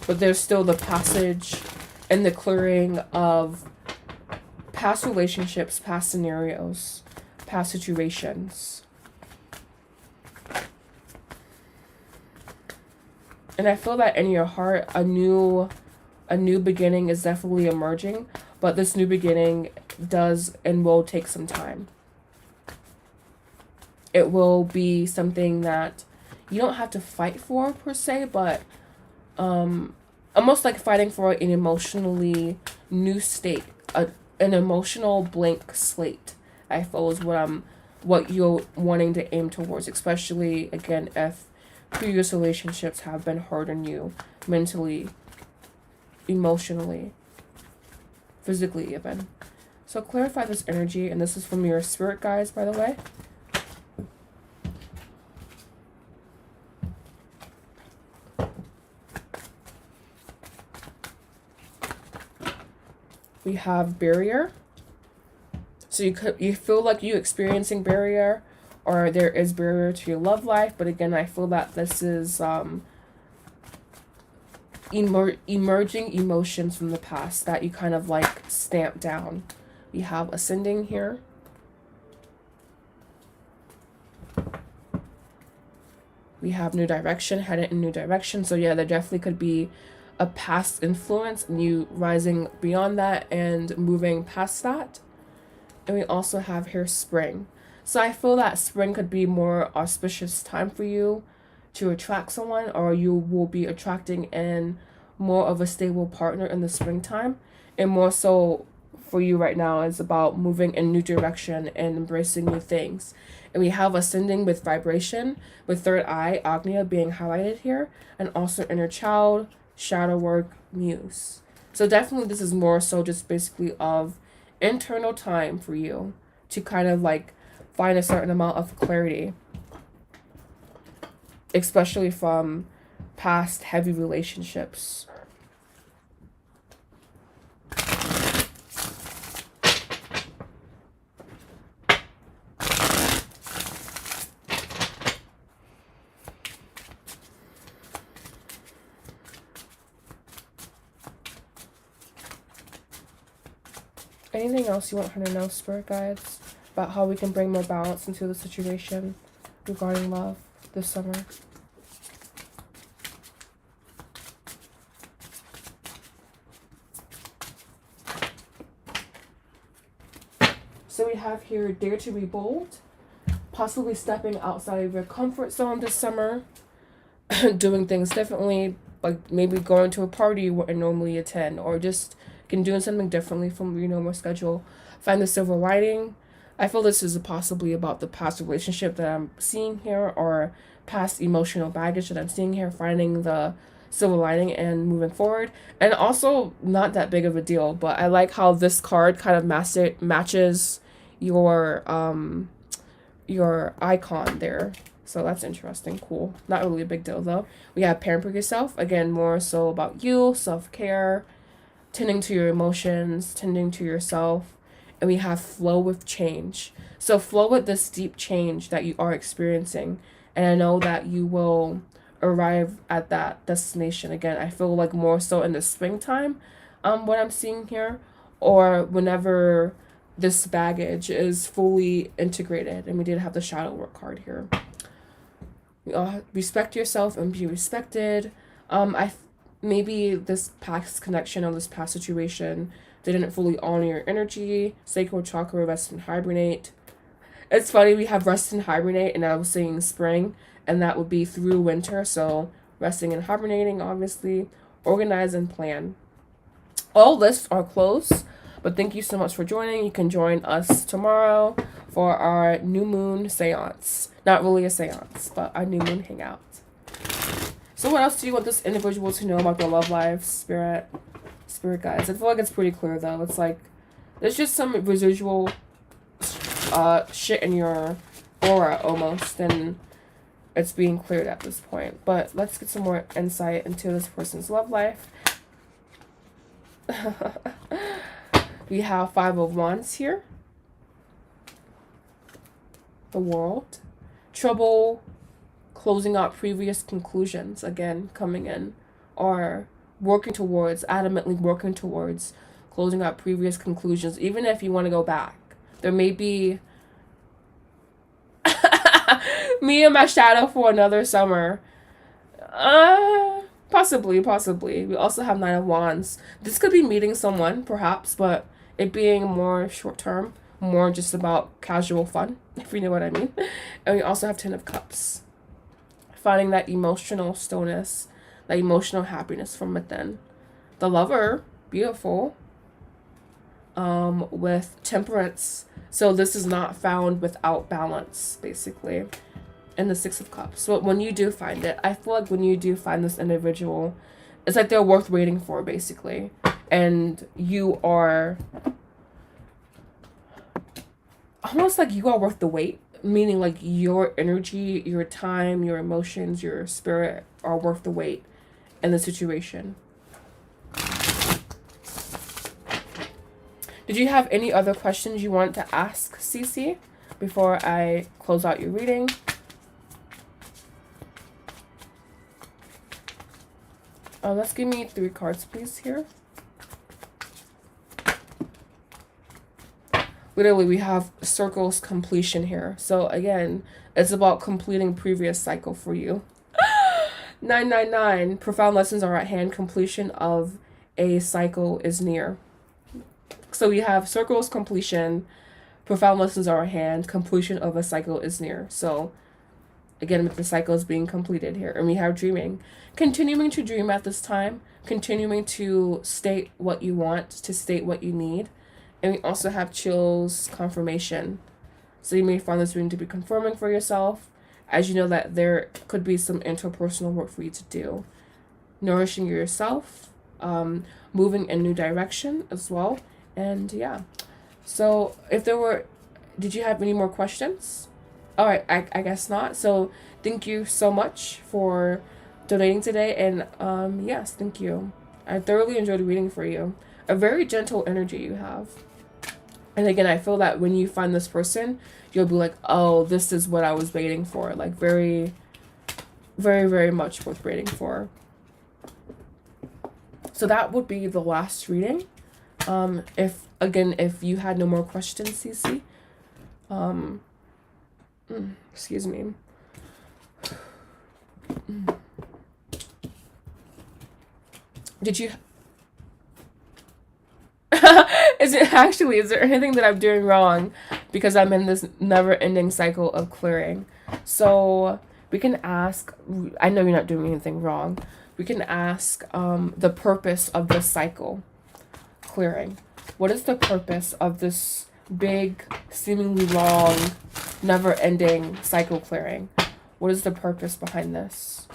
But there's still the passage and the clearing of past relationships, past scenarios, past situations. And I feel that in your heart, a new beginning is definitely emerging, but this new beginning does and will take some time. It will be something that you don't have to fight for per se, but almost like fighting for an emotionally new state, an emotional blank slate. I feel is what you're wanting to aim towards, especially again if previous relationships have been hard on you mentally, emotionally, physically even. So clarify this energy, and this is from your spirit guides, by the way. We have barrier. So you feel like you experiencing barrier, or there is barrier to your love life, but again, I feel that this is emerging emotions from the past that you kind of like stamp down. We have ascending here. We have new direction, headed in new direction. So yeah, there definitely could be a past influence and you rising beyond that and moving past that. And we also have here spring. So I feel that spring could be more auspicious time for you to attract someone, or you will be attracting in more of a stable partner in the springtime. And more so for you right now is about moving in new direction and embracing new things. And we have ascending with vibration, with third eye, Agnya being highlighted here, and also inner child, shadow work, muse. So definitely this is more so just basically of internal time for you to kind of like find a certain amount of clarity, especially from past heavy relationships. Anything else you want her to know, spirit guides, about how we can bring more balance into the situation regarding love this summer? So we have here, dare to be bold, possibly stepping outside of your comfort zone this summer, doing things differently, like maybe going to a party you wouldn't normally attend, or just doing something differently from your normal schedule. Find the silver lining. I feel this is possibly about the past relationship that I'm seeing here, or past emotional baggage that I'm seeing here, finding the silver lining and moving forward. And also not that big of a deal, but I like how this card kind of matches your icon there. So that's interesting. Cool. Not really a big deal though. We have pamper yourself. Again, more so about you, self-care, tending to your emotions, tending to yourself. And we have flow with change. So flow with this deep change that you are experiencing. And I know that you will arrive at that destination. Again, I feel like more so in the springtime, what I'm seeing here, or whenever this baggage is fully integrated. And we did have the shadow work card here. Respect yourself and be respected. Maybe this past connection or this past situation didn't fully honor your energy. Sacral chakra, rest and hibernate. It's funny, we have rest and hibernate, and I was saying spring, and that would be through winter. So resting and hibernating, obviously. Organize and plan. All lists are closed, but thank you so much for joining. You can join us tomorrow for our new moon seance. Not really a seance, but our new moon hangout. So what else do you want this individual to know about their love life, spirit guides? I feel like it's pretty clear though. It's like there's just some residual shit in your aura almost, and it's being cleared at this point. But let's get some more insight into this person's love life. We have 5 of Wands here. The World. Trouble closing out previous conclusions, again, coming in, or adamantly working towards closing out previous conclusions, even if you want to go back. There may be me and my shadow for another summer. Possibly. We also have 9 of Wands. This could be meeting someone, perhaps, but it being more short-term, more just about casual fun, if you know what I mean. And we also have 10 of Cups. Finding that emotional stillness, that emotional happiness from within. The Lover, beautiful. With Temperance. So this is not found without balance, basically. And the 6 of Cups. So when you do find it, I feel like when you do find this individual, it's like they're worth waiting for, basically. And you are almost like you are worth the wait. Meaning like your energy, your time, your emotions, your spirit are worth the wait in the situation. Did you have any other questions you want to ask, Cece, before I close out your reading? Let's give me 3 cards, please, here. literally we have circles completion here. So again, it's about completing previous cycle for you. 999, profound lessons are at hand. Completion of a cycle is near. So we have circles completion, profound lessons are at hand, completion of a cycle is near. So again, with the cycle is being completed here. And we have dreaming. Continuing to dream at this time, continuing to state what you want, to state what you need. And we also have chills, confirmation. So you may find this reading to be confirming for yourself, as you know that there could be some interpersonal work for you to do. Nourishing yourself, moving in new direction as well. And yeah. So if there were, did you have any more questions? All right, I guess not. So thank you so much for donating today. And yes, thank you. I thoroughly enjoyed reading for you. A very gentle energy you have. And again, I feel that when you find this person, you'll be like, oh, this is what I was waiting for. Like very, very, very much worth waiting for. So that would be the last reading. If you had no more questions, Cece, excuse me. Did you is there anything that I'm doing wrong, because I'm in this never-ending cycle of clearing? So we can ask, I know you're not doing anything wrong, we can ask the purpose of this cycle clearing. What is the purpose of this big, seemingly long, never-ending cycle clearing? What is the purpose behind this?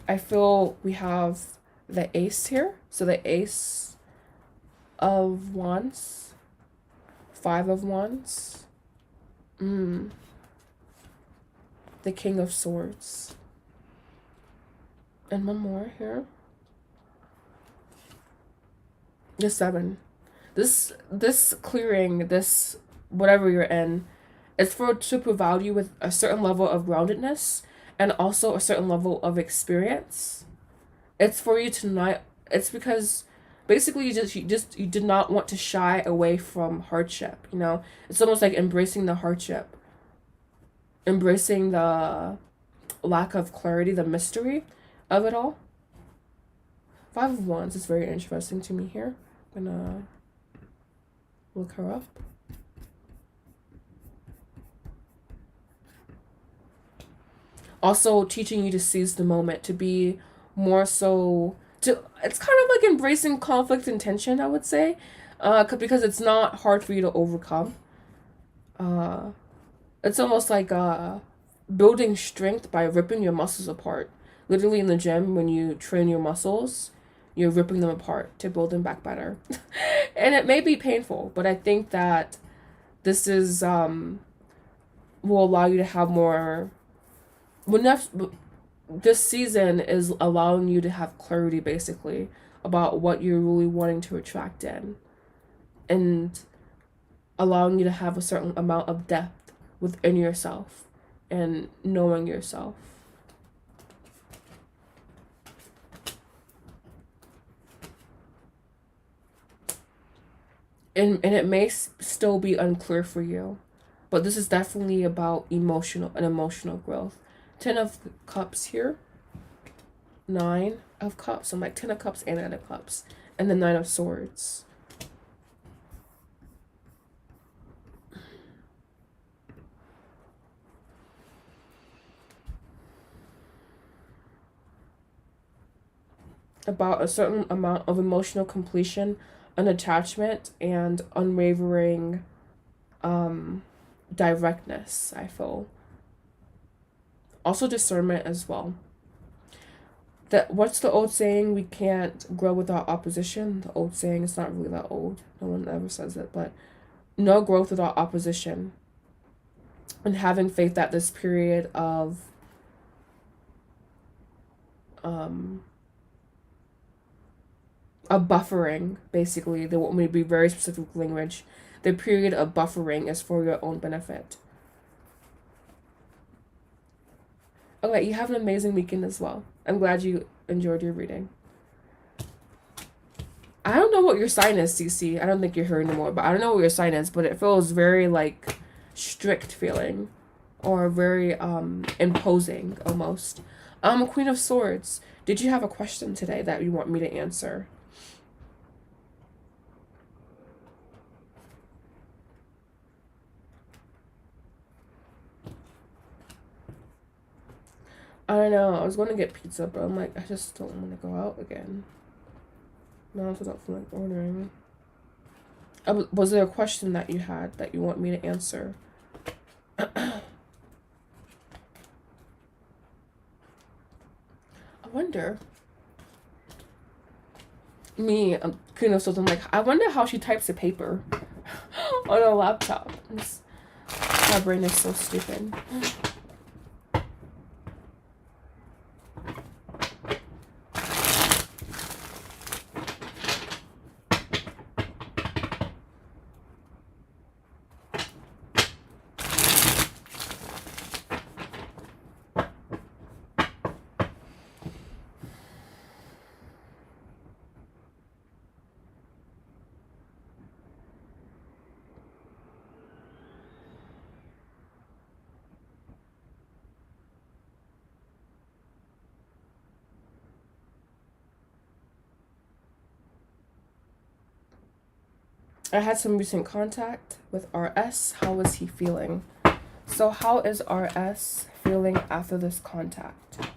I feel we have the ace here. So the ace of wands, 5 of wands, the king of swords, and one more here. The 7. This clearing, this whatever you're in, it's to provide you with a certain level of groundedness and also a certain level of experience. It's for you to not. It's because basically you did not want to shy away from hardship. You know, it's almost like embracing the hardship, embracing the lack of clarity, the mystery of it all. 5 of Wands is very interesting to me here. I'm gonna look her up. Also teaching you to seize the moment, to be more so, it's kind of like embracing conflict and tension, I would say, because it's not hard for you to overcome. It's almost like building strength by ripping your muscles apart. Literally in the gym, when you train your muscles, you're ripping them apart to build them back better. And it may be painful, but I think that this is will allow you to have more. This season is allowing you to have clarity, basically, about what you're really wanting to attract in, and allowing you to have a certain amount of depth within yourself and knowing yourself. And it may still be unclear for you, but this is definitely about emotional growth. 10 of Cups here, 9 of Cups. I'm like 10 of Cups and 9 of Cups, and the 9 of Swords. About a certain amount of emotional completion, unattachment, and unwavering directness, I feel. Also discernment as well. What's the old saying? We can't grow without opposition. The old saying, it's not really that old. No one ever says it, but no growth without opposition. And having faith that this period of a buffering, basically, they want me to be very specific language. The period of buffering is for your own benefit. Okay, you have an amazing weekend as well. I'm glad you enjoyed your reading. I don't know what your sign is, CC. I don't think you're here anymore, but I don't know what your sign is, but it feels very like strict feeling, or very imposing almost. Queen of Swords. Did you have a question today that you want me to answer? I don't know. I was going to get pizza, but I'm like, I just don't want to go out again. No, I also don't feel like ordering. Was there a question that you had that you want me to answer? I wonder. Me, Queen of Swords, I'm like, I wonder how she types a paper on a laptop. My brain is so stupid. I had some recent contact with RS. How is he feeling? So how is RS feeling after this contact?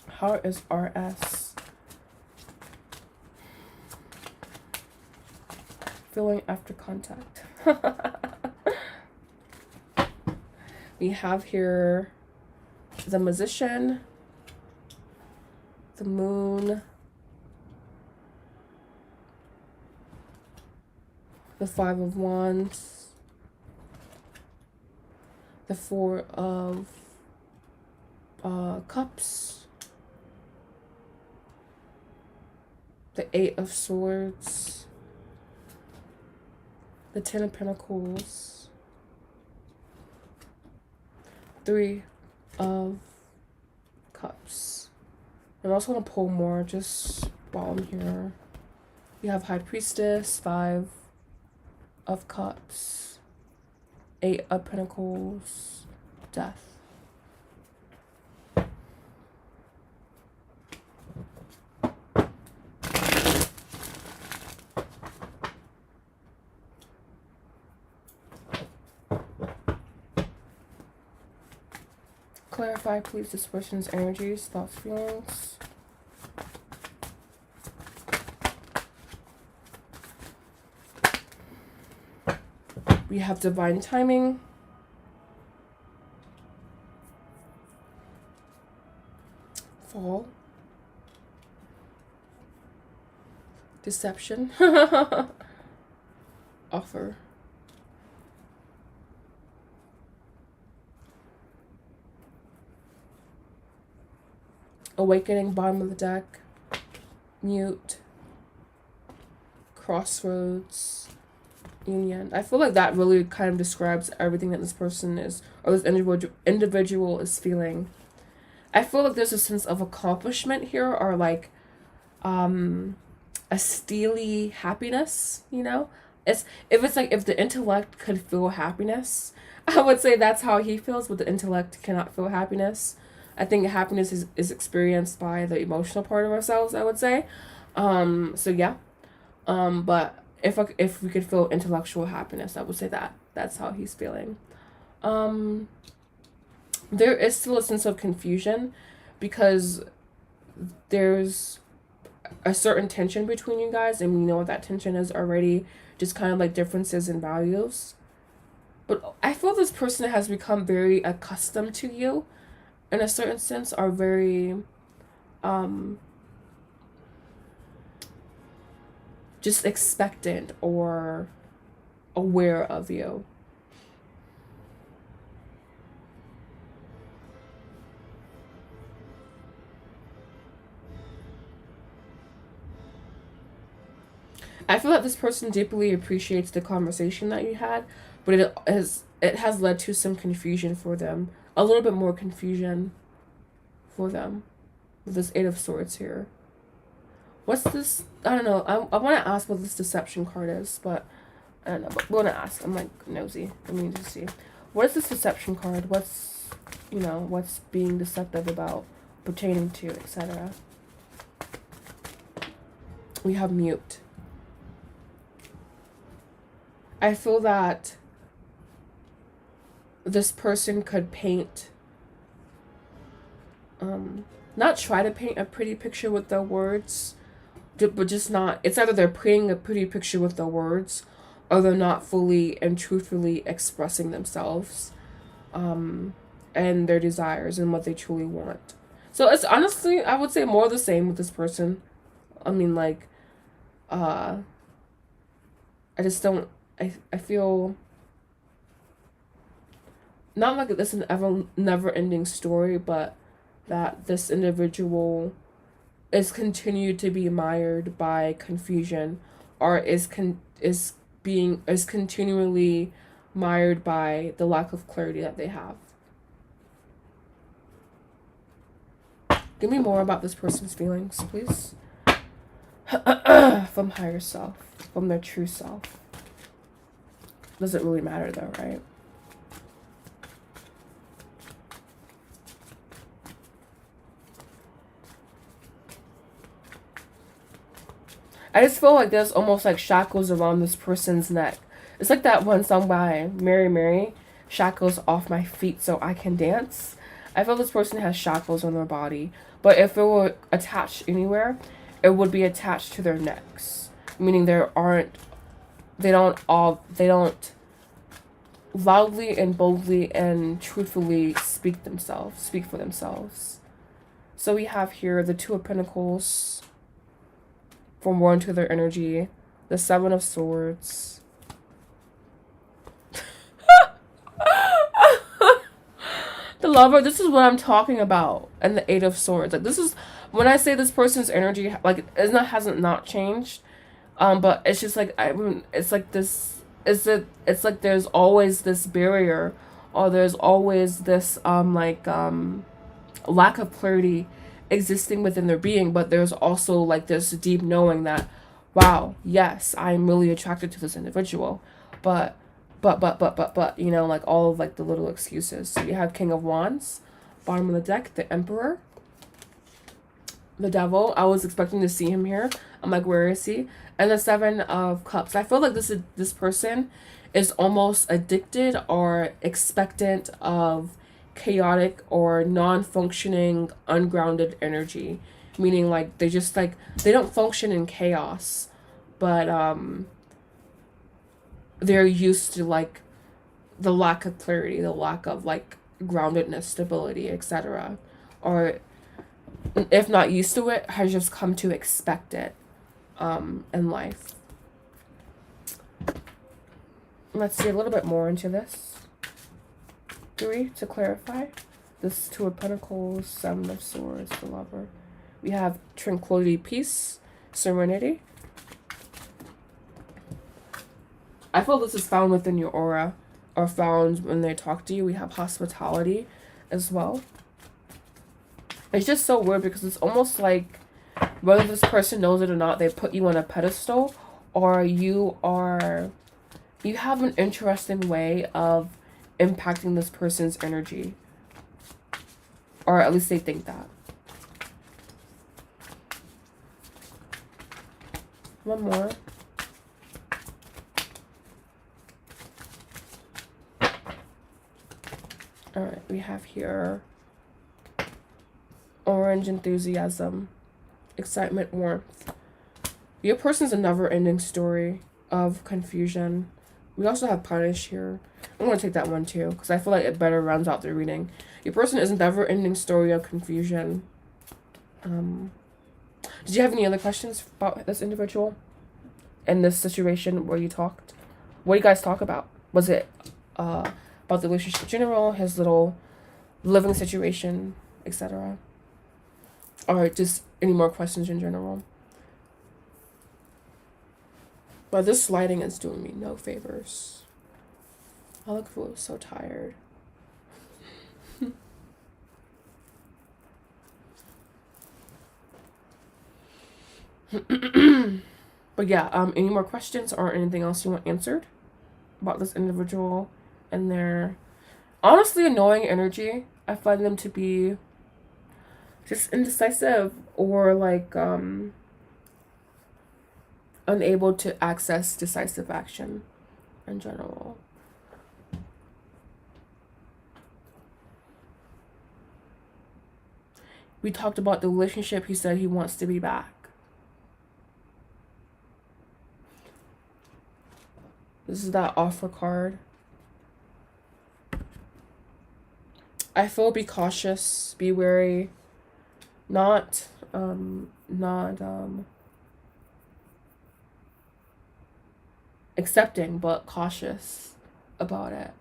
How is RS feeling after contact? We have here the Magician, the Moon, the Five of Wands, the Four of Cups, the Eight of Swords, the Ten of Pentacles, Three of Cups. I'm also going to pull more just while I'm here. You have High Priestess, Five of Cups, Eight of Pentacles, Death. Clarify, please, this person's energies, thoughts, feelings. We have divine timing. Fall. Deception. Offer. Awakening, bottom of the deck. Mute. Crossroads. Union. I feel like that really kind of describes everything that this person is, or this individual is feeling. I feel like there's a sense of accomplishment here, or like a steely happiness, you know? If the intellect could feel happiness, I would say that's how he feels, but the intellect cannot feel happiness. I think happiness is experienced by the emotional part of ourselves, I would say. So yeah. But if we could feel intellectual happiness, I would say that's how he's feeling. There is still a sense of confusion because there's a certain tension between you guys, and we know what that tension is already, just kind of like differences in values. But I feel this person has become very accustomed to you, in a certain sense, are very just expectant or aware of you. I feel that this person deeply appreciates the conversation that you had, but it has led to some confusion for them. A little bit more confusion for them. with this Eight of Swords here. What's this? I don't know. I want to ask what this deception card is, but I don't know. But we're going to ask. I'm like nosy. I mean to see. What is this deception card? What's, you know, what's being deceptive about, pertaining to, etc. We have mute. I feel that this person could paint, not try to paint a pretty picture with their words, but just not, it's either they're painting a pretty picture with their words, or they're not fully and truthfully expressing themselves, and their desires and what they truly want. So it's honestly, I would say more the same with this person. I mean, like, I just don't, I feel not like this is an ever never-ending story, but that this individual is continued to be mired by confusion, or is continually mired by the lack of clarity that they have. Give me more about this person's feelings, please. From higher self, from their true self. Doesn't really matter though, right? I just feel like there's almost like shackles around this person's neck. It's like that one song by Mary Mary, shackles off my feet so I can dance. I feel this person has shackles on their body, but if it were attached anywhere, it would be attached to their necks. Meaning they don't loudly and boldly and truthfully speak for themselves. So we have here the Two of Pentacles, for more into their energy, the Seven of Swords, the Lover. This is what I'm talking about, and the Eight of Swords. Like, this is when I say this person's energy, like, hasn't not changed, but it's just like, I mean, it's like this. It's like there's always this barrier, or there's always this lack of clarity existing within their being, but there's also like this deep knowing that, wow, yes, I'm really attracted to this individual, but you know, like all of like the little excuses. So you have King of Wands, bottom of the deck, the Emperor, the Devil. I was expecting to see him here. I'm like, where is he? And the Seven of Cups. I feel like this person is almost addicted or expectant of chaotic or non-functioning, ungrounded energy. Meaning like they just like, they don't function in chaos, but they're used to like the lack of clarity, the lack of like groundedness, stability, etc. Or if not used to it, has just come to expect it in life. Let's see a little bit more into this. Three, to clarify. This Two of Pentacles, Seven of Swords, the Lover. We have tranquility, peace, serenity. I feel this is found within your aura, or found when they talk to you. We have hospitality as well. It's just so weird because it's almost like, whether this person knows it or not, they put you on a pedestal, or you have an interesting way of impacting this person's energy, or at least they think that. One more. All right, we have here orange, enthusiasm, excitement, warmth. Your person's a never-ending story of confusion. We also have punish here. I'm going to take that one too, because I feel like it better rounds out the reading. Your person is a never-ending story of confusion. Did you have any other questions about this individual in this situation where you talked? What do you guys talk about? Was it about the relationship in general, his little living situation, etc.? Or just any more questions in general? But this lighting is doing me no favors. I look so tired. But yeah, any more questions or anything else you want answered about this individual and their honestly annoying energy? I find them to be just indecisive or like unable to access decisive action in general. We talked about the relationship. He said he wants to be back. This is that offer card. I feel be cautious, be wary, not accepting, but cautious about it.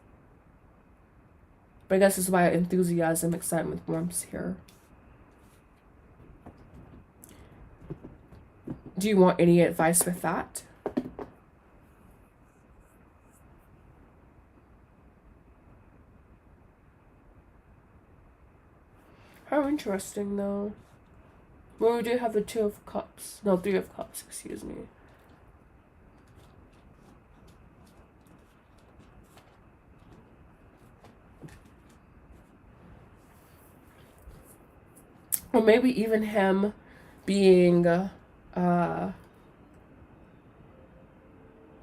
But I guess this is why enthusiasm, excitement, warmth here. Do you want any advice with that? How interesting, though. Well, we do have the 2 of Cups. No, 3 of Cups, excuse me. Or maybe even him being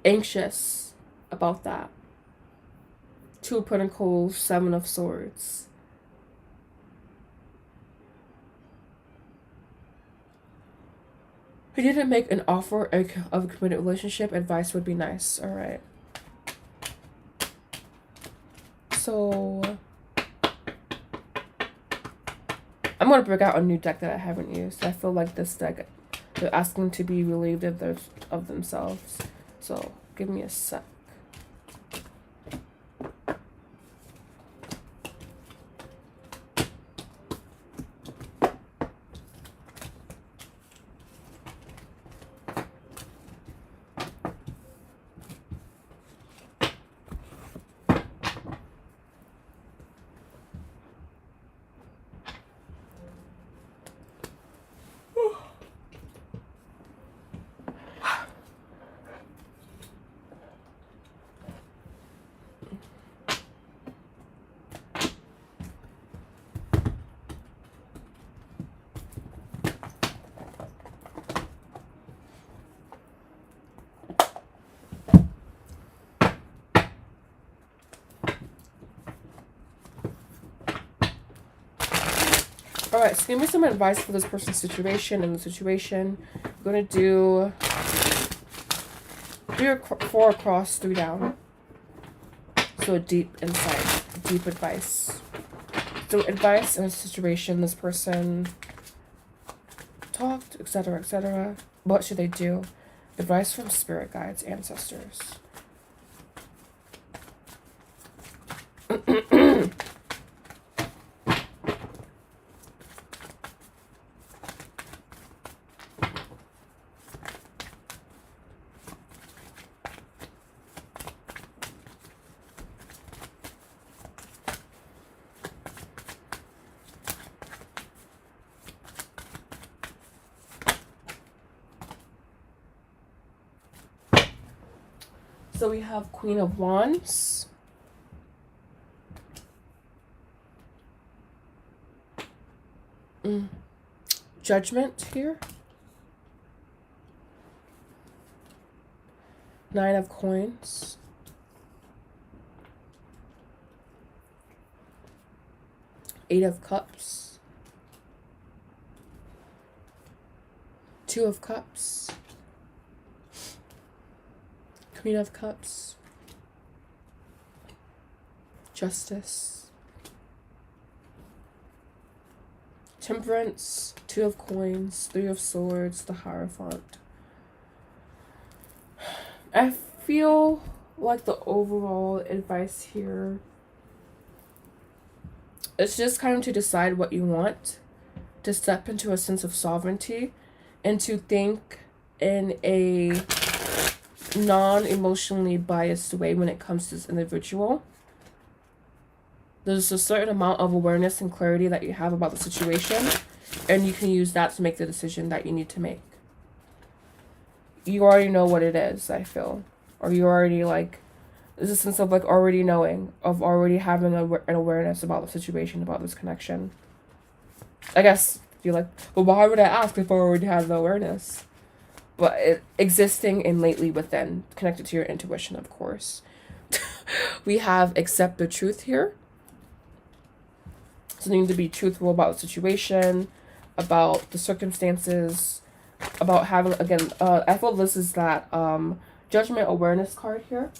anxious about that. 2 of Pentacles, 7 of Swords. He didn't make an offer of a committed relationship. Advice would be nice. All right. So I'm going to break out a new deck that I haven't used. I feel like this deck, they're asking to be relieved of themselves. So give me a sec. Alright, so give me some advice for this person's situation and the situation. I'm going to do 4 across, 3 down. So deep insight, deep advice. So advice in a situation, this person talked, etc., etc. What should they do? Advice from spirit guides, ancestors. So we have Queen of Wands. Judgment here. 9 of Coins. Eight of Cups. 2 of Cups. Queen of Cups. Justice. Temperance. 2 of Coins. 3 of Swords. The Hierophant. I feel like the overall advice here, it's just kind of to decide what you want, to step into a sense of sovereignty, and to think in a non-emotionally biased way when it comes to this individual. There's a certain amount of awareness and clarity that you have about the situation, and you can use that to make the decision that you need to make. you already know what it is, I feel. Or you already, like, there's a sense of, like, already knowing, of already having an awareness about the situation, about this connection. I guess you're like, well, why would I ask if I already had the awareness? But existing innately within, connected to your intuition, of course. We have accept the truth here. So you need to be truthful about the situation, about the circumstances, about having, again, I feel this is that judgment awareness card here.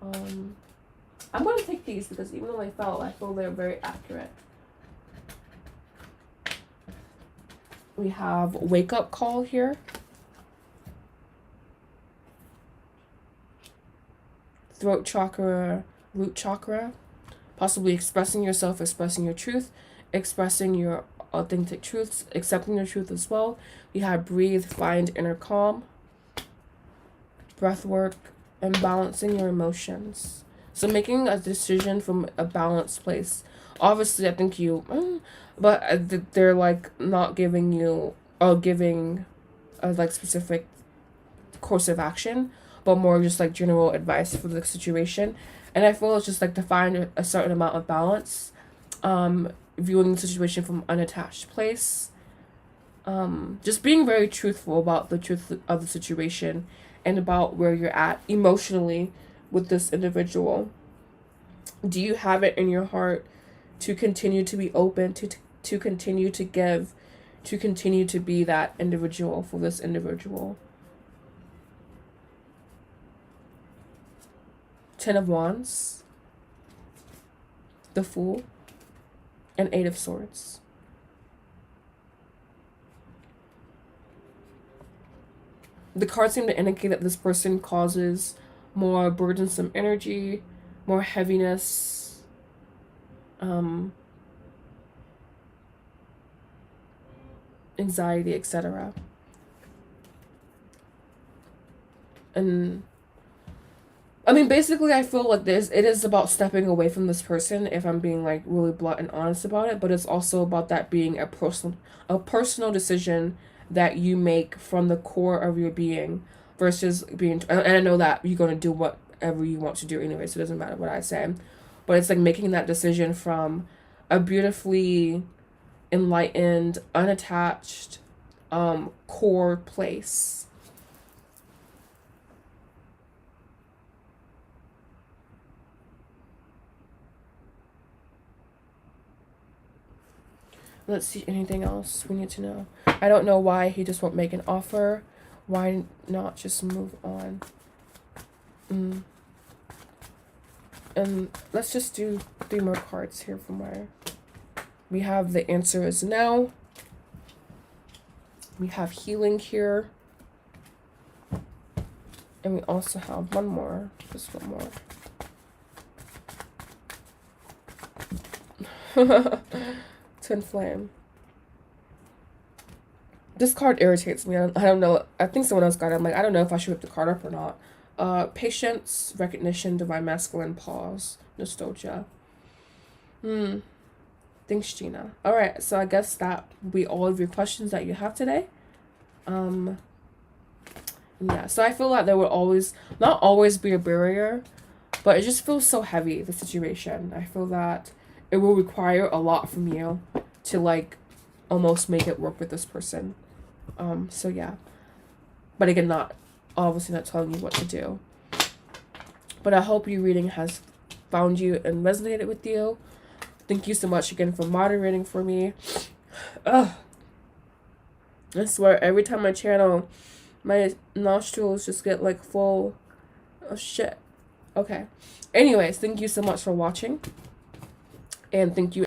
I'm going to take these because even though they fell, I feel they're very accurate. We have wake up call here. Throat chakra, root chakra. Possibly expressing yourself, expressing your truth, expressing your authentic truths, accepting your truth as well. We have breathe, find inner calm. Breath work, and balancing your emotions. So making a decision from a balanced place. Obviously, I think but they're like not giving you, or giving a like specific course of action, but more just like general advice for the situation. And I feel it's just like to find a certain amount of balance, viewing the situation from an unattached place, just being very truthful about the truth of the situation and about where you're at emotionally with this individual. Do you have it in your heart to continue to be open, to continue to give, to continue to be that individual for this individual? 10 of Wands, the Fool, and 8 of Swords. The cards seem to indicate that this person causes more burdensome energy, more heaviness, anxiety, etc. And I mean, basically, I feel like it is about stepping away from this person, if I'm being like really blunt and honest about it, but it's also about that being a personal decision that you make from the core of your being versus being, and I know that you're going to do whatever you want to do anyway, so it doesn't matter what I say, but it's like making that decision from a beautifully enlightened, unattached, core place. Let's see, anything else we need to know. I don't know why he just won't make an offer. Why not just move on? And let's just do 3 more cards here from where we have the answer is no. We have healing here. And we also have one more. Just one more. Twin Flame. This card irritates me. I don't know. I think someone else got it. I'm like, I don't know if I should rip the card up or not. Patience, recognition, divine masculine, pause, nostalgia. Thanks, Gina. Alright, so I guess that will be all of your questions that you have today. Yeah, so I feel like there will not always be a barrier, but it just feels so heavy, the situation. I feel that it will require a lot from you to like almost make it work with this person. So yeah. But again, obviously not telling you what to do. But I hope your reading has found you and resonated with you. Thank you so much again for moderating for me. Ugh. I swear, every time I channel, my nostrils just get like full of shit. Okay. Anyways, thank you so much for watching. And thank you